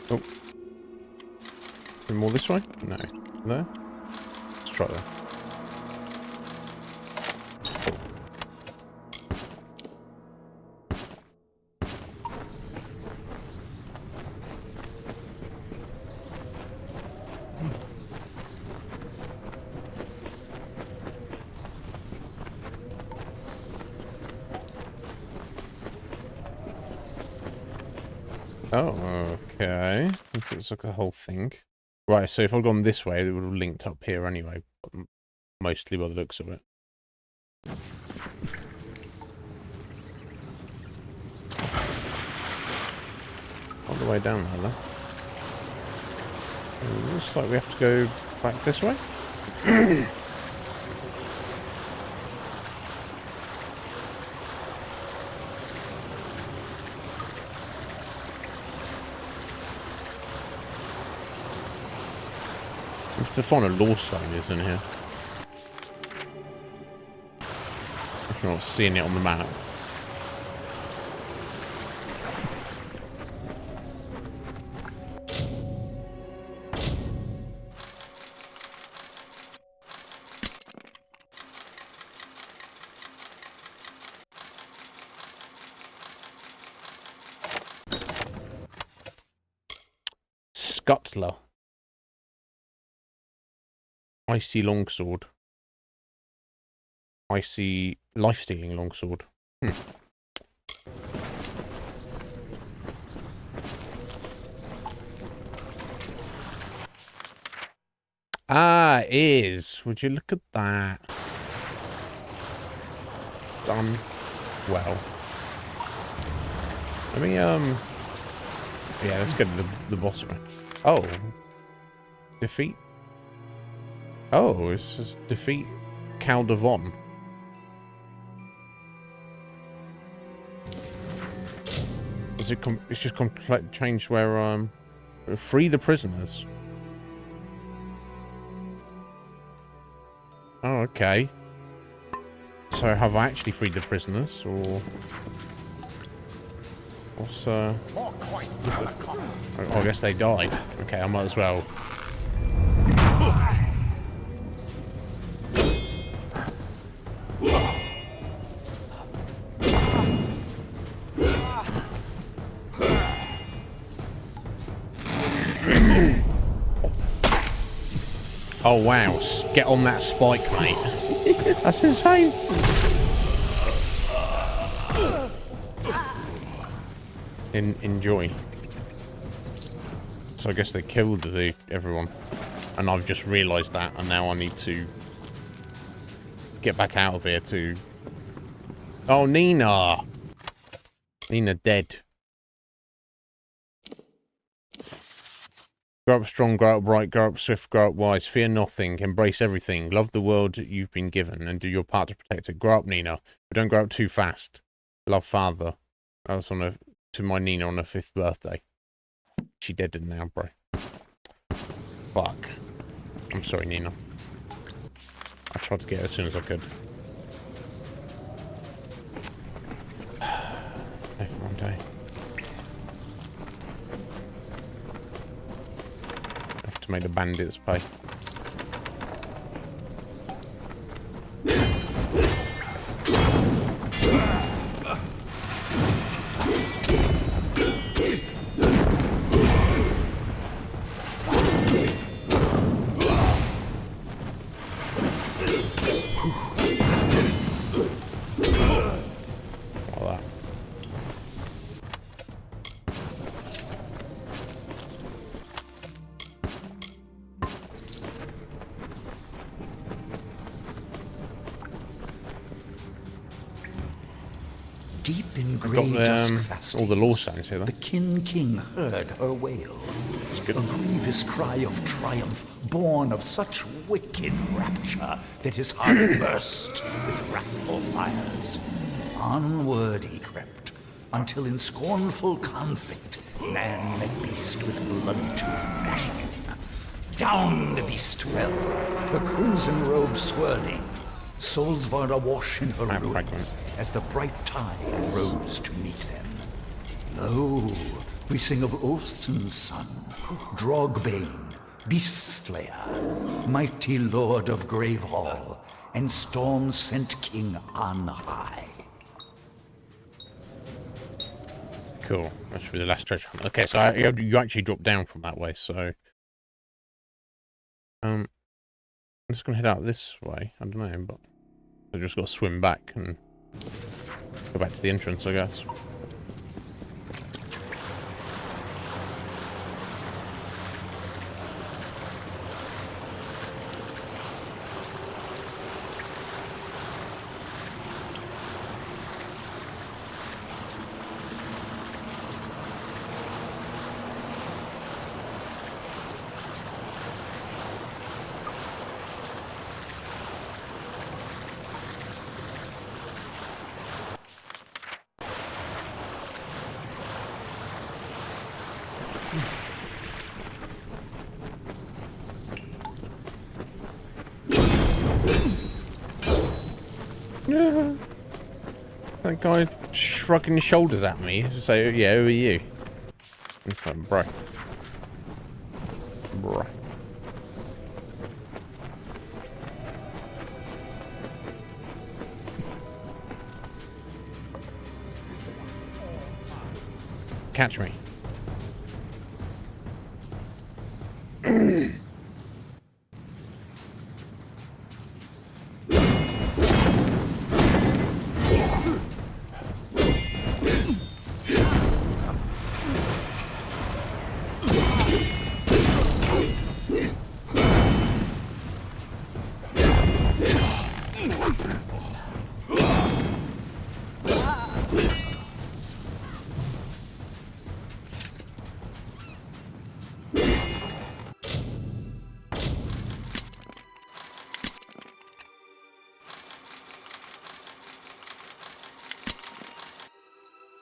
Oh. Any more this way? No. There? Let's try that. Oh, okay. This looks like the whole thing. Right, so if I'd gone this way, it would have linked up here anyway. Mostly by the looks of it. All the way down there, though. It looks like we have to go back this way. If the find a law stone is in here. If you're not seeing it on the map. Scuttler. Icy longsword. Icy life-stealing longsword. Ah, it is. Would you look at that? Done well. Let me, yeah, let's get to the boss one. Oh. Defeat. Oh, it says defeat Caldevon. Does it it's just completely changed where, free the prisoners. Oh, okay. So have I actually freed the prisoners, or what's oh, I guess they died. Okay, I might as well. Oh wow, get on that spike, mate. That's insane. Enjoy. So I guess they killed everyone. And I've just realised that, and now I need to get back out of here to... Oh, Nina! Nina dead. Grow up strong, grow up bright, grow up swift, grow up wise. Fear nothing, embrace everything. Love the world you've been given and do your part to protect it. Grow up, Nina, but don't grow up too fast. Love, father. That was to my Nina on her 5th birthday. She dead now, bro. Fuck. I'm sorry, Nina. I tried to get her as soon as I could. Maybe one day. I have to make the bandits pay. Deep in I've grey got dusk all the law signs here, though. the King heard her wail. A grievous cry of triumph, born of such wicked rapture that his heart burst with wrathful fires. Onward he crept, until in scornful conflict, man met beast with blood-tooth gnashing. Down the beast fell, her crimson robe swirling, Solsvard awash in her ruin, as the bright tide rose to meet them. Lo, we sing of Ulfson's son, Drogbane, Beast Slayer, mighty lord of Gravehall, and storm-sent king on high. Cool. That should be the last treasure hunt. Okay, so you actually drop down from that way, so... I'm just going to head out this way. I don't know, but... I've just got to swim back and go back to the entrance, I guess. That guy shrugging his shoulders at me to say, yeah, who are you? It's like, bro. Bro. Catch me.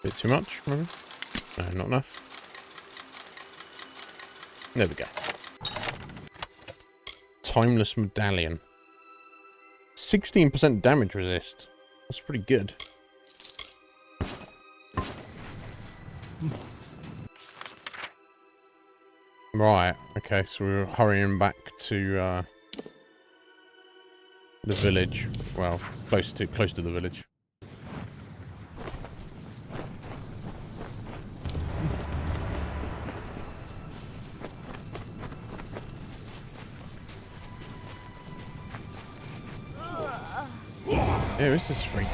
Bit too much, maybe? No, not enough. There we go. Timeless medallion. 16% damage resist. That's pretty good. Right, okay, so we're hurrying back to the village. Well, close to the village. Who is this freak?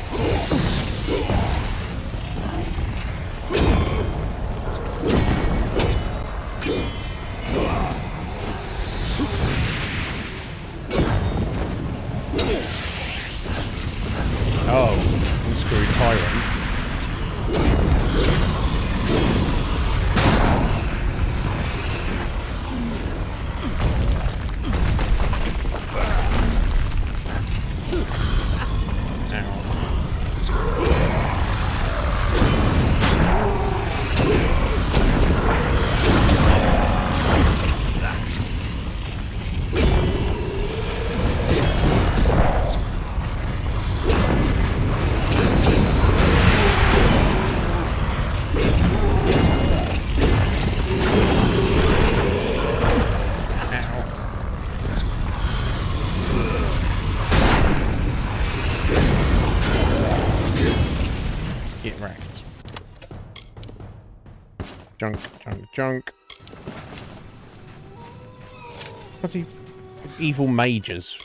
Oh, screwy tyrant. Junk. Bloody evil mages.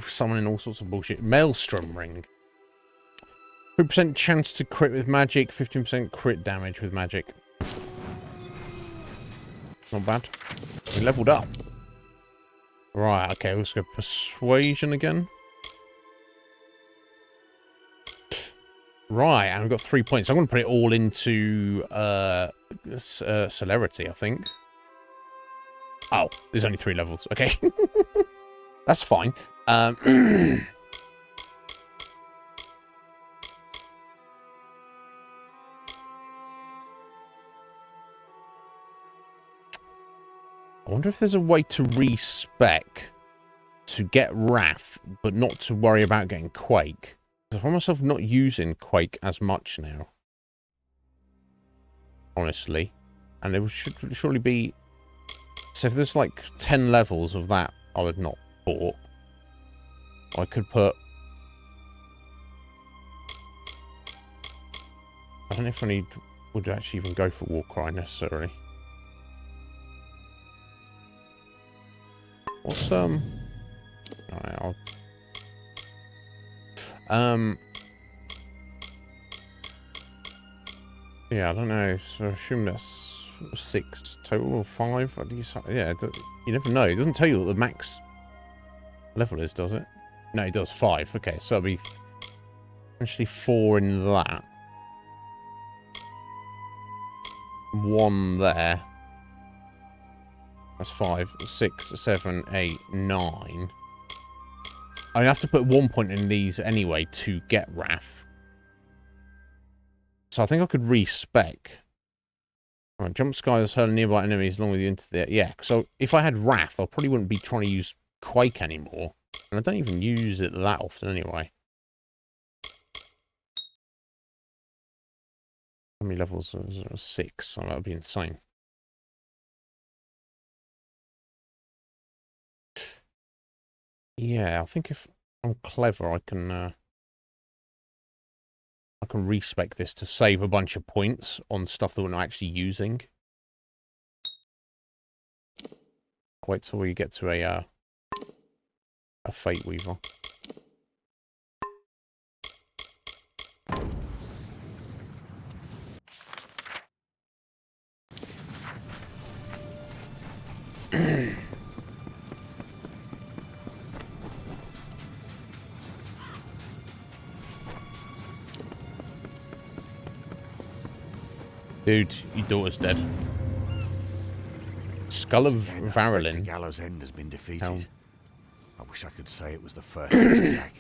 Summoning all sorts of bullshit. Maelstrom ring. 3% chance to crit with magic, 15% crit damage with magic. Not bad. We leveled up. Right, okay, let's go persuasion again. Right, and we've got 3 points. I'm going to put it all into celerity, I think. Oh, there's only 3 levels. Okay. That's fine. I wonder if there's a way to respec to get Wrath, but not to worry about getting Quake. I find myself not using Quake as much now. Honestly. And there should surely be... So if there's like 10 levels of that I would not bought, I could put... I don't know if I would actually even go for Warcry necessarily. What's, Alright, I'll... Yeah, I don't know. So I assume that's 6 total or 5. Yeah, you never know. It doesn't tell you what the max level is, does it? No, it does 5. Okay, so it'll be essentially 4 in that. 1 there. That's 5, 6, 7, 8, 9. I have to put 1 point in these anyway to get Wrath. So I think I could respec. Right, jump skies hurling nearby enemies along with you into the... Yeah, so if I had Wrath, I probably wouldn't be trying to use Quake anymore. And I don't even use it that often anyway. How many levels? 6. So that would be insane. Yeah, I think if I'm clever, I can respec this to save a bunch of points on stuff that we're not actually using. Wait till we get to a Fate Weaver. Dude, your daughter's dead. Skull of Varolin. Gallows End has been defeated. I wish I could say it was the first such attack.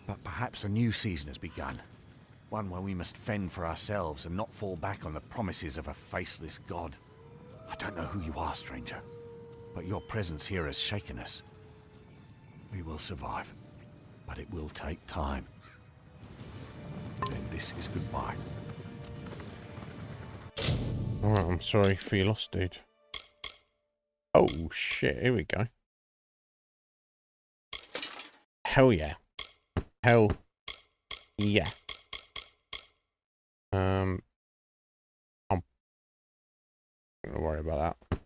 But perhaps a new season has begun. One where we must fend for ourselves and not fall back on the promises of a faceless god. I don't know who you are, stranger, but your presence here has shaken us. We will survive, but it will take time. Then this is goodbye. Alright, I'm sorry for your loss, dude. Oh, shit. Here we go. Hell yeah. Hell yeah. I'm not gonna worry about that.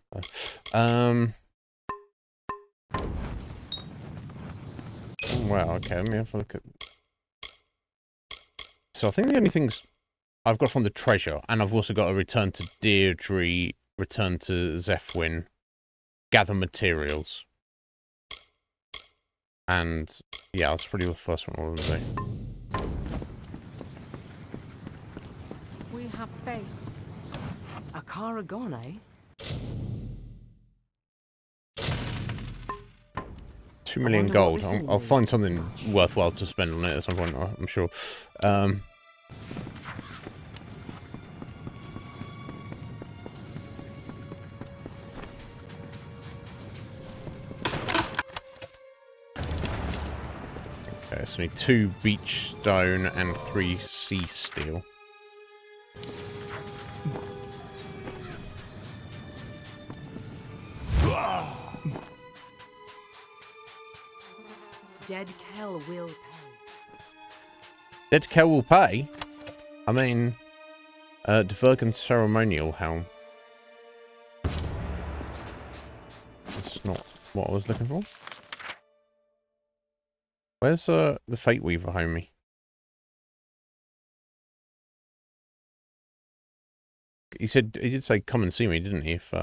Well, okay, let me have a look at... So I think the only things I've got from the treasure, and I've also got to return to Deirdre, return to Zephwin, gather materials. And, yeah, that's probably the first one we'll do. We have faith. Akara gone, eh? 2 million gold. I'll find something worthwhile to spend on it at some point, I'm sure. Okay, so we need 2 beach stone and 3 sea steel. Dead Kell will pay. Dead Kell will pay? I mean... Divergent ceremonial helm. That's not what I was looking for. Where's the Fate Weaver homie? He did say come and see me, didn't he? If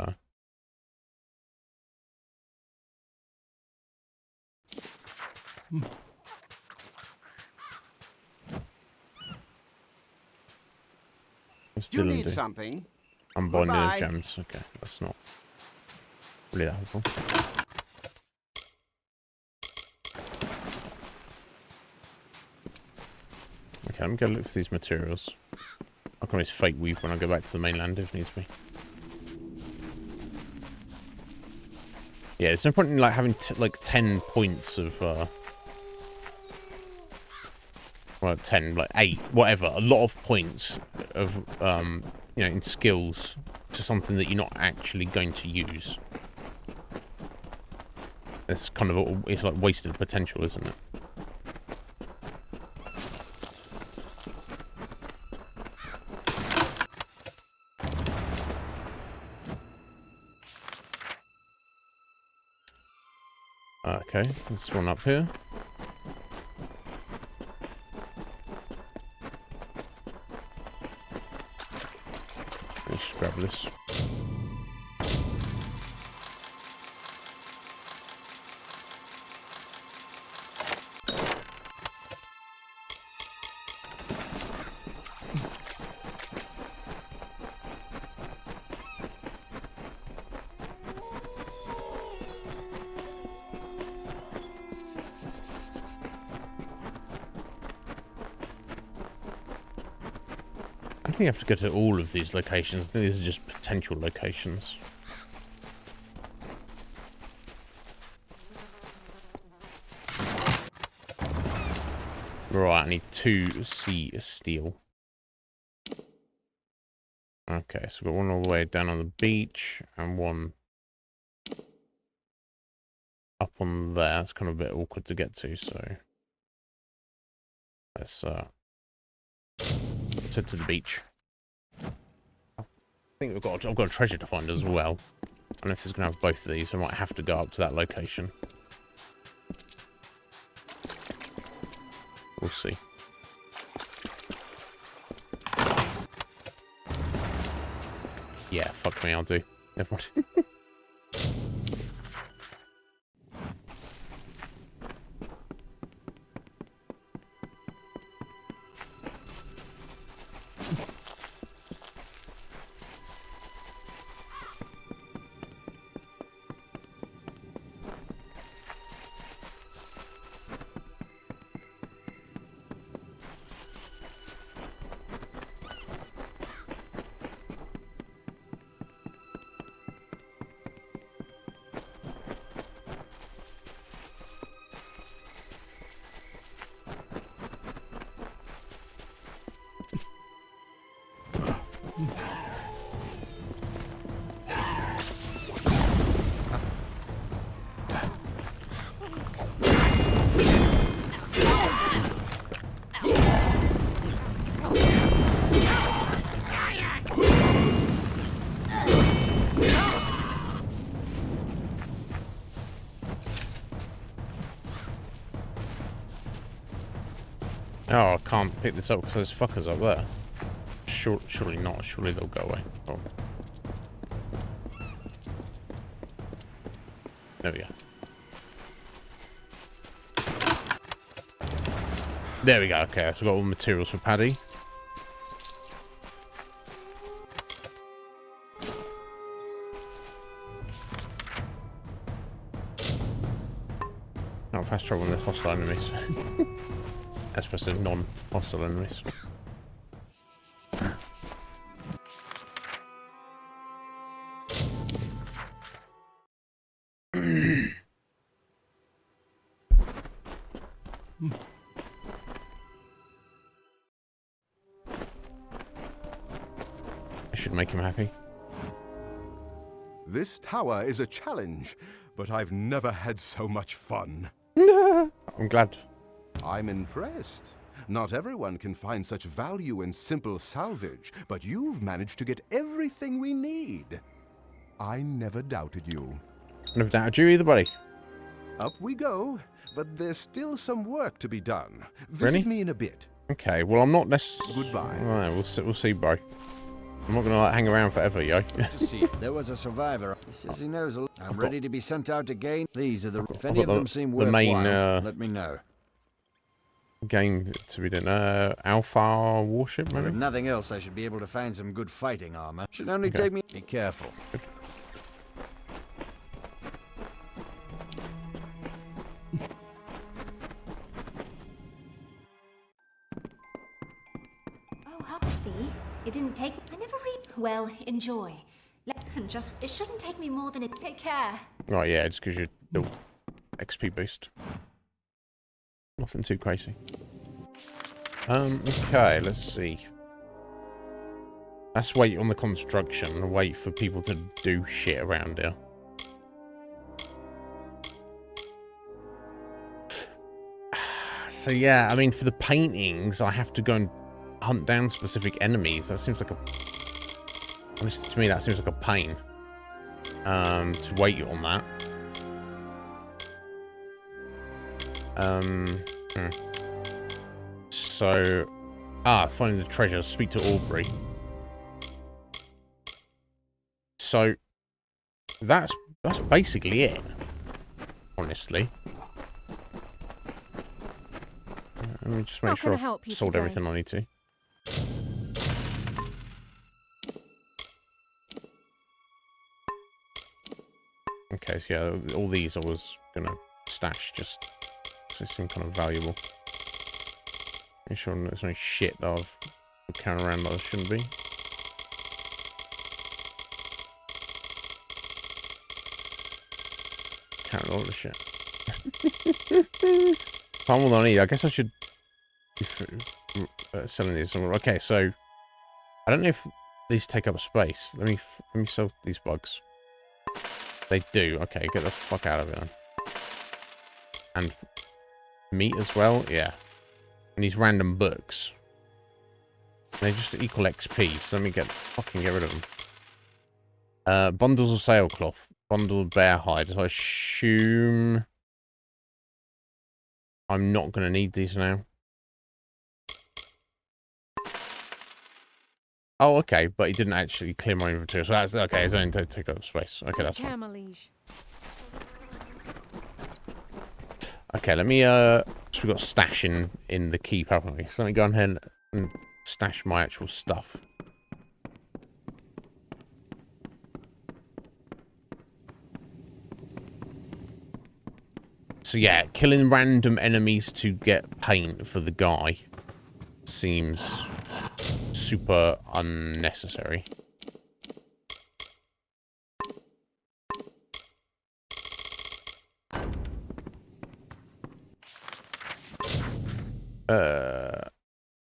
You need something? I'm buying Goodbye. those gems. Okay, that's not really that helpful. Okay, I'm gonna look for these materials. I'll come his Fate Weave when I go back to the mainland if needs be. Yeah, there's no point in like having like 10 points of well, 10, like 8, whatever, a lot of points of you know, in skills to something that you're not actually going to use. It's kind of it's like wasted potential, isn't it? Okay, this one up here. Let's just grab this. I think you have to go to all of these locations. I think these are just potential locations. Right, I need 2 sea steel. Okay, so we've got one all the way down on the beach and one up on there. It's kind of a bit awkward to get to, so let's head to the beach. I think I've got a treasure to find as well. I don't know if it's going to have both of these. I might have to go up to that location. We'll see. Yeah, fuck me, I'll do. Never mind. Oh, I can't pick this up because those fuckers up there. Surely not. Surely they'll go away. Oh. There we go. There we go. Okay, so I've got all the materials for Paddy. Not fast travel with hostile enemies. As opposed to non-hostile enemies. I should make him happy. This tower is a challenge, but I've never had so much fun. I'm glad. I'm impressed. Not everyone can find such value in simple salvage, but you've managed to get everything we need. I never doubted you. Never doubted you either, buddy. Up we go, but there's still some work to be done. Visit Really? me in a bit. Okay, well, I'm not necessarily... Goodbye. All right, we'll see, bro. I'm not going to like, hang around forever, yo. To see, there was a survivor. He says he knows a lot. I'm ready to be sent out again. These are the... If any of them seem worthwhile, let me know. Game to be done. Alpha warship, maybe? If nothing else, I should be able to find some good fighting armor. Should only take me... Be careful. Good. See? It didn't take... I never read... Well, enjoy. And just... It shouldn't take me more than it... Take care. Right, yeah, just because you're... XP boost. Nothing too crazy. Okay, let's see. Let's wait on the construction and wait for people to do shit around here. So yeah, I mean, for the paintings, I have to go and hunt down specific enemies. That seems like a... Honestly, to me, that seems like a pain. To wait on that. So... finding the treasure. Speak to Aubrey. So... That's basically it. Honestly. Let me just make sure I've sold everything I need to. Okay, so yeah, all these I was gonna stash just because they seem kind of valuable. Make sure there's no shit that I've carrying around that I shouldn't be. Carrying a lot of shit. Palm all I need. I guess I should be selling these somewhere. Okay, so I don't know if these take up space. Let me sell these bugs. They do. Okay, get the fuck out of it then. And meat as well. Yeah. And these random books. They just equal XP. So let me fucking get rid of them. Bundles of sailcloth. Bundled bear hide. So I assume I'm not going to need these now. Oh, okay, but he didn't actually clear my inventory, so that's okay. It's only to take up space. Okay, that's fine. Okay, let me. So we got stash in the keep, haven't we? So let me go ahead and stash my actual stuff. So yeah, killing random enemies to get paint for the guy seems super unnecessary.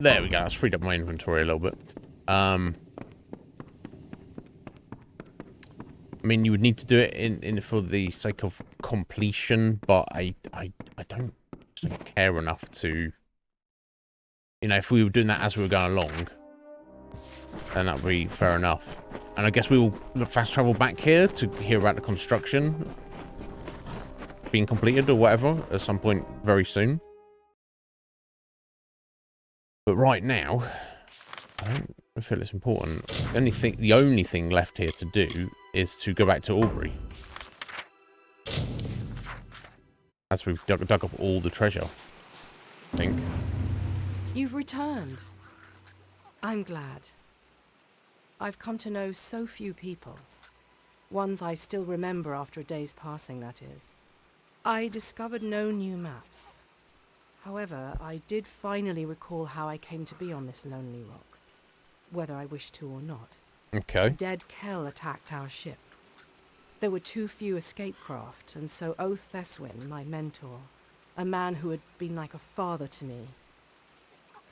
There we go. That's freed up my inventory a little bit. I mean, you would need to do it in for the sake of completion, but I don't care enough to, you know, if we were doing that as we were going along, then that would be fair enough. And I guess we will fast travel back here to hear about the construction being completed or whatever at some point very soon. But right now, I don't feel it's important. The only thing left here to do is to go back to Aubrey. As we've dug up all the treasure, I think. You've returned. I'm glad. I've come to know so few people. Ones I still remember after a day's passing, that is. I discovered no new maps. However, I did finally recall how I came to be on this lonely rock, whether I wished to or not. Okay. Dead Kell attacked our ship. There were too few escape craft, and so Oath Theswin, my mentor, a man who had been like a father to me,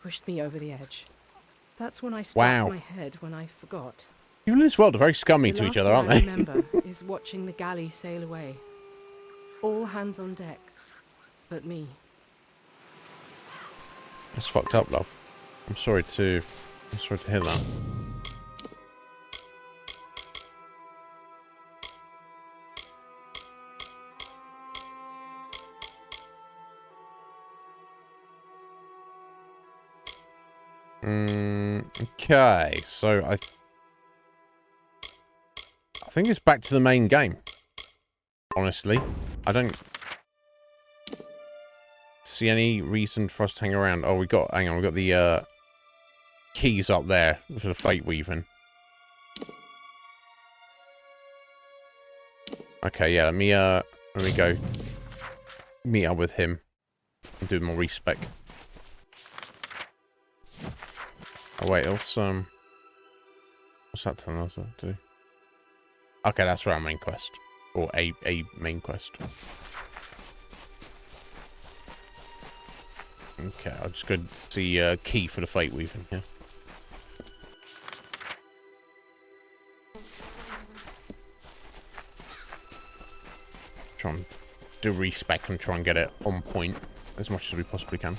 pushed me over the edge. That's when I struck my head when I forgot. People in this world are very scummy to each other, aren't they? The last thing I remember is watching the galley sail away. All hands on deck, but me. That's fucked up, love. I'm sorry to hear that. Okay, so I think it's back to the main game. Honestly, I don't see any reason for us to hang around. Oh, hang on, we got the keys up there for the fate weaving. Okay, yeah, let me go meet up with him and do more respec. Oh wait, else what's that telling us to do? Okay, that's for our main quest. Or a main quest. Okay, I'll just go see key for the fate weaving here. Try and do respec and try and get it on point as much as we possibly can.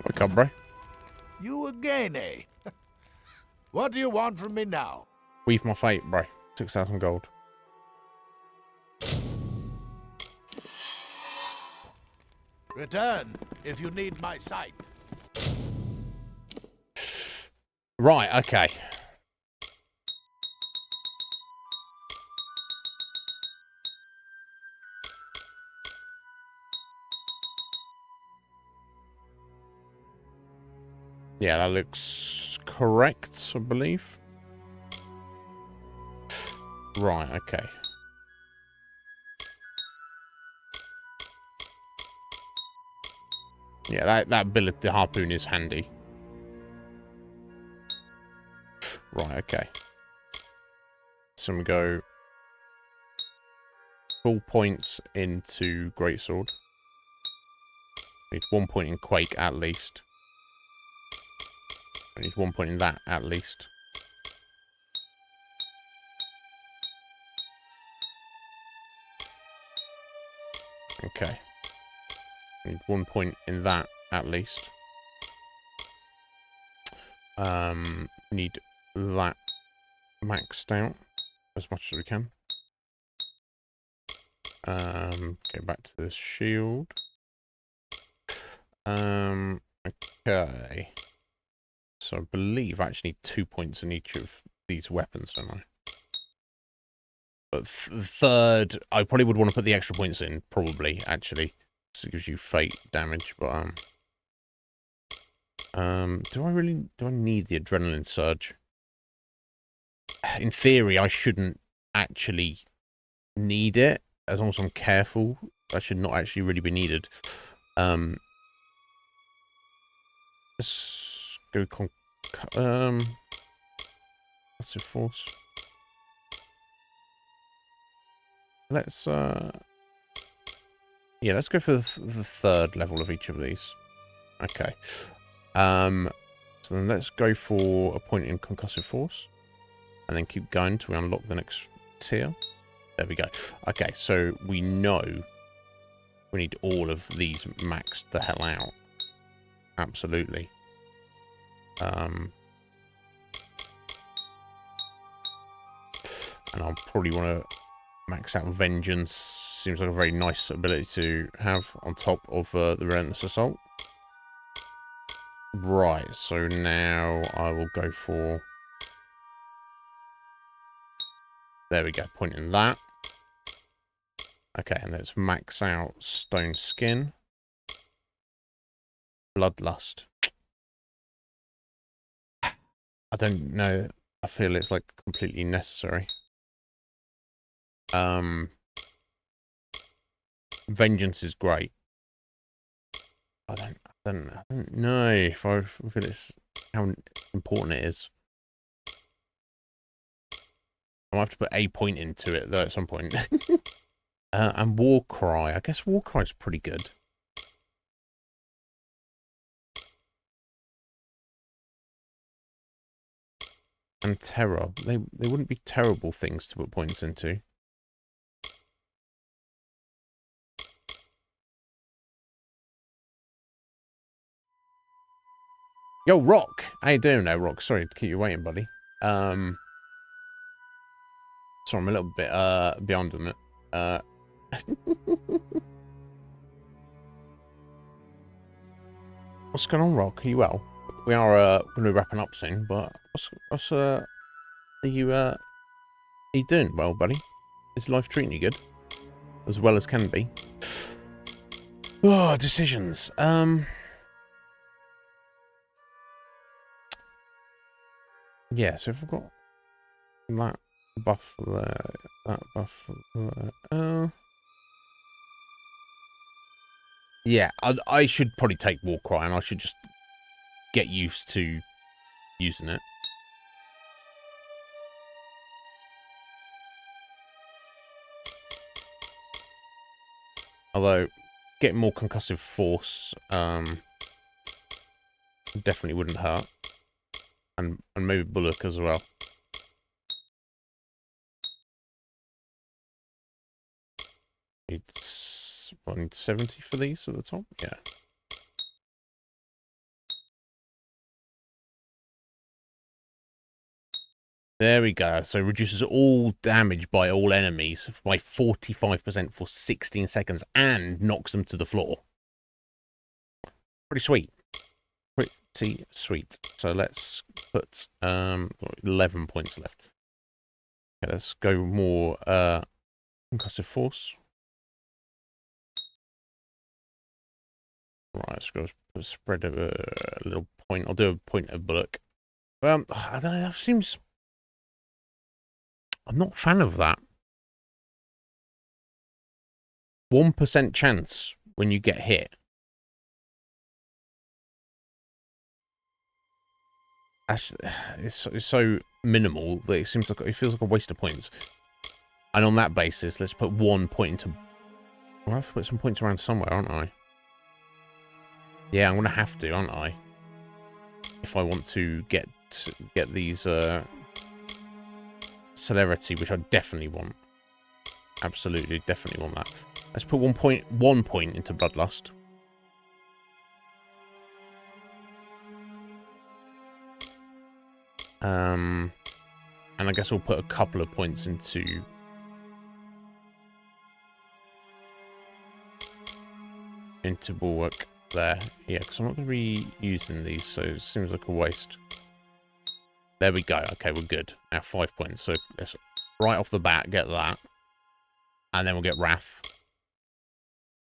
Wake up, bro. You again, eh? What do you want from me now? Weave my fate, bro. 6,000 gold. Return if you need my sight. Right, okay. Yeah, that looks correct, I believe. Right, okay. Yeah, that ability, the harpoon is handy. Right, okay. So we go full points into greatsword. Need 1 point in quake at least. I need 1 point in that at least. Okay. Need 1 point in that at least. Need that maxed out as much as we can. Go back to this shield. Okay. So I believe I actually need 2 points in each of these weapons, don't I? But third, I probably would want to put the extra points in, probably, actually. So it gives you fate damage, but, do I need the adrenaline surge? In theory, I shouldn't actually need it, as long as I'm careful. That should not actually really be needed. Let's go that's a force. Let's yeah, let's go for the third level of each of these. Okay. So then let's go for a point in concussive force, and then keep going till we unlock the next tier. There we go. Okay, so we know we need all of these maxed the hell out. Absolutely. And I'll probably want to max out Vengeance. Seems like a very nice ability to have on top of the Relentless Assault. Right, so now I will go for... There we go, point in that. Okay, and let's max out Stone Skin. Bloodlust. I don't know. I feel it's like completely necessary. Vengeance is great. I don't know if I feel it's how important it is. I'll have to put a point into it though at some point. And War Cry. I guess War Cry is pretty good. And Terror. They wouldn't be terrible things to put points into. Yo, Rock! How you doing there, Rock? Sorry to keep you waiting, buddy. Sorry, I'm a little bit beyond on it. What's going on, Rock? Are you well? We are going to be wrapping up soon, but what's are you doing well, buddy? Is life treating you good? As well as can be. Oh, decisions. Yeah, so if I've got that buff there, that buff there, yeah, I should probably take War Cry, and I should just get used to using it. Although, getting more concussive force definitely wouldn't hurt. And maybe Bullock as well. It's 170 for these at the top? Yeah. There we go. So reduces all damage by all enemies by 45% for 16 seconds and knocks them to the floor. Pretty sweet. Pretty sweet. So let's put 11 points left. Okay, let's go more concussive force. Right, let's go spread a little point. I'll do a point of Bullock. I don't know, that seems... I'm not a fan of that. 1% chance when you get hit. It's so minimal that it seems like it feels like a waste of points. And on that basis, let's put 1 point into... I'll have to put some points around somewhere, aren't I? Yeah, I'm gonna have to, aren't I? If I want to get these celerity, which I definitely want. Absolutely, definitely want that. Let's put 1 point into Bloodlust. And I guess we'll put a couple of points into Bulwark there. Yeah, because I'm not going to be using these, so it seems like a waste. There we go. Okay, we're good. Now 5 points. So let's right off the bat get that. And then we'll get Wrath.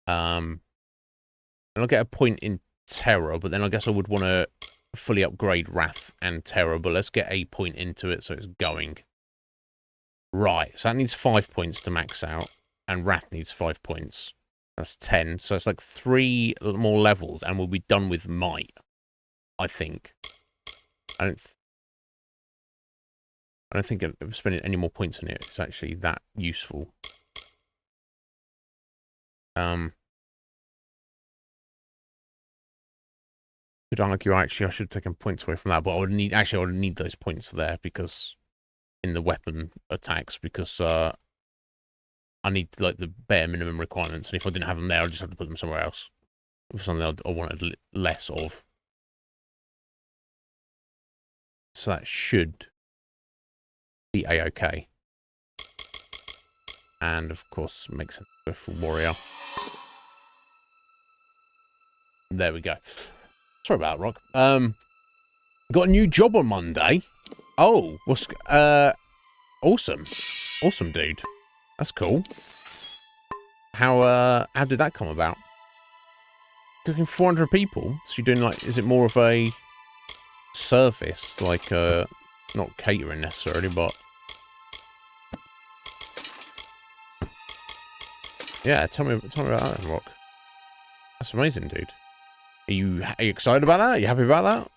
And I'll get a point in Terror, but then I guess I would want to fully upgrade Wrath and Terror, but let's get a point into it so it's going. Right, so that needs 5 points to max out, and Wrath needs 5 points. That's 10, so it's like 3 more levels, and we'll be done with Might, I think. I don't think spending any more points on it is actually that useful. Could argue actually I should have taken points away from that, but I would need those points there because in the weapon attacks because I need like the bare minimum requirements, and if I didn't have them there, I just have to put them somewhere else. It was something I wanted less of. So that should be a-okay. And of course makes sense to go for warrior. There we go. Sorry about that, Rock. Got a new job on Monday. Oh, what's awesome. Awesome, dude. That's cool. How did that come about? Cooking 400 people? So you're doing like, is it more of a service, like not catering necessarily, but yeah. Tell me about that, then, Rock. That's amazing, dude. Are you excited about that? Are you happy about that?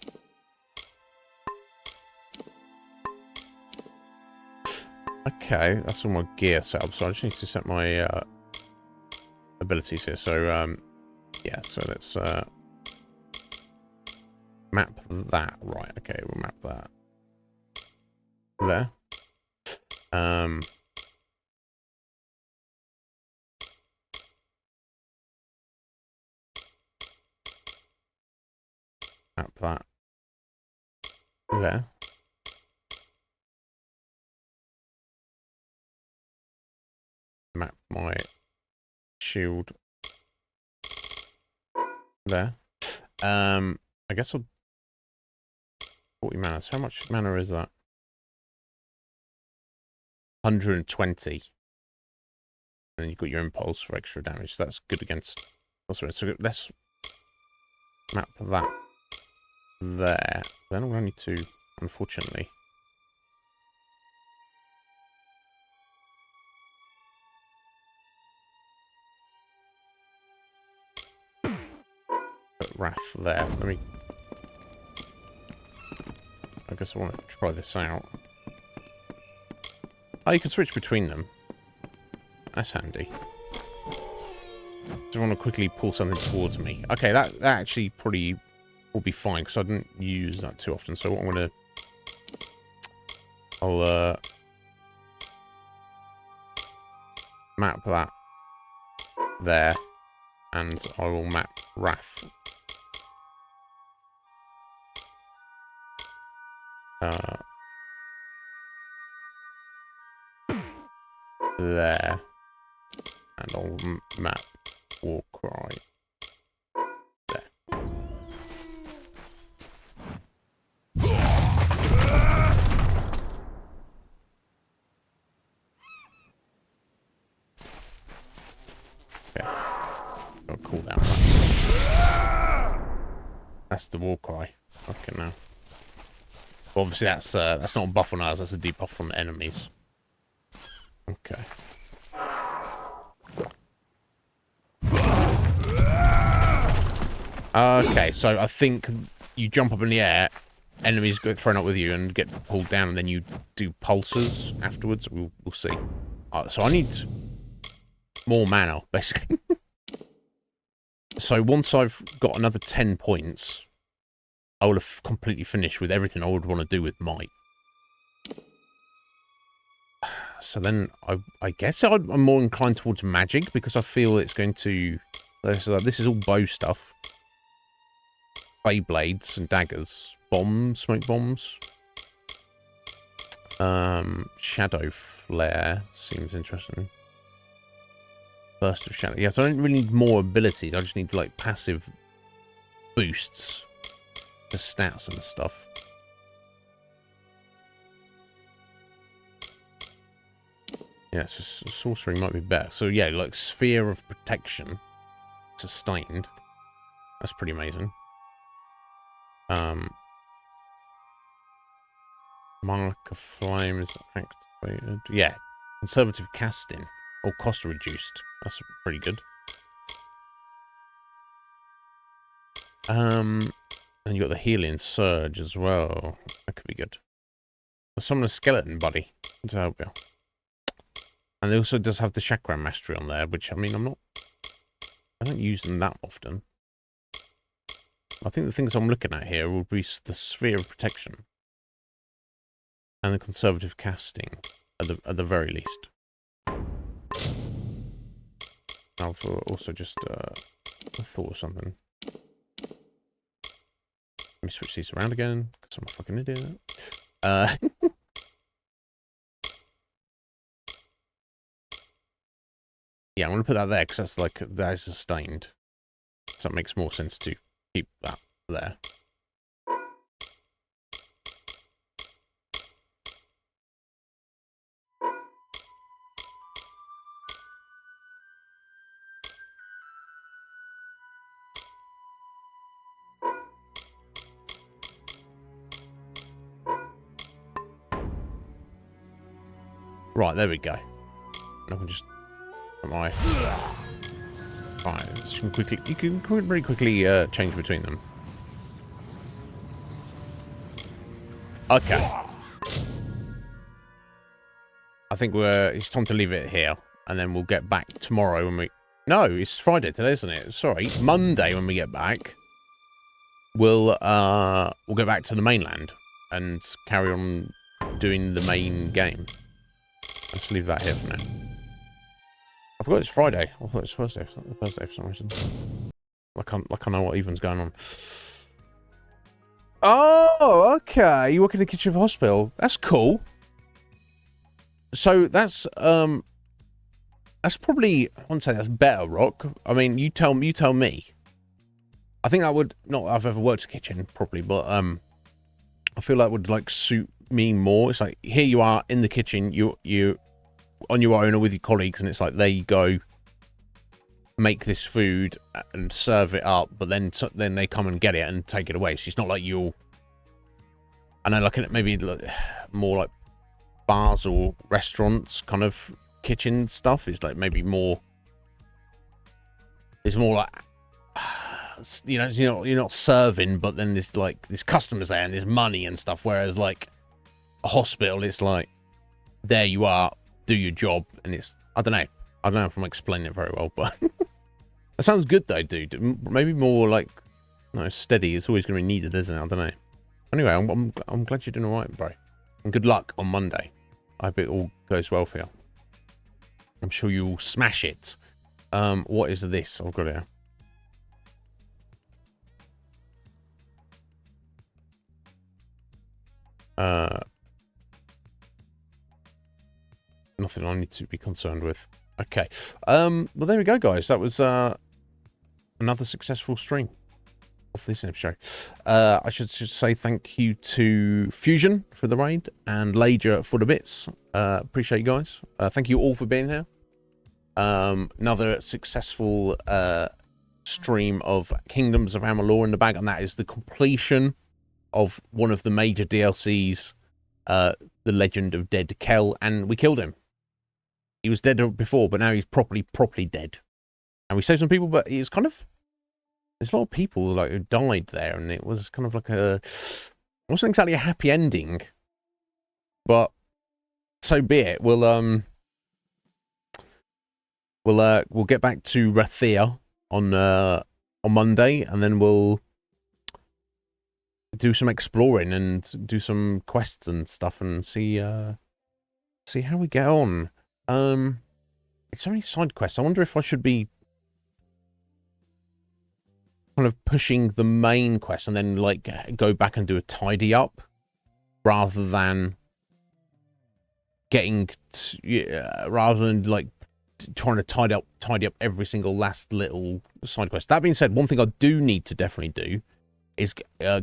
Okay, that's all my gear set up, so I just need to set my abilities here. So yeah, so let's map that. Right, okay, we'll map that there. Map that there. Map my shield there. I guess I'll 40 mana. So how much mana is that? 120. And then you've got your impulse for extra damage. So that's good against. So let's map that there. Then I'm going to need to, unfortunately. Put Wrath there. Let me. I guess I want to try this out. Oh, you can switch between them. That's handy. Just want to quickly pull something towards me. Okay, that actually probably will be fine because I didn't use that too often. So what I'm gonna, I'll map that there, and I will map Wrath. There, and I'll map Warcry there. Okay, I'll cool down. That's the Warcry. Okay, now. Well, obviously, that's not a buff on ours. That's a debuff on the enemies. Okay. Okay, so I think you jump up in the air, enemies get thrown up with you and get pulled down, and then you do pulses afterwards. We'll see. So I need more mana, basically. So once I've got another 10 points, I will have completely finished with everything I would want to do with Might. So then I guess I'm more inclined towards magic because I feel it's going to. This is all bow stuff. Blades and daggers. Bombs, smoke bombs. Shadow flare seems interesting. Burst of shadow. Yeah, so I don't really need more abilities. I just need like passive boosts to stats and stuff. Yeah, so sorcery might be better. So yeah, like Sphere of Protection. Sustained. That's pretty amazing. Mark of Flame is activated. Yeah. Conservative casting. Or cost reduced. That's pretty good. And you got the healing surge as well. That could be good. Summon a skeleton buddy to help you. And it also does have the chakra mastery on there, which I mean I don't use them that often. I think the things I'm looking at here will be the Sphere of Protection and the conservative casting at the very least. I've also just thought of something. Let me switch these around again because I'm a fucking idiot. Yeah, I'm gonna put that there because that's like that is sustained. So it makes more sense to keep that there. Right, there we go. I can just put my... Right, you can very quickly change between them. Okay. I think it's time to leave it here, and then we'll get back tomorrow when we... No, it's Friday today, isn't it? Sorry, Monday when we get back. We'll go back to the mainland and carry on doing the main game. Let's leave that here for now. I forgot it's Friday. I thought it's Thursday for some reason. Like I know what even's going on. Oh, okay. You work in the kitchen of a hospital. That's cool. So that's probably, I wouldn't say that's better, Rock. I mean, you tell me. I think that would, not that I've ever worked in a kitchen properly, but I feel that would like suit me more. It's like, here you are in the kitchen, you on your own or with your colleagues, and it's like, there you go, make this food and serve it up, but then they come and get it and take it away. So it's not like you'll, I know, like maybe more like bars or restaurants kind of kitchen stuff is like maybe more, it's more like, you know, you're not serving, but then there's customers there and there's money and stuff, whereas like a hospital, it's like, there you are, do your job, and it's, I don't know if I'm explaining it very well, but that sounds good though, dude. Maybe more like, no, steady is always going to be needed, isn't it? I don't know. Anyway, I'm glad you're doing all right, bro, and good luck on Monday. I hope it all goes well for you. I'm sure you'll smash it. What is this? I've got it here. Nothing I need to be concerned with. Okay. Well, there we go, guys. That was another successful stream of the Iznib Show. I should say thank you to Fusion for the raid and Lager for the bits. Appreciate you guys. Thank you all for being here. Another successful stream of Kingdoms of Amalur in the bag, and that is the completion of one of the major DLCs, The Legend of Dead Kell, and we killed him. He was dead before, but now he's properly dead. And we saved some people, but it's kind of, there's a lot of people like who died there, and it was kind of like it wasn't exactly a happy ending, but so be it. We'll get back to Rathia on Monday, and then we'll do some exploring and do some quests and stuff, and see how we get on. It's only side quests. I wonder if I should be kind of pushing the main quest and then like go back and do a tidy up, rather than rather than like trying to tidy up every single last little side quest. That being said, one thing I do need to definitely do is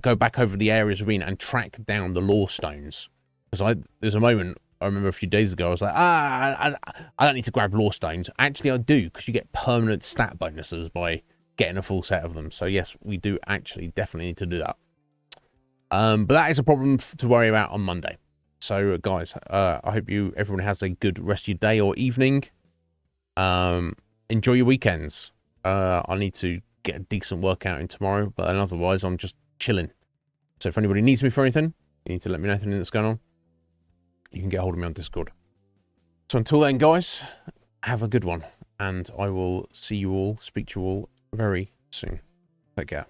go back over the areas we've been and track down the lore stones. Because there's a moment I remember a few days ago, I was like, I don't need to grab lore stones. Actually, I do, because you get permanent stat bonuses by getting a full set of them. So yes, we do actually definitely need to do that. But that is a problem to worry about on Monday. So guys, I hope everyone has a good rest of your day or evening. Enjoy your weekends. I need to get a decent workout in tomorrow, but otherwise I'm just chilling. So if anybody needs me for anything, you need to let me know anything that's going on. You can get hold of me on Discord. So until then, guys, have a good one, and I will see you all, speak to you all very soon. Take care.